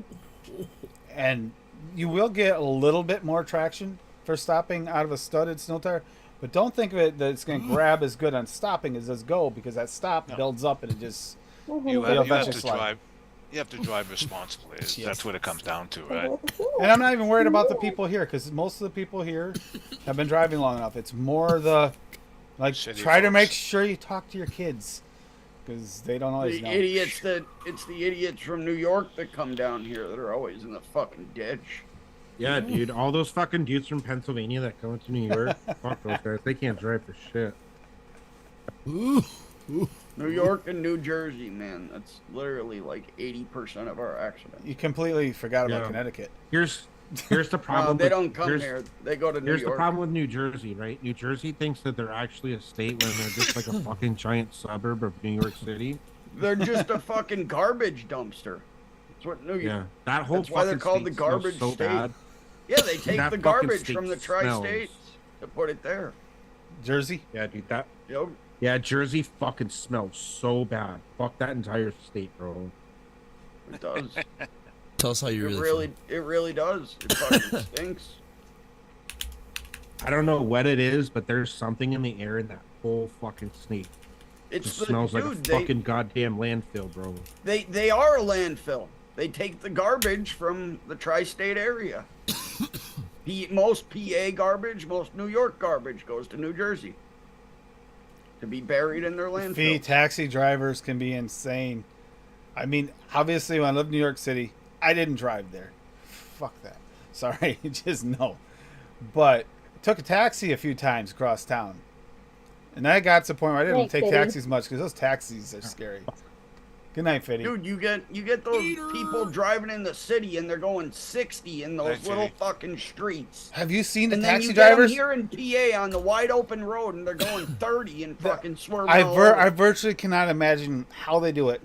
[SPEAKER 3] And you will get a little bit more traction for stopping out of a studded snow tire, but don't think of it that it's going to grab as good on stopping as does go, because that stop builds up and it just
[SPEAKER 6] you have to
[SPEAKER 3] eventually slide.
[SPEAKER 6] drive. You have to drive responsibly. That's what it comes down to, right?
[SPEAKER 3] And I'm not even worried about the people here, because most of the people here have been driving long enough. It's more the
[SPEAKER 6] City
[SPEAKER 3] try to
[SPEAKER 6] folks.
[SPEAKER 3] make sure you talk to your kids, because they don't always
[SPEAKER 2] The
[SPEAKER 3] know.
[SPEAKER 2] idiots it's the idiots from New York that come down here that are always in the fucking ditch.
[SPEAKER 4] Yeah, dude, all those fucking dudes from Pennsylvania that come to New York, fuck those guys. They can't drive for shit.
[SPEAKER 2] New York and New Jersey, man, that's literally like 80% of our accidents.
[SPEAKER 3] You completely forgot about
[SPEAKER 4] Yeah.
[SPEAKER 3] Connecticut.
[SPEAKER 4] Here's the problem.
[SPEAKER 2] They
[SPEAKER 4] with-
[SPEAKER 2] don't come
[SPEAKER 4] here's-
[SPEAKER 2] here. They go to New
[SPEAKER 4] Here's
[SPEAKER 2] York.
[SPEAKER 4] the problem with New Jersey, right? New Jersey thinks that they're actually a state when they're just like a fucking giant suburb of New York City.
[SPEAKER 2] They're just a fucking garbage dumpster. That's what New York.
[SPEAKER 4] Yeah, that whole
[SPEAKER 2] That's why they're
[SPEAKER 4] fucking
[SPEAKER 2] called the
[SPEAKER 4] state smells
[SPEAKER 2] garbage
[SPEAKER 4] so
[SPEAKER 2] state.
[SPEAKER 4] bad.
[SPEAKER 2] Yeah, they take
[SPEAKER 4] That
[SPEAKER 2] the
[SPEAKER 4] fucking
[SPEAKER 2] garbage
[SPEAKER 4] state
[SPEAKER 2] from the
[SPEAKER 4] smells.
[SPEAKER 2] tri-states to put it there.
[SPEAKER 3] Jersey?
[SPEAKER 4] Yeah, dude, that.
[SPEAKER 2] Yep.
[SPEAKER 4] Yeah, Jersey fucking smells so bad. Fuck that entire state, bro.
[SPEAKER 2] It does.
[SPEAKER 8] Tell us how you really
[SPEAKER 2] It really does. It fucking stinks.
[SPEAKER 4] I don't know what it is, but there's something in the air in that whole fucking state. It
[SPEAKER 2] It's
[SPEAKER 4] smells like a
[SPEAKER 2] dude,
[SPEAKER 4] fucking goddamn landfill, bro.
[SPEAKER 2] They are a landfill. They take the garbage from the tri-state area. Most PA garbage, most New York garbage goes to New Jersey to be buried in their landfill.
[SPEAKER 3] Taxi drivers can be insane. I mean, obviously, when I lived in New York City, I didn't drive there. Fuck that. Sorry, just no. But took a taxi a few times across town. And I got to the point where I didn't
[SPEAKER 5] Right,
[SPEAKER 3] take
[SPEAKER 5] Fitty.
[SPEAKER 3] taxis much because those taxis are scary. Good night, Fitty.
[SPEAKER 2] Dude, you get those people driving in the city and they're going 60 in those
[SPEAKER 6] Thanks,
[SPEAKER 2] little
[SPEAKER 6] Eddie.
[SPEAKER 2] fucking streets.
[SPEAKER 3] Have you seen the
[SPEAKER 2] And then
[SPEAKER 3] taxi
[SPEAKER 2] you get 'em
[SPEAKER 3] drivers?
[SPEAKER 2] here in PA on the wide open road and they're going 30 and fucking swerving
[SPEAKER 3] I
[SPEAKER 2] all over.
[SPEAKER 3] I virtually cannot imagine how they do it.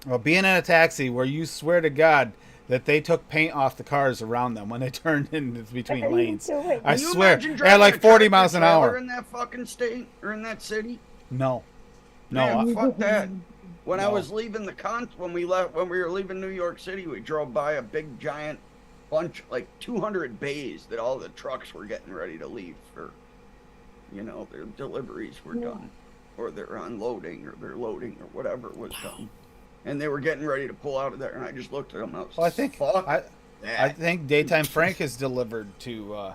[SPEAKER 3] Well, being in a taxi where you swear to God that they took paint off the cars around them when they turned in between
[SPEAKER 5] How do you
[SPEAKER 3] lanes.
[SPEAKER 5] do it?
[SPEAKER 3] I
[SPEAKER 2] Can you
[SPEAKER 3] swear,
[SPEAKER 2] imagine
[SPEAKER 3] at
[SPEAKER 2] driving
[SPEAKER 3] like
[SPEAKER 2] a
[SPEAKER 3] 40
[SPEAKER 2] tractor
[SPEAKER 3] miles an
[SPEAKER 2] trailer
[SPEAKER 3] hour.
[SPEAKER 2] in that fucking state or in that city?
[SPEAKER 3] No,
[SPEAKER 2] Man,
[SPEAKER 3] no.
[SPEAKER 2] fuck that. When I
[SPEAKER 3] No.
[SPEAKER 2] was leaving when we were leaving New York City, we drove by a big giant bunch, like 200 bays that all the trucks were getting ready to leave for, their deliveries were done, or their unloading, or their loading, or whatever was done, and they were getting ready to pull out of there, and I just looked at them. And I was
[SPEAKER 3] Well, I think
[SPEAKER 2] fuck
[SPEAKER 3] I
[SPEAKER 2] that.
[SPEAKER 3] think Daytime Frank has delivered to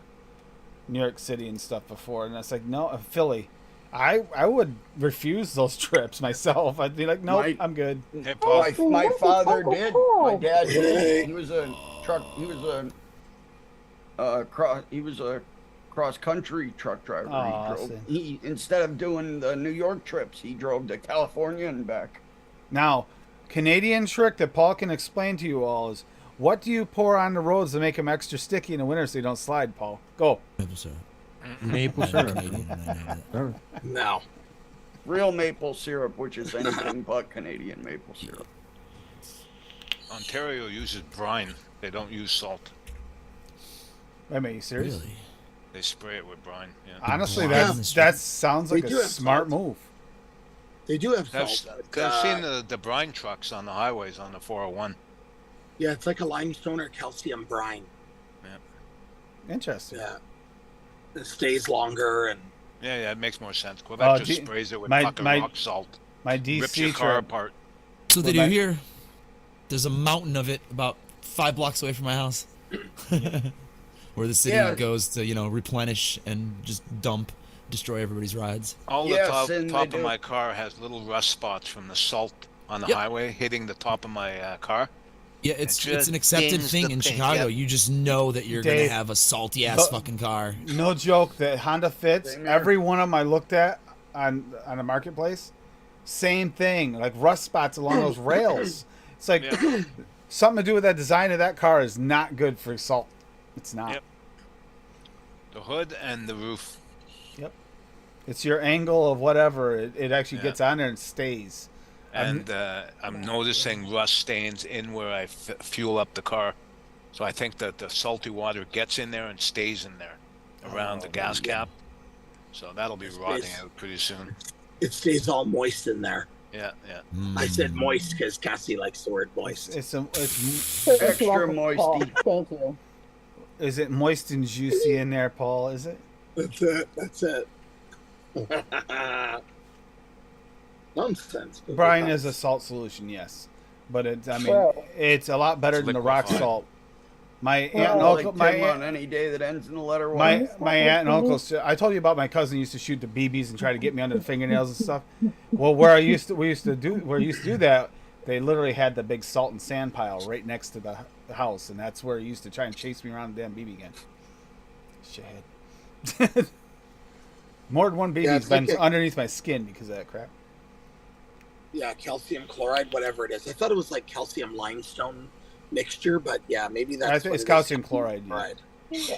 [SPEAKER 3] New York City and stuff before, and it's like no, Philly. I would refuse those trips myself. I'd be like, nope,
[SPEAKER 2] My-
[SPEAKER 3] I'm good.
[SPEAKER 6] Hey, Paul.
[SPEAKER 2] My father
[SPEAKER 5] Uncle
[SPEAKER 2] did.
[SPEAKER 5] Paul.
[SPEAKER 2] My dad did. He was a truck. He was a cross country truck driver.
[SPEAKER 3] Aw,
[SPEAKER 2] he drove.
[SPEAKER 3] see.
[SPEAKER 2] He instead of doing the New York trips, he drove to California and back.
[SPEAKER 3] Now, Canadian trick that Paul can explain to you all is, what do you pour on the roads to make them extra sticky in the winter so you don't slide, Paul? Go.
[SPEAKER 8] Maple syrup.
[SPEAKER 4] Maple
[SPEAKER 8] I'm
[SPEAKER 4] syrup.
[SPEAKER 8] Canadian and I know that.
[SPEAKER 12] No.
[SPEAKER 2] Real maple syrup, which is anything but Canadian maple syrup.
[SPEAKER 6] Ontario uses brine. They don't use salt.
[SPEAKER 3] Wait a minute, you serious?
[SPEAKER 8] Really?
[SPEAKER 6] They spray it with brine. Yeah.
[SPEAKER 3] Honestly,
[SPEAKER 8] Brine.
[SPEAKER 3] that sounds like
[SPEAKER 12] They
[SPEAKER 3] a
[SPEAKER 12] do have
[SPEAKER 3] smart
[SPEAKER 12] salt.
[SPEAKER 3] move.
[SPEAKER 12] They do have
[SPEAKER 6] I've,
[SPEAKER 12] salt.
[SPEAKER 6] I've seen the brine trucks on the highways on the 401.
[SPEAKER 12] Yeah, it's like a limestone or calcium brine.
[SPEAKER 3] Interesting.
[SPEAKER 12] Yeah. It stays longer and
[SPEAKER 6] Yeah, it makes more sense. Quebec just
[SPEAKER 3] D-
[SPEAKER 6] sprays it with
[SPEAKER 3] my-
[SPEAKER 6] fucking
[SPEAKER 3] my-
[SPEAKER 6] rock salt.
[SPEAKER 3] My
[SPEAKER 6] Rips your
[SPEAKER 3] DC
[SPEAKER 6] car
[SPEAKER 3] trip.
[SPEAKER 6] apart.
[SPEAKER 8] So what they
[SPEAKER 3] Well,
[SPEAKER 8] do
[SPEAKER 3] my-
[SPEAKER 8] here, there's a mountain of it about 5 blocks away from my house. Where the city
[SPEAKER 2] Yeah.
[SPEAKER 8] goes to, replenish and just dump, destroy everybody's rides.
[SPEAKER 6] All
[SPEAKER 2] Yes,
[SPEAKER 6] the top,
[SPEAKER 2] and they
[SPEAKER 6] top of
[SPEAKER 2] do.
[SPEAKER 6] my car has little rust spots from the salt on the
[SPEAKER 8] Yep.
[SPEAKER 6] highway hitting the top of my car.
[SPEAKER 8] Yeah, it's
[SPEAKER 6] It
[SPEAKER 8] an
[SPEAKER 6] just
[SPEAKER 8] accepted
[SPEAKER 6] dings
[SPEAKER 8] thing
[SPEAKER 6] the
[SPEAKER 8] in
[SPEAKER 6] paint,
[SPEAKER 8] Chicago.
[SPEAKER 6] yep.
[SPEAKER 8] You just know that you're going
[SPEAKER 3] Dave,
[SPEAKER 8] to have a salty ass
[SPEAKER 3] but-
[SPEAKER 8] fucking car.
[SPEAKER 3] No joke, that Honda Fits,
[SPEAKER 2] Same here.
[SPEAKER 3] every one of them I looked at on a marketplace, same thing, like rust spots along those rails. It's like
[SPEAKER 6] Yeah.
[SPEAKER 3] something to do with that design of that car is not good for salt. It's not.
[SPEAKER 6] Yep. The hood and the roof.
[SPEAKER 3] It's your angle of whatever. It actually
[SPEAKER 6] Yeah.
[SPEAKER 3] gets on there and stays.
[SPEAKER 6] And I'm noticing rust stains in where I fuel up the car. So I think that the salty water gets in there and stays in there around the gas cap. So that'll be rotting out pretty soon.
[SPEAKER 12] It stays all moist in there.
[SPEAKER 6] Yeah, yeah.
[SPEAKER 12] I said moist because Cassie likes the word moist.
[SPEAKER 3] It's
[SPEAKER 2] Extra moisty.
[SPEAKER 5] Thank you.
[SPEAKER 3] Is it moist and juicy in there, Paul? Is it?
[SPEAKER 12] That's it. That's it. Nonsense.
[SPEAKER 3] Brine is a salt solution, yes, but it's
[SPEAKER 5] Bro.
[SPEAKER 3] it's a lot better
[SPEAKER 6] It's
[SPEAKER 3] than the rock
[SPEAKER 6] liquefied.
[SPEAKER 3] salt. My aunt
[SPEAKER 2] Like
[SPEAKER 3] and uncle,
[SPEAKER 2] Tim on any day that ends in the letter Y.
[SPEAKER 3] my aunt and uncle. I told you about my cousin used to shoot the BBs and try to get me under the fingernails and stuff. Well, where we used to do that, they literally had the big salt and sand pile right next to the house, and that's where he used to try and chase me around the damn BB gun. Shit. More than one BB's been underneath my skin because of that crap.
[SPEAKER 12] Yeah, calcium chloride, whatever it is. I thought it was like calcium limestone mixture, but yeah, maybe that's
[SPEAKER 3] I think
[SPEAKER 12] what
[SPEAKER 3] it's
[SPEAKER 12] it
[SPEAKER 3] calcium
[SPEAKER 12] is.
[SPEAKER 3] chloride.
[SPEAKER 12] Yeah.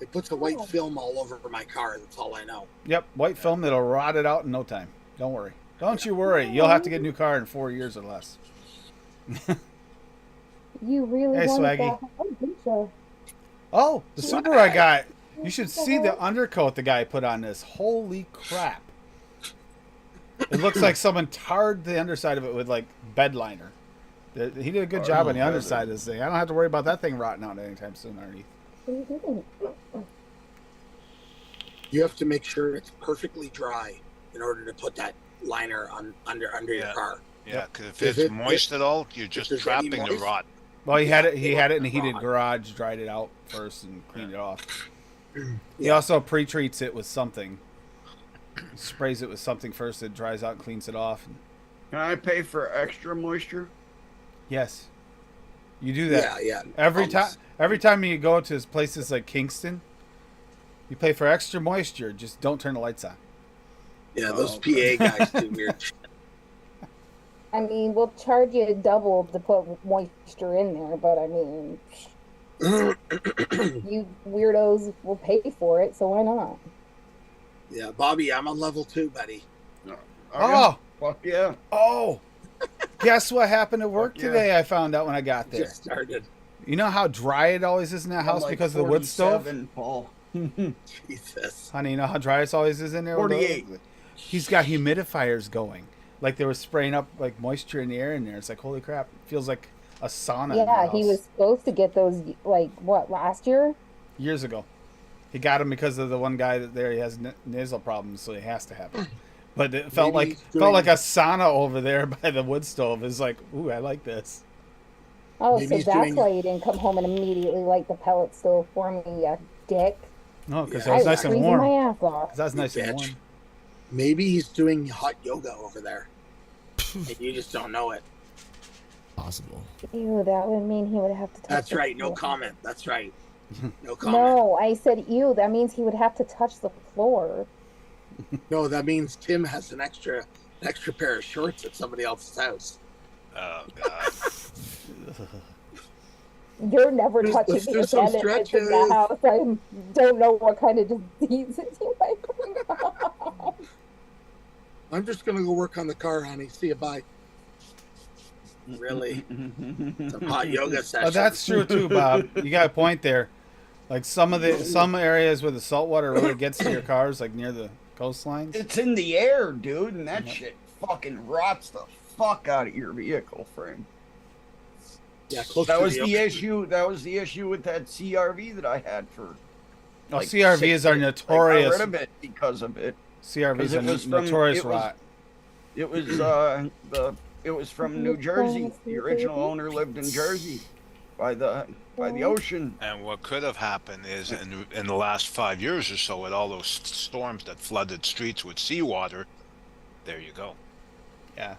[SPEAKER 12] It puts a white film all over my car. That's all I know.
[SPEAKER 3] Yep, white film that'll rot it out in no time. Don't worry. Don't you worry. You'll have to get a new car in 4 years or less.
[SPEAKER 5] You really
[SPEAKER 3] Hey,
[SPEAKER 5] wanted
[SPEAKER 3] Swaggy.
[SPEAKER 5] that, didn't you?
[SPEAKER 3] Oh, the Subaru I got. You should see the undercoat the guy put on this. Holy crap. It looks like someone tarred the underside of it with like bed liner. He did a good job on the underside of this thing. I don't have to worry about that thing rotting out anytime soon underneath.
[SPEAKER 12] You have to make sure it's perfectly dry in order to put that liner on under your car.
[SPEAKER 6] Yeah, because if it's moist at all, you're just
[SPEAKER 12] there's any
[SPEAKER 6] trapping the
[SPEAKER 12] moist-
[SPEAKER 6] rot.
[SPEAKER 3] Well, he had it in a
[SPEAKER 12] it'll
[SPEAKER 3] heated
[SPEAKER 12] rot.
[SPEAKER 3] garage, dried it out first and cleaned it off. He also pre-treats it with something. He sprays it with something first, it dries out and cleans it off.
[SPEAKER 2] Can I pay for extra moisture?
[SPEAKER 3] Yes. You do that.
[SPEAKER 12] Yeah.
[SPEAKER 3] Every time you go to places like Kingston, you pay for extra moisture, just don't turn the lights on.
[SPEAKER 12] Yeah, those PA guys do weird shit.
[SPEAKER 5] I mean, we'll charge you double to put moisture in there, but I mean, you weirdos will pay for it, so why not?
[SPEAKER 12] Yeah, Bobby, I'm on level 2, buddy.
[SPEAKER 3] Oh!
[SPEAKER 2] Fuck yeah.
[SPEAKER 3] Oh! Guess what happened at work
[SPEAKER 2] Fuck yeah.
[SPEAKER 3] today? I found out when I got there.
[SPEAKER 12] Just started.
[SPEAKER 3] You know how dry it always is in that house
[SPEAKER 2] I'm like
[SPEAKER 3] because of the wood stove?
[SPEAKER 2] 47, Paul.
[SPEAKER 12] Jesus.
[SPEAKER 3] Honey, you know how dry it always is in there?
[SPEAKER 2] 48.
[SPEAKER 3] He's got humidifiers going. Like they were spraying up like moisture in the air in there. It's like, holy crap. It feels like a sauna. in
[SPEAKER 5] Yeah,
[SPEAKER 3] the
[SPEAKER 5] he
[SPEAKER 3] house.
[SPEAKER 5] was supposed to get those, like, what, last year?
[SPEAKER 3] Years ago. He got him because of the one guy that there, he has nasal problems, so he has to have it. But it felt
[SPEAKER 12] Maybe
[SPEAKER 3] like
[SPEAKER 12] he's doing-
[SPEAKER 3] a sauna over there by the wood stove. It's like, ooh, I like this.
[SPEAKER 5] Oh,
[SPEAKER 12] Maybe
[SPEAKER 5] so
[SPEAKER 12] he's
[SPEAKER 5] that's
[SPEAKER 12] doing-
[SPEAKER 5] why you didn't come home and immediately light the pellet stove for me, you dick.
[SPEAKER 3] No, because
[SPEAKER 12] Yeah,
[SPEAKER 3] it was
[SPEAKER 5] I
[SPEAKER 3] nice and
[SPEAKER 5] freezing
[SPEAKER 3] warm.
[SPEAKER 5] my ass off.
[SPEAKER 3] 'Cause that's nice and
[SPEAKER 12] bitch.
[SPEAKER 3] warm.
[SPEAKER 12] Maybe he's doing hot yoga over there. And you just don't know it.
[SPEAKER 8] Possible.
[SPEAKER 5] Ew, that would mean he would have to touch
[SPEAKER 12] That's
[SPEAKER 5] the
[SPEAKER 12] right. No
[SPEAKER 5] floor.
[SPEAKER 12] comment. That's right. No comment.
[SPEAKER 5] No, I said ew, that means he would have to touch the floor.
[SPEAKER 12] No, that means Tim has an extra pair of shorts at somebody else's house.
[SPEAKER 6] Oh, God.
[SPEAKER 5] You're never
[SPEAKER 12] Let's
[SPEAKER 5] touching
[SPEAKER 12] do
[SPEAKER 5] me
[SPEAKER 12] some
[SPEAKER 5] again if it's in
[SPEAKER 12] stretches.
[SPEAKER 5] the house. I don't know what kind of diseases you might bring up.
[SPEAKER 12] I'm just gonna go work on the car, honey. See you. Bye. Really? Some hot yoga session.
[SPEAKER 3] Oh, that's true too, Bob. You got a point there. Like some areas where the salt water really gets to your cars, like near the coastlines.
[SPEAKER 2] It's in the air, dude, and that shit fucking rots the fuck out of your vehicle frame.
[SPEAKER 12] Yeah, close
[SPEAKER 2] That
[SPEAKER 12] to
[SPEAKER 2] was
[SPEAKER 12] the
[SPEAKER 2] the
[SPEAKER 12] ocean.
[SPEAKER 2] issue. That was the issue with that CRV that I had for.
[SPEAKER 3] Oh,
[SPEAKER 2] like,
[SPEAKER 3] CRVs
[SPEAKER 2] 6
[SPEAKER 3] are
[SPEAKER 2] years. I
[SPEAKER 3] notorious.
[SPEAKER 2] got rid of it because of it.
[SPEAKER 3] CRVs
[SPEAKER 2] it was
[SPEAKER 3] are
[SPEAKER 2] from-
[SPEAKER 3] notorious
[SPEAKER 2] it was-
[SPEAKER 3] rot.
[SPEAKER 2] It was from New Jersey. The original owner lived in Jersey, by the ocean.
[SPEAKER 6] And what could have happened is in the last 5 years or so, with all those storms that flooded streets with seawater, there you go.
[SPEAKER 3] Yeah.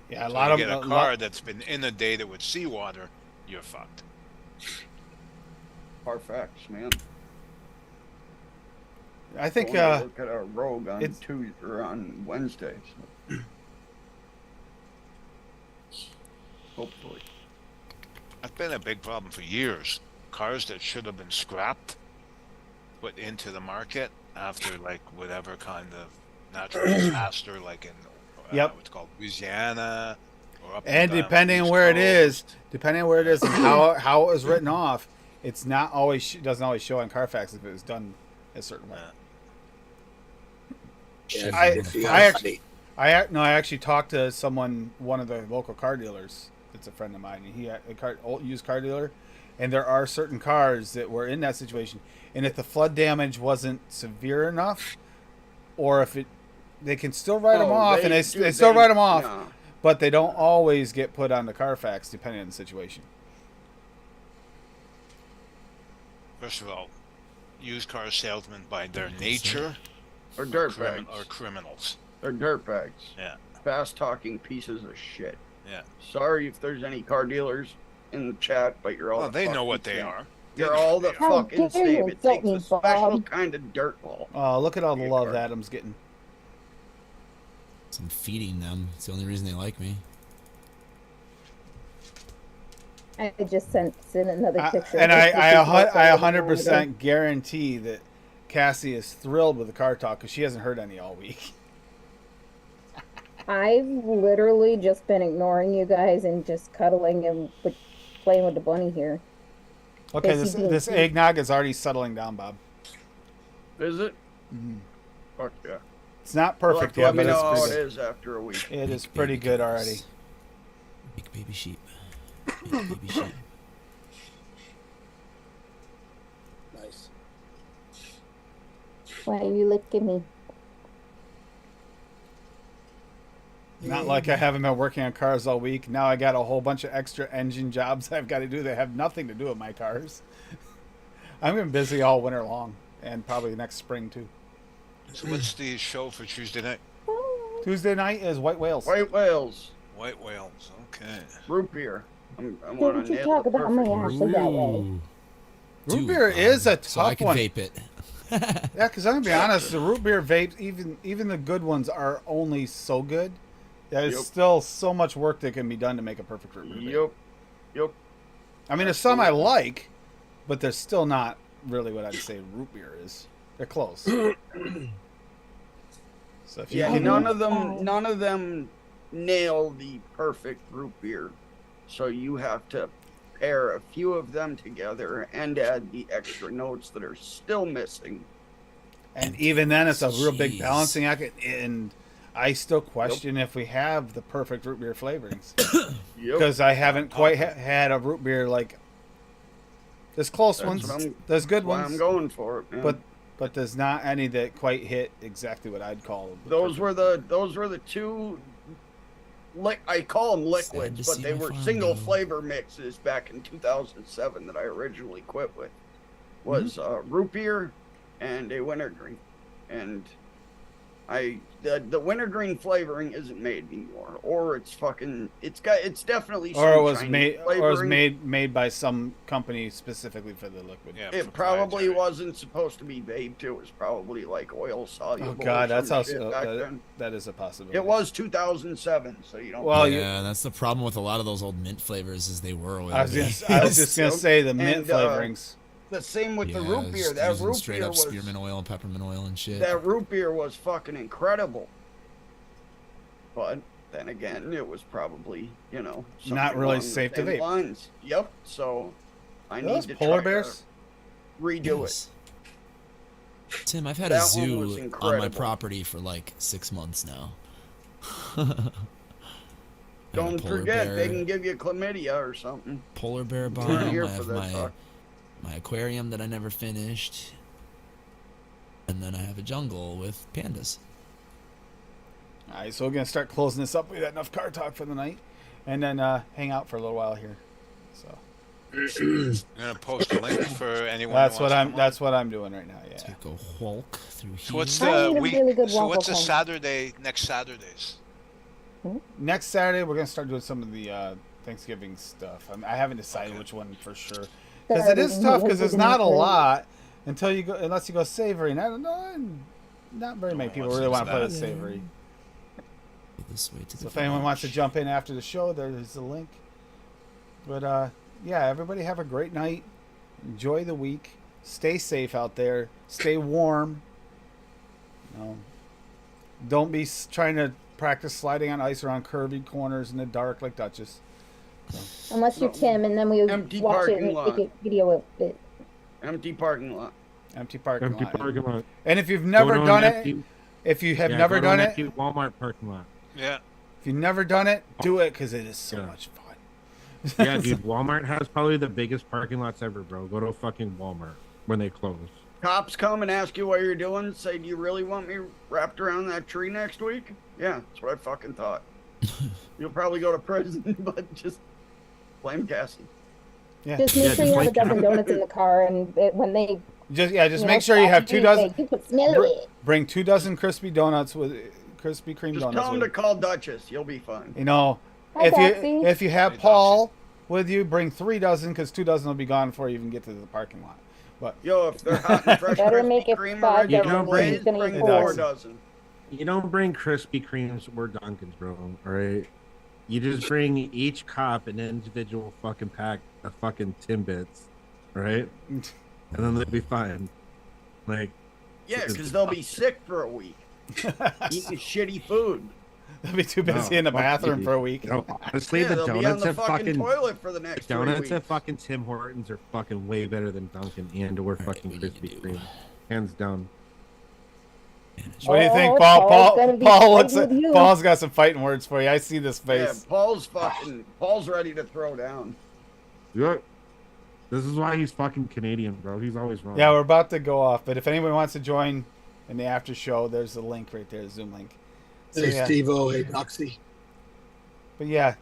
[SPEAKER 3] Yeah, a
[SPEAKER 6] So
[SPEAKER 3] lot
[SPEAKER 6] you
[SPEAKER 3] of
[SPEAKER 6] get a
[SPEAKER 3] a
[SPEAKER 6] car
[SPEAKER 3] lot-
[SPEAKER 6] that's been inundated with seawater, you're fucked.
[SPEAKER 2] Far-fetched, man.
[SPEAKER 3] I think
[SPEAKER 2] Going to look at a Rogue on
[SPEAKER 3] it's-
[SPEAKER 2] Tuesday or on Wednesday. So. Hopefully.
[SPEAKER 6] That's been a big problem for years. Cars that should have been scrapped, put into the market after like whatever kind of natural disaster, like in
[SPEAKER 3] Yep.
[SPEAKER 6] what's called Louisiana Or up
[SPEAKER 3] And
[SPEAKER 6] down,
[SPEAKER 3] depending on
[SPEAKER 6] East
[SPEAKER 3] where it is,
[SPEAKER 6] Coast.
[SPEAKER 3] depending on where it is and how it was written off, it's not always doesn't always show on Carfax if it was done a certain way.
[SPEAKER 12] Yeah,
[SPEAKER 3] I-
[SPEAKER 12] if you
[SPEAKER 3] I
[SPEAKER 12] got
[SPEAKER 3] actually- I actually talked to someone, one of the local car dealers. It's a friend of mine. And he had old used car dealer, and there are certain cars that were in that situation. And if the flood damage wasn't severe enough, or if they can still write them off, and they still write them off,
[SPEAKER 2] no.
[SPEAKER 3] but they don't always get put on the Carfax depending on the situation.
[SPEAKER 6] First of all, used car salesmen by their nature
[SPEAKER 2] Or
[SPEAKER 6] are
[SPEAKER 2] dirtbags.
[SPEAKER 6] criminals.
[SPEAKER 2] They're dirtbags.
[SPEAKER 6] Yeah.
[SPEAKER 2] Fast talking pieces of shit.
[SPEAKER 6] Yeah.
[SPEAKER 2] Sorry if there's any car dealers in the chat, but you're all.
[SPEAKER 6] Well,
[SPEAKER 2] the
[SPEAKER 6] they know
[SPEAKER 2] fucking
[SPEAKER 6] what they
[SPEAKER 2] same.
[SPEAKER 6] are.
[SPEAKER 2] You're all the
[SPEAKER 5] How
[SPEAKER 2] fucking
[SPEAKER 5] dare you
[SPEAKER 2] same. It
[SPEAKER 5] insult
[SPEAKER 2] takes
[SPEAKER 5] me,
[SPEAKER 2] a special
[SPEAKER 5] Bob.
[SPEAKER 2] kind of dirtball.
[SPEAKER 3] Oh, look at all the
[SPEAKER 2] Yeah,
[SPEAKER 3] love
[SPEAKER 2] car.
[SPEAKER 3] Adam's getting.
[SPEAKER 8] So I'm feeding them. It's the only reason they like me.
[SPEAKER 5] I just sent in another picture.
[SPEAKER 3] And
[SPEAKER 5] of this
[SPEAKER 3] I
[SPEAKER 5] because
[SPEAKER 3] 100% guarantee that Cassie is thrilled with the car talk because she hasn't heard any all week.
[SPEAKER 5] I've literally just been ignoring you guys and just cuddling and playing with the bunny here.
[SPEAKER 3] Okay,
[SPEAKER 5] Yes, you
[SPEAKER 3] this
[SPEAKER 5] do.
[SPEAKER 3] eggnog is already settling down, Bob.
[SPEAKER 2] Is it?
[SPEAKER 3] Mhm.
[SPEAKER 2] Fuck yeah.
[SPEAKER 3] It's not
[SPEAKER 2] You'll
[SPEAKER 3] perfect
[SPEAKER 2] have to
[SPEAKER 3] yet,
[SPEAKER 2] let me
[SPEAKER 3] but
[SPEAKER 2] know
[SPEAKER 3] it's
[SPEAKER 2] how
[SPEAKER 3] pretty
[SPEAKER 2] it
[SPEAKER 3] good.
[SPEAKER 2] is after a week.
[SPEAKER 3] It is
[SPEAKER 8] Big
[SPEAKER 3] pretty
[SPEAKER 8] baby
[SPEAKER 3] good
[SPEAKER 8] cows.
[SPEAKER 3] already.
[SPEAKER 8] Big baby sheep. Big baby sheep.
[SPEAKER 12] Nice.
[SPEAKER 5] Why are you licking me?
[SPEAKER 3] Not like I haven't been working on cars all week. Now I got a whole bunch of extra engine jobs I've got to do that have nothing to do with my cars. I'm been busy all winter long and probably next spring too.
[SPEAKER 6] So what's the show for Tuesday night?
[SPEAKER 3] Tuesday night is White Whales.
[SPEAKER 2] White whales.
[SPEAKER 6] White whales. Okay.
[SPEAKER 2] Root beer. I want
[SPEAKER 5] Don't
[SPEAKER 2] to
[SPEAKER 5] you
[SPEAKER 2] nail
[SPEAKER 5] talk
[SPEAKER 2] it
[SPEAKER 5] about my
[SPEAKER 2] perfect.
[SPEAKER 5] Ashley that way.
[SPEAKER 8] Ooh.
[SPEAKER 3] Root
[SPEAKER 8] Dude,
[SPEAKER 3] beer is a
[SPEAKER 8] so I
[SPEAKER 3] tough
[SPEAKER 8] can
[SPEAKER 3] one.
[SPEAKER 8] vape it.
[SPEAKER 3] Yeah, because I'm gonna be honest, the root beer vapes, even the good ones, are only so good. There's
[SPEAKER 2] Yep.
[SPEAKER 3] still so much work that can be done to make a perfect root beer. vape.
[SPEAKER 2] Yep. Yep.
[SPEAKER 3] I mean, there's some I
[SPEAKER 2] Absolutely.
[SPEAKER 3] like, but they're still not really what I'd say root beer is. They're close. So if you
[SPEAKER 2] Yeah,
[SPEAKER 3] can,
[SPEAKER 2] none of them nail the perfect root beer. So you have to pair a few of them together and add the extra notes that are still missing.
[SPEAKER 3] and even then, it's a real big
[SPEAKER 8] Jeez.
[SPEAKER 3] balancing act, and I still question if we have the perfect root beer flavorings
[SPEAKER 2] Yep.
[SPEAKER 3] because I haven't quite had a root beer like. There's close
[SPEAKER 2] That's
[SPEAKER 3] ones.
[SPEAKER 2] what I'm-
[SPEAKER 3] There's good
[SPEAKER 2] Why
[SPEAKER 3] ones.
[SPEAKER 2] I'm going for it, man.
[SPEAKER 3] But there's not any that quite hit exactly what I'd call the
[SPEAKER 2] those
[SPEAKER 3] perfect.
[SPEAKER 2] were the two. I call them
[SPEAKER 8] Sad to
[SPEAKER 2] liquids, but
[SPEAKER 8] see
[SPEAKER 2] they
[SPEAKER 8] my
[SPEAKER 2] were
[SPEAKER 8] farm
[SPEAKER 2] single
[SPEAKER 8] go.
[SPEAKER 2] flavor mixes back in 2007 that I originally quit with. Was root beer and a wintergreen, and the wintergreen flavoring isn't made anymore, or it's definitely
[SPEAKER 3] Or it
[SPEAKER 2] some
[SPEAKER 3] was
[SPEAKER 2] Chinese
[SPEAKER 3] made, or it was
[SPEAKER 2] flavoring.
[SPEAKER 3] made by some company specifically for the liquid.
[SPEAKER 6] Yeah.
[SPEAKER 2] It probably
[SPEAKER 6] proprietary.
[SPEAKER 2] wasn't supposed to be vaped. It was probably like oil soluble.
[SPEAKER 3] Oh God,
[SPEAKER 2] or
[SPEAKER 3] that's
[SPEAKER 2] some
[SPEAKER 3] how
[SPEAKER 2] shit back then.
[SPEAKER 3] that is a possibility.
[SPEAKER 2] It was 2007, so you don't.
[SPEAKER 3] Well,
[SPEAKER 8] yeah, that's the problem with a lot of those old mint flavors is they were oil.
[SPEAKER 3] I was just gonna say the mint flavorings.
[SPEAKER 2] The same with the
[SPEAKER 8] Yeah,
[SPEAKER 2] root beer.
[SPEAKER 8] just
[SPEAKER 2] That
[SPEAKER 8] using
[SPEAKER 2] root
[SPEAKER 8] straight
[SPEAKER 2] beer
[SPEAKER 8] up
[SPEAKER 2] was
[SPEAKER 8] spearmint oil and peppermint oil and shit.
[SPEAKER 2] that root beer was fucking incredible. But then again, it was probably
[SPEAKER 3] Not
[SPEAKER 2] something
[SPEAKER 3] really
[SPEAKER 2] along the
[SPEAKER 3] safe to
[SPEAKER 2] same
[SPEAKER 3] vape.
[SPEAKER 2] lines. Yep. So I
[SPEAKER 3] Are
[SPEAKER 2] need
[SPEAKER 3] those
[SPEAKER 2] to
[SPEAKER 3] polar
[SPEAKER 2] try
[SPEAKER 3] bears?
[SPEAKER 2] to redo it.
[SPEAKER 8] Yes. Tim, I've had
[SPEAKER 2] That
[SPEAKER 8] a
[SPEAKER 2] one was
[SPEAKER 8] zoo on my
[SPEAKER 2] incredible.
[SPEAKER 8] property for like 6 months now. I had a
[SPEAKER 2] Don't
[SPEAKER 8] polar
[SPEAKER 2] forget, they
[SPEAKER 8] bear-
[SPEAKER 2] can give you chlamydia or something.
[SPEAKER 8] polar bear
[SPEAKER 2] We're
[SPEAKER 8] bomb.
[SPEAKER 2] here
[SPEAKER 8] I
[SPEAKER 2] for
[SPEAKER 8] have
[SPEAKER 2] that talk.
[SPEAKER 8] my aquarium that I never finished, and then I have a jungle with pandas.
[SPEAKER 3] All right, so we're gonna start closing this up. We got enough car talk for the night, and then hang out for a little while here. So
[SPEAKER 6] I'm gonna post a link for anyone.
[SPEAKER 3] that's
[SPEAKER 6] who
[SPEAKER 3] what
[SPEAKER 6] wants to
[SPEAKER 3] I'm.
[SPEAKER 6] come on.
[SPEAKER 3] That's what I'm doing right now. Yeah.
[SPEAKER 8] Take a walk through here.
[SPEAKER 6] So what's
[SPEAKER 5] I
[SPEAKER 6] the
[SPEAKER 5] need a
[SPEAKER 6] week?
[SPEAKER 5] really good
[SPEAKER 6] So what's
[SPEAKER 5] waffle
[SPEAKER 6] the
[SPEAKER 5] cone.
[SPEAKER 6] Saturday? Next Saturdays.
[SPEAKER 3] Next Saturday, we're gonna start doing some of the Thanksgiving stuff. I haven't decided which one for sure because it is tough because there's not a lot until you go unless you go savory. And I don't know. Not very many
[SPEAKER 6] one
[SPEAKER 3] people
[SPEAKER 6] wants
[SPEAKER 3] really
[SPEAKER 6] to
[SPEAKER 3] want to play
[SPEAKER 6] do
[SPEAKER 3] with
[SPEAKER 8] that.
[SPEAKER 3] savory.
[SPEAKER 8] Go this way to
[SPEAKER 3] So
[SPEAKER 8] the
[SPEAKER 3] if anyone wants to
[SPEAKER 8] village.
[SPEAKER 3] jump in after the show, there's the link. But yeah, everybody have a great night. Enjoy the week. Stay safe out there. Stay warm. Don't be trying to practice sliding on ice around curvy corners in the dark like Duchess.
[SPEAKER 5] Unless you're
[SPEAKER 2] No.
[SPEAKER 5] Tim, and then we
[SPEAKER 2] Empty
[SPEAKER 5] watch it
[SPEAKER 2] parking
[SPEAKER 5] and
[SPEAKER 2] lot.
[SPEAKER 5] take a video of it.
[SPEAKER 2] Empty parking lot.
[SPEAKER 3] Empty parking
[SPEAKER 4] Empty
[SPEAKER 3] lot.
[SPEAKER 4] parking lot.
[SPEAKER 3] And if you've never
[SPEAKER 4] Go to
[SPEAKER 3] done
[SPEAKER 4] an
[SPEAKER 3] it,
[SPEAKER 4] empty-
[SPEAKER 3] if you have
[SPEAKER 4] yeah,
[SPEAKER 3] never
[SPEAKER 4] go to an
[SPEAKER 3] done it,
[SPEAKER 4] empty Walmart parking lot.
[SPEAKER 6] Yeah.
[SPEAKER 3] if you've never done it, do it because it is so
[SPEAKER 4] Yeah.
[SPEAKER 3] much fun.
[SPEAKER 4] Yeah, dude, Walmart has probably the biggest parking lots ever, bro. Go to a fucking Walmart when they close.
[SPEAKER 2] Cops come and ask you what you're doing. Say, do you really want me wrapped around that tree next week? Yeah, that's what I fucking thought. You'll probably go to prison, but just blame Cassie.
[SPEAKER 3] Yeah.
[SPEAKER 5] Just make
[SPEAKER 4] Yeah,
[SPEAKER 5] sure
[SPEAKER 4] just
[SPEAKER 5] you have a
[SPEAKER 4] like-
[SPEAKER 5] dozen donuts in the car, and when they
[SPEAKER 3] Just
[SPEAKER 5] you
[SPEAKER 3] make
[SPEAKER 5] know,
[SPEAKER 3] sure you have
[SPEAKER 5] stop
[SPEAKER 3] 2 dozen.
[SPEAKER 5] you can smell it.
[SPEAKER 3] Bring 2 dozen crispy donuts with Krispy Kreme
[SPEAKER 2] Just
[SPEAKER 3] donuts.
[SPEAKER 2] tell them
[SPEAKER 3] with
[SPEAKER 2] to call Duchess. You'll be fine.
[SPEAKER 3] You know,
[SPEAKER 5] Hi,
[SPEAKER 3] if
[SPEAKER 5] Betsy.
[SPEAKER 3] you have
[SPEAKER 6] Hey,
[SPEAKER 3] Paul with you, bring 3 dozen because 2 dozen will be gone before you even get to the parking lot. But
[SPEAKER 2] Yo, if they're hot and fresh
[SPEAKER 5] Better
[SPEAKER 2] Krispy
[SPEAKER 5] make it
[SPEAKER 2] Kreme or
[SPEAKER 5] 5
[SPEAKER 2] regular
[SPEAKER 4] dozen.
[SPEAKER 2] Lay's,
[SPEAKER 5] He's gonna
[SPEAKER 2] bring
[SPEAKER 5] eat
[SPEAKER 2] 4
[SPEAKER 3] 4.
[SPEAKER 2] dozen.
[SPEAKER 4] You don't bring Krispy Kremes or Dunkins, bro. All right. You just bring each cop an individual fucking pack of fucking Timbits, right? And then they'll be fine. Like,
[SPEAKER 2] Yeah, because they'll be sick for a week. Eating shitty food.
[SPEAKER 3] they'll be too busy
[SPEAKER 4] No,
[SPEAKER 3] in the
[SPEAKER 4] fuck
[SPEAKER 3] bathroom
[SPEAKER 4] you.
[SPEAKER 3] for a week.
[SPEAKER 4] you know, honestly,
[SPEAKER 2] Yeah,
[SPEAKER 4] the
[SPEAKER 2] they'll be on
[SPEAKER 4] donuts
[SPEAKER 2] the
[SPEAKER 4] at
[SPEAKER 2] fucking
[SPEAKER 4] fucking
[SPEAKER 2] toilet for the next 3
[SPEAKER 4] donuts
[SPEAKER 2] weeks.
[SPEAKER 4] at fucking Tim Hortons are fucking way better than Dunkin' and or fucking
[SPEAKER 8] we need to
[SPEAKER 4] Krispy
[SPEAKER 8] do-
[SPEAKER 4] Kreme, hands down.
[SPEAKER 3] What do you think,
[SPEAKER 5] Oh,
[SPEAKER 3] Paul?
[SPEAKER 5] Paul's gonna be
[SPEAKER 3] Paul looks.
[SPEAKER 5] fighting with you.
[SPEAKER 3] Paul's got some fighting words for you. I see this
[SPEAKER 2] Yeah,
[SPEAKER 3] face.
[SPEAKER 2] Paul's ready to throw down.
[SPEAKER 4] Look, this is why he's fucking Canadian, bro. He's always wrong.
[SPEAKER 3] Yeah, we're about to go off, but if anyone wants to join in the after show, there's a link right there, Zoom link. So,
[SPEAKER 12] Hey,
[SPEAKER 3] yeah.
[SPEAKER 12] Steve-O. Hey, Doxy.
[SPEAKER 3] But yeah,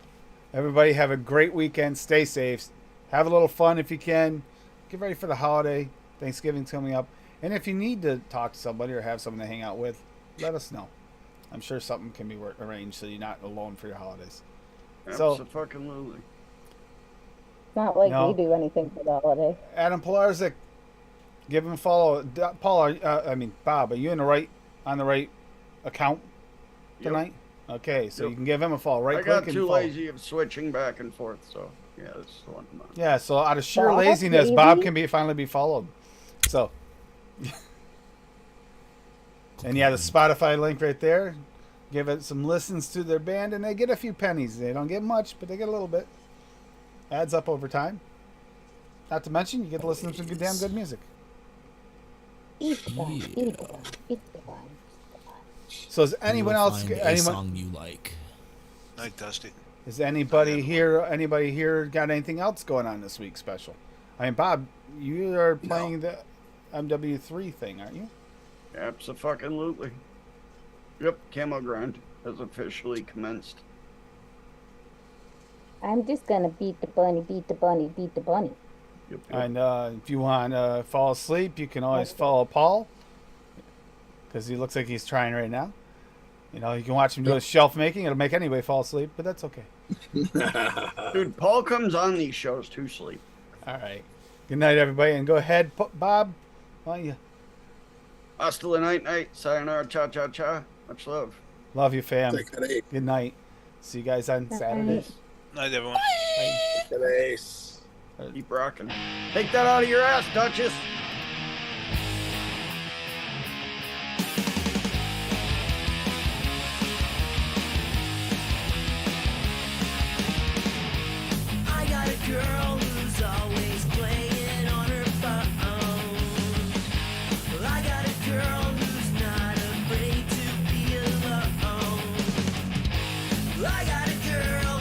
[SPEAKER 3] everybody have a great weekend. Stay safe. Have a little fun if you can. Get ready for the holiday. Thanksgiving's coming up. And if you need to talk to somebody or have someone to hang out with, let us know. I'm sure something can be arranged so you're not alone for your holidays. So-
[SPEAKER 2] Absolutely.
[SPEAKER 5] It's not like
[SPEAKER 3] No.
[SPEAKER 5] we do anything for the holiday.
[SPEAKER 3] Adam Pilarczyk, give him a follow. Paul, Bob, are you on the right account
[SPEAKER 2] Yep.
[SPEAKER 3] tonight? Okay, so
[SPEAKER 2] Yep.
[SPEAKER 3] you can give him a follow. Right
[SPEAKER 2] I
[SPEAKER 3] click
[SPEAKER 2] got
[SPEAKER 3] and
[SPEAKER 2] too
[SPEAKER 3] follow.
[SPEAKER 2] lazy of switching back and forth, so yeah, this is the one I'm on.
[SPEAKER 3] Yeah, so out of sheer
[SPEAKER 5] Bob,
[SPEAKER 3] laziness, Bob
[SPEAKER 5] lazy?
[SPEAKER 3] can finally be followed. So, and yeah, the Spotify link right there. Give it some listens to their band, and they get a few pennies. They don't get much, but they get a little bit. Adds up over time. Not to mention, you get to listen to some damn good music.
[SPEAKER 5] Eat the bun,
[SPEAKER 8] Yeah.
[SPEAKER 5] eat the bun, eat the bun.
[SPEAKER 3] So, is
[SPEAKER 8] You
[SPEAKER 3] anyone
[SPEAKER 8] will
[SPEAKER 3] else?
[SPEAKER 8] find a
[SPEAKER 3] Anyone?
[SPEAKER 8] song you like.
[SPEAKER 6] Night, Dusty.
[SPEAKER 3] Is anybody here? Anybody here got anything else going on this week special? I mean, Bob, you are playing the MW3 thing, aren't you?
[SPEAKER 2] Absolutely. Yep, Camo Grind has officially commenced.
[SPEAKER 5] I'm just gonna beat the bunny, beat the bunny, beat the bunny.
[SPEAKER 2] Yep,
[SPEAKER 3] And if you want to fall asleep, you can always follow Paul because he looks like he's trying right now. You know, you can watch him do his shelf making. It'll make anybody fall asleep, but that's okay.
[SPEAKER 2] Dude, Paul comes on these shows to sleep.
[SPEAKER 3] All right. Good night, everybody, and go ahead, Bob. Why don't you?
[SPEAKER 2] Hasta la night. Sayonara, cha cha cha. Much love.
[SPEAKER 3] Love you, fam.
[SPEAKER 12] Take that eight.
[SPEAKER 3] Good night. See you guys on Saturdays.
[SPEAKER 6] Night, everyone.
[SPEAKER 3] Bye.
[SPEAKER 12] Take that ace.
[SPEAKER 2] Keep rocking. Take that out of your ass, Duchess.
[SPEAKER 1] I got a girl who's always playing on her phone. Well, I got a girl who's not afraid to be alone. Well, I got a girl